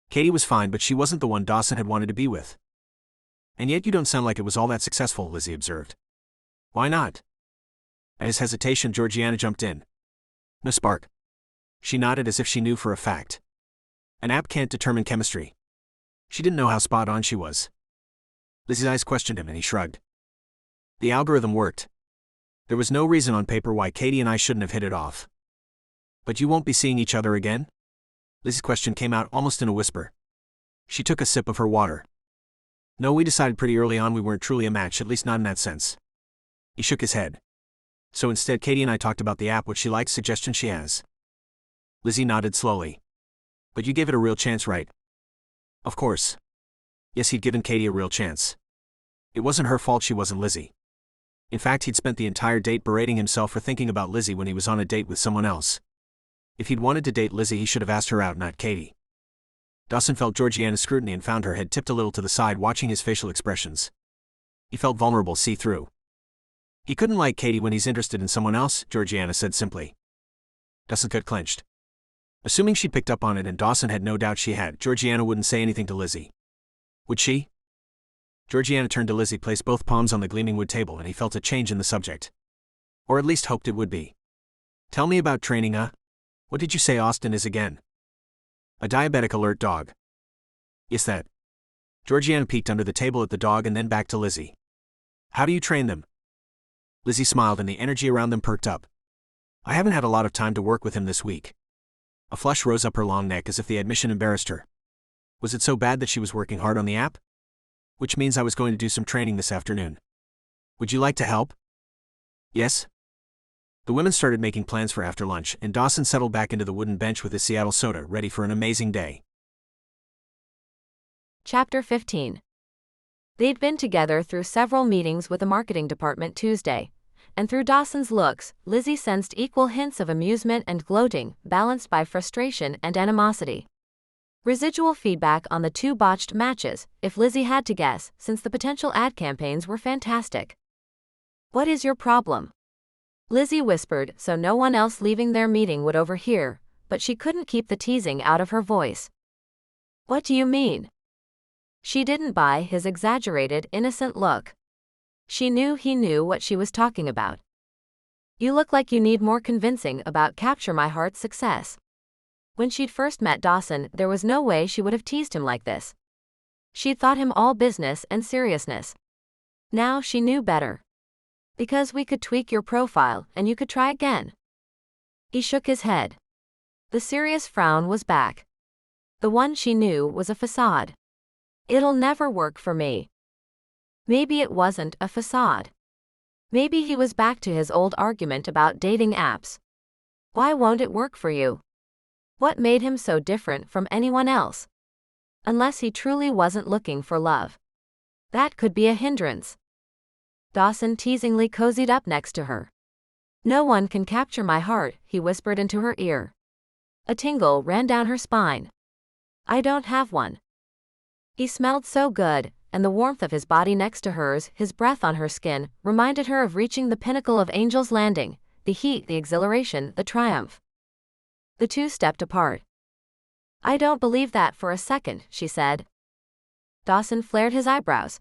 Katie was fine, but she wasn't the one Dawson had wanted to be with. And yet you don't sound like it was all that successful, Lizzie observed. Why not? At his hesitation, Georgiana jumped in. No spark. She nodded as if she knew for a fact. An app can't determine chemistry. She didn't know how spot on she was. Lizzie's eyes questioned him and he shrugged. The algorithm worked. There was no reason on paper why Katie and I shouldn't have hit it off. But you won't be seeing each other again? Lizzie's question came out almost in a whisper. She took a sip of her water. No, we decided pretty early on we weren't truly a match, at least not in that sense. He shook his head. So instead Katie and I talked about the app, what she likes, suggestions she has. Lizzie nodded slowly. But you gave it a real chance, right? Of course. Yes, he'd given Katie a real chance. It wasn't her fault she wasn't Lizzie. In fact, he'd spent the entire date berating himself for thinking about Lizzie when he was on a date with someone else. If he'd wanted to date Lizzie, he should have asked her out, not Katie. Dawson felt Georgiana's scrutiny and found her head tipped a little to the side, watching his facial expressions. He felt vulnerable, see-through. He couldn't like Katie when he's interested in someone else, Georgiana said simply. Dawson's gut clenched. Assuming she'd picked up on it, and Dawson had no doubt she had, Georgiana wouldn't say anything to Lizzie. Would she? Georgiana turned to Lizzie, placed both palms on the gleaming wood table, and he felt a change in the subject. Or at least hoped it would be. Tell me about training, What did you say Austin is again? A diabetic alert dog. Yes, that. Georgiana peeked under the table at the dog and then back to Lizzie. How do you train them? Lizzie smiled and the energy around them perked up. I haven't had a lot of time to work with him this week. A flush rose up her long neck as if the admission embarrassed her. Was it so bad that she was working hard on the app? Which means I was going to do some training this afternoon. Would you like to help? Yes. The women started making plans for after lunch, and Dawson settled back into the wooden bench with his Seattle soda, ready for an amazing day. Chapter 15. They'd been together through several meetings with the marketing department Tuesday, and through Dawson's looks, Lizzie sensed equal hints of amusement and gloating, balanced by frustration and animosity. Residual feedback on the two botched matches, if Lizzie had to guess, since the potential ad campaigns were fantastic. What is your problem? Lizzie whispered so no one else leaving their meeting would overhear, but she couldn't keep the teasing out of her voice. What do you mean? She didn't buy his exaggerated, innocent look. She knew he knew what she was talking about. You look like you need more convincing about Capture My Heart's success. When she'd first met Dawson, there was no way she would have teased him like this. She'd thought him all business and seriousness. Now she knew better. Because we could tweak your profile, and you could try again. He shook his head. The serious frown was back. The one she knew was a facade. It'll never work for me. Maybe it wasn't a facade. Maybe he was back to his old argument about dating apps. Why won't it work for you? What made him so different from anyone else? Unless he truly wasn't looking for love. That could be a hindrance. Dawson teasingly cozied up next to her. No one can capture my heart, he whispered into her ear. A tingle ran down her spine. I don't have one. He smelled so good, and the warmth of his body next to hers, his breath on her skin, reminded her of reaching the pinnacle of Angel's Landing, the heat, the exhilaration, the triumph. The two stepped apart. I don't believe that for a second, she said. Dawson flared his eyebrows.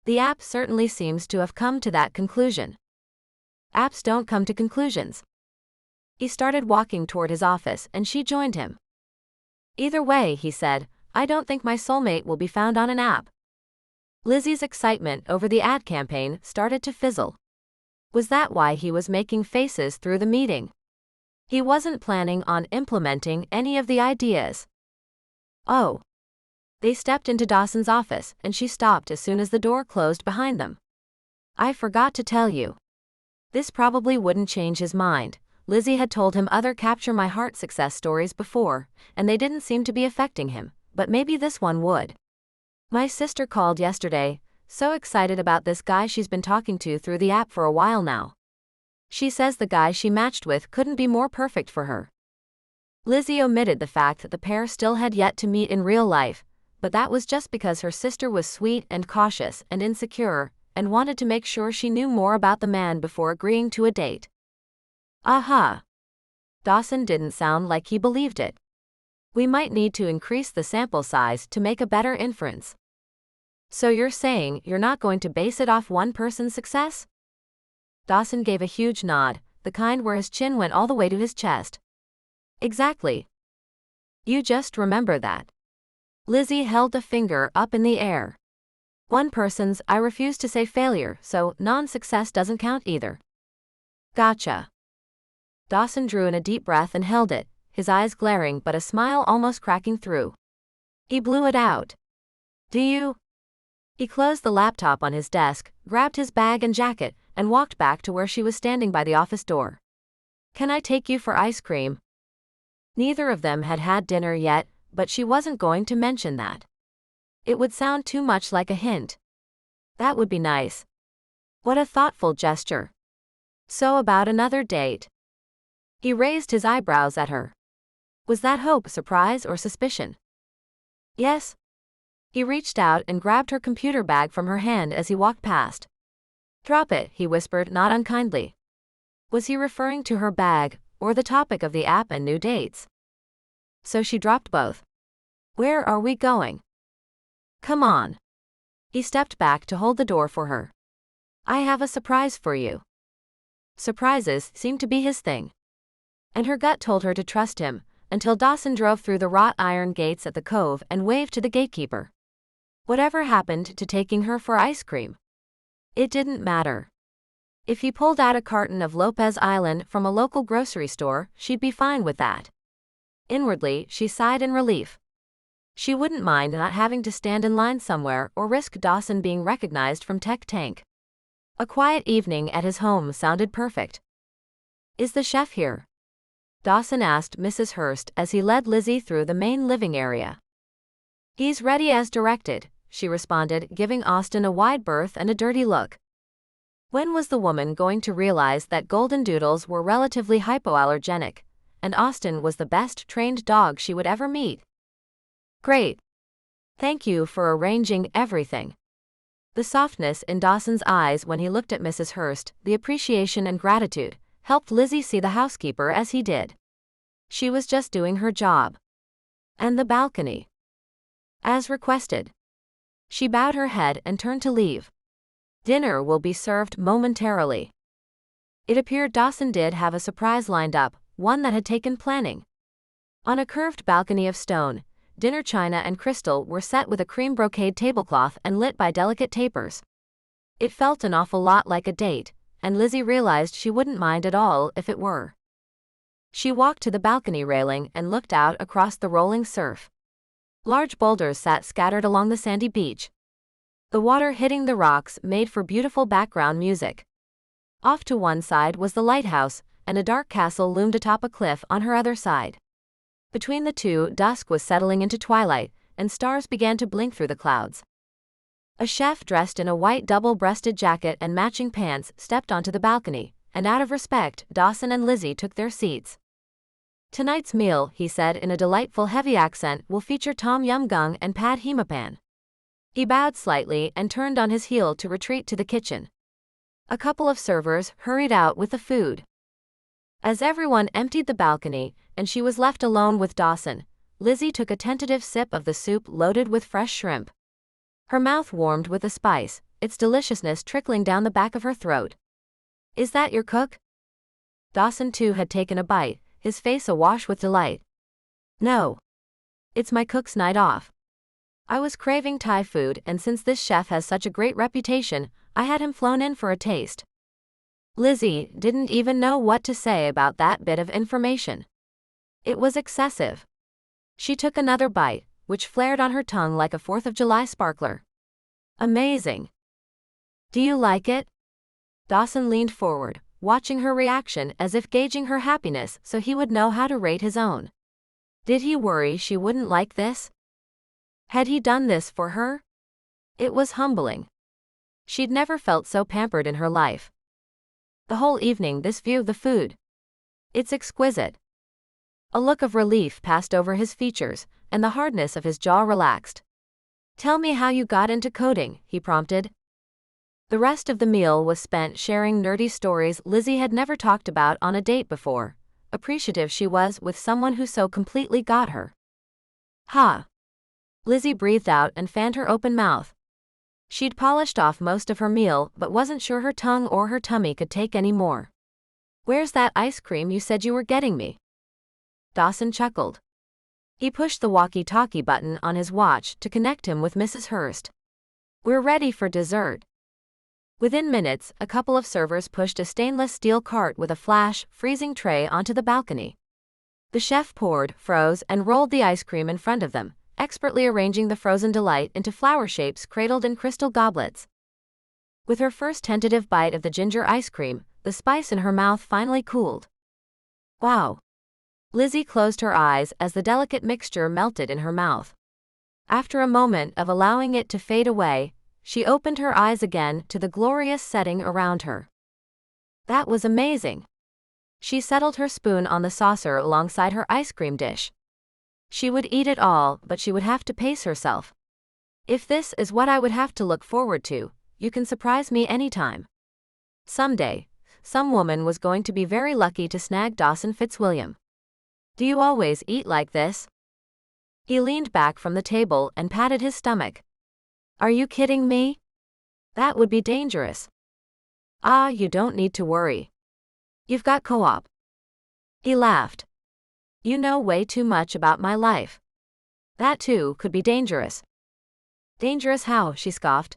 The app certainly seems to have come to that conclusion. Apps don't come to conclusions. He started walking toward his office and she joined him. Either way, he said, I don't think my soulmate will be found on an app. Lizzie's excitement over the ad campaign started to fizzle. Was that why he was making faces through the meeting? He wasn't planning on implementing any of the ideas. Oh. They stepped into Dawson's office, and she stopped as soon as the door closed behind them. I forgot to tell you. This probably wouldn't change his mind. Lizzie had told him other Capture My Heart success stories before, and they didn't seem to be affecting him, but maybe this one would. My sister called yesterday, so excited about this guy she's been talking to through the app for a while now. She says the guy she matched with couldn't be more perfect for her. Lizzie omitted the fact that the pair still had yet to meet in real life, but that was just because her sister was sweet and cautious and insecure, and wanted to make sure she knew more about the man before agreeing to a date. Aha! Dawson didn't sound like he believed it. We might need to increase the sample size to make a better inference. So you're saying you're not going to base it off one person's success? Dawson gave a huge nod, the kind where his chin went all the way to his chest. Exactly. You just remember that. Lizzie held a finger up in the air. One person's, I refuse to say failure, so non-success doesn't count either. Gotcha. Dawson drew in a deep breath and held it, his eyes glaring but a smile almost cracking through. He blew it out. Do you? He closed the laptop on his desk, grabbed his bag and jacket, and walked back to where she was standing by the office door. Can I take you for ice cream? Neither of them had had dinner yet, but she wasn't going to mention that. It would sound too much like a hint. That would be nice. What a thoughtful gesture. So about another date? He raised his eyebrows at her. Was that hope, surprise, or suspicion? Yes. He reached out and grabbed her computer bag from her hand as he walked past. Drop it, he whispered, not unkindly. Was he referring to her bag, or the topic of the app and new dates? So she dropped both. Where are we going? Come on. He stepped back to hold the door for her. I have a surprise for you. Surprises seemed to be his thing. And her gut told her to trust him, until Dawson drove through the wrought iron gates at the cove and waved to the gatekeeper. Whatever happened to taking her for ice cream? It didn't matter. If he pulled out a carton of Lopez Island from a local grocery store, she'd be fine with that. Inwardly, she sighed in relief. She wouldn't mind not having to stand in line somewhere or risk Dawson being recognized from Tech Tank. A quiet evening at his home sounded perfect. Is the chef here? Dawson asked Mrs. Hurst as he led Lizzie through the main living area. He's ready as directed, she responded, giving Austin a wide berth and a dirty look. When was the woman going to realize that golden doodles were relatively hypoallergenic, and Austin was the best trained dog she would ever meet? Great. Thank you for arranging everything. The softness in Dawson's eyes when he looked at Mrs. Hurst, the appreciation and gratitude, helped Lizzie see the housekeeper as he did. She was just doing her job. And the balcony. As requested. She bowed her head and turned to leave. Dinner will be served momentarily. It appeared Dawson did have a surprise lined up, one that had taken planning. On a curved balcony of stone, dinner china and crystal were set with a cream brocade tablecloth and lit by delicate tapers. It felt an awful lot like a date, and Lizzie realized she wouldn't mind at all if it were. She walked to the balcony railing and looked out across the rolling surf. Large boulders sat scattered along the sandy beach. The water hitting the rocks made for beautiful background music. Off to one side was the lighthouse, and a dark castle loomed atop a cliff on her other side. Between the two, dusk was settling into twilight, and stars began to blink through the clouds. A chef dressed in a white double-breasted jacket and matching pants stepped onto the balcony, and out of respect, Dawson and Lizzie took their seats. Tonight's meal, he said in a delightful heavy accent, will feature tom yum goong and pad hemapan. He bowed slightly and turned on his heel to retreat to the kitchen. A couple of servers hurried out with the food. As everyone emptied the balcony, and she was left alone with Dawson, Lizzie took a tentative sip of the soup loaded with fresh shrimp. Her mouth warmed with the spice, its deliciousness trickling down the back of her throat. Is that your cook? Dawson too had taken a bite, his face awash with delight. No. It's my cook's night off. I was craving Thai food, and since this chef has such a great reputation, I had him flown in for a taste. Lizzie didn't even know what to say about that bit of information. It was excessive. She took another bite, which flared on her tongue like a 4th of July sparkler. Amazing. Do you like it? Dawson leaned forward, watching her reaction as if gauging her happiness so he would know how to rate his own. Did he worry she wouldn't like this? Had he done this for her? It was humbling. She'd never felt so pampered in her life. The whole evening this view of the food. It's exquisite. A look of relief passed over his features, and the hardness of his jaw relaxed. Tell me how you got into coding, he prompted. The rest of the meal was spent sharing nerdy stories Lizzie had never talked about on a date before. Appreciative she was with someone who so completely got her. Ha! Lizzie breathed out and fanned her open mouth. She'd polished off most of her meal but wasn't sure her tongue or her tummy could take any more. Where's that ice cream you said you were getting me? Dawson chuckled. He pushed the walkie-talkie button on his watch to connect him with Mrs. Hurst. "We're ready for dessert." Within minutes, a couple of servers pushed a stainless steel cart with a flash, freezing tray onto the balcony. The chef poured, froze, and rolled the ice cream in front of them, expertly arranging the frozen delight into flower shapes cradled in crystal goblets. With her first tentative bite of the ginger ice cream, the spice in her mouth finally cooled. Wow! Lizzie closed her eyes as the delicate mixture melted in her mouth. After a moment of allowing it to fade away, she opened her eyes again to the glorious setting around her. That was amazing. She settled her spoon on the saucer alongside her ice cream dish. She would eat it all, but she would have to pace herself. "If this is what I would have to look forward to, you can surprise me anytime." Someday, some woman was going to be very lucky to snag Dawson Fitzwilliam. "Do you always eat like this?" He leaned back from the table and patted his stomach. "Are you kidding me? That would be dangerous." "Ah, you don't need to worry. You've got co-op." He laughed. "You know way too much about my life. That too could be dangerous." "Dangerous how?" she scoffed.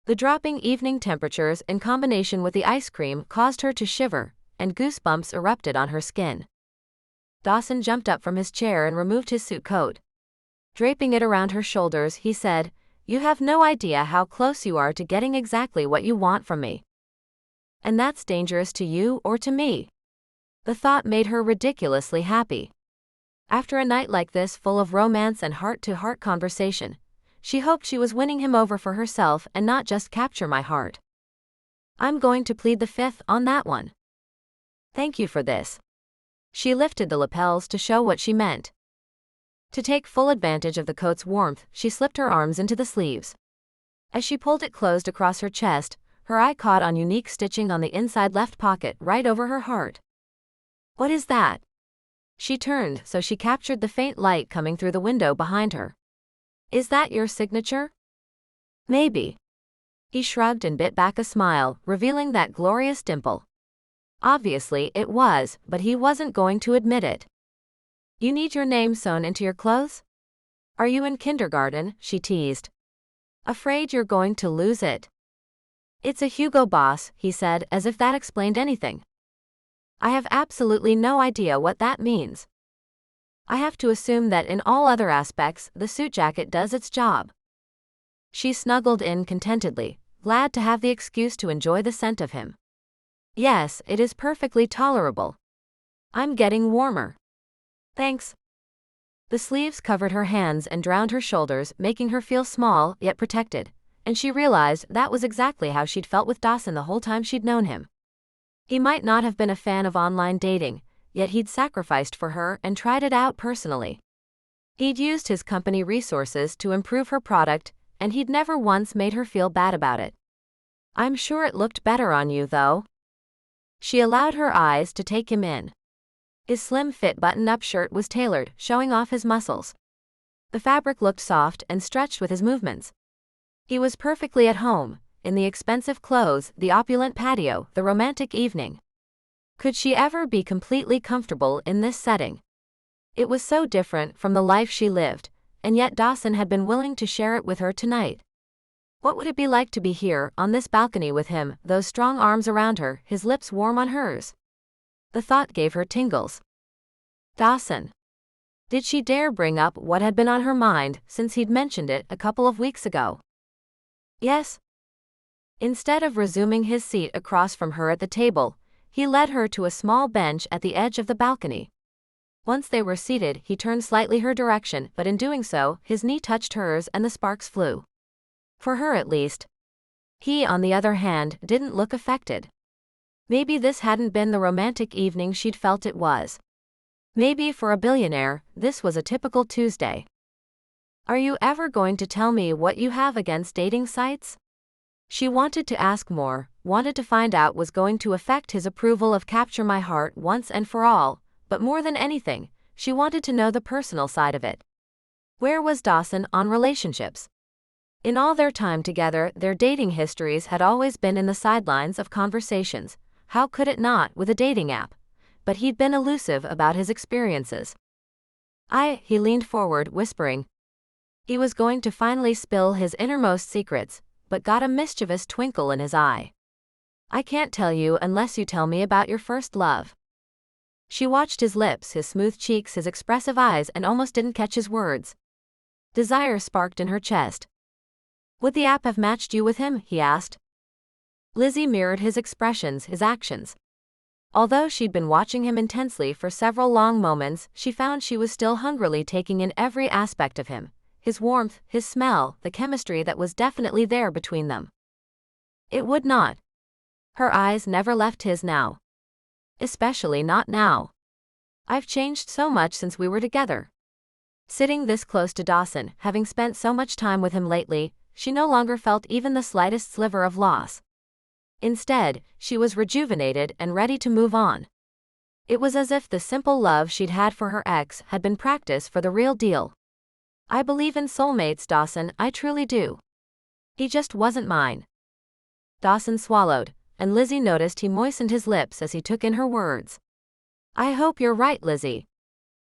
The dropping evening temperatures in combination with the ice cream caused her to shiver, and goosebumps erupted on her skin. Dawson jumped up from his chair and removed his suit coat. Draping it around her shoulders, he said, "You have no idea how close you are to getting exactly what you want from me." "And that's dangerous to you or to me?" The thought made her ridiculously happy. After a night like this full of romance and heart-to-heart conversation, she hoped she was winning him over for herself and not just capture my heart. "I'm going to plead the fifth on that one." "Thank you for this." She lifted the lapels to show what she meant. To take full advantage of the coat's warmth, she slipped her arms into the sleeves. As she pulled it closed across her chest, her eye caught on unique stitching on the inside left pocket right over her heart. "What is that?" She turned so she captured the faint light coming through the window behind her. "Is that your signature?" "Maybe." He shrugged and bit back a smile, revealing that glorious dimple. Obviously it was, but he wasn't going to admit it. "You need your name sewn into your clothes?" "Are you in kindergarten?" she teased. "Afraid you're going to lose it." "It's a Hugo Boss," he said, as if that explained anything. "I have absolutely no idea what that means." "I have to assume that in all other aspects, the suit jacket does its job." She snuggled in contentedly, glad to have the excuse to enjoy the scent of him. "Yes, it is perfectly tolerable. I'm getting warmer." "Thanks." The sleeves covered her hands and drowned her shoulders, making her feel small, yet protected, and she realized that was exactly how she'd felt with Dawson the whole time she'd known him. He might not have been a fan of online dating, yet he'd sacrificed for her and tried it out personally. He'd used his company resources to improve her product, and he'd never once made her feel bad about it. "I'm sure it looked better on you, though." She allowed her eyes to take him in. His slim-fit button-up shirt was tailored, showing off his muscles. The fabric looked soft and stretched with his movements. He was perfectly at home, in the expensive clothes, the opulent patio, the romantic evening. Could she ever be completely comfortable in this setting? It was so different from the life she lived, and yet Dawson had been willing to share it with her tonight. What would it be like to be here, on this balcony with him, those strong arms around her, his lips warm on hers? The thought gave her tingles. Dawson. Did she dare bring up what had been on her mind since he'd mentioned it a couple of weeks ago? "Yes." Instead of resuming his seat across from her at the table, he led her to a small bench at the edge of the balcony. Once they were seated, he turned slightly her direction, but in doing so, his knee touched hers and the sparks flew. For her at least. He, on the other hand, didn't look affected. Maybe this hadn't been the romantic evening she'd felt it was. Maybe for a billionaire, this was a typical Tuesday. "Are you ever going to tell me what you have against dating sites?" She wanted to ask more, wanted to find out was going to affect his approval of Capture My Heart once and for all, but more than anything, she wanted to know the personal side of it. Where was Dawson on relationships? In all their time together, their dating histories had always been in the sidelines of conversations. How could it not with a dating app? But he'd been elusive about his experiences. He leaned forward, whispering. He was going to finally spill his innermost secrets, but got a mischievous twinkle in his eye. I can't tell you unless you tell me about your first love. She watched his lips, his smooth cheeks, his expressive eyes, and almost didn't catch his words. Desire sparked in her chest. Would the app have matched you with him? He asked. Lizzie mirrored his expressions, his actions. Although she'd been watching him intensely for several long moments, she found she was still hungrily taking in every aspect of him. His warmth, his smell, the chemistry that was definitely there between them. It would not. Her eyes never left his now. Especially not now. I've changed so much since we were together. Sitting this close to Dawson, having spent so much time with him lately, she no longer felt even the slightest sliver of loss. Instead, she was rejuvenated and ready to move on. It was as if the simple love she'd had for her ex had been practice for the real deal. I believe in soulmates, Dawson, I truly do. He just wasn't mine. Dawson swallowed, and Lizzie noticed he moistened his lips as he took in her words. I hope you're right, Lizzie.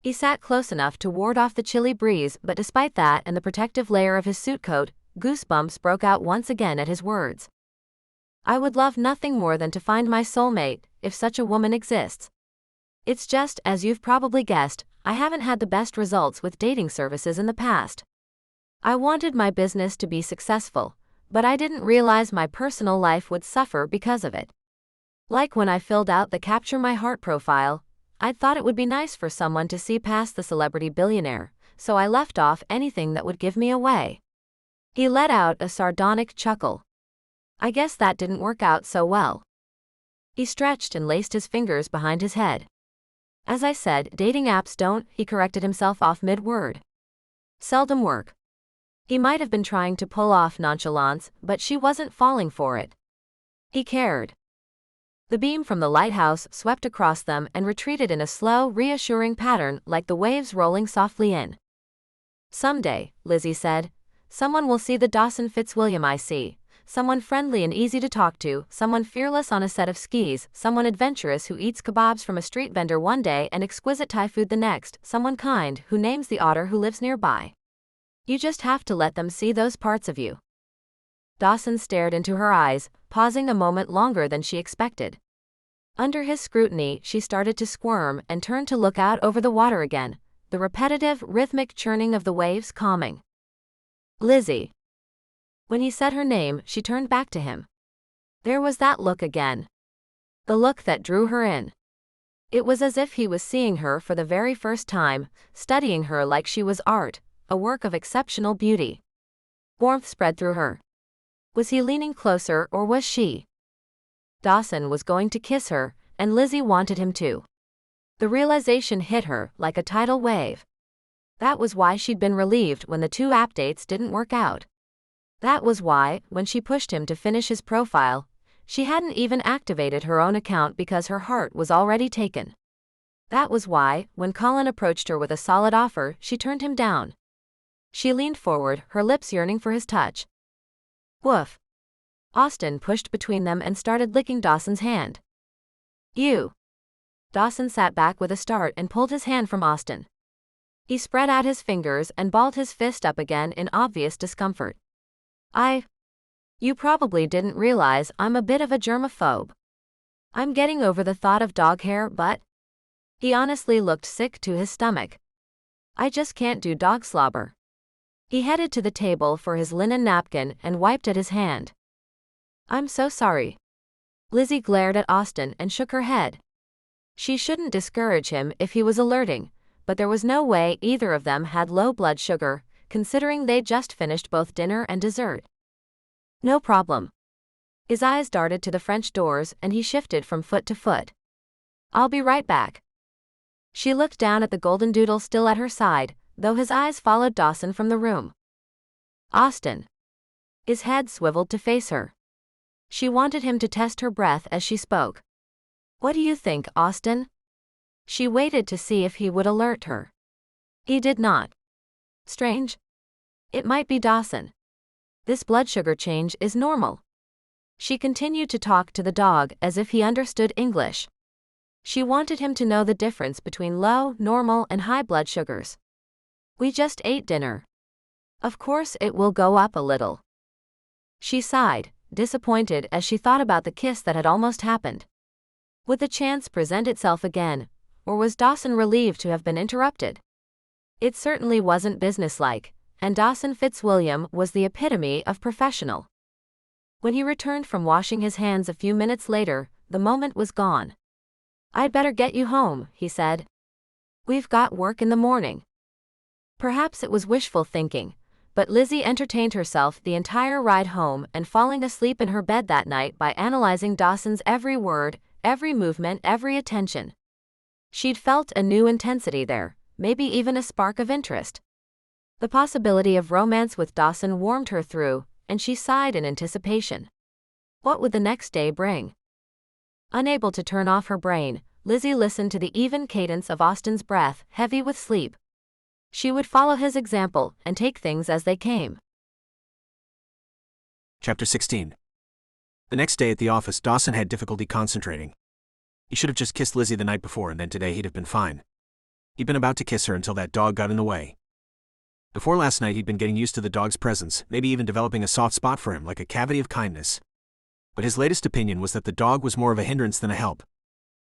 He sat close enough to ward off the chilly breeze, but despite that and the protective layer of his suit coat, goosebumps broke out once again at his words. I would love nothing more than to find my soulmate, if such a woman exists. It's just, as you've probably guessed, I haven't had the best results with dating services in the past. I wanted my business to be successful, but I didn't realize my personal life would suffer because of it. Like when I filled out the Capture My Heart profile, I'd thought it would be nice for someone to see past the celebrity billionaire, so I left off anything that would give me away. He let out a sardonic chuckle. I guess that didn't work out so well. He stretched and laced his fingers behind his head. As I said, dating apps don't, he corrected himself off mid-word. Seldom work. He might have been trying to pull off nonchalance, but she wasn't falling for it. He cared. The beam from the lighthouse swept across them and retreated in a slow, reassuring pattern like the waves rolling softly in. Someday, Lizzie said, someone will see the Dawson Fitzwilliam I see. Someone friendly and easy to talk to, someone fearless on a set of skis, someone adventurous who eats kebabs from a street vendor one day and exquisite Thai food the next, someone kind who names the otter who lives nearby. You just have to let them see those parts of you. Dawson stared into her eyes, pausing a moment longer than she expected. Under his scrutiny, she started to squirm and turned to look out over the water again, the repetitive, rhythmic churning of the waves calming. Lizzie. When he said her name, she turned back to him. There was that look again. The look that drew her in. It was as if he was seeing her for the very first time, studying her like she was art, a work of exceptional beauty. Warmth spread through her. Was he leaning closer or was she? Dawson was going to kiss her, and Lizzie wanted him to. The realization hit her like a tidal wave. That was why she'd been relieved when the 2 app dates didn't work out. That was why, when she pushed him to finish his profile, she hadn't even activated her own account because her heart was already taken. That was why, when Colin approached her with a solid offer, she turned him down. She leaned forward, her lips yearning for his touch. Woof. Austin pushed between them and started licking Dawson's hand. You. Dawson sat back with a start and pulled his hand from Austin. He spread out his fingers and balled his fist up again in obvious discomfort. You probably didn't realize I'm a bit of a germaphobe. I'm getting over the thought of dog hair, but... He honestly looked sick to his stomach. I just can't do dog slobber. He headed to the table for his linen napkin and wiped at his hand. I'm so sorry. Lizzie glared at Austin and shook her head. She shouldn't discourage him if he was alerting, but there was no way either of them had low blood sugar, considering they'd just finished both dinner and dessert. No problem. His eyes darted to the French doors and he shifted from foot to foot. I'll be right back. She looked down at the golden doodle still at her side, though his eyes followed Dawson from the room. Austin. His head swiveled to face her. She wanted him to test her breath as she spoke. What do you think, Austin? She waited to see if he would alert her. He did not. Strange. It might be Dawson. This blood sugar change is normal. She continued to talk to the dog as if he understood English. She wanted him to know the difference between low, normal, and high blood sugars. We just ate dinner. Of course it will go up a little. She sighed, disappointed as she thought about the kiss that had almost happened. Would the chance present itself again, or was Dawson relieved to have been interrupted? It certainly wasn't businesslike, and Dawson Fitzwilliam was the epitome of professional. When he returned from washing his hands a few minutes later, the moment was gone. "I'd better get you home," he said. "We've got work in the morning." Perhaps it was wishful thinking, but Lizzie entertained herself the entire ride home and falling asleep in her bed that night by analyzing Dawson's every word, every movement, every attention. She'd felt a new intensity there, maybe even a spark of interest. The possibility of romance with Dawson warmed her through, and she sighed in anticipation. What would the next day bring? Unable to turn off her brain, Lizzie listened to the even cadence of Austen's breath, heavy with sleep. She would follow his example and take things as they came. Chapter 16. The next day at the office, Dawson had difficulty concentrating. He should have just kissed Lizzie the night before, and then today he'd have been fine. He'd been about to kiss her until that dog got in the way. Before last night he'd been getting used to the dog's presence, maybe even developing a soft spot for him like a cavity of kindness. But his latest opinion was that the dog was more of a hindrance than a help.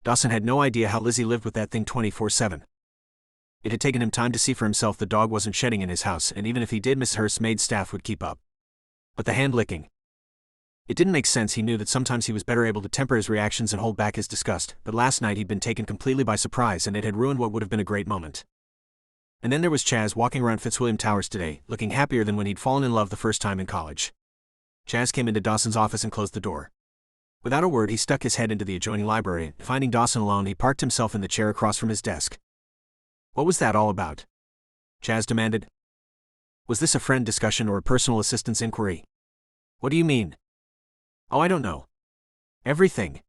Dawson had no idea how Lizzie lived with that thing 24/7. It had taken him time to see for himself the dog wasn't shedding in his house, and even if he did, Miss Hurst's maid staff would keep up. But the hand-licking. It didn't make sense. He knew that sometimes he was better able to temper his reactions and hold back his disgust, but last night he'd been taken completely by surprise and it had ruined what would have been a great moment. And then there was Chaz walking around Fitzwilliam Towers today, looking happier than when he'd fallen in love the first time in college. Chaz came into Dawson's office and closed the door. Without a word, he stuck his head into the adjoining library, and finding Dawson alone, he parked himself in the chair across from his desk. "What was that all about?" Chaz demanded. "Was this a friend discussion or a personal assistance inquiry?" "What do you mean?" "Oh, I don't know. Everything."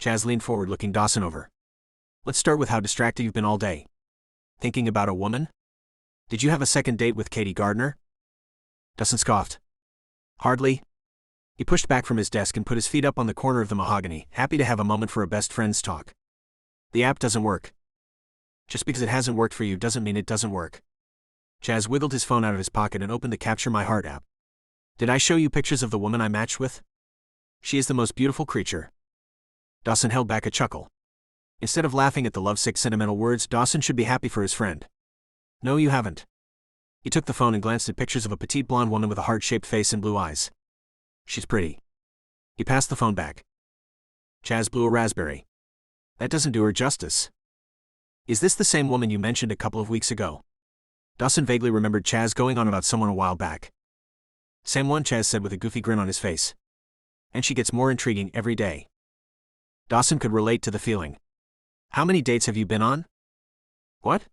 Chaz leaned forward, looking Dawson over. "Let's start with how distracted you've been all day. Thinking about a woman? Did you have a second date with Katie Gardner?" Dawson scoffed. "Hardly." He pushed back from his desk and put his feet up on the corner of the mahogany, happy to have a moment for a best friend's talk. "The app doesn't work." "Just because it hasn't worked for you doesn't mean it doesn't work." Chaz wiggled his phone out of his pocket and opened the Capture My Heart app. "Did I show you pictures of the woman I matched with? She is the most beautiful creature." Dawson held back a chuckle. Instead of laughing at the lovesick sentimental words, Dawson should be happy for his friend. "No, you haven't." He took the phone and glanced at pictures of a petite blonde woman with a heart-shaped face and blue eyes. "She's pretty." He passed the phone back. Chaz blew a raspberry. "That doesn't do her justice." "Is this the same woman you mentioned a couple of weeks ago?" Dawson vaguely remembered Chaz going on about someone a while back. "Same one," Chaz said with a goofy grin on his face. "And she gets more intriguing every day." Dawson could relate to the feeling. "How many dates have you been on?" "What?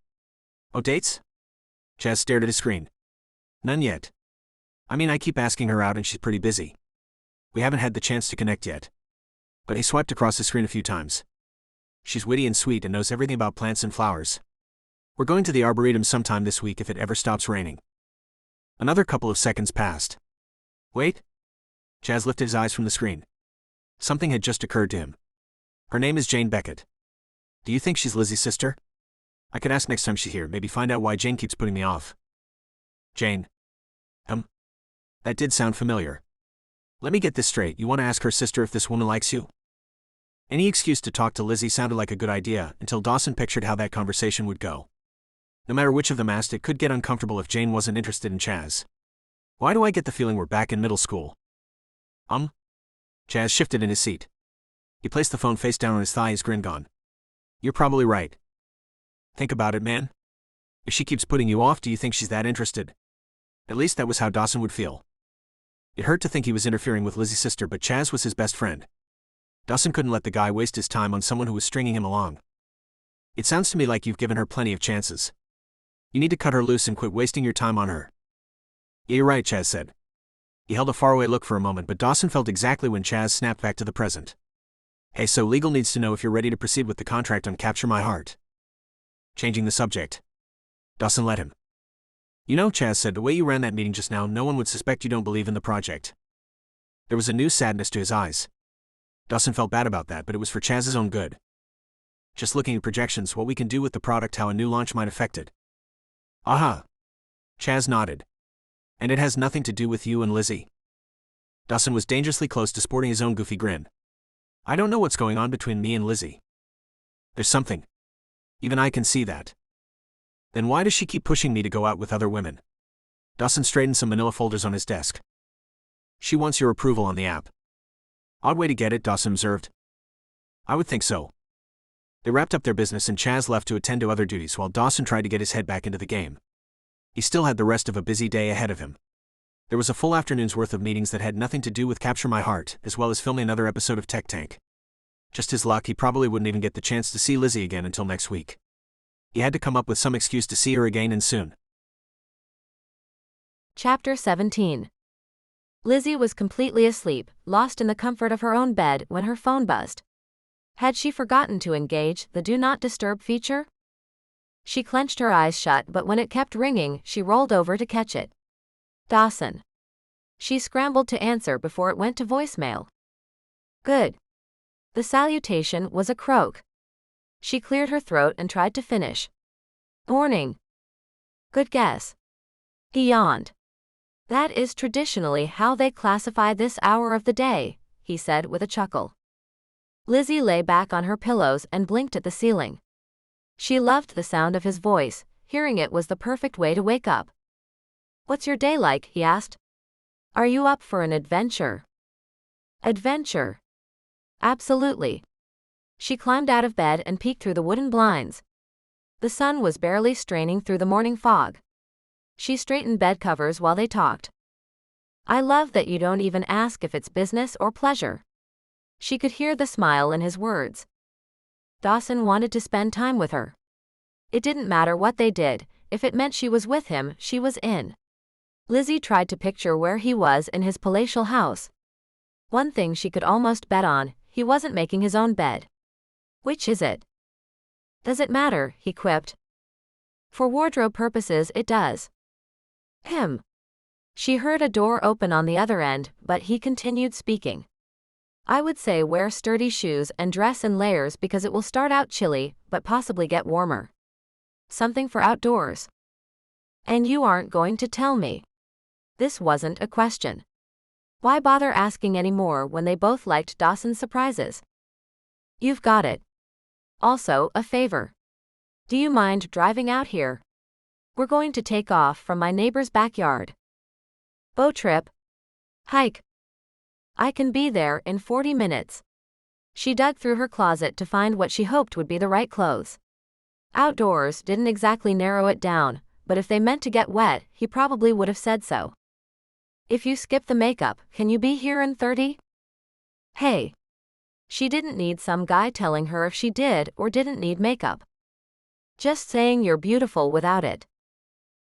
Oh, dates?" Chaz stared at his screen. "None yet. I mean, I keep asking her out and she's pretty busy. We haven't had the chance to connect yet." But he swiped across the screen a few times. "She's witty and sweet and knows everything about plants and flowers. We're going to the Arboretum sometime this week if it ever stops raining." Another couple of seconds passed. "Wait." Chaz lifted his eyes from the screen. Something had just occurred to him. "Her name is Jane Beckett. Do you think she's Lizzie's sister? I could ask next time she's here, maybe find out why Jane keeps putting me off." "Jane. That did sound familiar. Let me get this straight, you want to ask her sister if this woman likes you?" Any excuse to talk to Lizzie sounded like a good idea, until Dawson pictured how that conversation would go. No matter which of them asked, it could get uncomfortable if Jane wasn't interested in Chaz. "Why do I get the feeling we're back in middle school?" Chaz shifted in his seat. He placed the phone face down on his thigh, his grin gone. "You're probably right. Think about it, man. If she keeps putting you off, do you think she's that interested?" At least that was how Dawson would feel. It hurt to think he was interfering with Lizzie's sister, but Chaz was his best friend. Dawson couldn't let the guy waste his time on someone who was stringing him along. "It sounds to me like you've given her plenty of chances. You need to cut her loose and quit wasting your time on her." "Yeah, you're right," Chaz said. He held a faraway look for a moment, but Dawson felt exactly when Chaz snapped back to the present. "Hey, so legal needs to know if you're ready to proceed with the contract on Capture My Heart." Changing the subject. Dawson let him. "You know," Chaz said, "the way you ran that meeting just now, no one would suspect you don't believe in the project." There was a new sadness to his eyes. Dawson felt bad about that, but it was for Chaz's own good. Just looking at projections, what we can do with the product, how a new launch might affect it. Aha. Chaz nodded. And it has nothing to do with you and Lizzie. Dawson was dangerously close to sporting his own goofy grin. I don't know what's going on between me and Lizzie. There's something. Even I can see that. Then why does she keep pushing me to go out with other women? Dawson straightened some manila folders on his desk. She wants your approval on the app. Odd way to get it, Dawson observed. I would think so. They wrapped up their business and Chaz left to attend to other duties while Dawson tried to get his head back into the game. He still had the rest of a busy day ahead of him. There was a full afternoon's worth of meetings that had nothing to do with Capture My Heart, as well as filming another episode of Tech Tank. Just his luck, he probably wouldn't even get the chance to see Lizzie again until next week. He had to come up with some excuse to see her again, and soon. Chapter 17. Lizzie was completely asleep, lost in the comfort of her own bed when her phone buzzed. Had she forgotten to engage the Do Not Disturb feature? She clenched her eyes shut, but when it kept ringing, she rolled over to catch it. Dawson. She scrambled to answer before it went to voicemail. Good. The salutation was a croak. She cleared her throat and tried to finish. Morning. Good guess. He yawned. That is traditionally how they classify this hour of the day, he said with a chuckle. Lizzie lay back on her pillows and blinked at the ceiling. She loved the sound of his voice. Hearing it was the perfect way to wake up. What's your day like? He asked. Are you up for an adventure? Adventure? Absolutely. She climbed out of bed and peeked through the wooden blinds. The sun was barely straining through the morning fog. She straightened bed covers while they talked. I love that you don't even ask if it's business or pleasure. She could hear the smile in his words. Dawson wanted to spend time with her. It didn't matter what they did, if it meant she was with him, she was in. Lizzie tried to picture where he was in his palatial house. One thing she could almost bet on, he wasn't making his own bed. Which is it? Does it matter? He quipped. For wardrobe purposes it does. Him. She heard a door open on the other end, but he continued speaking. I would say wear sturdy shoes and dress in layers because it will start out chilly, but possibly get warmer. Something for outdoors. And you aren't going to tell me. This wasn't a question. Why bother asking any more when they both liked Dawson's surprises? You've got it. Also, a favor. Do you mind driving out here? We're going to take off from my neighbor's backyard. Boat trip. Hike. I can be there in 40 minutes. She dug through her closet to find what she hoped would be the right clothes. Outdoors didn't exactly narrow it down, but if they meant to get wet, he probably would have said so. If you skip the makeup, can you be here in 30? Hey. She didn't need some guy telling her if she did or didn't need makeup. Just saying you're beautiful without it.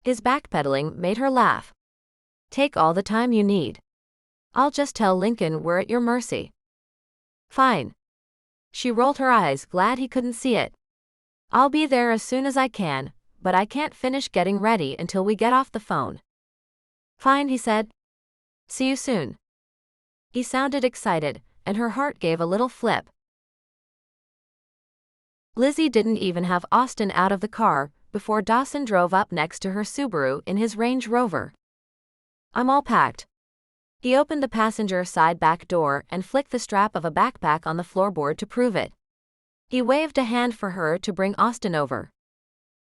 His backpedaling made her laugh. Take all the time you need. I'll just tell Lincoln we're at your mercy. Fine. She rolled her eyes, glad he couldn't see it. I'll be there as soon as I can, but I can't finish getting ready until we get off the phone. Fine, he said. See you soon. He sounded excited, and her heart gave a little flip. Lizzie didn't even have Austin out of the car before Dawson drove up next to her Subaru in his Range Rover. I'm all packed. He opened the passenger side back door and flicked the strap of a backpack on the floorboard to prove it. He waved a hand for her to bring Austin over.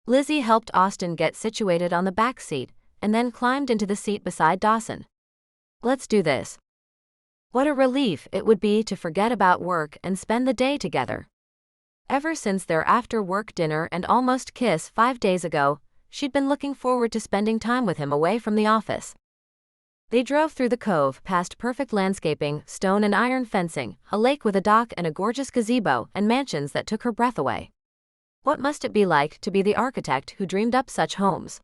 Lizzie helped Austin get situated on the back seat and then climbed into the seat beside Dawson. Let's do this. What a relief it would be to forget about work and spend the day together. Ever since their after-work dinner and almost kiss 5 days ago, she'd been looking forward to spending time with him away from the office. They drove through the cove, past perfect landscaping, stone and iron fencing, a lake with a dock and a gorgeous gazebo, and mansions that took her breath away. What must it be like to be the architect who dreamed up such homes?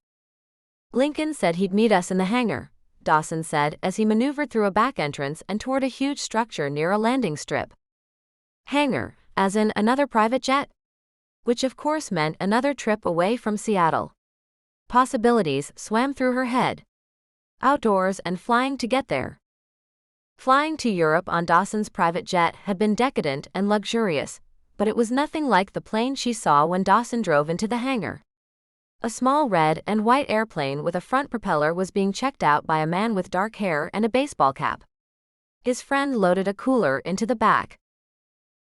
Lincoln said he'd meet us in the hangar, Dawson said as he maneuvered through a back entrance and toward a huge structure near a landing strip. Hangar, as in another private jet? Which of course meant another trip away from Seattle. Possibilities swam through her head. Outdoors and flying to get there. Flying to Europe on Dawson's private jet had been decadent and luxurious, but it was nothing like the plane she saw when Dawson drove into the hangar. A small red and white airplane with a front propeller was being checked out by a man with dark hair and a baseball cap. His friend loaded a cooler into the back.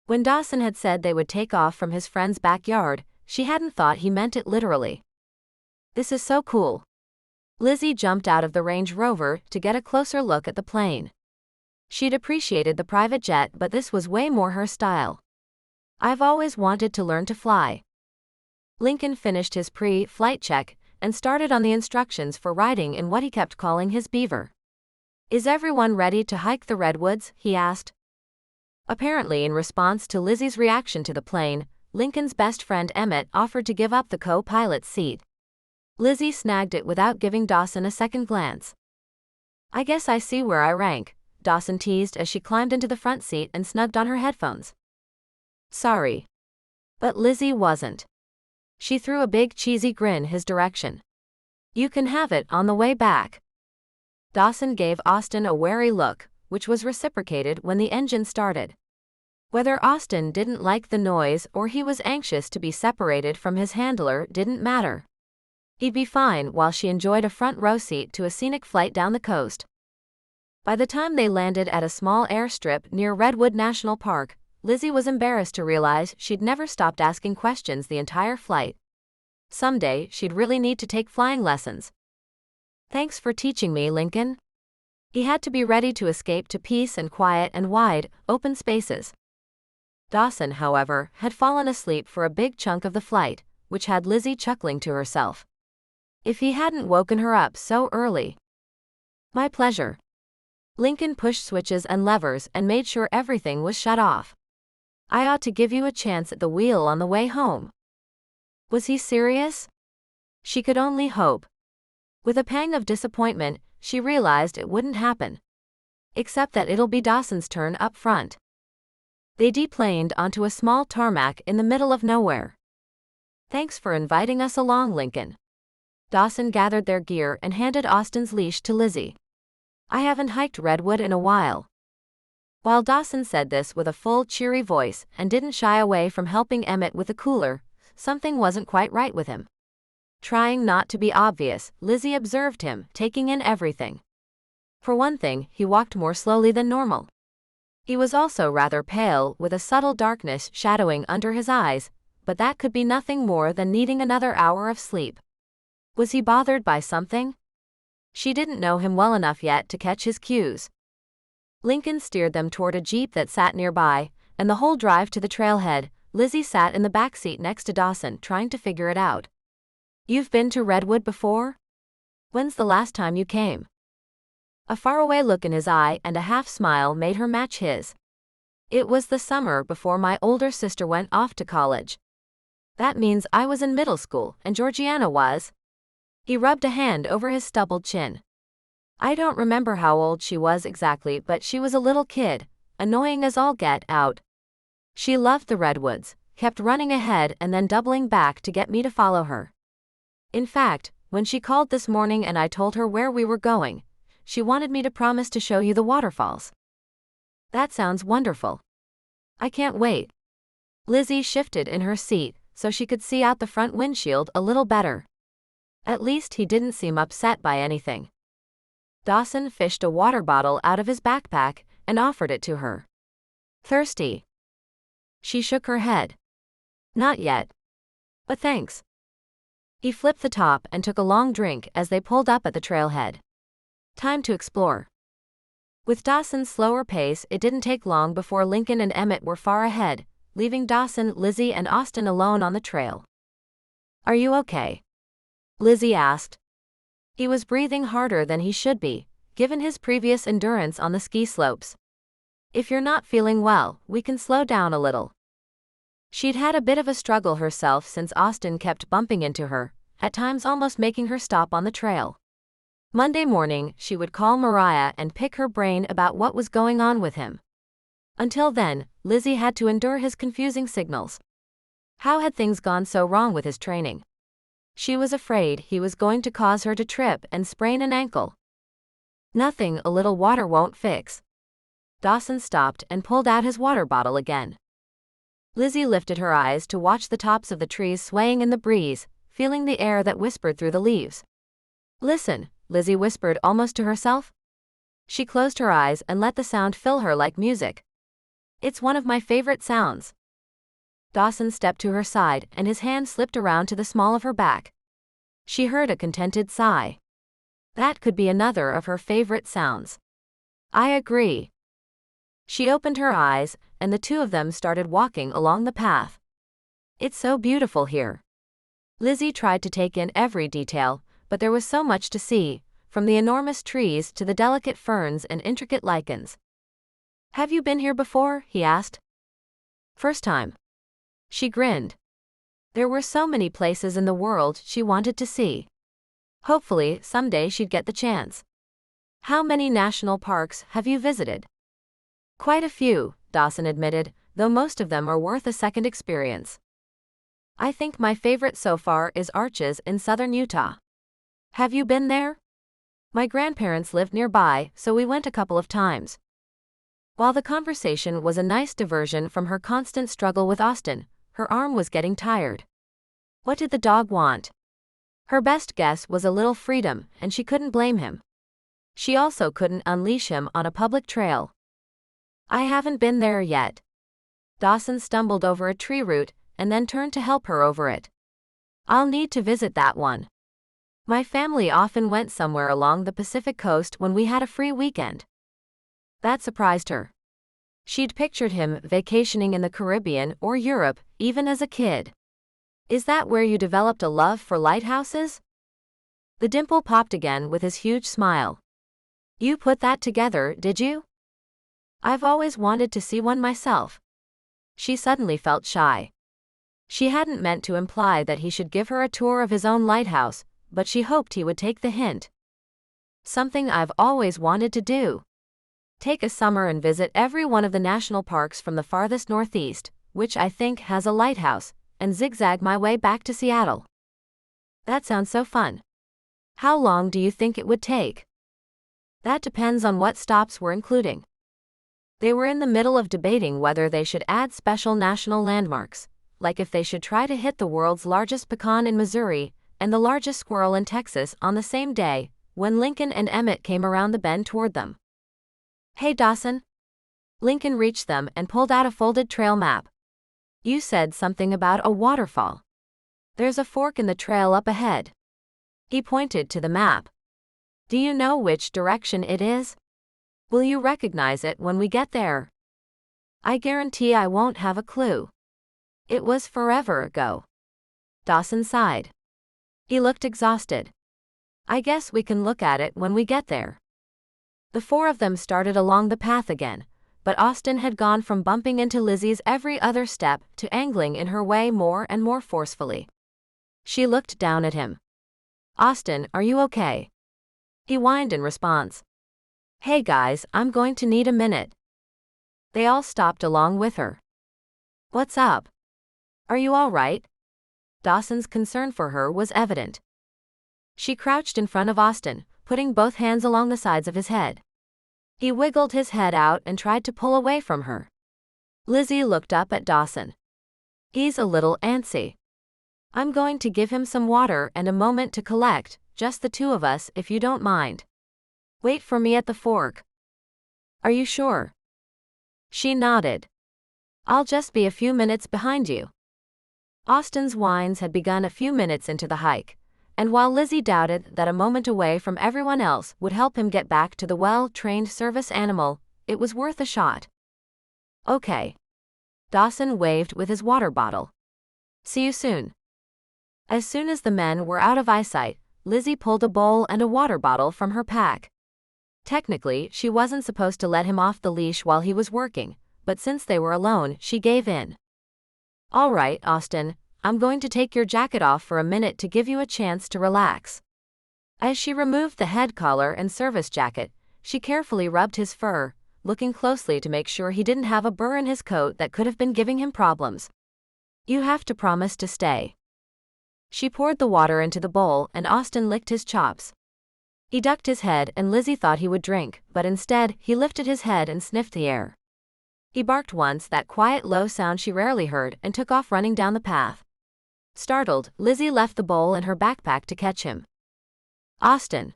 When Dawson had said they would take off from his friend's backyard, she hadn't thought he meant it literally. "This is so cool." Lizzie jumped out of the Range Rover to get a closer look at the plane. She'd appreciated the private jet, but this was way more her style. "I've always wanted to learn to fly." Lincoln finished his pre-flight check and started on the instructions for riding in what he kept calling his beaver. "Is everyone ready to hike the redwoods?" he asked. Apparently in response to Lizzie's reaction to the plane, Lincoln's best friend Emmett offered to give up the co-pilot's seat. Lizzie snagged it without giving Dawson a second glance. "I guess I see where I rank," Dawson teased as she climbed into the front seat and snugged on her headphones. "Sorry." But Lizzie wasn't. She threw a big cheesy grin his direction. "You can have it on the way back." Dawson gave Austin a wary look, which was reciprocated when the engine started. Whether Austin didn't like the noise or he was anxious to be separated from his handler didn't matter. He'd be fine while she enjoyed a front row seat to a scenic flight down the coast. By the time they landed at a small airstrip near Redwood National Park, Lizzie was embarrassed to realize she'd never stopped asking questions the entire flight. Someday, she'd really need to take flying lessons. "Thanks for teaching me, Lincoln." He had to be ready to escape to peace and quiet and wide, open spaces. Dawson, however, had fallen asleep for a big chunk of the flight, which had Lizzie chuckling to herself. If he hadn't woken her up so early. "My pleasure." Lincoln pushed switches and levers and made sure everything was shut off. "I ought to give you a chance at the wheel on the way home." Was he serious? She could only hope. With a pang of disappointment, she realized it wouldn't happen. Except that it'll be Dawson's turn up front. They deplaned onto a small tarmac in the middle of nowhere. "Thanks for inviting us along, Lincoln." Dawson gathered their gear and handed Austin's leash to Lizzie. "I haven't hiked Redwood in a while." While Dawson said this with a full, cheery voice and didn't shy away from helping Emmett with the cooler, something wasn't quite right with him. Trying not to be obvious, Lizzie observed him, taking in everything. For one thing, he walked more slowly than normal. He was also rather pale, with a subtle darkness shadowing under his eyes, but that could be nothing more than needing another hour of sleep. Was he bothered by something? She didn't know him well enough yet to catch his cues. Lincoln steered them toward a jeep that sat nearby, and the whole drive to the trailhead, Lizzie sat in the back seat next to Dawson, trying to figure it out. "You've been to Redwood before? When's the last time you came?" A faraway look in his eye and a half-smile made her match his. "It was the summer before my older sister went off to college." "That means I was in middle school, and Georgiana was." He rubbed a hand over his stubbled chin. "I don't remember how old she was exactly, but she was a little kid, annoying as all get out. She loved the redwoods, kept running ahead and then doubling back to get me to follow her. In fact, when she called this morning and I told her where we were going, she wanted me to promise to show you the waterfalls." "That sounds wonderful. I can't wait." Lizzie shifted in her seat so she could see out the front windshield a little better. At least he didn't seem upset by anything. Dawson fished a water bottle out of his backpack and offered it to her. "Thirsty?" She shook her head. "Not yet. But thanks." He flipped the top and took a long drink as they pulled up at the trailhead. Time to explore. With Dawson's slower pace, it didn't take long before Lincoln and Emmett were far ahead, leaving Dawson, Lizzie, and Austin alone on the trail. "Are you okay?" Lizzie asked. He was breathing harder than he should be, given his previous endurance on the ski slopes. "If you're not feeling well, we can slow down a little." She'd had a bit of a struggle herself since Austin kept bumping into her, at times almost making her stop on the trail. Monday morning, she would call Mariah and pick her brain about what was going on with him. Until then, Lizzie had to endure his confusing signals. How had things gone so wrong with his training? She was afraid he was going to cause her to trip and sprain an ankle. "Nothing a little water won't fix." Dawson stopped and pulled out his water bottle again. Lizzie lifted her eyes to watch the tops of the trees swaying in the breeze, feeling the air that whispered through the leaves. "Listen," Lizzie whispered almost to herself. She closed her eyes and let the sound fill her like music. "It's one of my favorite sounds." Dawson stepped to her side and his hand slipped around to the small of her back. She heard a contented sigh. That could be another of her favorite sounds. "I agree." She opened her eyes, and the two of them started walking along the path. "It's so beautiful here." Lizzie tried to take in every detail, but there was so much to see, from the enormous trees to the delicate ferns and intricate lichens. "Have you been here before?" he asked. "First time." She grinned. There were so many places in the world she wanted to see. Hopefully, someday she'd get the chance. "How many national parks have you visited?" "Quite a few," Dawson admitted, though most of them are worth a second experience. "I think my favorite so far is Arches in southern Utah." "Have you been there?" "My grandparents lived nearby, so we went a couple of times." While the conversation was a nice diversion from her constant struggle with Austin, her arm was getting tired. What did the dog want? Her best guess was a little freedom, and she couldn't blame him. She also couldn't unleash him on a public trail. "I haven't been there yet." Dawson stumbled over a tree root and then turned to help her over it. "I'll need to visit that one. My family often went somewhere along the Pacific coast when we had a free weekend." That surprised her. She'd pictured him vacationing in the Caribbean or Europe, even as a kid. "Is that where you developed a love for lighthouses?" The dimple popped again with his huge smile. "You put that together, did you?" "I've always wanted to see one myself." She suddenly felt shy. She hadn't meant to imply that he should give her a tour of his own lighthouse, but she hoped he would take the hint. "Something I've always wanted to do. Take a summer and visit every one of the national parks from the farthest northeast, which I think has a lighthouse, and zigzag my way back to Seattle." "That sounds so fun. How long do you think it would take?" "That depends on what stops we're including." They were in the middle of debating whether they should add special national landmarks, like if they should try to hit the world's largest pecan in Missouri and the largest squirrel in Texas on the same day, when Lincoln and Emmett came around the bend toward them. "Hey, Dawson." Lincoln reached them and pulled out a folded trail map. "You said something about a waterfall. There's a fork in the trail up ahead." He pointed to the map. "Do you know which direction it is? Will you recognize it when we get there?" "I guarantee I won't have a clue. It was forever ago." Dawson sighed. He looked exhausted. "I guess we can look at it when we get there." The four of them started along the path again, but Austin had gone from bumping into Lizzie's every other step to angling in her way more and more forcefully. She looked down at him. "Austin, are you okay?" He whined in response. "Hey guys, I'm going to need a minute." They all stopped along with her. "What's up? Are you all right?" Dawson's concern for her was evident. She crouched in front of Austin, putting both hands along the sides of his head. He wiggled his head out and tried to pull away from her. Lizzie looked up at Dawson. "He's a little antsy. I'm going to give him some water and a moment to collect, just the two of us if you don't mind. Wait for me at the fork." "Are you sure?" She nodded. "I'll just be a few minutes behind you." Austin's whines had begun a few minutes into the hike, and while Lizzie doubted that a moment away from everyone else would help him get back to the well-trained service animal, it was worth a shot. "Okay." Dawson waved with his water bottle. "See you soon." As soon as the men were out of eyesight, Lizzie pulled a bowl and a water bottle from her pack. Technically, she wasn't supposed to let him off the leash while he was working, but since they were alone, she gave in. "All right, Austin, I'm going to take your jacket off for a minute to give you a chance to relax." As she removed the head collar and service jacket, she carefully rubbed his fur, looking closely to make sure he didn't have a burr in his coat that could have been giving him problems. "You have to promise to stay." She poured the water into the bowl and Austin licked his chops. He ducked his head and Lizzie thought he would drink, but instead, he lifted his head and sniffed the air. He barked once, that quiet low sound she rarely heard, and took off running down the path. Startled, Lizzie left the bowl and her backpack to catch him. Austin.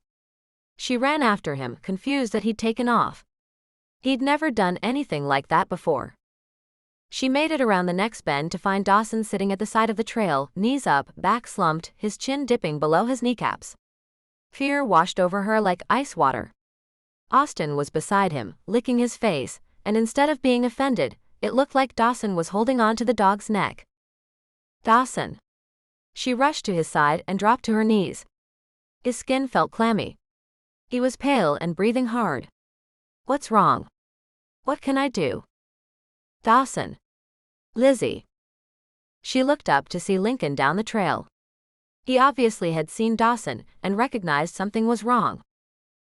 She ran after him, confused that he'd taken off. He'd never done anything like that before. She made it around the next bend to find Dawson sitting at the side of the trail, knees up, back slumped, his chin dipping below his kneecaps. Fear washed over her like ice water. Austin was beside him, licking his face, and instead of being offended, it looked like Dawson was holding on to the dog's neck. Dawson. She rushed to his side and dropped to her knees. His skin felt clammy. He was pale and breathing hard. What's wrong? What can I do? Dawson. Lizzie. She looked up to see Lincoln down the trail. He obviously had seen Dawson and recognized something was wrong.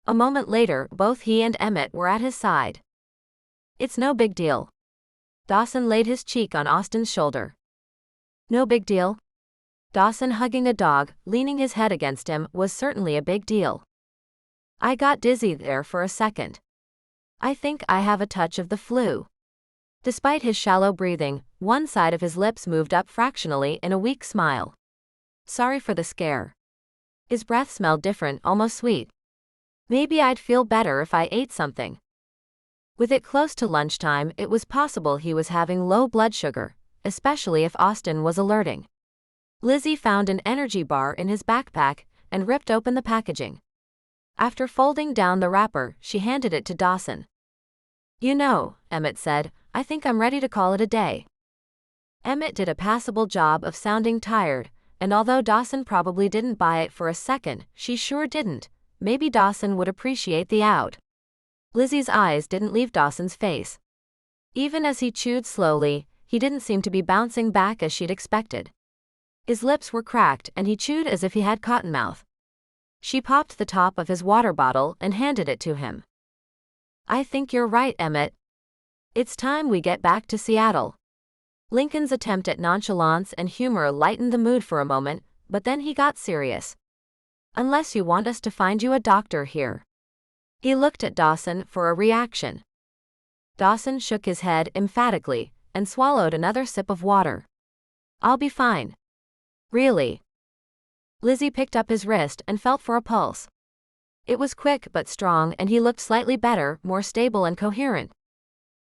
A moment later, both he and Emmett were at his side. It's no big deal. Dawson laid his cheek on Austin's shoulder. No big deal? Dawson, hugging a dog, leaning his head against him, was certainly a big deal. I got dizzy there for a second. I think I have a touch of the flu. Despite his shallow breathing, one side of his lips moved up fractionally in a weak smile. Sorry for the scare. His breath smelled different, almost sweet. Maybe I'd feel better if I ate something. With it close to lunchtime, it was possible he was having low blood sugar, especially if Austin was alerting. Lizzie found an energy bar in his backpack and ripped open the packaging. After folding down the wrapper, she handed it to Dawson. You know, Emmett said, I think I'm ready to call it a day. Emmett did a passable job of sounding tired, and although Dawson probably didn't buy it for a second, she sure didn't. Maybe Dawson would appreciate the out. Lizzie's eyes didn't leave Dawson's face. Even as he chewed slowly, he didn't seem to be bouncing back as she'd expected. His lips were cracked and he chewed as if he had cottonmouth. She popped the top of his water bottle and handed it to him. I think you're right, Emmett. It's time we get back to Seattle. Lincoln's attempt at nonchalance and humor lightened the mood for a moment, but then he got serious. Unless you want us to find you a doctor here. He looked at Dawson for a reaction. Dawson shook his head emphatically and swallowed another sip of water. I'll be fine. Really? Lizzie picked up his wrist and felt for a pulse. It was quick but strong and he looked slightly better, more stable and coherent.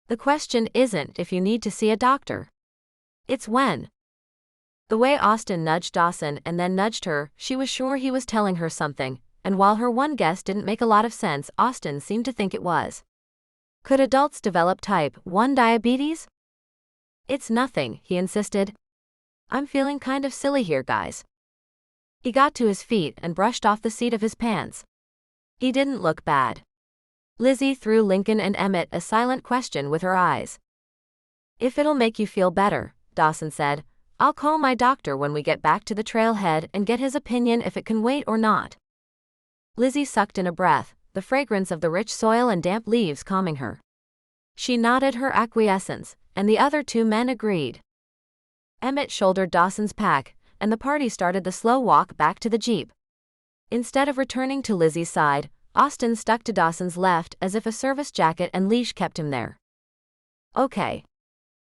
The question isn't if you need to see a doctor. It's when. The way Austin nudged Dawson and then nudged her, she was sure he was telling her something, and while her one guess didn't make a lot of sense, Austin seemed to think it was. Could adults develop type 1 diabetes? It's nothing, he insisted. I'm feeling kind of silly here, guys. He got to his feet and brushed off the seat of his pants. He didn't look bad. Lizzie threw Lincoln and Emmett a silent question with her eyes. If it'll make you feel better, Dawson said, I'll call my doctor when we get back to the trailhead and get his opinion if it can wait or not. Lizzie sucked in a breath, the fragrance of the rich soil and damp leaves calming her. She nodded her acquiescence, and the other two men agreed. Emmett shouldered Dawson's pack, and the party started the slow walk back to the jeep. Instead of returning to Lizzie's side, Austin stuck to Dawson's left as if a service jacket and leash kept him there. Okay.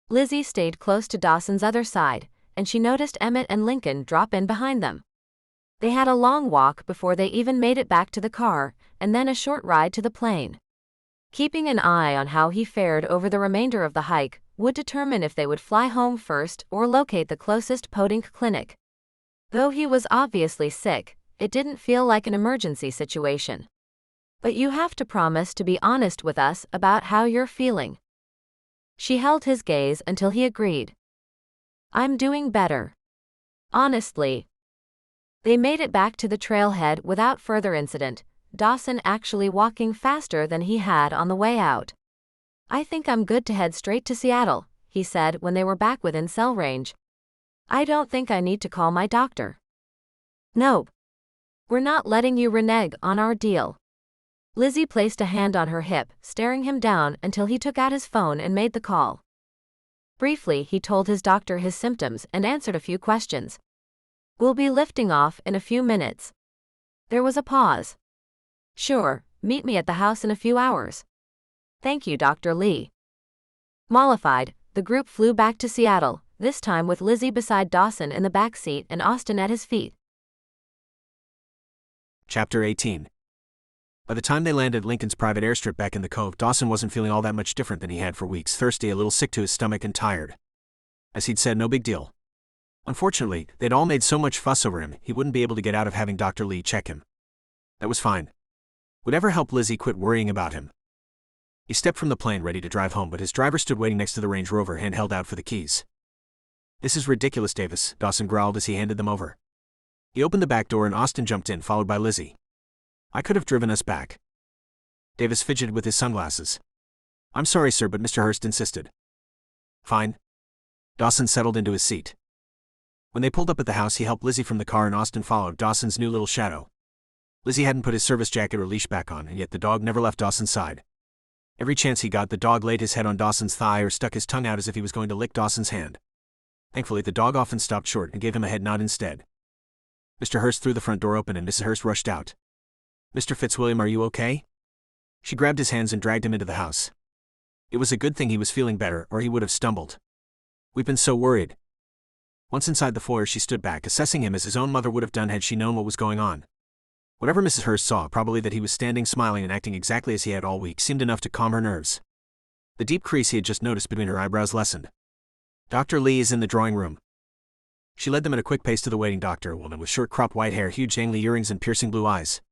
Lizzie stayed close to Dawson's other side, and she noticed Emmett and Lincoln drop in behind them. They had a long walk before they even made it back to the car, and then a short ride to the plane. Keeping an eye on how he fared over the remainder of the hike would determine if they would fly home first or locate the closest podunk clinic. Though he was obviously sick, it didn't feel like an emergency situation. But you have to promise to be honest with us about how you're feeling. She held his gaze until he agreed. I'm doing better. Honestly. They made it back to the trailhead without further incident, Dawson actually walking faster than he had on the way out. I think I'm good to head straight to Seattle, he said when they were back within cell range. I don't think I need to call my doctor. Nope. We're not letting you renege on our deal. Lizzie placed a hand on her hip, staring him down until he took out his phone and made the call. Briefly, he told his doctor his symptoms and answered a few questions. We'll be lifting off in a few minutes. There was a pause. Sure, meet me at the house in a few hours. Thank you, Dr. Lee. Mollified, the group flew back to Seattle, this time with Lizzie beside Dawson in the back seat and Austin at his feet. Chapter 18. By the time they landed at Lincoln's private airstrip back in the Cove, Dawson wasn't feeling all that much different than he had for weeks, thirsty, a little sick to his stomach, and tired. As he'd said, no big deal. Unfortunately, they'd all made so much fuss over him, he wouldn't be able to get out of having Dr. Lee check him. That was fine. Whatever helped Lizzie quit worrying about him. He stepped from the plane ready to drive home, but his driver stood waiting next to the Range Rover, hand held out for the keys. "This is ridiculous, Davis," Dawson growled as he handed them over. He opened the back door and Austin jumped in, followed by Lizzie. "I could have driven us back." Davis fidgeted with his sunglasses. "I'm sorry, sir, but Mr. Hurst insisted." "Fine." Dawson settled into his seat. When they pulled up at the house, he helped Lizzie from the car and Austin followed, Dawson's new little shadow. Lizzie hadn't put his service jacket or leash back on, and yet the dog never left Dawson's side. Every chance he got, the dog laid his head on Dawson's thigh or stuck his tongue out as if he was going to lick Dawson's hand. Thankfully, the dog often stopped short and gave him a head nod instead. Mr. Hurst threw the front door open and Mrs. Hurst rushed out. "Mr. Fitzwilliam, are you okay?" She grabbed his hands and dragged him into the house. It was a good thing he was feeling better, or he would have stumbled. "We've been so worried." Once inside the foyer, she stood back, assessing him as his own mother would have done had she known what was going on. Whatever Mrs. Hurst saw, probably that he was standing smiling and acting exactly as he had all week, seemed enough to calm her nerves. The deep crease he had just noticed between her eyebrows lessened. "Dr. Lee is in the drawing room." She led them at a quick pace to the waiting doctor, a woman with short cropped white hair, huge dangly earrings, and piercing blue eyes.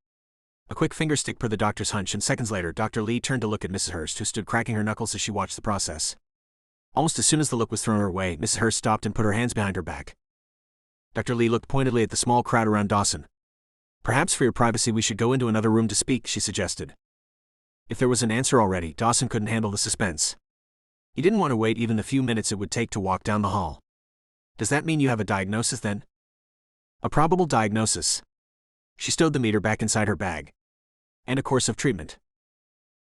A quick finger stick per the doctor's hunch, and seconds later Dr. Lee turned to look at Mrs. Hurst, who stood cracking her knuckles as she watched the process. Almost as soon as the look was thrown her way, Mrs. Hurst stopped and put her hands behind her back. Dr. Lee looked pointedly at the small crowd around Dawson. "Perhaps for your privacy we should go into another room to speak," she suggested. If there was an answer already, Dawson couldn't handle the suspense. He didn't want to wait even the few minutes it would take to walk down the hall. "Does that mean you have a diagnosis then?" "A probable diagnosis." She stowed the meter back inside her bag. "And a course of treatment."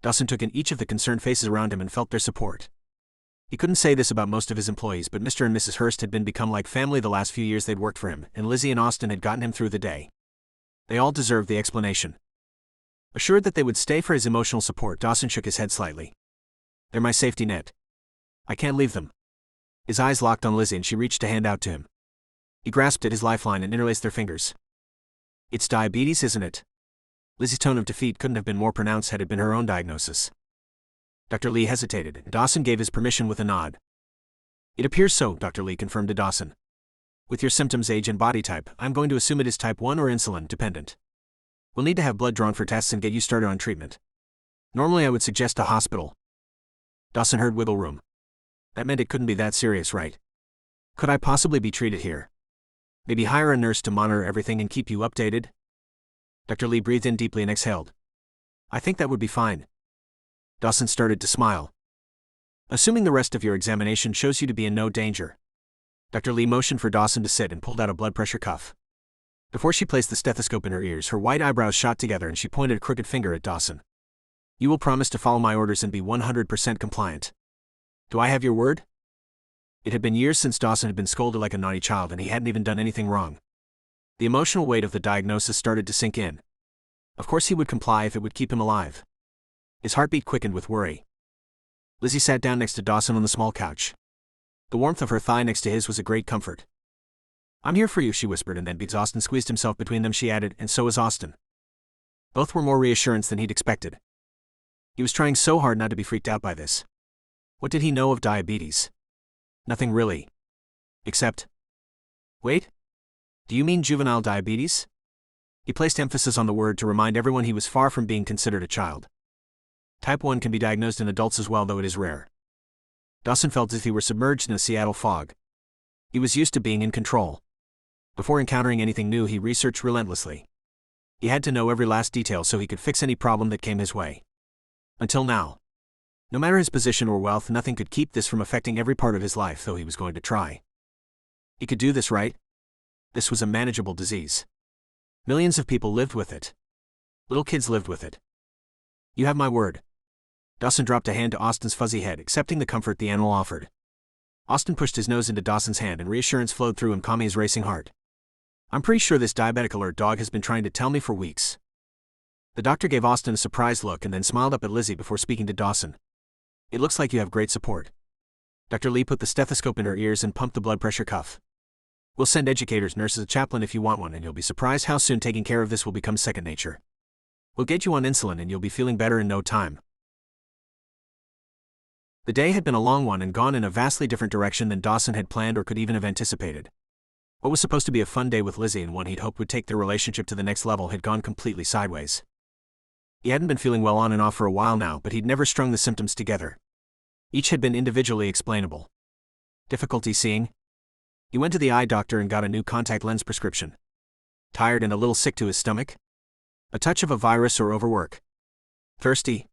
Dawson took in each of the concerned faces around him and felt their support. He couldn't say this about most of his employees, but Mr. and Mrs. Hurst had become like family the last few years they'd worked for him, and Lizzie and Austin had gotten him through the day. They all deserved the explanation. Assured that they would stay for his emotional support, Dawson shook his head slightly. "They're my safety net. I can't leave them." His eyes locked on Lizzie and she reached a hand out to him. He grasped at his lifeline and interlaced their fingers. "It's diabetes, isn't it?" Lizzie's tone of defeat couldn't have been more pronounced had it been her own diagnosis. Dr. Lee hesitated, and Dawson gave his permission with a nod. "It appears so," Dr. Lee confirmed to Dawson. "With your symptoms, age, and body type, I'm going to assume it is type 1 or insulin dependent. We'll need to have blood drawn for tests and get you started on treatment. Normally I would suggest a hospital." Dawson heard wiggle room. That meant it couldn't be that serious, right? "Could I possibly be treated here? Maybe hire a nurse to monitor everything and keep you updated?" Dr. Lee breathed in deeply and exhaled. "I think that would be fine." Dawson started to smile. "Assuming the rest of your examination shows you to be in no danger." Dr. Lee motioned for Dawson to sit and pulled out a blood pressure cuff. Before she placed the stethoscope in her ears, her white eyebrows shot together and she pointed a crooked finger at Dawson. "You will promise to follow my orders and be 100% compliant. Do I have your word?" It had been years since Dawson had been scolded like a naughty child, and he hadn't even done anything wrong. The emotional weight of the diagnosis started to sink in. Of course he would comply if it would keep him alive. His heartbeat quickened with worry. Lizzie sat down next to Dawson on the small couch. The warmth of her thigh next to his was a great comfort. "I'm here for you," she whispered, and then because Austin squeezed himself between them, she added, "and so is Austin." Both were more reassurance than he'd expected. He was trying so hard not to be freaked out by this. What did he know of diabetes? Nothing really. Except... Wait? Do you mean juvenile diabetes? He placed emphasis on the word to remind everyone he was far from being considered a child. Type 1 can be diagnosed in adults as well, though it is rare. Dawson felt as if he were submerged in a Seattle fog. He was used to being in control. Before encountering anything new, he researched relentlessly. He had to know every last detail so he could fix any problem that came his way. Until now. No matter his position or wealth, nothing could keep this from affecting every part of his life, though he was going to try. He could do this, right? This was a manageable disease. Millions of people lived with it. Little kids lived with it. "You have my word." Dawson dropped a hand to Austin's fuzzy head, accepting the comfort the animal offered. Austin pushed his nose into Dawson's hand and reassurance flowed through him, calming his racing heart. "I'm pretty sure this diabetic alert dog has been trying to tell me for weeks." The doctor gave Austin a surprised look and then smiled up at Lizzie before speaking to Dawson. "It looks like you have great support. Dr. Lee put the stethoscope in her ears and pumped the blood pressure cuff. We'll send educators, nurses, a chaplain if you want one, and you'll be surprised how soon taking care of this will become second nature. We'll get you on insulin and you'll be feeling better in no time. The day had been a long one and gone in a vastly different direction than Dawson had planned or could even have anticipated. What was supposed to be a fun day with Lizzie and one he'd hoped would take their relationship to the next level had gone completely sideways. He hadn't been feeling well on and off for a while now, but he'd never strung the symptoms together. Each had been individually explainable. Difficulty seeing? He went to the eye doctor and got a new contact lens prescription. Tired and a little sick to his stomach? A touch of a virus or overwork? Thirsty?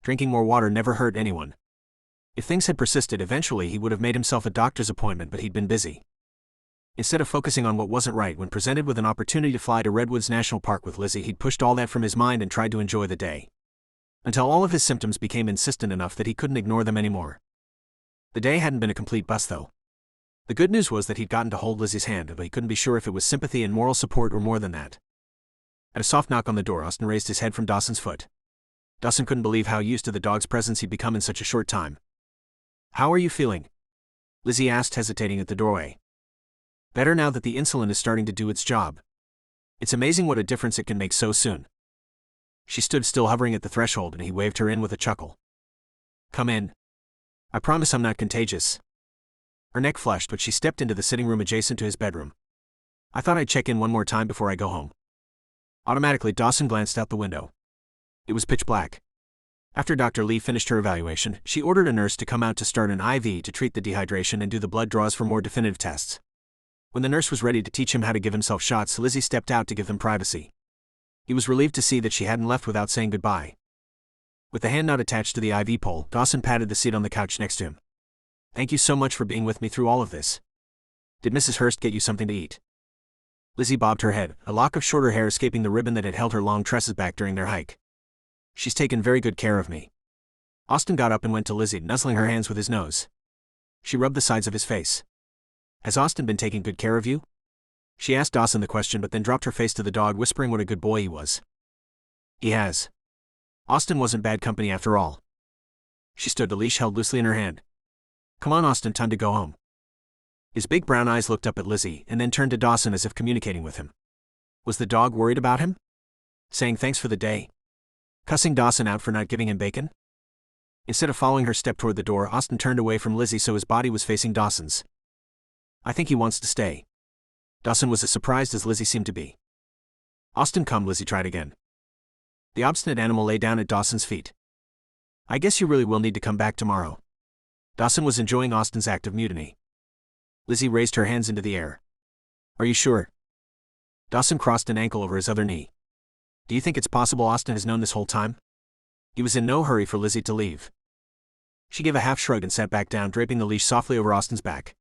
Drinking more water never hurt anyone. If things had persisted, eventually he would have made himself a doctor's appointment, but he'd been busy. Instead of focusing on what wasn't right when presented with an opportunity to fly to Redwoods National Park with Lizzie, he'd pushed all that from his mind and tried to enjoy the day. Until all of his symptoms became insistent enough that he couldn't ignore them anymore. The day hadn't been a complete bust, though. The good news was that he'd gotten to hold Lizzie's hand, but he couldn't be sure if it was sympathy and moral support or more than that. At a soft knock on the door, Austin raised his head from Dawson's foot. Dawson couldn't believe how used to the dog's presence he'd become in such a short time. "How are you feeling?" Lizzie asked, hesitating at the doorway. "Better now that the insulin is starting to do its job. It's amazing what a difference it can make so soon." She stood still, hovering at the threshold, and he waved her in with a chuckle. "Come in. I promise I'm not contagious." Her neck flushed, but she stepped into the sitting room adjacent to his bedroom. "I thought I'd check in one more time before I go home." Automatically, Dawson glanced out the window. It was pitch black. After Dr. Lee finished her evaluation, she ordered a nurse to come out to start an IV to treat the dehydration and do the blood draws for more definitive tests. When the nurse was ready to teach him how to give himself shots, Lizzie stepped out to give them privacy. He was relieved to see that she hadn't left without saying goodbye. With the hand not attached to the IV pole, Dawson patted the seat on the couch next to him. "Thank you so much for being with me through all of this. Did Mrs. Hurst get you something to eat?" Lizzie bobbed her head, a lock of shorter hair escaping the ribbon that had held her long tresses back during their hike. "She's taken very good care of me." Austin got up and went to Lizzie, nuzzling her hands with his nose. She rubbed the sides of his face. "Has Austin been taking good care of you?" She asked Dawson the question, but then dropped her face to the dog, whispering what a good boy he was. "He has. Austin wasn't bad company after all." She stood, the leash held loosely in her hand. "Come on, Austin, time to go home." His big brown eyes looked up at Lizzie and then turned to Dawson as if communicating with him. Was the dog worried about him? Saying thanks for the day? Cussing Dawson out for not giving him bacon? Instead of following her step toward the door, Austin turned away from Lizzie so his body was facing Dawson's. "I think he wants to stay." Dawson was as surprised as Lizzie seemed to be. "Austin, come," Lizzie tried again. The obstinate animal lay down at Dawson's feet. "I guess you really will need to come back tomorrow." Dawson was enjoying Austin's act of mutiny. Lizzie raised her hands into the air. "Are you sure?" Dawson crossed an ankle over his other knee. "Do you think it's possible Austin has known this whole time?" He was in no hurry for Lizzie to leave. She gave a half shrug and sat back down, draping the leash softly over Austin's back.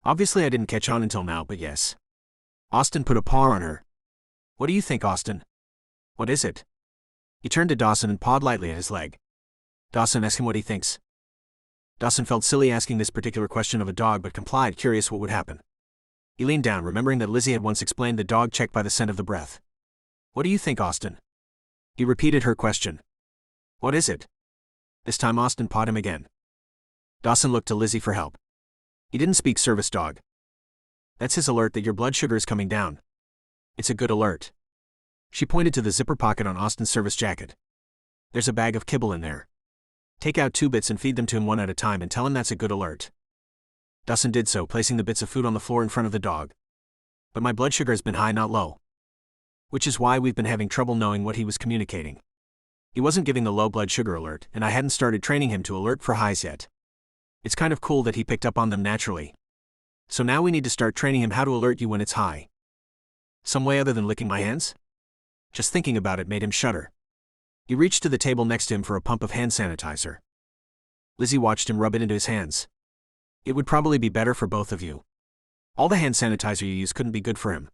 "Obviously I didn't catch on until now, but yes." Austin put a paw on her. "What do you think, Austin?" "What is it?" He turned to Dawson and pawed lightly at his leg. Dawson asked him what he thinks. Dawson felt silly asking this particular question of a dog, but complied, curious what would happen. He leaned down, remembering that Lizzie had once explained the dog checked by the scent of the breath. "What do you think, Austin?" He repeated her question. "What is it?" This time Austin pawed him again. Dawson looked to Lizzie for help. He didn't speak service dog. "That's his alert that your blood sugar is coming down. It's a good alert." She pointed to the zipper pocket on Austin's service jacket. "There's a bag of kibble in there. Take out 2 bits and feed them to him one at a time and tell him that's a good alert." Dawson did so, placing the bits of food on the floor in front of the dog. "But my blood sugar has been high, not low." Which is why we've been having trouble knowing what he was communicating. He wasn't giving the low blood sugar alert, and I hadn't started training him to alert for highs yet. It's kind of cool that he picked up on them naturally. So now we need to start training him how to alert you when it's high. Some way other than licking my hands? Just thinking about it made him shudder. He reached to the table next to him for a pump of hand sanitizer. Lizzie watched him rub it into his hands. "It would probably be better for both of you. All the hand sanitizer you use couldn't be good for him."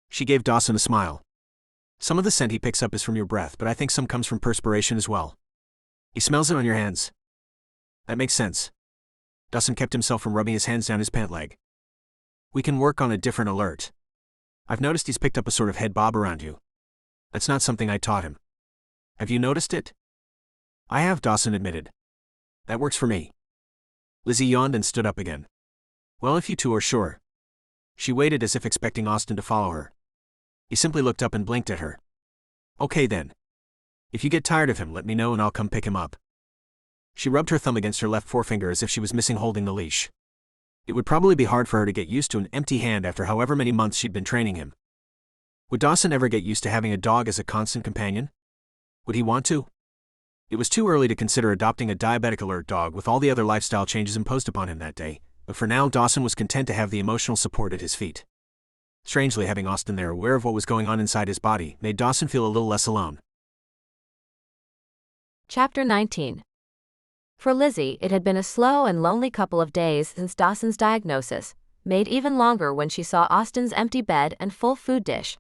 She gave Dawson a smile. "Some of the scent he picks up is from your breath, but I think some comes from perspiration as well. He smells it on your hands." "That makes sense." Dawson kept himself from rubbing his hands down his pant leg. "We can work on a different alert. I've noticed he's picked up a sort of head bob around you. That's not something I taught him. Have you noticed it?" "I have," Dawson admitted. "That works for me." Lizzie yawned and stood up again. Well, if you two are sure. She waited as if expecting Austin to follow her. He simply looked up and blinked at her. Okay then. If you get tired of him, let me know and I'll come pick him up. She rubbed her thumb against her left forefinger as if she was missing holding the leash. It would probably be hard for her to get used to an empty hand after however many months she'd been training him. Would Dawson ever get used to having a dog as a constant companion? Would he want to? It was too early to consider adopting a diabetic alert dog with all the other lifestyle changes imposed upon him that day, but for now Dawson was content to have the emotional support at his feet. Strangely, having Austin there aware of what was going on inside his body made Dawson feel a little less alone. Chapter 19. For Lizzie, it had been a slow and lonely couple of days since Dawson's diagnosis, made even longer when she saw Austin's empty bed and full food dish.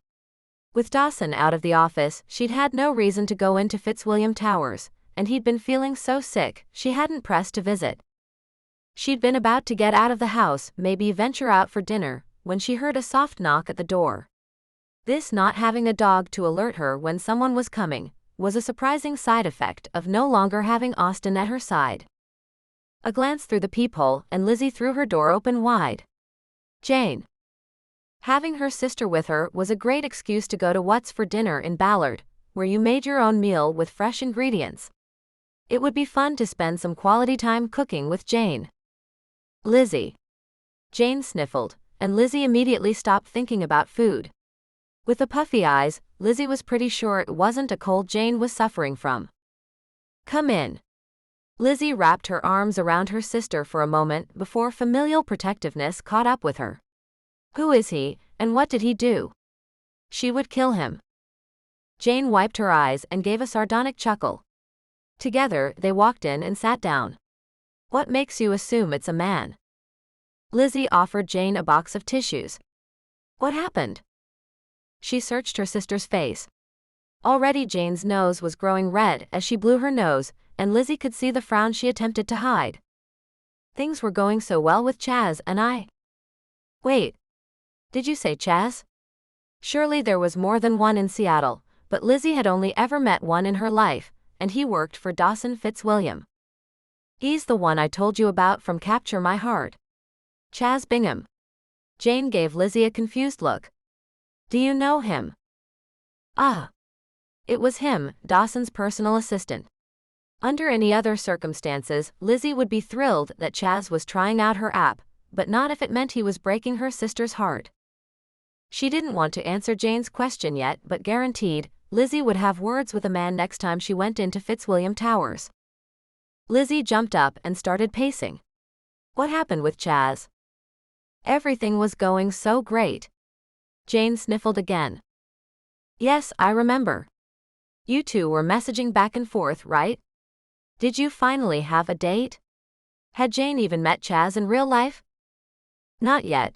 With Dawson out of the office, she'd had no reason to go into Fitzwilliam Towers, and he'd been feeling so sick, she hadn't pressed to visit. She'd been about to get out of the house, maybe venture out for dinner, when she heard a soft knock at the door. This not having a dog to alert her when someone was coming was a surprising side effect of no longer having Austin at her side. A glance through the peephole, and Lizzie threw her door open wide. Jane. Having her sister with her was a great excuse to go to What's for Dinner in Ballard, where you made your own meal with fresh ingredients. It would be fun to spend some quality time cooking with Jane. Lizzie. Jane sniffled, and Lizzie immediately stopped thinking about food. With the puffy eyes, Lizzie was pretty sure it wasn't a cold Jane was suffering from. Come in. Lizzie wrapped her arms around her sister for a moment before familial protectiveness caught up with her. Who is he, and what did he do? She would kill him. Jane wiped her eyes and gave a sardonic chuckle. Together, they walked in and sat down. What makes you assume it's a man? Lizzie offered Jane a box of tissues. What happened? She searched her sister's face. Already Jane's nose was growing red as she blew her nose, and Lizzie could see the frown she attempted to hide. Things were going so well with Chaz and I. Wait. Did you say Chaz? Surely there was more than one in Seattle, but Lizzie had only ever met one in her life, and he worked for Dawson Fitzwilliam. He's the one I told you about from Capture My Heart. Chaz Bingham. Jane gave Lizzie a confused look. Do you know him? Ah. It was him, Dawson's personal assistant. Under any other circumstances, Lizzie would be thrilled that Chaz was trying out her app, but not if it meant he was breaking her sister's heart. She didn't want to answer Jane's question yet, but guaranteed, Lizzie would have words with a man next time she went into Fitzwilliam Towers. Lizzie jumped up and started pacing. What happened with Chaz? Everything was going so great. Jane sniffled again. Yes, I remember. You two were messaging back and forth, right? Did you finally have a date? Had Jane even met Chaz in real life? Not yet.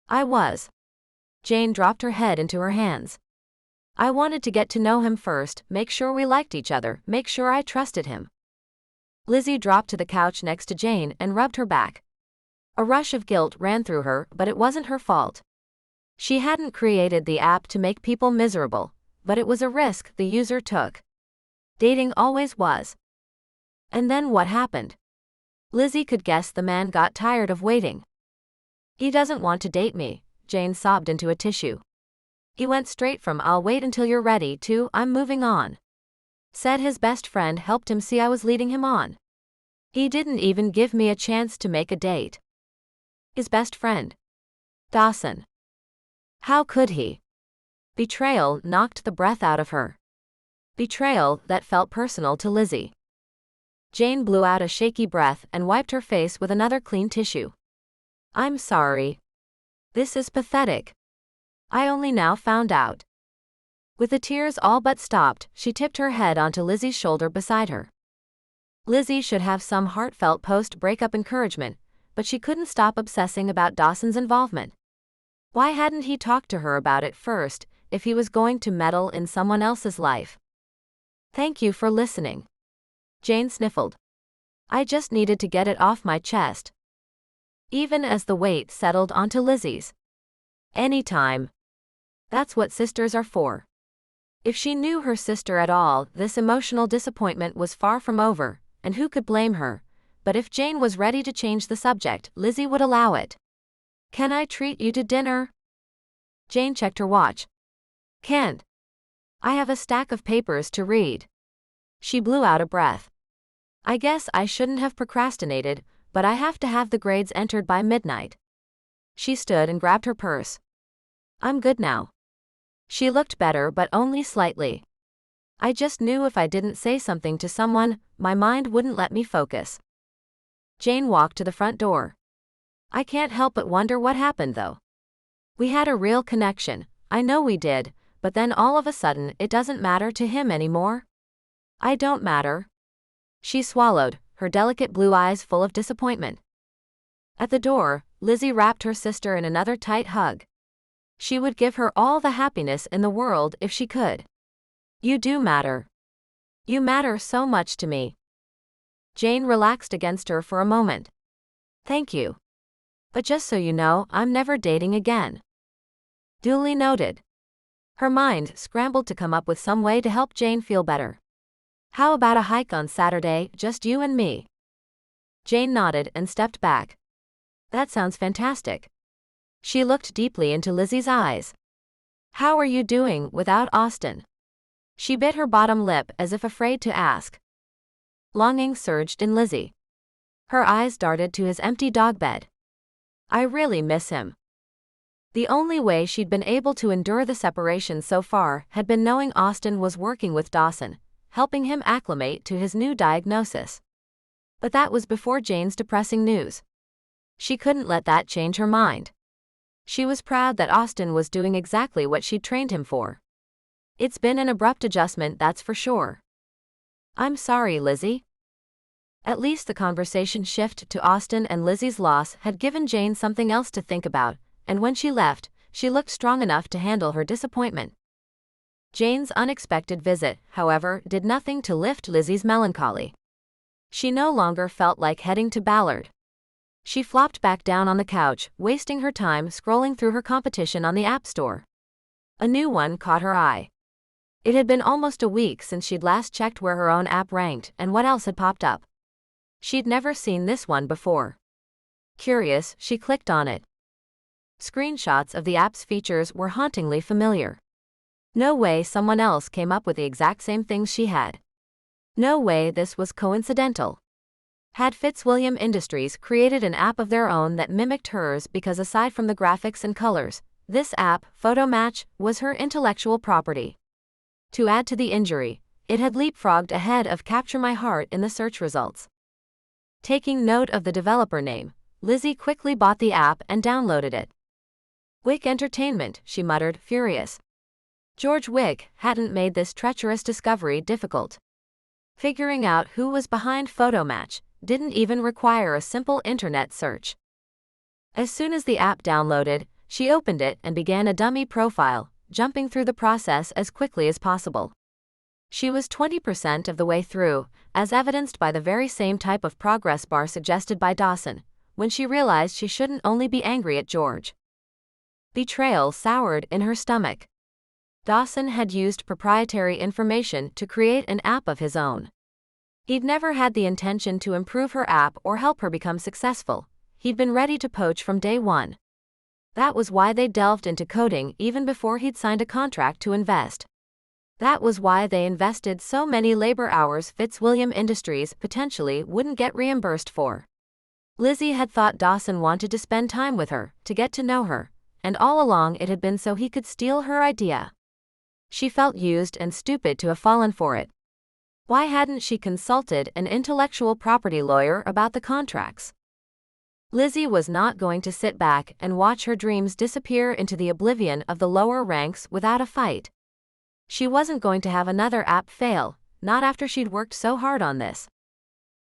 I was. Jane dropped her head into her hands. I wanted to get to know him first, make sure we liked each other, make sure I trusted him. Lizzie dropped to the couch next to Jane and rubbed her back. A rush of guilt ran through her, but it wasn't her fault. She hadn't created the app to make people miserable, but it was a risk the user took. Dating always was. And then what happened? Lizzie could guess the man got tired of waiting. He doesn't want to date me, Jane sobbed into a tissue. He went straight from I'll wait until you're ready to I'm moving on. Said his best friend helped him see I was leading him on. He didn't even give me a chance to make a date. His best friend. Dawson. How could he? Betrayal knocked the breath out of her. Betrayal that felt personal to Lizzie. Jane blew out a shaky breath and wiped her face with another clean tissue. I'm sorry. This is pathetic. I only now found out. With the tears all but stopped, she tipped her head onto Lizzie's shoulder beside her. Lizzie should have some heartfelt post-breakup encouragement, but she couldn't stop obsessing about Dawson's involvement. Why hadn't he talked to her about it first, if he was going to meddle in someone else's life? Thank you for listening. Jane sniffled. I just needed to get it off my chest. Even as the weight settled onto Lizzie's. Anytime. That's what sisters are for. If she knew her sister at all, this emotional disappointment was far from over, and who could blame her? but if Jane was ready to change the subject, Lizzie would allow it. "Can I treat you to dinner?" Jane checked her watch. "Can't. I have a stack of papers to read." She blew out a breath. "I guess I shouldn't have procrastinated, but I have to have the grades entered by midnight." She stood and grabbed her purse. "I'm good now." She looked better, but only slightly. "I just knew if I didn't say something to someone, my mind wouldn't let me focus." Jane walked to the front door. "I can't help but wonder what happened though. We had a real connection, I know we did, but then all of a sudden it doesn't matter to him anymore?" "I don't matter." She swallowed, her delicate blue eyes full of disappointment. At the door, Lizzie wrapped her sister in another tight hug. She would give her all the happiness in the world if she could. "You do matter. You matter so much to me." Jane relaxed against her for a moment. "Thank you. But just so you know, I'm never dating again." Duly noted. Her mind scrambled to come up with some way to help Jane feel better. "How about a hike on Saturday, just you and me?" Jane nodded and stepped back. "That sounds fantastic." She looked deeply into Lizzie's eyes. "How are you doing without Austin?" She bit her bottom lip as if afraid to ask. Longing surged in Lizzie. Her eyes darted to his empty dog bed. "I really miss him." The only way she'd been able to endure the separation so far had been knowing Austin was working with Dawson, helping him acclimate to his new diagnosis. But that was before Jane's depressing news. She couldn't let that change her mind. She was proud that Austin was doing exactly what she'd trained him for. It's been an abrupt adjustment, that's for sure. "I'm sorry, Lizzie." At least the conversation shift to Austin and Lizzie's loss had given Jane something else to think about, and when she left, she looked strong enough to handle her disappointment. Jane's unexpected visit, however, did nothing to lift Lizzie's melancholy. She no longer felt like heading to Ballard. She flopped back down on the couch, wasting her time scrolling through her competition on the App Store. A new one caught her eye. It had been almost a week since she'd last checked where her own app ranked and what else had popped up. She'd never seen this one before. Curious, she clicked on it. Screenshots of the app's features were hauntingly familiar. No way someone else came up with the exact same things she had. No way this was coincidental. Had Fitzwilliam Industries created an app of their own that mimicked hers because aside from the graphics and colors, this app, Photo Match, was her intellectual property. To add to the injury, it had leapfrogged ahead of Capture My Heart in the search results. Taking note of the developer name, Lizzie quickly bought the app and downloaded it. "Wick Entertainment," she muttered, furious. George Wick hadn't made this treacherous discovery difficult. Figuring out who was behind Photo Match didn't even require a simple internet search. As soon as the app downloaded, she opened it and began a dummy profile, jumping through the process as quickly as possible. She was 20% of the way through, as evidenced by the very same type of progress bar suggested by Dawson, when she realized she shouldn't only be angry at George. Betrayal soured in her stomach. Dawson had used proprietary information to create an app of his own. He'd never had the intention to improve her app or help her become successful. He'd been ready to poach from day one. That was why they delved into coding even before he'd signed a contract to invest. That was why they invested so many labor hours Fitzwilliam Industries potentially wouldn't get reimbursed for. Lizzie had thought Dawson wanted to spend time with her, to get to know her, and all along it had been so he could steal her idea. She felt used and stupid to have fallen for it. Why hadn't she consulted an intellectual property lawyer about the contracts? Lizzie was not going to sit back and watch her dreams disappear into the oblivion of the lower ranks without a fight. She wasn't going to have another app fail, not after she'd worked so hard on this.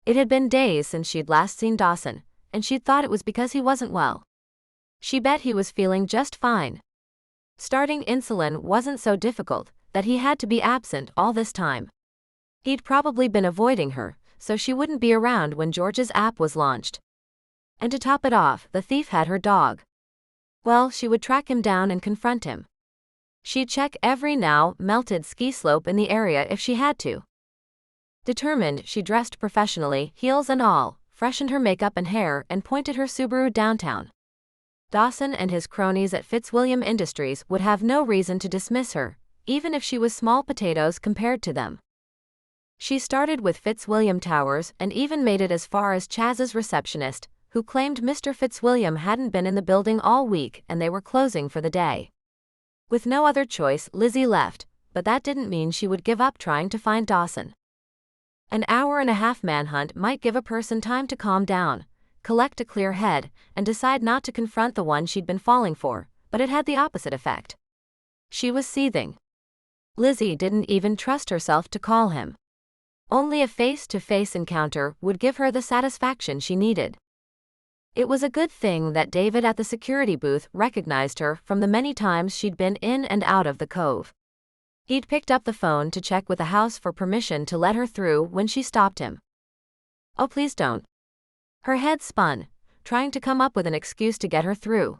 It had been days since she'd last seen Dawson, and she'd thought it was because he wasn't well. She bet he was feeling just fine. Starting insulin wasn't so difficult that he had to be absent all this time. He'd probably been avoiding her, so she wouldn't be around when George's app was launched. And to top it off, the thief had her dog. Well, she would track him down and confront him. She'd check every now melted ski slope in the area if she had to. Determined, she dressed professionally, heels and all, freshened her makeup and hair, and pointed her Subaru downtown. Dawson and his cronies at Fitzwilliam Industries would have no reason to dismiss her, even if she was small potatoes compared to them. She started with Fitzwilliam Towers and even made it as far as Chaz's receptionist, who claimed Mr. Fitzwilliam hadn't been in the building all week and they were closing for the day. With no other choice, Lizzie left, but that didn't mean she would give up trying to find Dawson. An hour-and-a-half manhunt might give a person time to calm down, collect a clear head, and decide not to confront the one she'd been falling for, but it had the opposite effect. She was seething. Lizzie didn't even trust herself to call him. Only a face-to-face encounter would give her the satisfaction she needed. It was a good thing that David at the security booth recognized her from the many times she'd been in and out of the cove. He'd picked up the phone to check with the house for permission to let her through when she stopped him. "Oh, please don't." Her head spun, trying to come up with an excuse to get her through.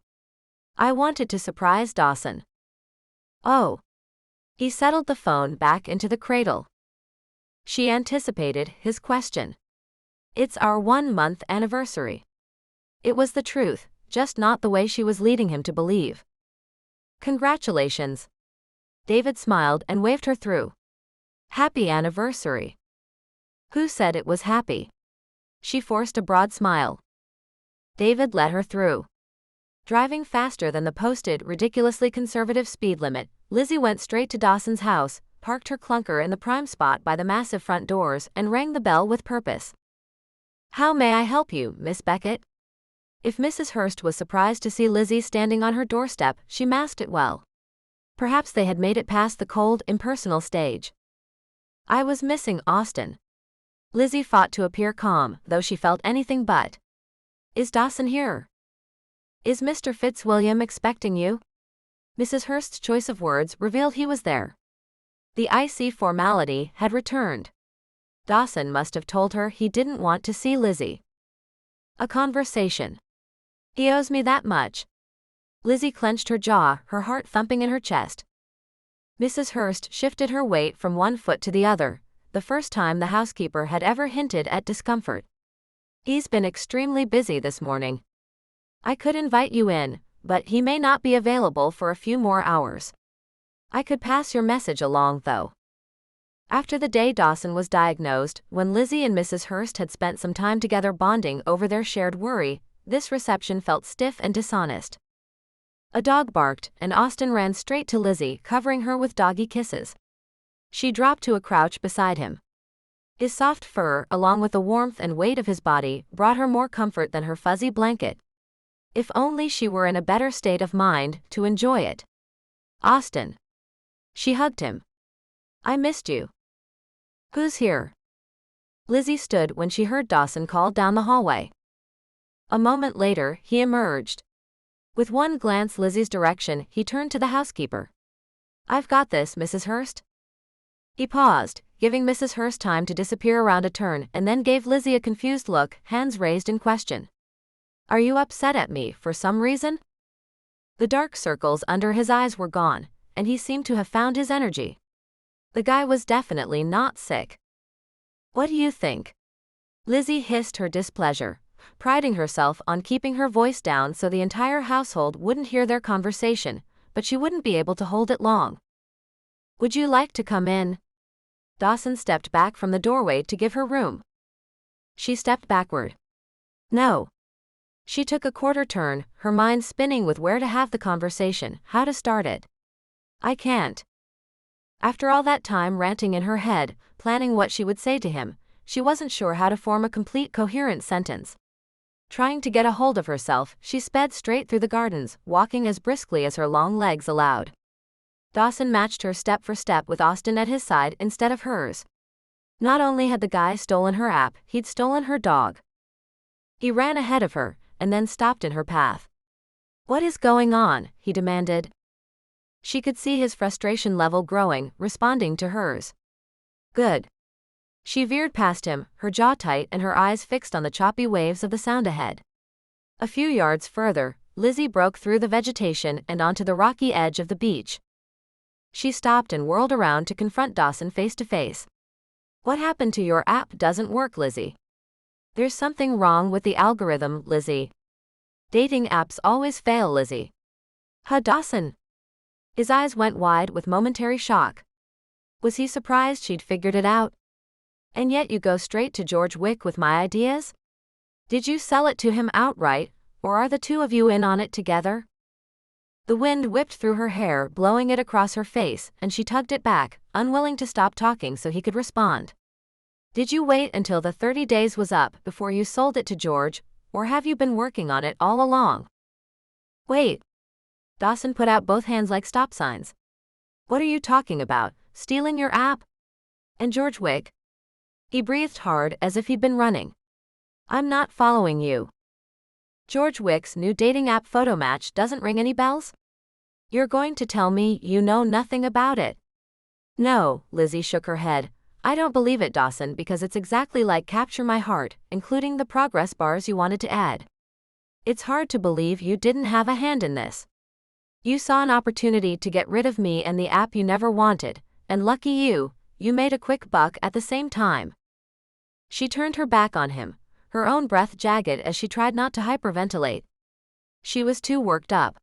"I wanted to surprise Dawson." "Oh." He settled the phone back into the cradle. She anticipated his question. "It's our 1-month anniversary." It was the truth, just not the way she was leading him to believe. "Congratulations." David smiled and waved her through. "Happy anniversary." "Who said it was happy?" She forced a broad smile. David let her through. Driving faster than the posted, ridiculously conservative speed limit, Lizzie went straight to Dawson's house, parked her clunker in the prime spot by the massive front doors, and rang the bell with purpose. "How may I help you, Miss Beckett?" If Mrs. Hurst was surprised to see Lizzie standing on her doorstep, she masked it well. Perhaps they had made it past the cold, impersonal stage. "I was missing Austin." Lizzie fought to appear calm, though she felt anything but. "Is Dawson here?" "Is Mr. Fitzwilliam expecting you?" Mrs. Hurst's choice of words revealed he was there. The icy formality had returned. Dawson must have told her he didn't want to see Lizzie. A conversation. "He owes me that much." Lizzie clenched her jaw, her heart thumping in her chest. Mrs. Hurst shifted her weight from one foot to the other, the first time the housekeeper had ever hinted at discomfort. "He's been extremely busy this morning. I could invite you in, but he may not be available for a few more hours. I could pass your message along, though." After the day Dawson was diagnosed, when Lizzie and Mrs. Hurst had spent some time together bonding over their shared worry, this reception felt stiff and dishonest. A dog barked, and Austin ran straight to Lizzie, covering her with doggy kisses. She dropped to a crouch beside him. His soft fur, along with the warmth and weight of his body, brought her more comfort than her fuzzy blanket. If only she were in a better state of mind to enjoy it. "Austin." She hugged him. "I missed you." "Who's here?" Lizzie stood when she heard Dawson call down the hallway. A moment later, he emerged. With one glance Lizzie's direction, he turned to the housekeeper. "I've got this, Mrs. Hurst." He paused, giving Mrs. Hurst time to disappear around a turn, and then gave Lizzie a confused look, hands raised in question. "Are you upset at me for some reason?" The dark circles under his eyes were gone, and he seemed to have found his energy. The guy was definitely not sick. "What do you think?" Lizzie hissed her displeasure, priding herself on keeping her voice down so the entire household wouldn't hear their conversation, but she wouldn't be able to hold it long. "Would you like to come in?" Dawson stepped back from the doorway to give her room. She stepped backward. "No." She took a quarter turn, her mind spinning with where to have the conversation, how to start it. "I can't." After all that time ranting in her head, planning what she would say to him, she wasn't sure how to form a complete, coherent sentence. Trying to get a hold of herself, she sped straight through the gardens, walking as briskly as her long legs allowed. Dawson matched her step for step with Austin at his side instead of hers. Not only had the guy stolen her app, he'd stolen her dog. He ran ahead of her, and then stopped in her path. "What is going on?" he demanded. She could see his frustration level growing, responding to hers. "Good." She veered past him, her jaw tight and her eyes fixed on the choppy waves of the sound ahead. A few yards further, Lizzie broke through the vegetation and onto the rocky edge of the beach. She stopped and whirled around to confront Dawson face to face. "What happened to your app doesn't work, Lizzie." There's something wrong with the algorithm, Lizzie. Dating apps always fail, Lizzie. Huh, Dawson? His eyes went wide with momentary shock. Was he surprised she'd figured it out? And yet you go straight to George Wick with my ideas? Did you sell it to him outright, or are the two of you in on it together? The wind whipped through her hair, blowing it across her face, and she tugged it back, unwilling to stop talking so he could respond. Did you wait until the 30 days was up before you sold it to George, or have you been working on it all along? Wait. Dawson put out both hands like stop signs. What are you talking about? Stealing your app? And George Wick? He breathed hard as if he'd been running. I'm not following you. George Wick's new dating app photo match doesn't ring any bells? You're going to tell me you know nothing about it? No, Lizzie shook her head. I don't believe it, Dawson, because it's exactly like Capture My Heart, including the progress bars you wanted to add. It's hard to believe you didn't have a hand in this. You saw an opportunity to get rid of me and the app you never wanted, and lucky you, you made a quick buck at the same time. She turned her back on him, her own breath jagged as she tried not to hyperventilate. She was too worked up.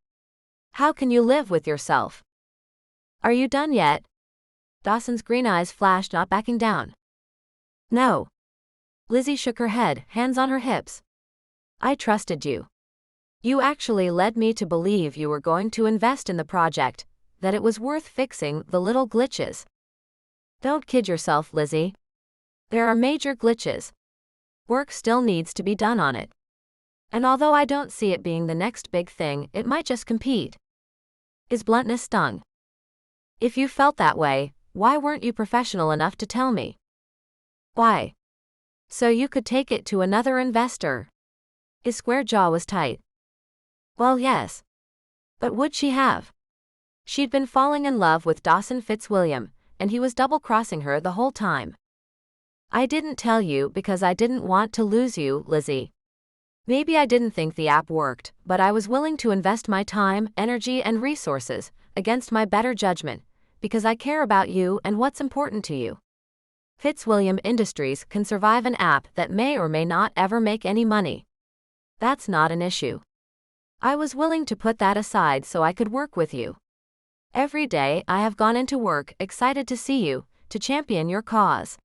How can you live with yourself? Are you done yet? Dawson's green eyes flashed, not backing down. No. Lizzie shook her head, hands on her hips. I trusted you. You actually led me to believe you were going to invest in the project, that it was worth fixing the little glitches. Don't kid yourself, Lizzie. There are major glitches. Work still needs to be done on it. And although I don't see it being the next big thing, it might just compete. His bluntness stung. If you felt that way, why weren't you professional enough to tell me? Why? So you could take it to another investor. His square jaw was tight. Well, yes. But would she have? She'd been falling in love with Dawson Fitzwilliam, and he was double-crossing her the whole time. I didn't tell you because I didn't want to lose you, Lizzie. Maybe I didn't think the app worked, but I was willing to invest my time, energy, and resources, against my better judgment, because I care about you and what's important to you. Fitzwilliam Industries can survive an app that may or may not ever make any money. That's not an issue. I was willing to put that aside so I could work with you. Every day I have gone into work excited to see you, to champion your cause.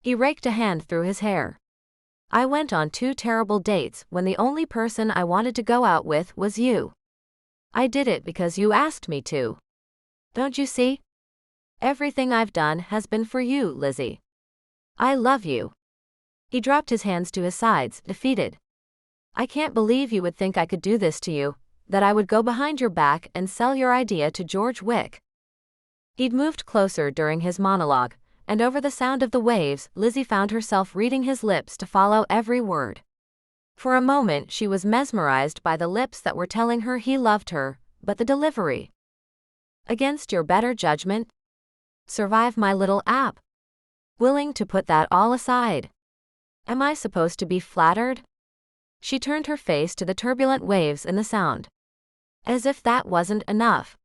He raked a hand through his hair. I went on 2 terrible dates when the only person I wanted to go out with was you. I did it because you asked me to. Don't you see? Everything I've done has been for you, Lizzie. I love you. He dropped his hands to his sides, defeated. I can't believe you would think I could do this to you, that I would go behind your back and sell your idea to George Wick. He'd moved closer during his monologue, and over the sound of the waves, Lizzie found herself reading his lips to follow every word. For a moment she was mesmerized by the lips that were telling her he loved her, but the delivery. Against your better judgment? Survive my little app? Willing to put that all aside? Am I supposed to be flattered? She turned her face to the turbulent waves in the sound. As if that wasn't enough.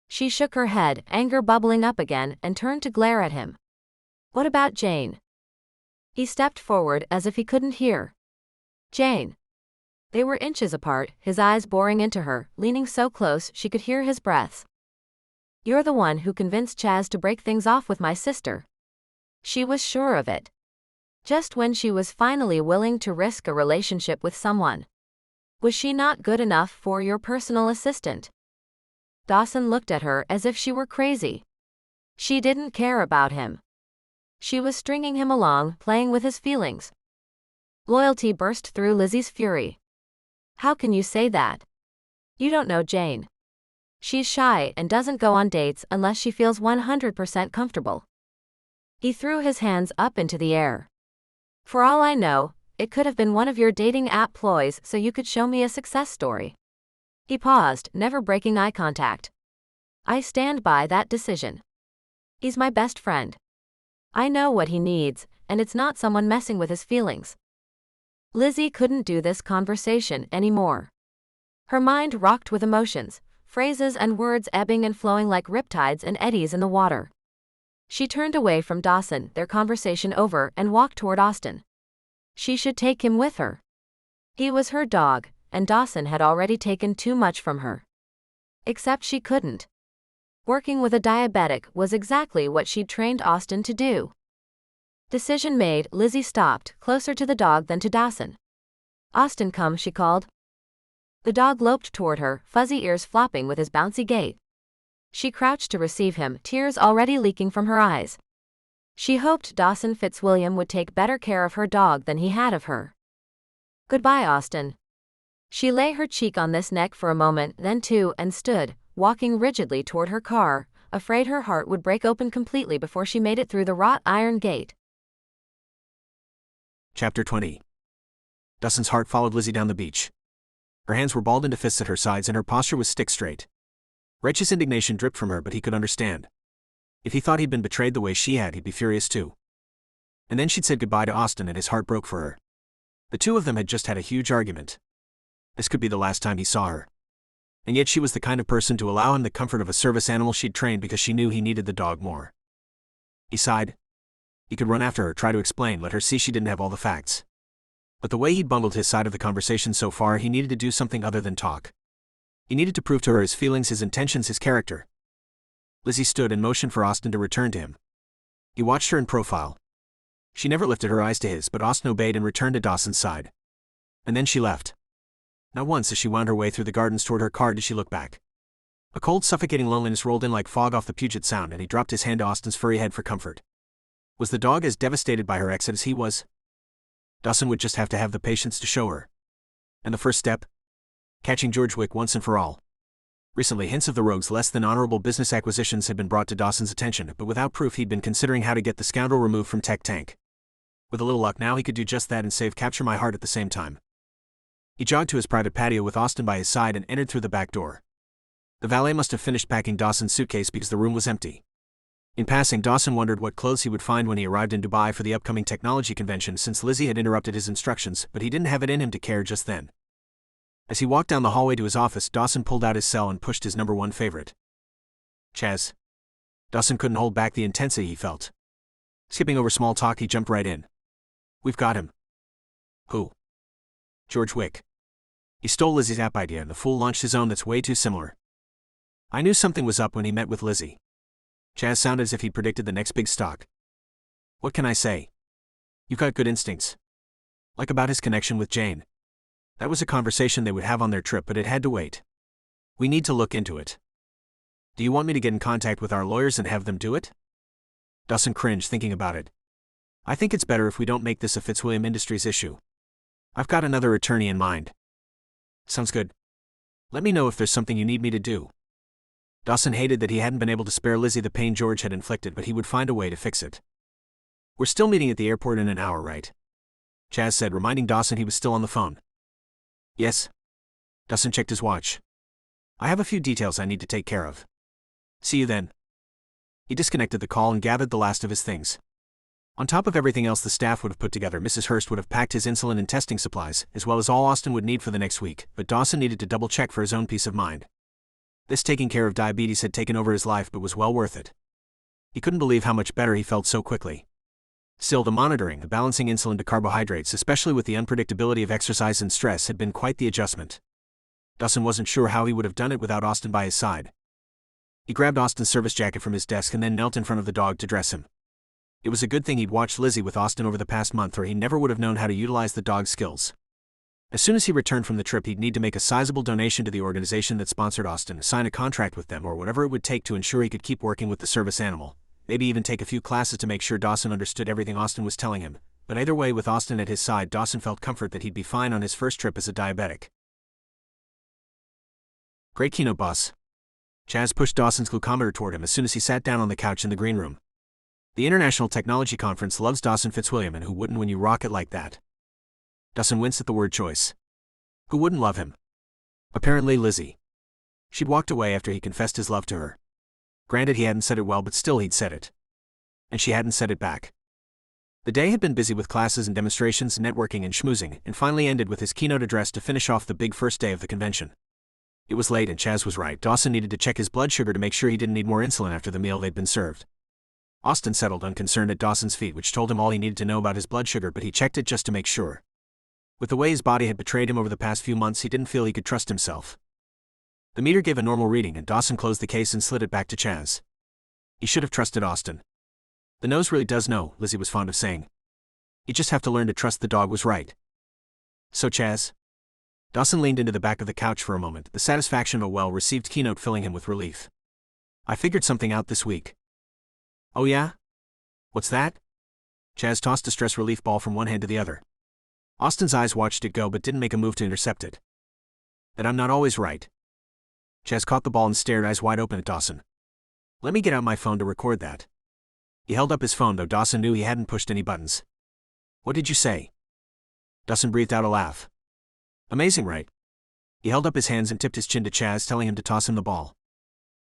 She shook her head, anger bubbling up again, and turned to glare at him. What about Jane? He stepped forward as if he couldn't hear. Jane. They were inches apart, his eyes boring into her, leaning so close she could hear his breaths. You're the one who convinced Chaz to break things off with my sister. She was sure of it. Just when she was finally willing to risk a relationship with someone. Was she not good enough for your personal assistant? Dawson looked at her as if she were crazy. She didn't care about him. She was stringing him along, playing with his feelings. Loyalty burst through Lizzie's fury. How can you say that? You don't know Jane. She's shy and doesn't go on dates unless she feels 100% comfortable. He threw his hands up into the air. For all I know, it could have been one of your dating app ploys so you could show me a success story. He paused, never breaking eye contact. I stand by that decision. He's my best friend. I know what he needs, and it's not someone messing with his feelings. Lizzie couldn't do this conversation anymore. Her mind rocked with emotions, phrases and words ebbing and flowing like riptides and eddies in the water. She turned away from Dawson, their conversation over, and walked toward Austin. She should take him with her. He was her dog, and Dawson had already taken too much from her. Except she couldn't. Working with a diabetic was exactly what she'd trained Austin to do. Decision made, Lizzie stopped, closer to the dog than to Dawson. "Austin, come," she called. The dog loped toward her, fuzzy ears flopping with his bouncy gait. She crouched to receive him, tears already leaking from her eyes. She hoped Dawson Fitzwilliam would take better care of her dog than he had of her. "Goodbye, Austin." She lay her cheek on this neck for a moment, then two, and stood, walking rigidly toward her car, afraid her heart would break open completely before she made it through the wrought iron gate. Chapter 20. Dawson's heart followed Lizzie down the beach. Her hands were balled into fists at her sides and her posture was stick straight. Righteous indignation dripped from her, but he could understand. If he thought he'd been betrayed the way she had, he'd be furious too. And then she'd said goodbye to Austin and his heart broke for her. The two of them had just had a huge argument. This could be the last time he saw her. And yet she was the kind of person to allow him the comfort of a service animal she'd trained because she knew he needed the dog more. He sighed. He could run after her, try to explain, let her see she didn't have all the facts. But the way he'd bungled his side of the conversation so far, he needed to do something other than talk. He needed to prove to her his feelings, his intentions, his character. Lizzie stood and motioned for Austin to return to him. He watched her in profile. She never lifted her eyes to his, but Austin obeyed and returned to Dawson's side. And then she left. Not once as she wound her way through the gardens toward her car did she look back. A cold, suffocating loneliness rolled in like fog off the Puget Sound, and he dropped his hand to Austin's furry head for comfort. Was the dog as devastated by her exit as he was? Dawson would just have to have the patience to show her. And the first step? Catching George Wick once and for all. Recently, hints of the rogue's less than honorable business acquisitions had been brought to Dawson's attention, but without proof he'd been considering how to get the scoundrel removed from Tech Tank. With a little luck now he could do just that and save Capture My Heart at the same time. He jogged to his private patio with Austin by his side and entered through the back door. The valet must have finished packing Dawson's suitcase because the room was empty. In passing, Dawson wondered what clothes he would find when he arrived in Dubai for the upcoming technology convention, since Lizzie had interrupted his instructions, but he didn't have it in him to care just then. As he walked down the hallway to his office, Dawson pulled out his cell and pushed his number one favorite. Chaz. Dawson couldn't hold back the intensity he felt. Skipping over small talk, he jumped right in. "We've got him." "Who?" "George Wick. He stole Lizzie's app idea and the fool launched his own that's way too similar. I knew something was up when he met with Lizzie." Chaz sounded as if he'd predicted the next big stock. "What can I say? You've got good instincts. Like about his connection with Jane. That was a conversation they would have on their trip, but it had to wait. We need to look into it. Do you want me to get in contact with our lawyers and have them do it?" Dawson cringed thinking about it. "I think it's better if we don't make this a Fitzwilliam Industries issue. I've got another attorney in mind." "Sounds good. Let me know if there's something you need me to do." Dawson hated that he hadn't been able to spare Lizzie the pain George had inflicted, but he would find a way to fix it. "We're still meeting at the airport in an hour, right?" Chaz said, reminding Dawson he was still on the phone. "Yes." Dawson checked his watch. "I have a few details I need to take care of. See you then." He disconnected the call and gathered the last of his things. On top of everything else the staff would have put together, Mrs. Hurst would have packed his insulin and testing supplies, as well as all Austin would need for the next week, but Dawson needed to double-check for his own peace of mind. This taking care of diabetes had taken over his life, but was well worth it. He couldn't believe how much better he felt so quickly. Still, the monitoring, the balancing insulin to carbohydrates, especially with the unpredictability of exercise and stress, had been quite the adjustment. Dawson wasn't sure how he would have done it without Austin by his side. He grabbed Austin's service jacket from his desk and then knelt in front of the dog to dress him. It was a good thing he'd watched Lizzie with Austin over the past month, or he never would have known how to utilize the dog's skills. As soon as he returned from the trip, he'd need to make a sizable donation to the organization that sponsored Austin, sign a contract with them, or whatever it would take to ensure he could keep working with the service animal. Maybe even take a few classes to make sure Dawson understood everything Austin was telling him. But either way, with Austin at his side, Dawson felt comfort that he'd be fine on his first trip as a diabetic. "Great keynote, boss." Chaz pushed Dawson's glucometer toward him as soon as he sat down on the couch in the green room. "The International Technology Conference loves Dawson Fitzwilliam, and who wouldn't when you rock it like that?" Dawson winced at the word choice. Who wouldn't love him? Apparently Lizzie. She'd walked away after he confessed his love to her. Granted, he hadn't said it well, but still he'd said it. And she hadn't said it back. The day had been busy with classes and demonstrations, networking and schmoozing, and finally ended with his keynote address to finish off the big first day of the convention. It was late and Chaz was right. Dawson needed to check his blood sugar to make sure he didn't need more insulin after the meal they'd been served. Austin settled unconcerned at Dawson's feet, which told him all he needed to know about his blood sugar, but he checked it just to make sure. With the way his body had betrayed him over the past few months, he didn't feel he could trust himself. The meter gave a normal reading, and Dawson closed the case and slid it back to Chaz. He should have trusted Austin. The nose really does know, Lizzie was fond of saying. You just have to learn to trust the dog was right. So Chaz? Dawson leaned into the back of the couch for a moment, the satisfaction of a well-received keynote filling him with relief. I figured something out this week. Oh yeah? What's that? Chaz tossed a stress relief ball from one hand to the other. Austin's eyes watched it go but didn't make a move to intercept it. That I'm not always right. Chaz caught the ball and stared eyes wide open at Dawson. Let me get out my phone to record that. He held up his phone, though Dawson knew he hadn't pushed any buttons. What did you say? Dawson breathed out a laugh. Amazing, right? He held up his hands and tipped his chin to Chaz, telling him to toss him the ball.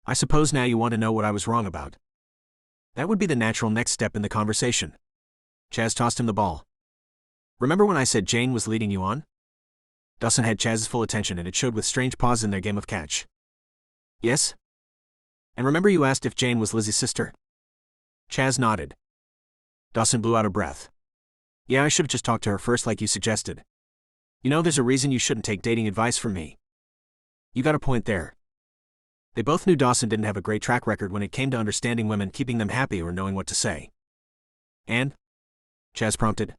I suppose now you want to know what I was wrong about. That would be the natural next step in the conversation. Chaz tossed him the ball. Remember when I said Jane was leading you on? Dawson had Chaz's full attention, and it showed with strange pauses in their game of catch. Yes? And remember you asked if Jane was Lizzie's sister? Chaz nodded. Dawson blew out a breath. Yeah, I should have just talked to her first like you suggested. You know, there's a reason you shouldn't take dating advice from me. You got a point there. They both knew Dawson didn't have a great track record when it came to understanding women, keeping them happy, or knowing what to say. And? Chaz prompted.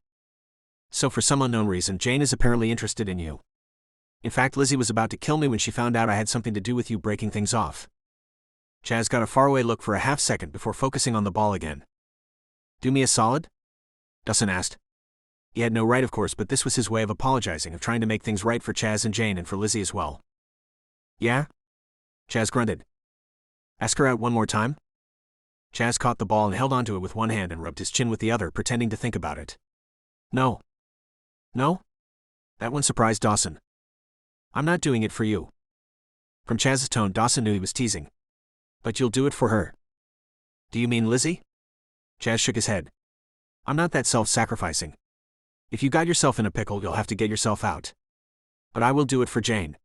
So for some unknown reason, Jane is apparently interested in you. In fact, Lizzie was about to kill me when she found out I had something to do with you breaking things off. Chaz got a faraway look for a half second before focusing on the ball again. Do me a solid? Dawson asked. He had no right, of course, but this was his way of apologizing, of trying to make things right for Chaz and Jane, and for Lizzie as well. Yeah? Chaz grunted. Ask her out one more time? Chaz caught the ball and held onto it with one hand and rubbed his chin with the other, pretending to think about it. No. No? That one surprised Dawson. I'm not doing it for you. From Chaz's tone, Dawson knew he was teasing. But you'll do it for her. Do you mean Lizzie? Chaz shook his head. I'm not that self-sacrificing. If you got yourself in a pickle, you'll have to get yourself out. But I will do it for Jane.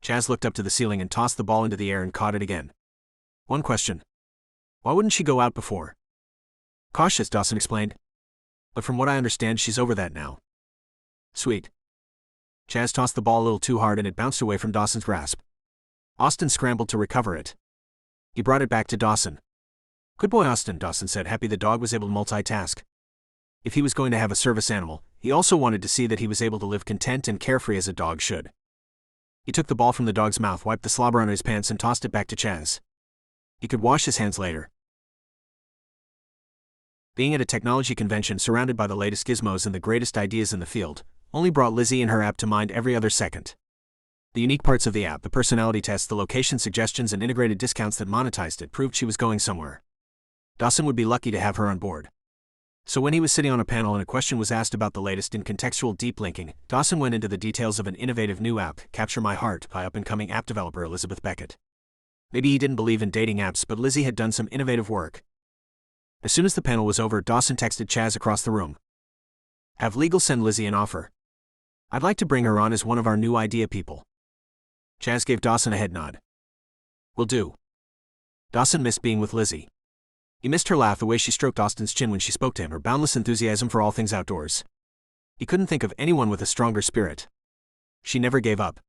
Chaz looked up to the ceiling and tossed the ball into the air and caught it again. One question. Why wouldn't she go out before? Cautious, Dawson explained. But from what I understand, she's over that now. Sweet. Chaz tossed the ball a little too hard and it bounced away from Dawson's grasp. Austin scrambled to recover it. He brought it back to Dawson. Good boy, Austin, Dawson said, happy the dog was able to multitask. If he was going to have a service animal, he also wanted to see that he was able to live content and carefree as a dog should. He took the ball from the dog's mouth, wiped the slobber on his pants, and tossed it back to Chaz. He could wash his hands later. Being at a technology convention surrounded by the latest gizmos and the greatest ideas in the field only brought Lizzie and her app to mind every other second. The unique parts of the app, the personality tests, the location suggestions, and integrated discounts that monetized it proved she was going somewhere. Dawson would be lucky to have her on board. So when he was sitting on a panel and a question was asked about the latest in contextual deep linking, Dawson went into the details of an innovative new app, Capture My Heart, by up-and-coming app developer Lizzie Beckett. Maybe he didn't believe in dating apps, but Lizzie had done some innovative work. As soon as the panel was over, Dawson texted Chaz across the room. Have legal send Lizzie an offer. I'd like to bring her on as one of our new idea people. Chaz gave Dawson a head nod. Will do. Dawson missed being with Lizzie. He missed her laugh, the way she stroked Austin's chin when she spoke to him, her boundless enthusiasm for all things outdoors. He couldn't think of anyone with a stronger spirit. She never gave up.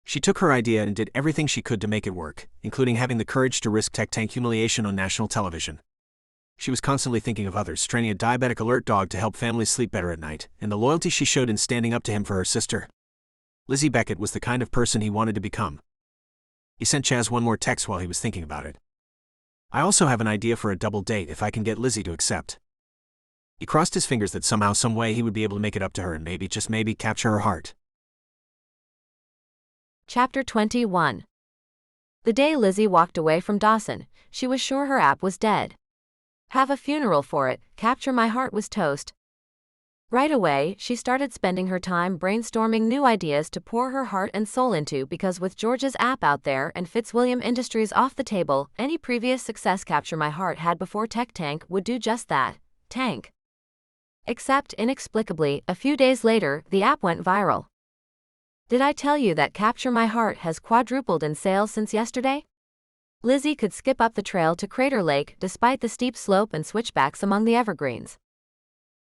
She took her idea and did everything she could to make it work, including having the courage to risk tech tank humiliation on national television. She was constantly thinking of others, training a diabetic alert dog to help families sleep better at night, and the loyalty she showed in standing up to him for her sister. Lizzie Beckett was the kind of person he wanted to become. He sent Chaz one more text while he was thinking about it. I also have an idea for a double date if I can get Lizzie to accept. He crossed his fingers that somehow, some way he would be able to make it up to her and maybe, just maybe, capture her heart. Chapter 21. The day Lizzie walked away from Dawson, she was sure her app was dead. Have a funeral for it, Capture My Heart was toast. Right away, she started spending her time brainstorming new ideas to pour her heart and soul into, because with George's app out there and Fitzwilliam Industries off the table, any previous success Capture My Heart had before Tech Tank would do just that, tank. Except, inexplicably, a few days later, the app went viral. Did I tell you that Capture My Heart has quadrupled in sales since yesterday? Lizzie could skip up the trail to Crater Lake despite the steep slope and switchbacks among the evergreens.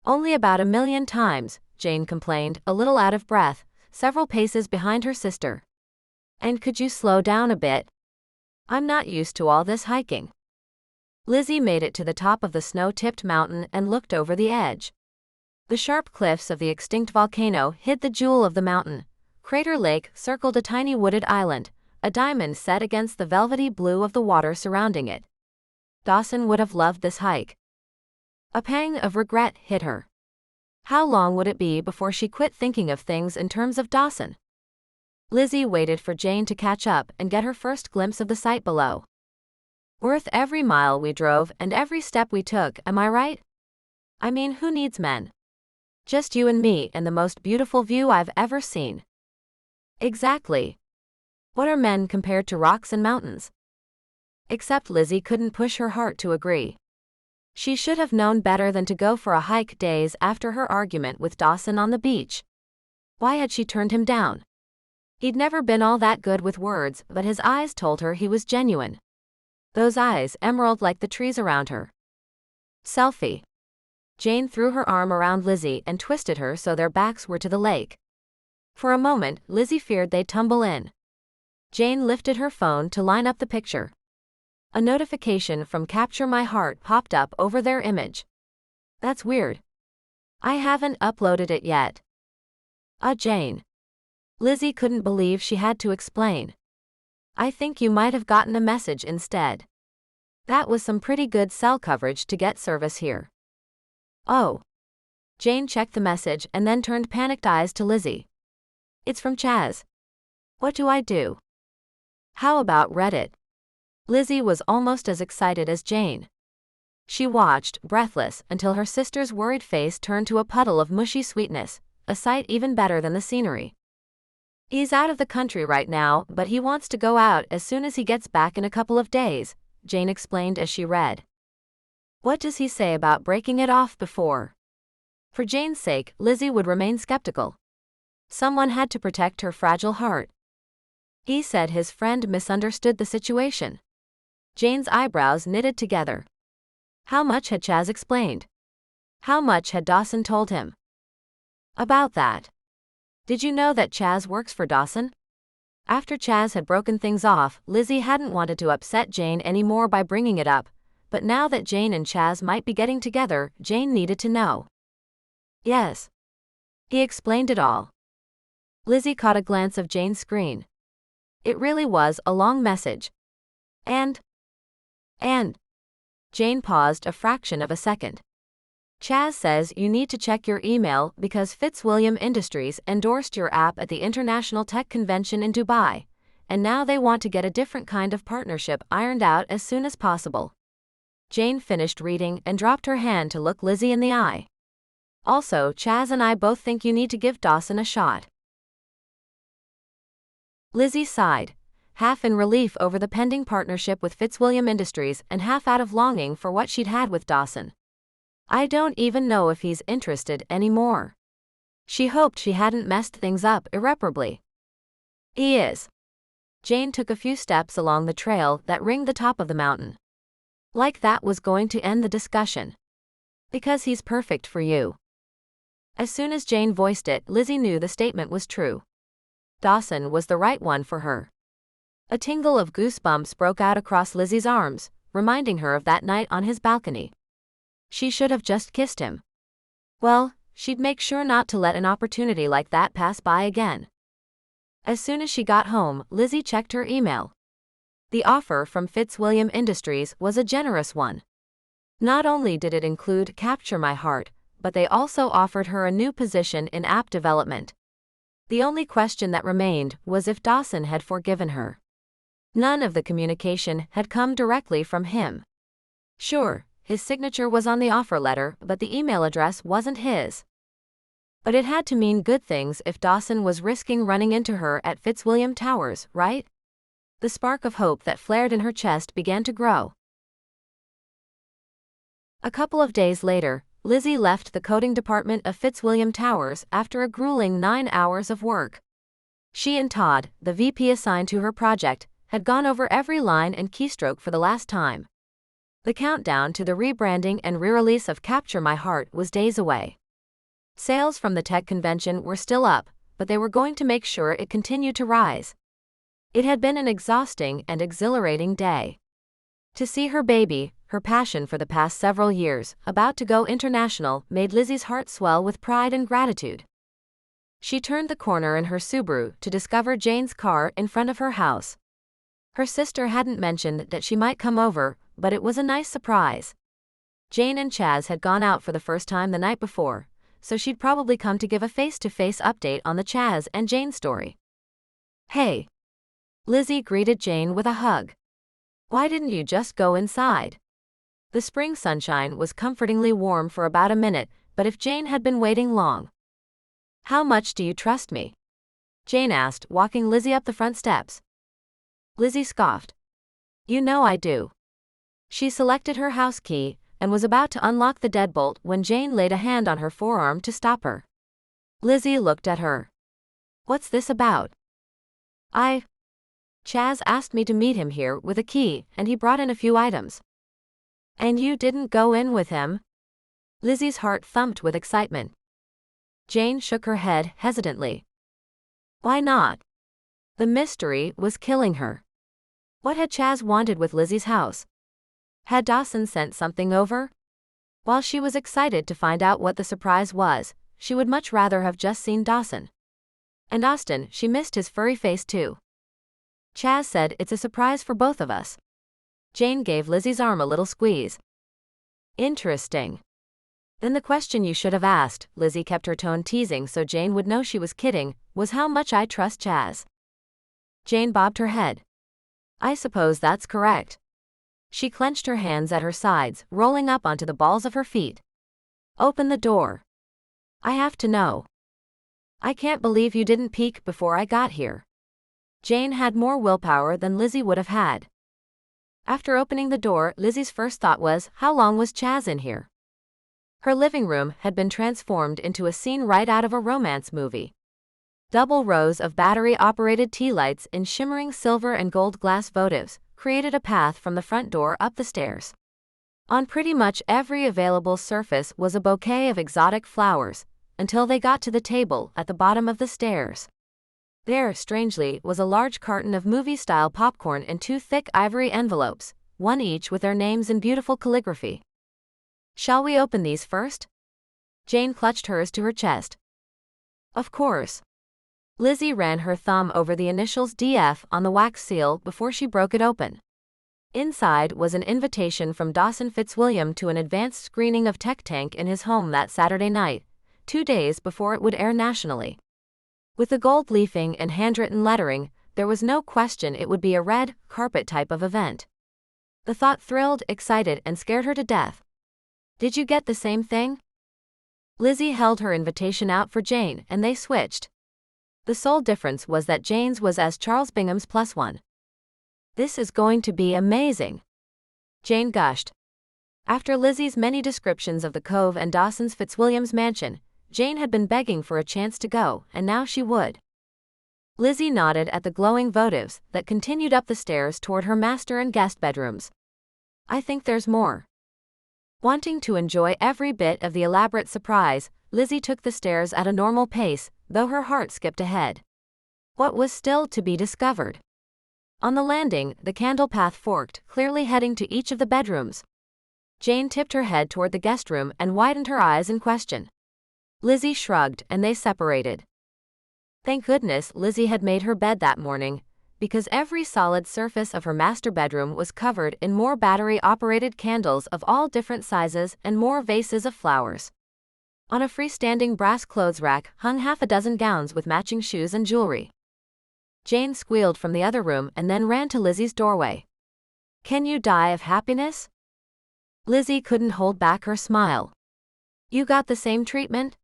Only about 1,000,000 times, Jane complained, a little out of breath, several paces behind her sister. And could you slow down a bit? I'm not used to all this hiking. Lizzie made it to the top of the snow-tipped mountain and looked over the edge. The sharp cliffs of the extinct volcano hid the jewel of the mountain. Crater Lake circled a tiny wooded island, a diamond set against the velvety blue of the water surrounding it. Dawson would have loved this hike. A pang of regret hit her. How long would it be before she quit thinking of things in terms of Dawson? Lizzie waited for Jane to catch up and get her first glimpse of the sight below. Worth every mile we drove and every step we took, am I right? I mean, who needs men? Just you and me and the most beautiful view I've ever seen. Exactly. What are men compared to rocks and mountains? Except Lizzie couldn't push her heart to agree. She should have known better than to go for a hike days after her argument with Dawson on the beach. Why had she turned him down? He'd never been all that good with words, but his eyes told her he was genuine. Those eyes, emerald like the trees around her. Selfie. Jane threw her arm around Lizzie and twisted her so their backs were to the lake. For a moment, Lizzie feared they'd tumble in. Jane lifted her phone to line up the picture. A notification from Capture My Heart popped up over their image. That's weird. I haven't uploaded it yet. Jane. Lizzie couldn't believe she had to explain. I think you might have gotten a message instead. That was some pretty good cell coverage to get service here. Oh. Jane checked the message and then turned panicked eyes to Lizzie. It's from Chaz. What do I do? How about Reddit? Lizzie was almost as excited as Jane. She watched, breathless, until her sister's worried face turned to a puddle of mushy sweetness, a sight even better than the scenery. He's out of the country right now, but he wants to go out as soon as he gets back in a couple of days, Jane explained as she read. What does he say about breaking it off before? For Jane's sake, Lizzie would remain skeptical. Someone had to protect her fragile heart. He said his friend misunderstood the situation. Jane's eyebrows knitted together. How much had Chaz explained? How much had Dawson told him? About that. Did you know that Chaz works for Dawson? After Chaz had broken things off, Lizzie hadn't wanted to upset Jane anymore by bringing it up, but now that Jane and Chaz might be getting together, Jane needed to know. Yes. He explained it all. Lizzie caught a glance of Jane's screen. It really was a long message. And Jane paused a fraction of a second. Chaz says you need to check your email because Fitzwilliam Industries endorsed your app at the International Tech Convention in Dubai, and now they want to get a different kind of partnership ironed out as soon as possible. Jane finished reading and dropped her hand to look Lizzie in the eye. Also, Chaz and I both think you need to give Dawson a shot. Lizzie sighed, half in relief over the pending partnership with Fitzwilliam Industries and half out of longing for what she'd had with Dawson. I don't even know if he's interested anymore. She hoped she hadn't messed things up irreparably. He is. Jane took a few steps along the trail that ringed the top of the mountain. Like that was going to end the discussion. Because he's perfect for you. As soon as Jane voiced it, Lizzie knew the statement was true. Dawson was the right one for her. A tingle of goosebumps broke out across Lizzie's arms, reminding her of that night on his balcony. She should have just kissed him. Well, she'd make sure not to let an opportunity like that pass by again. As soon as she got home, Lizzie checked her email. The offer from Fitzwilliam Industries was a generous one. Not only did it include Capture My Heart, but they also offered her a new position in app development. The only question that remained was if Dawson had forgiven her. None of the communication had come directly from him. Sure, his signature was on the offer letter, but the email address wasn't his. But it had to mean good things if Dawson was risking running into her at Fitzwilliam Towers, right? The spark of hope that flared in her chest began to grow. A couple of days later, Lizzie left the coding department of Fitzwilliam Towers after a grueling 9 hours of work. She and Todd, the VP assigned to her project, had gone over every line and keystroke for the last time. The countdown to the rebranding and re-release of Capture My Heart was days away. Sales from the tech convention were still up, but they were going to make sure it continued to rise. It had been an exhausting and exhilarating day. To see her baby, her passion for the past several years, about to go international, made Lizzie's heart swell with pride and gratitude. She turned the corner in her Subaru to discover Jane's car in front of her house. Her sister hadn't mentioned that she might come over, but it was a nice surprise. Jane and Chaz had gone out for the first time the night before, so she'd probably come to give a face-to-face update on the Chaz and Jane story. "Hey." Lizzie greeted Jane with a hug. "Why didn't you just go inside?" The spring sunshine was comfortingly warm for about a minute, but if Jane had been waiting long. "How much do you trust me?" Jane asked, walking Lizzie up the front steps. Lizzie scoffed. "You know I do." She selected her house key and was about to unlock the deadbolt when Jane laid a hand on her forearm to stop her. Lizzie looked at her. "What's this about?" Chaz asked me to meet him here with a key, and he brought in a few items." "And you didn't go in with him?" Lizzie's heart thumped with excitement. Jane shook her head hesitantly. "Why not?" The mystery was killing her. What had Chaz wanted with Lizzie's house? Had Dawson sent something over? While she was excited to find out what the surprise was, she would much rather have just seen Dawson. And Austin, she missed his furry face too. Chaz said it's a surprise for both of us. Jane gave Lizzie's arm a little squeeze. "Interesting." "Then the question you should have asked," Lizzie kept her tone teasing so Jane would know she was kidding, "was how much I trust Chaz." Jane bobbed her head. "I suppose that's correct." She clenched her hands at her sides, rolling up onto the balls of her feet. "Open the door. I have to know." "I can't believe you didn't peek before I got here." Jane had more willpower than Lizzie would have had. After opening the door, Lizzie's first thought was, how long was Chaz in here? Her living room had been transformed into a scene right out of a romance movie. Double rows of battery-operated tea lights in shimmering silver and gold glass votives created a path from the front door up the stairs. On pretty much every available surface was a bouquet of exotic flowers, until they got to the table at the bottom of the stairs. There, strangely, was a large carton of movie-style popcorn in 2 thick ivory envelopes, one each with their names in beautiful calligraphy. "Shall we open these first?" Jane clutched hers to her chest. "Of course." Lizzie ran her thumb over the initials DF on the wax seal before she broke it open. Inside was an invitation from Dawson Fitzwilliam to an advanced screening of Tech Tank in his home that Saturday night, 2 days before it would air nationally. With the gold leafing and handwritten lettering, there was no question it would be a red carpet type of event. The thought thrilled, excited, and scared her to death. "Did you get the same thing?" Lizzie held her invitation out for Jane, and they switched. The sole difference was that Jane's was as Charles Bingham's +1. "This is going to be amazing," Jane gushed. After Lizzie's many descriptions of the Cove and Dawson's Fitzwilliam's mansion, Jane had been begging for a chance to go, and now she would. Lizzie nodded at the glowing votives that continued up the stairs toward her master and guest bedrooms. "I think there's more." Wanting to enjoy every bit of the elaborate surprise, Lizzie took the stairs at a normal pace, though her heart skipped ahead. What was still to be discovered? On the landing, the candle path forked, clearly heading to each of the bedrooms. Jane tipped her head toward the guest room and widened her eyes in question. Lizzie shrugged, and they separated. Thank goodness Lizzie had made her bed that morning, because every solid surface of her master bedroom was covered in more battery-operated candles of all different sizes and more vases of flowers. On a freestanding brass clothes rack hung half a dozen gowns with matching shoes and jewelry. Jane squealed from the other room and then ran to Lizzie's doorway. "Can you die of happiness?" Lizzie couldn't hold back her smile. "You got the same treatment?"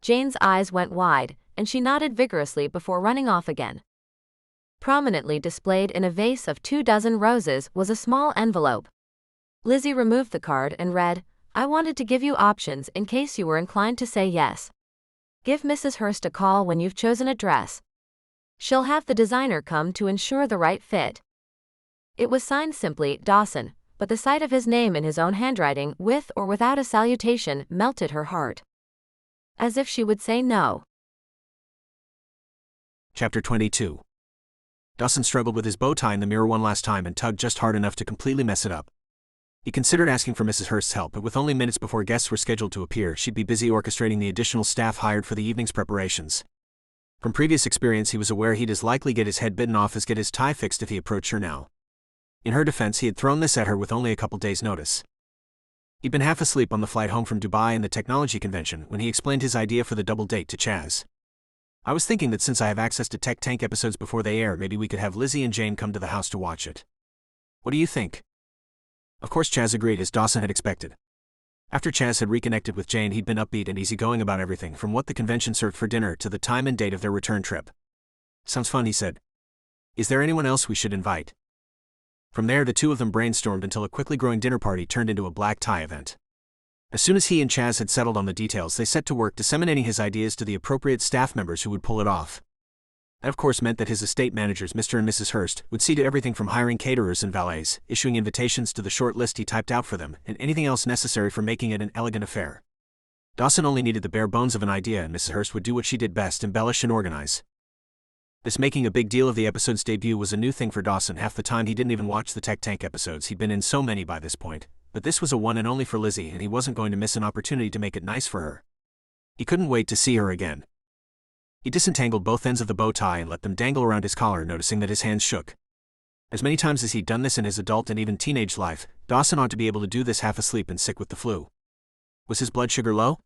Jane's eyes went wide, and she nodded vigorously before running off again. Prominently displayed in a vase of 24 roses was a small envelope. Lizzie removed the card and read, "I wanted to give you options in case you were inclined to say yes. Give Mrs. Hurst a call when you've chosen a dress." She'll have the designer come to ensure the right fit. It was signed simply, Dawson, but the sight of his name in his own handwriting, with or without a salutation, melted her heart. As if she would say no. Chapter 22. Dawson struggled with his bow tie in the mirror one last time and tugged just hard enough to completely mess it up. He considered asking for Mrs. Hurst's help, but with only minutes before guests were scheduled to appear, she'd be busy orchestrating the additional staff hired for the evening's preparations. From previous experience, he was aware he'd as likely get his head bitten off as get his tie fixed if he approached her now. In her defense, he had thrown this at her with only a couple days' notice. He'd been half asleep on the flight home from Dubai and the technology convention when he explained his idea for the double date to Chaz. I was thinking that since I have access to Tech Tank episodes before they air, maybe we could have Lizzie and Jane come to the house to watch it. What do you think? Of course Chaz agreed, as Dawson had expected. After Chaz had reconnected with Jane, he'd been upbeat and easygoing about everything, from what the convention served for dinner to the time and date of their return trip. Sounds fun, he said. Is there anyone else we should invite? From there, the two of them brainstormed until a quickly growing dinner party turned into a black tie event. As soon as he and Chaz had settled on the details, they set to work disseminating his ideas to the appropriate staff members who would pull it off. That of course meant that his estate managers, Mr. and Mrs. Hurst, would see to everything from hiring caterers and valets, issuing invitations to the short list he typed out for them, and anything else necessary for making it an elegant affair. Dawson only needed the bare bones of an idea, and Mrs. Hurst would do what she did best: embellish and organize. This making a big deal of the episode's debut was a new thing for Dawson. Half the time he didn't even watch the Tech Tank episodes, he'd been in so many by this point. But this was a one and only for Lizzie, and he wasn't going to miss an opportunity to make it nice for her. He couldn't wait to see her again. He disentangled both ends of the bow tie and let them dangle around his collar, noticing that his hands shook. As many times as he'd done this in his adult and even teenage life, Dawson ought to be able to do this half asleep and sick with the flu. Was his blood sugar low?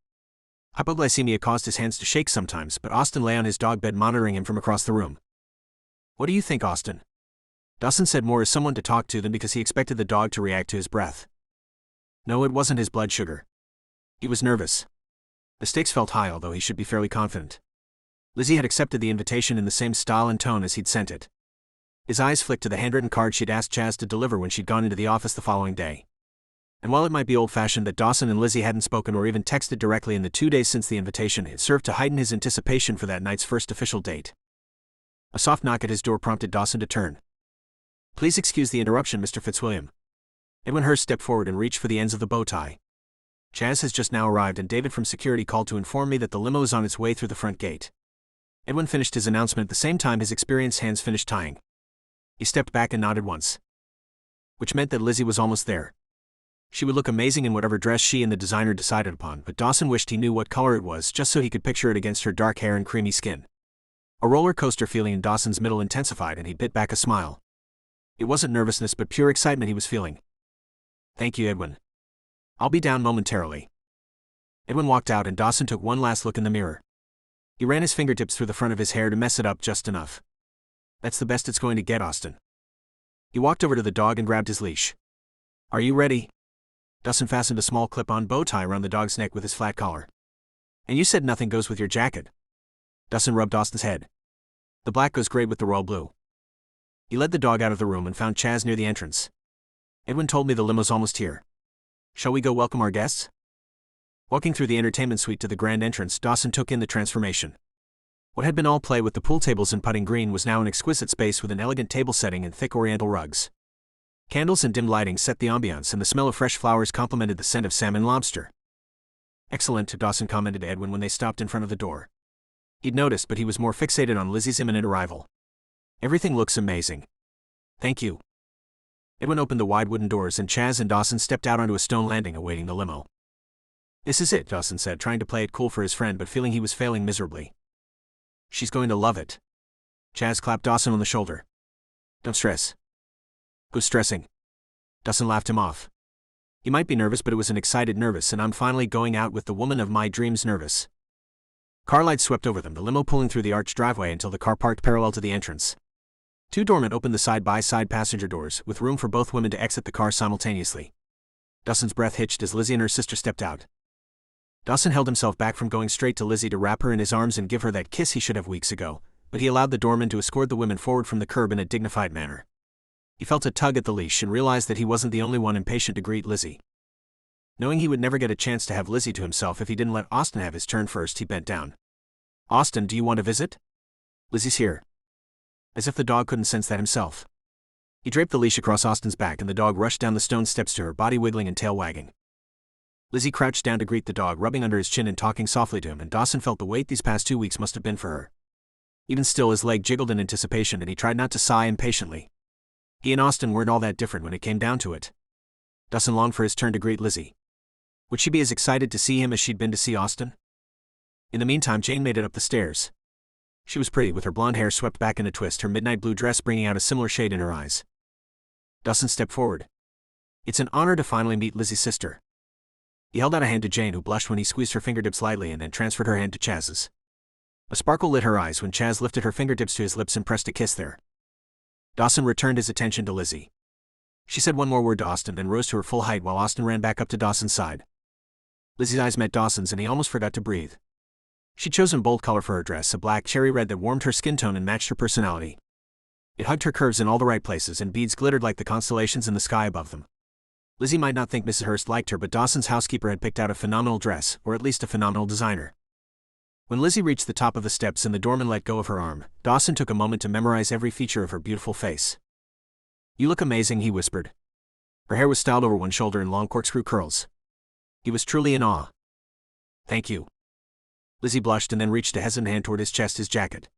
Hypoglycemia caused his hands to shake sometimes, but Austin lay on his dog bed monitoring him from across the room. What do you think, Austin? Dawson said, more as someone to talk to than because he expected the dog to react to his breath. No, it wasn't his blood sugar. He was nervous. The stakes felt high, although he should be fairly confident. Lizzie had accepted the invitation in the same style and tone as he'd sent it. His eyes flicked to the handwritten card she'd asked Chaz to deliver when she'd gone into the office the following day. And while it might be old-fashioned that Dawson and Lizzie hadn't spoken or even texted directly in the 2 days since the invitation, it served to heighten his anticipation for that night's first official date. A soft knock at his door prompted Dawson to turn. Please excuse the interruption, Mr. Fitzwilliam. Edwin Hurst stepped forward and reached for the ends of the bow tie. Chaz has just now arrived, and David from security called to inform me that the limo is on its way through the front gate. Edwin finished his announcement at the same time his experienced hands finished tying. He stepped back and nodded once. Which meant that Lizzie was almost there. She would look amazing in whatever dress she and the designer decided upon, but Dawson wished he knew what color it was just so he could picture it against her dark hair and creamy skin. A roller coaster feeling in Dawson's middle intensified, and he bit back a smile. It wasn't nervousness but pure excitement he was feeling. Thank you, Edwin. I'll be down momentarily. Edwin walked out, and Dawson took one last look in the mirror. He ran his fingertips through the front of his hair to mess it up just enough. That's the best it's going to get, Austin. He walked over to the dog and grabbed his leash. Are you ready? Dawson fastened a small clip-on bow tie around the dog's neck with his flat collar. And you said nothing goes with your jacket. Dawson rubbed Austin's head. The black goes great with the royal blue. He led the dog out of the room and found Chaz near the entrance. Edwin told me the limo's almost here. Shall we go welcome our guests? Walking through the entertainment suite to the grand entrance, Dawson took in the transformation. What had been all play with the pool tables and putting green was now an exquisite space with an elegant table setting and thick oriental rugs. Candles and dim lighting set the ambiance, and the smell of fresh flowers complemented the scent of salmon lobster. Excellent, Dawson commented to Edwin when they stopped in front of the door. He'd noticed, but he was more fixated on Lizzie's imminent arrival. Everything looks amazing. Thank you. Edwin opened the wide wooden doors, and Chaz and Dawson stepped out onto a stone landing awaiting the limo. This is it, Dawson said, trying to play it cool for his friend but feeling he was failing miserably. She's going to love it. Chaz clapped Dawson on the shoulder. Don't stress. Who's stressing? Dawson laughed him off. He might be nervous, but it was an excited nervous, and I'm finally going out with the woman of my dreams nervous. Car lights swept over them, the limo pulling through the arched driveway until the car parked parallel to the entrance. Two doormen opened the side-by-side passenger doors, with room for both women to exit the car simultaneously. Dawson's breath hitched as Lizzie and her sister stepped out. Dawson held himself back from going straight to Lizzie to wrap her in his arms and give her that kiss he should have weeks ago, but he allowed the doorman to escort the women forward from the curb in a dignified manner. He felt a tug at the leash and realized that he wasn't the only one impatient to greet Lizzie. Knowing he would never get a chance to have Lizzie to himself if he didn't let Austin have his turn first, he bent down. Austin, do you want to visit? Lizzie's here. As if the dog couldn't sense that himself. He draped the leash across Austin's back and the dog rushed down the stone steps to her, body wiggling and tail wagging. Lizzie crouched down to greet the dog, rubbing under his chin and talking softly to him, and Dawson felt the weight these past 2 weeks must have been for her. Even still, his leg jiggled in anticipation and he tried not to sigh impatiently. He and Austin weren't all that different when it came down to it. Dawson longed for his turn to greet Lizzie. Would she be as excited to see him as she'd been to see Austin? In the meantime, Jane made it up the stairs. She was pretty, with her blonde hair swept back in a twist, her midnight blue dress bringing out a similar shade in her eyes. Dawson stepped forward. It's an honor to finally meet Lizzie's sister. He held out a hand to Jane, who blushed when he squeezed her fingertips lightly and then transferred her hand to Chaz's. A sparkle lit her eyes when Chaz lifted her fingertips to his lips and pressed a kiss there. Dawson returned his attention to Lizzie. She said one more word to Austin, then rose to her full height while Austin ran back up to Dawson's side. Lizzie's eyes met Dawson's and he almost forgot to breathe. She'd chosen bold color for her dress, a black cherry red that warmed her skin tone and matched her personality. It hugged her curves in all the right places and beads glittered like the constellations in the sky above them. Lizzie might not think Mrs. Hurst liked her, but Dawson's housekeeper had picked out a phenomenal dress, or at least a phenomenal designer. When Lizzie reached the top of the steps and the doorman let go of her arm, Dawson took a moment to memorize every feature of her beautiful face. You look amazing, he whispered. Her hair was styled over one shoulder in long corkscrew curls. He was truly in awe. Thank you. Lizzie blushed and then reached a hesitant hand toward his chest, his jacket.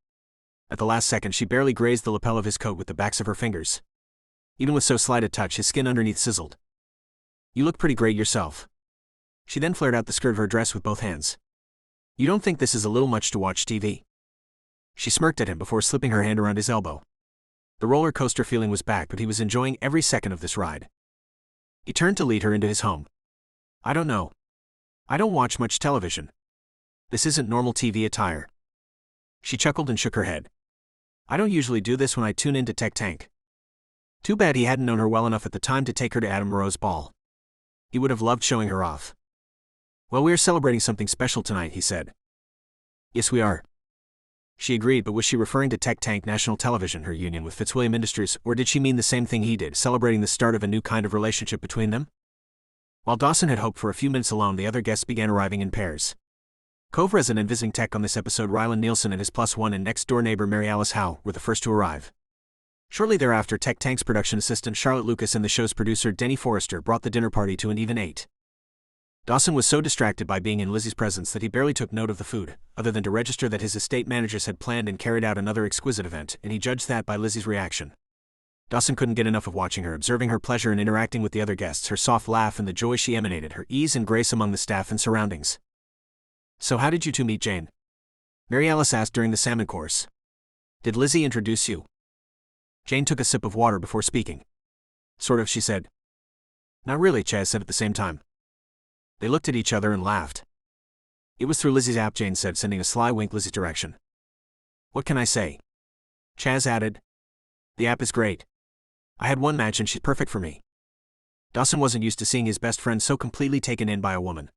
At the last second, she barely grazed the lapel of his coat with the backs of her fingers. Even with so slight a touch, his skin underneath sizzled. You look pretty great yourself. She then flared out the skirt of her dress with both hands. You don't think this is a little much to watch TV? She smirked at him before slipping her hand around his elbow. The roller coaster feeling was back, but he was enjoying every second of this ride. He turned to lead her into his home. I don't know. I don't watch much television. This isn't normal TV attire. She chuckled and shook her head. I don't usually do this when I tune into Tech Tank. Too bad he hadn't known her well enough at the time to take her to Adam Moreau's ball. He would have loved showing her off. Well, we are celebrating something special tonight, he said. Yes, we are. She agreed, but was she referring to Tech Tank National Television, her union with Fitzwilliam Industries, or did she mean the same thing he did, celebrating the start of a new kind of relationship between them? While Dawson had hoped for a few minutes alone, the other guests began arriving in pairs. Cove resident visiting tech on this episode, Rylan Nielsen and his +1 and next-door neighbor Mary Alice Howe, were the first to arrive. Shortly thereafter, Tech Tank's production assistant Charlotte Lucas and the show's producer Denny Forrester brought the dinner party to an even 8. Dawson was so distracted by being in Lizzie's presence that he barely took note of the food, other than to register that his estate managers had planned and carried out another exquisite event, and he judged that by Lizzie's reaction. Dawson couldn't get enough of watching her, observing her pleasure in interacting with the other guests, her soft laugh and the joy she emanated, her ease and grace among the staff and surroundings. So how did you two meet, Jane? Mary Alice asked during the salmon course. Did Lizzie introduce you? Jane took a sip of water before speaking. Sort of, she said. Not really, Chaz said at the same time. They looked at each other and laughed. It was through Lizzie's app, Jane said, sending a sly wink Lizzie's direction. What can I say? Chaz added. The app is great. I had one match and she's perfect for me. Dawson wasn't used to seeing his best friend so completely taken in by a woman.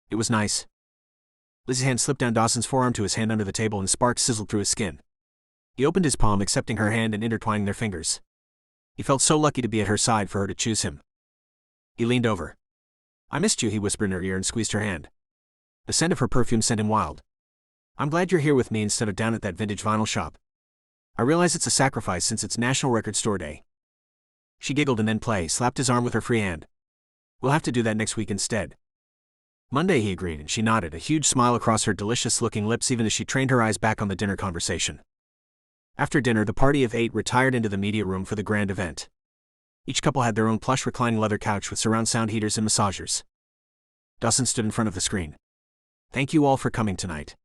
It was nice. Lizzie's hand slipped down Dawson's forearm to his hand under the table and sparks sizzled through his skin. He opened his palm, accepting her hand and intertwining their fingers. He felt so lucky to be at her side for her to choose him. He leaned over. I missed you, he whispered in her ear and squeezed her hand. The scent of her perfume sent him wild. I'm glad you're here with me instead of down at that vintage vinyl shop. I realize it's a sacrifice since it's National Record Store Day. She giggled and then slapped his arm with her free hand. We'll have to do that next week instead. Monday, he agreed, and she nodded, a huge smile across her delicious-looking lips even as she trained her eyes back on the dinner conversation. After dinner, the party of 8 retired into the media room for the grand event. Each couple had their own plush reclining leather couch with surround sound heaters and massagers. Dawson stood in front of the screen. Thank you all for coming tonight.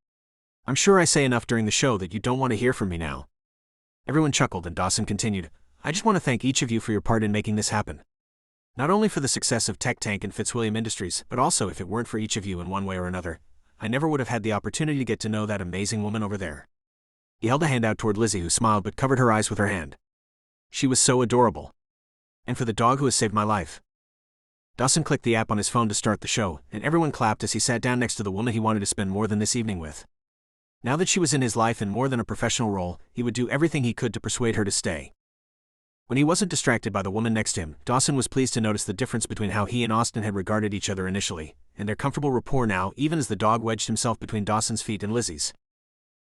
I'm sure I say enough during the show that you don't want to hear from me now. Everyone chuckled and Dawson continued, I just want to thank each of you for your part in making this happen. Not only for the success of Tech Tank and Fitzwilliam Industries, but also if it weren't for each of you in one way or another, I never would have had the opportunity to get to know that amazing woman over there. He held a hand out toward Lizzie, who smiled but covered her eyes with her hand. She was so adorable. And for the dog who has saved my life. Dawson clicked the app on his phone to start the show, and everyone clapped as he sat down next to the woman he wanted to spend more than this evening with. Now that she was in his life in more than a professional role, he would do everything he could to persuade her to stay. When he wasn't distracted by the woman next to him, Dawson was pleased to notice the difference between how he and Austin had regarded each other initially, and their comfortable rapport now, even as the dog wedged himself between Dawson's feet and Lizzie's.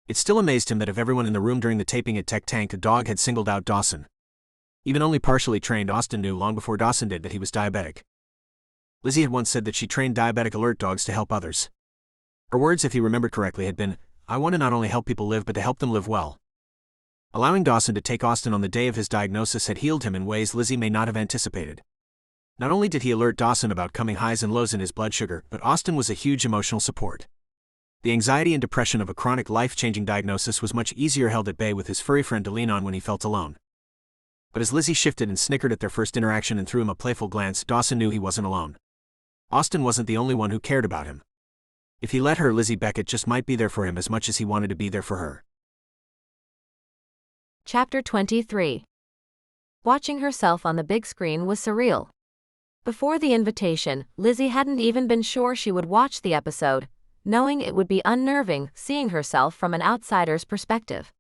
It still amazed him that of everyone in the room during the taping at Tech Tank, a dog had singled out Dawson. Even only partially trained, Austin knew long before Dawson did that he was diabetic. Lizzie had once said that she trained diabetic alert dogs to help others. Her words, if he remembered correctly, had been, "I want to not only help people live but to help them live well." Allowing Dawson to take Austin on the day of his diagnosis had healed him in ways Lizzie may not have anticipated. Not only did he alert Dawson about coming highs and lows in his blood sugar, but Austin was a huge emotional support. The anxiety and depression of a chronic life-changing diagnosis was much easier held at bay with his furry friend to lean on when he felt alone. But as Lizzie shifted and snickered at their first interaction and threw him a playful glance, Dawson knew he wasn't alone. Austin wasn't the only one who cared about him. If he let her, Lizzie Beckett just might be there for him as much as he wanted to be there for her. Chapter 23. Watching herself on the big screen was surreal. Before the invitation, Lizzie hadn't even been sure she would watch the episode, knowing it would be unnerving seeing herself from an outsider's perspective.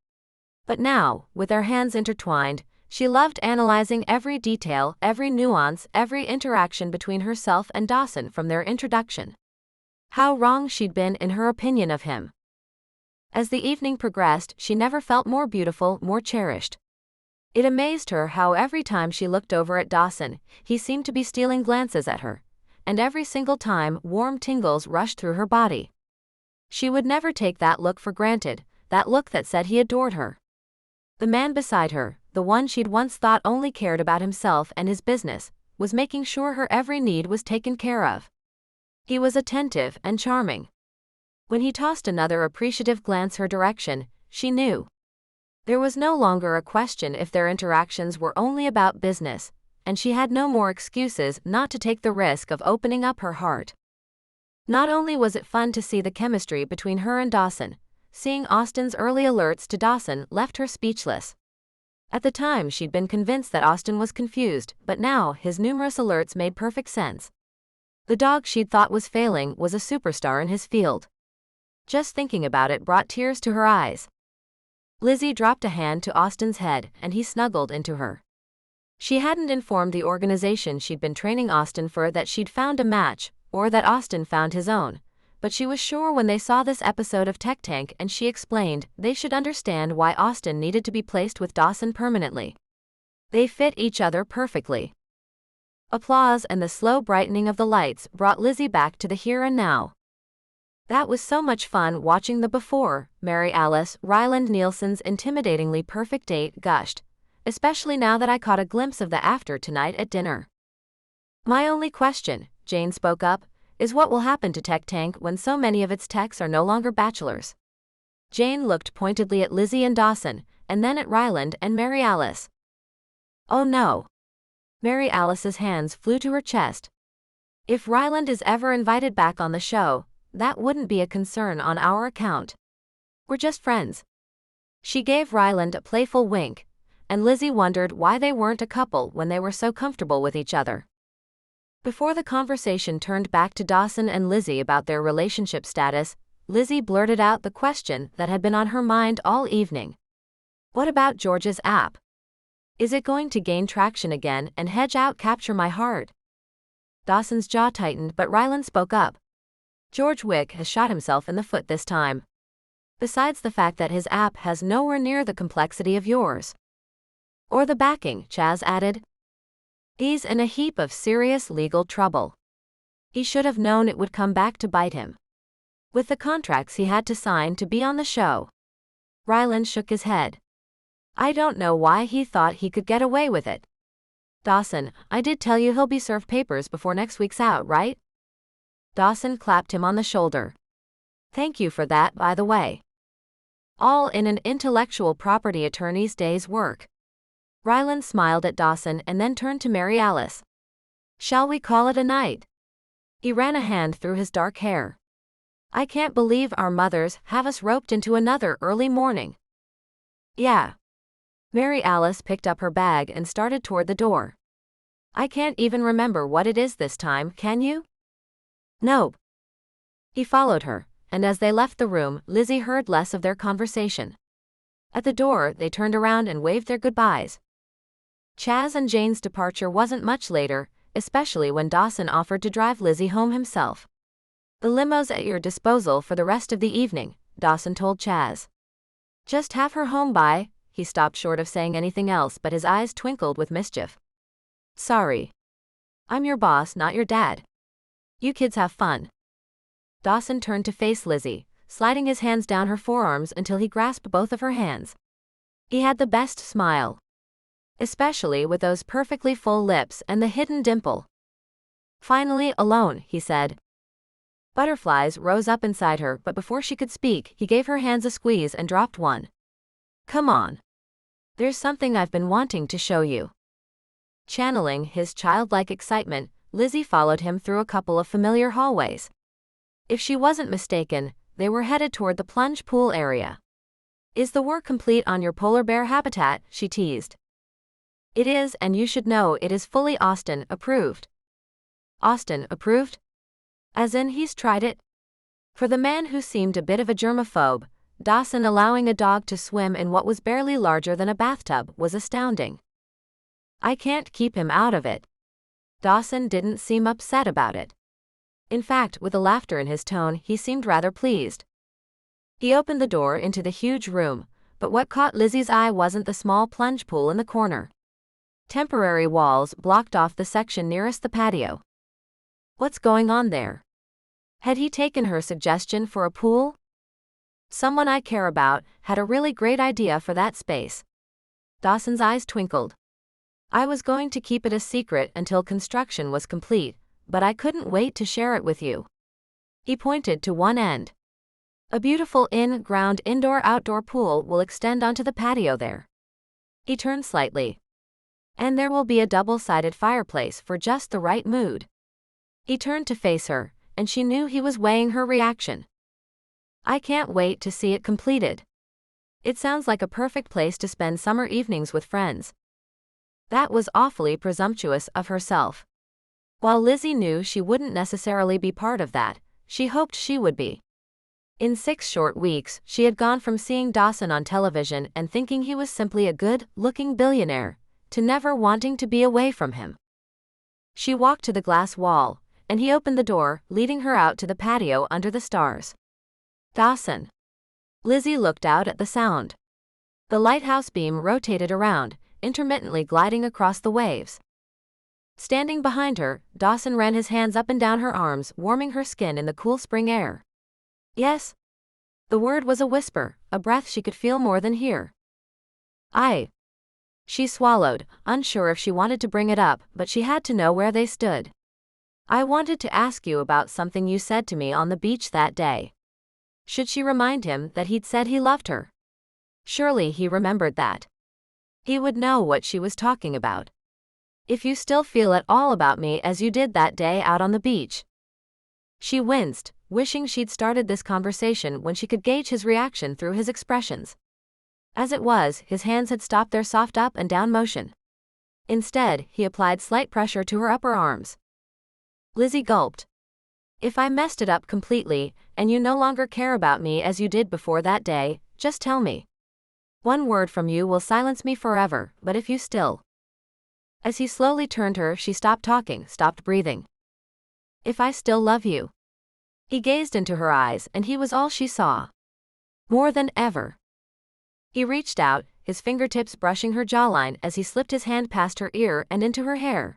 But now, with their hands intertwined, she loved analyzing every detail, every nuance, every interaction between herself and Dawson from their introduction. How wrong she'd been in her opinion of him. As the evening progressed, she never felt more beautiful, more cherished. It amazed her how every time she looked over at Dawson, he seemed to be stealing glances at her, and every single time warm tingles rushed through her body. She would never take that look for granted, that look that said he adored her. The man beside her, the one she'd once thought only cared about himself and his business, was making sure her every need was taken care of. He was attentive and charming. When he tossed another appreciative glance her direction, she knew. There was no longer a question if their interactions were only about business, and she had no more excuses not to take the risk of opening up her heart. Not only was it fun to see the chemistry between her and Dawson, seeing Austin's early alerts to Dawson left her speechless. At the time she'd been convinced that Austin was confused, but now his numerous alerts made perfect sense. The dog she'd thought was failing was a superstar in his field. Just thinking about it brought tears to her eyes. Lizzie dropped a hand to Austin's head and he snuggled into her. She hadn't informed the organization she'd been training Austin for that she'd found a match, or that Austin found his own, but she was sure when they saw this episode of Tech Tank and she explained they should understand why Austin needed to be placed with Dawson permanently. They fit each other perfectly. Applause and the slow brightening of the lights brought Lizzie back to the here and now. That was so much fun watching the before, Mary Alice, Ryland Nielsen's intimidatingly perfect date gushed, especially now that I caught a glimpse of the after tonight at dinner. My only question, Jane spoke up, is what will happen to Tech Tank when so many of its techs are no longer bachelors? Jane looked pointedly at Lizzie and Dawson, and then at Ryland and Mary Alice. Oh no. Mary Alice's hands flew to her chest. If Ryland is ever invited back on the show, that wouldn't be a concern on our account. We're just friends. She gave Ryland a playful wink, and Lizzie wondered why they weren't a couple when they were so comfortable with each other. Before the conversation turned back to Dawson and Lizzie about their relationship status, Lizzie blurted out the question that had been on her mind all evening. What about George's app? Is it going to gain traction again and hedge out Capture My Heart? Dawson's jaw tightened, but Ryland spoke up. George Wick has shot himself in the foot this time. Besides the fact that his app has nowhere near the complexity of yours. Or the backing, Chaz added. He's in a heap of serious legal trouble. He should have known it would come back to bite him. With the contracts he had to sign to be on the show. Ryland shook his head. I don't know why he thought he could get away with it. Dawson, I did tell you he'll be served papers before next week's out, right? Dawson clapped him on the shoulder. Thank you for that, by the way. All in an intellectual property attorney's day's work. Ryland smiled at Dawson and then turned to Mary Alice. Shall we call it a night? He ran a hand through his dark hair. I can't believe our mothers have us roped into another early morning. Yeah. Mary Alice picked up her bag and started toward the door. I can't even remember what it is this time, can you? No. He followed her, and as they left the room, Lizzie heard less of their conversation. At the door, they turned around and waved their goodbyes. Chaz and Jane's departure wasn't much later, especially when Dawson offered to drive Lizzie home himself. The limo's at your disposal for the rest of the evening, Dawson told Chaz. Just have her home by. He stopped short of saying anything else, but his eyes twinkled with mischief. Sorry. I'm your boss, not your dad. You kids have fun. Dawson turned to face Lizzie, sliding his hands down her forearms until he grasped both of her hands. He had the best smile. Especially with those perfectly full lips and the hidden dimple. Finally alone, he said. Butterflies rose up inside her, but before she could speak, he gave her hands a squeeze and dropped one. Come on. There's something I've been wanting to show you. Channeling his childlike excitement, Lizzie followed him through a couple of familiar hallways. If she wasn't mistaken, they were headed toward the plunge pool area. Is the work complete on your polar bear habitat? She teased. It is, and you should know it is fully Austin approved. Austin approved? As in he's tried it? For the man who seemed a bit of a germaphobe, Dawson allowing a dog to swim in what was barely larger than a bathtub was astounding. I can't keep him out of it. Dawson didn't seem upset about it. In fact, with the laughter in his tone, he seemed rather pleased. He opened the door into the huge room, but what caught Lizzie's eye wasn't the small plunge pool in the corner. Temporary walls blocked off the section nearest the patio. What's going on there? Had he taken her suggestion for a pool? Someone I care about had a really great idea for that space. Dawson's eyes twinkled. I was going to keep it a secret until construction was complete, but I couldn't wait to share it with you. He pointed to one end. A beautiful in-ground indoor-outdoor pool will extend onto the patio there. He turned slightly. And there will be a double-sided fireplace for just the right mood. He turned to face her, and she knew he was weighing her reaction. I can't wait to see it completed. It sounds like a perfect place to spend summer evenings with friends. That was awfully presumptuous of herself. While Lizzie knew she wouldn't necessarily be part of that, she hoped she would be. In 6 short weeks, she had gone from seeing Dawson on television and thinking he was simply a good-looking billionaire, to never wanting to be away from him. She walked to the glass wall, and he opened the door, leading her out to the patio under the stars. Dawson. Lizzie looked out at the sound. The lighthouse beam rotated around, intermittently gliding across the waves. Standing behind her, Dawson ran his hands up and down her arms, warming her skin in the cool spring air. Yes? The word was a whisper, a breath she could feel more than hear. She swallowed, unsure if she wanted to bring it up, but she had to know where they stood. I wanted to ask you about something you said to me on the beach that day. Should she remind him that he'd said he loved her? Surely he remembered that. He would know what she was talking about. If you still feel at all about me as you did that day out on the beach. She winced, wishing she'd started this conversation when she could gauge his reaction through his expressions. As it was, his hands had stopped their soft up and down motion. Instead, he applied slight pressure to her upper arms. Lizzie gulped. If I messed it up completely, and you no longer care about me as you did before that day, just tell me. One word from you will silence me forever, but if you still. As he slowly turned her, she stopped talking, stopped breathing. If I still love you. He gazed into her eyes, and he was all she saw. More than ever. He reached out, his fingertips brushing her jawline as he slipped his hand past her ear and into her hair.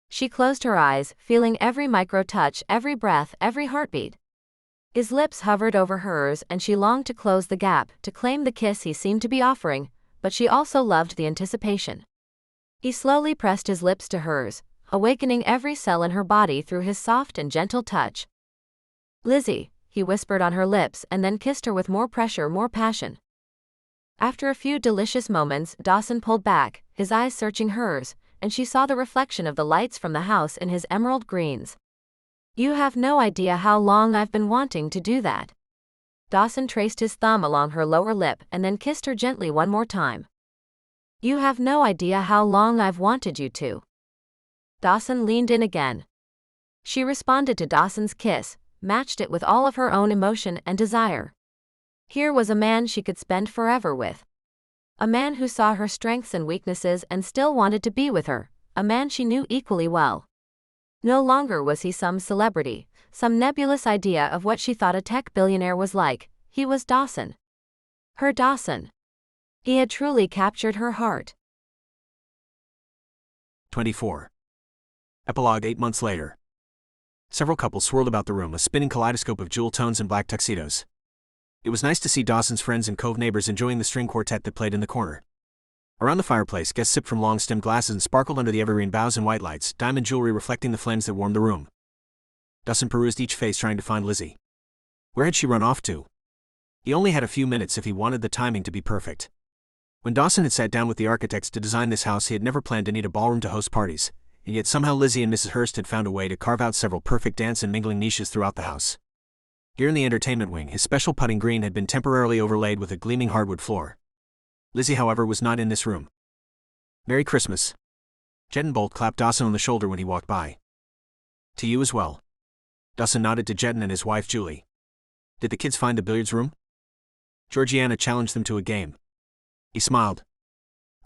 She closed her eyes, feeling every micro-touch, every breath, every heartbeat. His lips hovered over hers, and she longed to close the gap, to claim the kiss he seemed to be offering, but she also loved the anticipation. He slowly pressed his lips to hers, awakening every cell in her body through his soft and gentle touch. Lizzie, he whispered on her lips and then kissed her with more pressure, more passion. After a few delicious moments, Dawson pulled back, his eyes searching hers, and she saw the reflection of the lights from the house in his emerald greens. You have no idea how long I've been wanting to do that. Dawson traced his thumb along her lower lip and then kissed her gently one more time. You have no idea how long I've wanted you to. Dawson leaned in again. She responded to Dawson's kiss, matched it with all of her own emotion and desire. Here was a man she could spend forever with. A man who saw her strengths and weaknesses and still wanted to be with her, a man she knew equally well. No longer was he some celebrity, some nebulous idea of what she thought a tech billionaire was like, he was Dawson. Her Dawson. He had truly captured her heart. 24. Epilogue 8 months later. Several couples swirled about the room, a spinning kaleidoscope of jewel tones and black tuxedos. It was nice to see Dawson's friends and Cove neighbors enjoying the string quartet that played in the corner. Around the fireplace, guests sipped from long-stemmed glasses and sparkled under the evergreen boughs and white lights, diamond jewelry reflecting the flames that warmed the room. Dawson perused each face trying to find Lizzie. Where had she run off to? He only had a few minutes if he wanted the timing to be perfect. When Dawson had sat down with the architects to design this house, he had never planned to need a ballroom to host parties, and yet somehow Lizzie and Mrs. Hurst had found a way to carve out several perfect dance and mingling niches throughout the house. Here in the entertainment wing, his special putting green had been temporarily overlaid with a gleaming hardwood floor. Lizzie, however, was not in this room. Merry Christmas. Jedden Bolt clapped Dawson on the shoulder when he walked by. To you as well. Dawson nodded to Jedden and his wife Julie. Did the kids find the billiards room? Georgiana challenged them to a game. He smiled.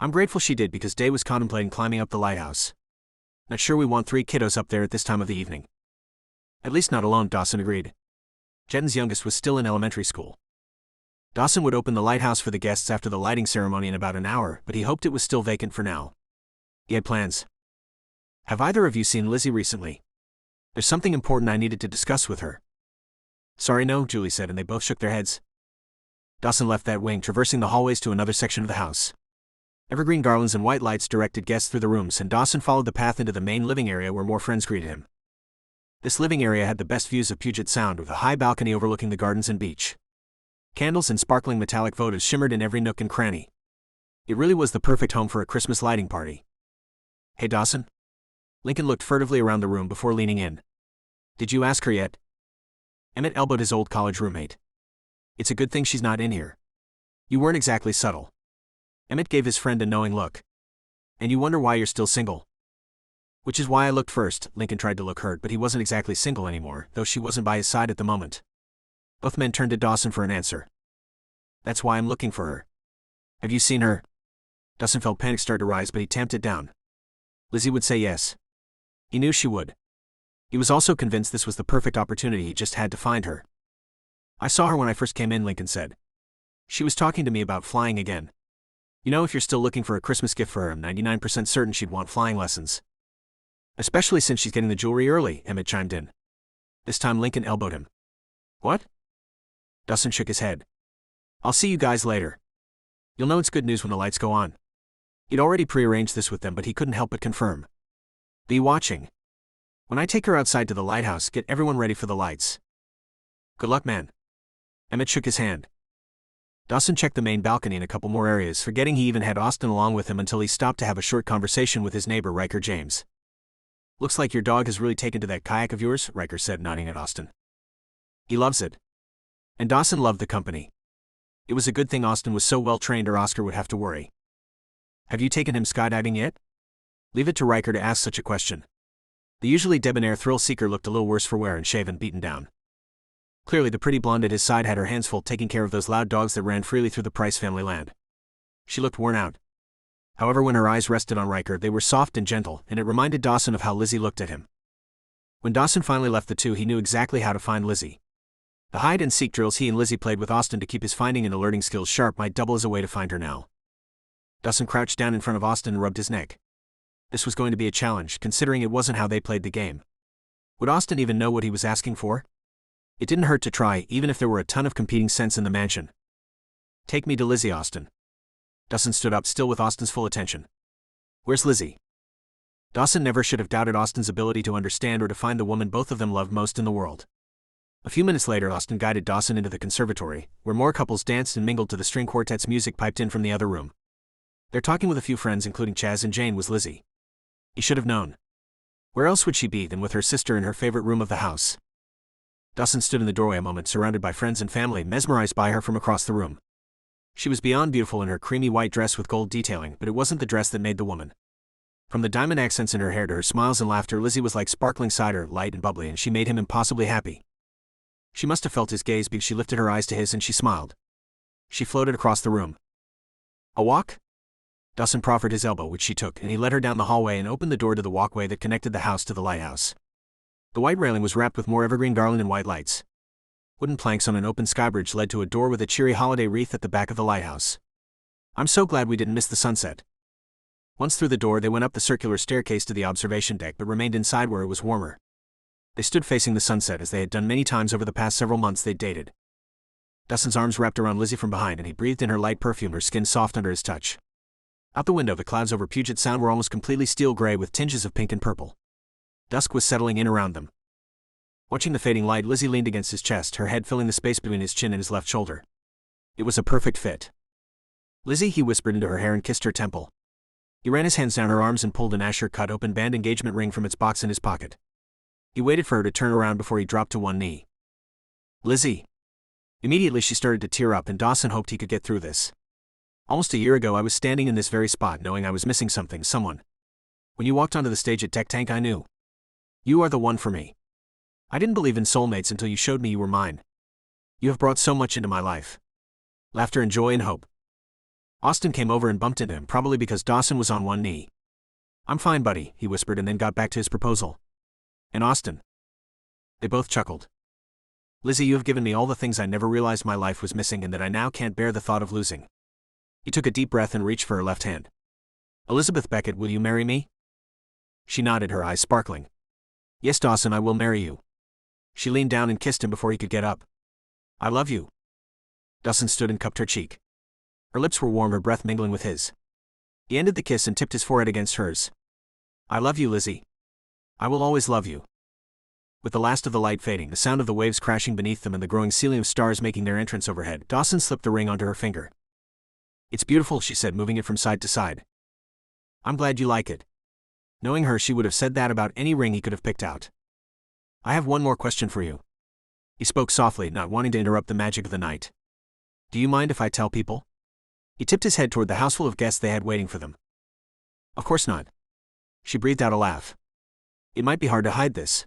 I'm grateful she did because Day was contemplating climbing up the lighthouse. Not sure we want 3 kiddos up there at this time of the evening. At least not alone, Dawson agreed. Jedden's youngest was still in elementary school. Dawson would open the lighthouse for the guests after the lighting ceremony in about an hour, but he hoped it was still vacant for now. He had plans. Have either of you seen Lizzie recently? There's something important I needed to discuss with her. Sorry, no, Julie said, and they both shook their heads. Dawson left that wing, traversing the hallways to another section of the house. Evergreen garlands and white lights directed guests through the rooms, and Dawson followed the path into the main living area where more friends greeted him. This living area had the best views of Puget Sound, with a high balcony overlooking the gardens and beach. Candles and sparkling metallic votives shimmered in every nook and cranny. It really was the perfect home for a Christmas lighting party. Hey, Dawson? Lincoln looked furtively around the room before leaning in. Did you ask her yet? Emmett elbowed his old college roommate. It's a good thing she's not in here. You weren't exactly subtle. Emmett gave his friend a knowing look. And you wonder why you're still single? Which is why I looked first. Lincoln tried to look hurt, but he wasn't exactly single anymore, though she wasn't by his side at the moment. Both men turned to Dawson for an answer. That's why I'm looking for her. Have you seen her? Dawson felt panic start to rise, but he tamped it down. Lizzie would say yes. He knew she would. He was also convinced this was the perfect opportunity, he just had to find her. I saw her when I first came in, Lincoln said. She was talking to me about flying again. You know, if you're still looking for a Christmas gift for her, I'm 99% certain she'd want flying lessons. Especially since she's getting the jewelry early, Emmett chimed in. This time Lincoln elbowed him. What? Dawson shook his head. I'll see you guys later. You'll know it's good news when the lights go on. He'd already prearranged this with them, but he couldn't help but confirm. Be watching. When I take her outside to the lighthouse, get everyone ready for the lights. Good luck, man. Emmett shook his hand. Dawson checked the main balcony and a couple more areas, forgetting he even had Austin along with him until he stopped to have a short conversation with his neighbor Riker James. Looks like your dog has really taken to that kayak of yours, Riker said, nodding at Austin. He loves it. And Dawson loved the company. It was a good thing Austin was so well trained, or Oscar would have to worry. Have you taken him skydiving yet? Leave it to Riker to ask such a question. The usually debonair thrill-seeker looked a little worse for wear and shaven, beaten down. Clearly the pretty blonde at his side had her hands full taking care of those loud dogs that ran freely through the Price family land. She looked worn out. However, when her eyes rested on Riker, they were soft and gentle, and it reminded Dawson of how Lizzie looked at him. When Dawson finally left the two, he knew exactly how to find Lizzie. The hide-and-seek drills he and Lizzie played with Austin to keep his finding and alerting skills sharp might double as a way to find her now. Dawson crouched down in front of Austin and rubbed his neck. This was going to be a challenge, considering it wasn't how they played the game. Would Austin even know what he was asking for? It didn't hurt to try, even if there were a ton of competing scents in the mansion. Take me to Lizzie, Austin. Dawson stood up, still with Austin's full attention. Where's Lizzie? Dawson never should have doubted Austin's ability to understand or to find the woman both of them loved most in the world. A few minutes later, Austin guided Dawson into the conservatory, where more couples danced and mingled to the string quartet's music piped in from the other room. There, talking with a few friends including Chaz and Jane, was Lizzie. He should have known. Where else would she be than with her sister in her favorite room of the house? Dawson stood in the doorway a moment, surrounded by friends and family, mesmerized by her from across the room. She was beyond beautiful in her creamy white dress with gold detailing, but it wasn't the dress that made the woman. From the diamond accents in her hair to her smiles and laughter, Lizzie was like sparkling cider, light and bubbly, and she made him impossibly happy. She must have felt his gaze because she lifted her eyes to his and she smiled. She floated across the room. A walk? Dawson proffered his elbow, which she took, and he led her down the hallway and opened the door to the walkway that connected the house to the lighthouse. The white railing was wrapped with more evergreen garland and white lights. Wooden planks on an open skybridge led to a door with a cheery holiday wreath at the back of the lighthouse. I'm so glad we didn't miss the sunset. Once through the door, they went up the circular staircase to the observation deck but remained inside where it was warmer. They stood facing the sunset as they had done many times over the past several months they'd dated. Dustin's arms wrapped around Lizzie from behind and he breathed in her light perfume, her skin soft under his touch. Out the window, the clouds over Puget Sound were almost completely steel gray with tinges of pink and purple. Dusk was settling in around them. Watching the fading light, Lizzie leaned against his chest, her head filling the space between his chin and his left shoulder. It was a perfect fit. Lizzie, he whispered into her hair and kissed her temple. He ran his hands down her arms and pulled an Asher-cut open band engagement ring from its box in his pocket. He waited for her to turn around before he dropped to one knee. Lizzie. Immediately she started to tear up and Dawson hoped he could get through this. Almost a year ago I was standing in this very spot knowing I was missing something, someone. When you walked onto the stage at Tech Tank I knew. You are the one for me. I didn't believe in soulmates until you showed me you were mine. You have brought so much into my life. Laughter and joy and hope. Austin came over and bumped into him, probably because Dawson was on one knee. I'm fine, buddy, he whispered and then got back to his proposal. And Austin. They both chuckled. Lizzie, you have given me all the things I never realized my life was missing and that I now can't bear the thought of losing. He took a deep breath and reached for her left hand. Elizabeth Beckett, will you marry me? She nodded, her eyes sparkling. Yes, Dawson, I will marry you. She leaned down and kissed him before he could get up. I love you. Dawson stood and cupped her cheek. Her lips were warm, her breath mingling with his. He ended the kiss and tipped his forehead against hers. I love you, Lizzie. I will always love you. With the last of the light fading, the sound of the waves crashing beneath them and the growing ceiling of stars making their entrance overhead, Dawson slipped the ring onto her finger. It's beautiful, she said, moving it from side to side. I'm glad you like it. Knowing her, she would have said that about any ring he could have picked out. I have one more question for you. He spoke softly, not wanting to interrupt the magic of the night. Do you mind if I tell people? He tipped his head toward the houseful of guests they had waiting for them. Of course not. She breathed out a laugh. It might be hard to hide this.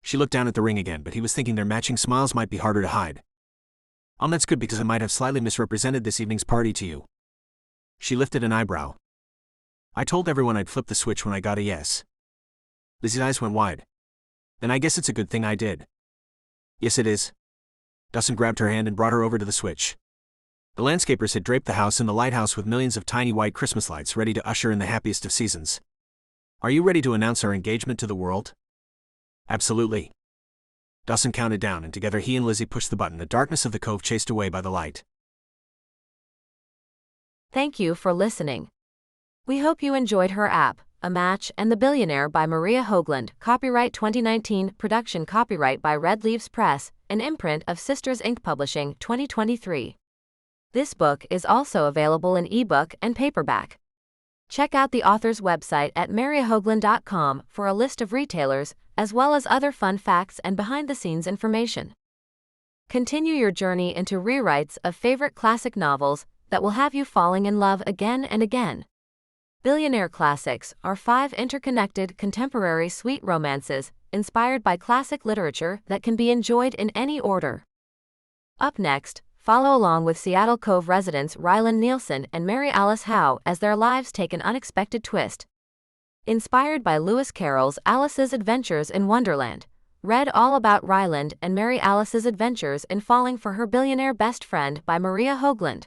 She looked down at the ring again, but he was thinking their matching smiles might be harder to hide. That's good because I might have slightly misrepresented this evening's party to you. She lifted an eyebrow. I told everyone I'd flip the switch when I got a yes. Lizzie's eyes went wide. Then I guess it's a good thing I did. Yes, it is. Dawson grabbed her hand and brought her over to the switch. The landscapers had draped the house in the lighthouse with millions of tiny white Christmas lights ready to usher in the happiest of seasons. Are you ready to announce our engagement to the world? Absolutely. Dawson counted down, and together he and Lizzie pushed the button, the darkness of the cove chased away by the light. Thank you for listening. We hope you enjoyed her app, A Match and the Billionaire by Maria Hoagland, copyright 2019, production copyright by Red Leaves Press, an imprint of Sisters Inc. Publishing, 2023. This book is also available in ebook and paperback. Check out the author's website at mariahoagland.com for a list of retailers, as well as other fun facts and behind-the-scenes information. Continue your journey into rewrites of favorite classic novels that will have you falling in love again and again. Billionaire Classics are 5 interconnected contemporary sweet romances inspired by classic literature that can be enjoyed in any order. Up next, follow along with Seattle Cove residents Ryland Nielsen and Mary Alice Howe as their lives take an unexpected twist. Inspired by Lewis Carroll's Alice's Adventures in Wonderland, read all about Ryland and Mary Alice's adventures in falling for her billionaire best friend by Maria Hoagland.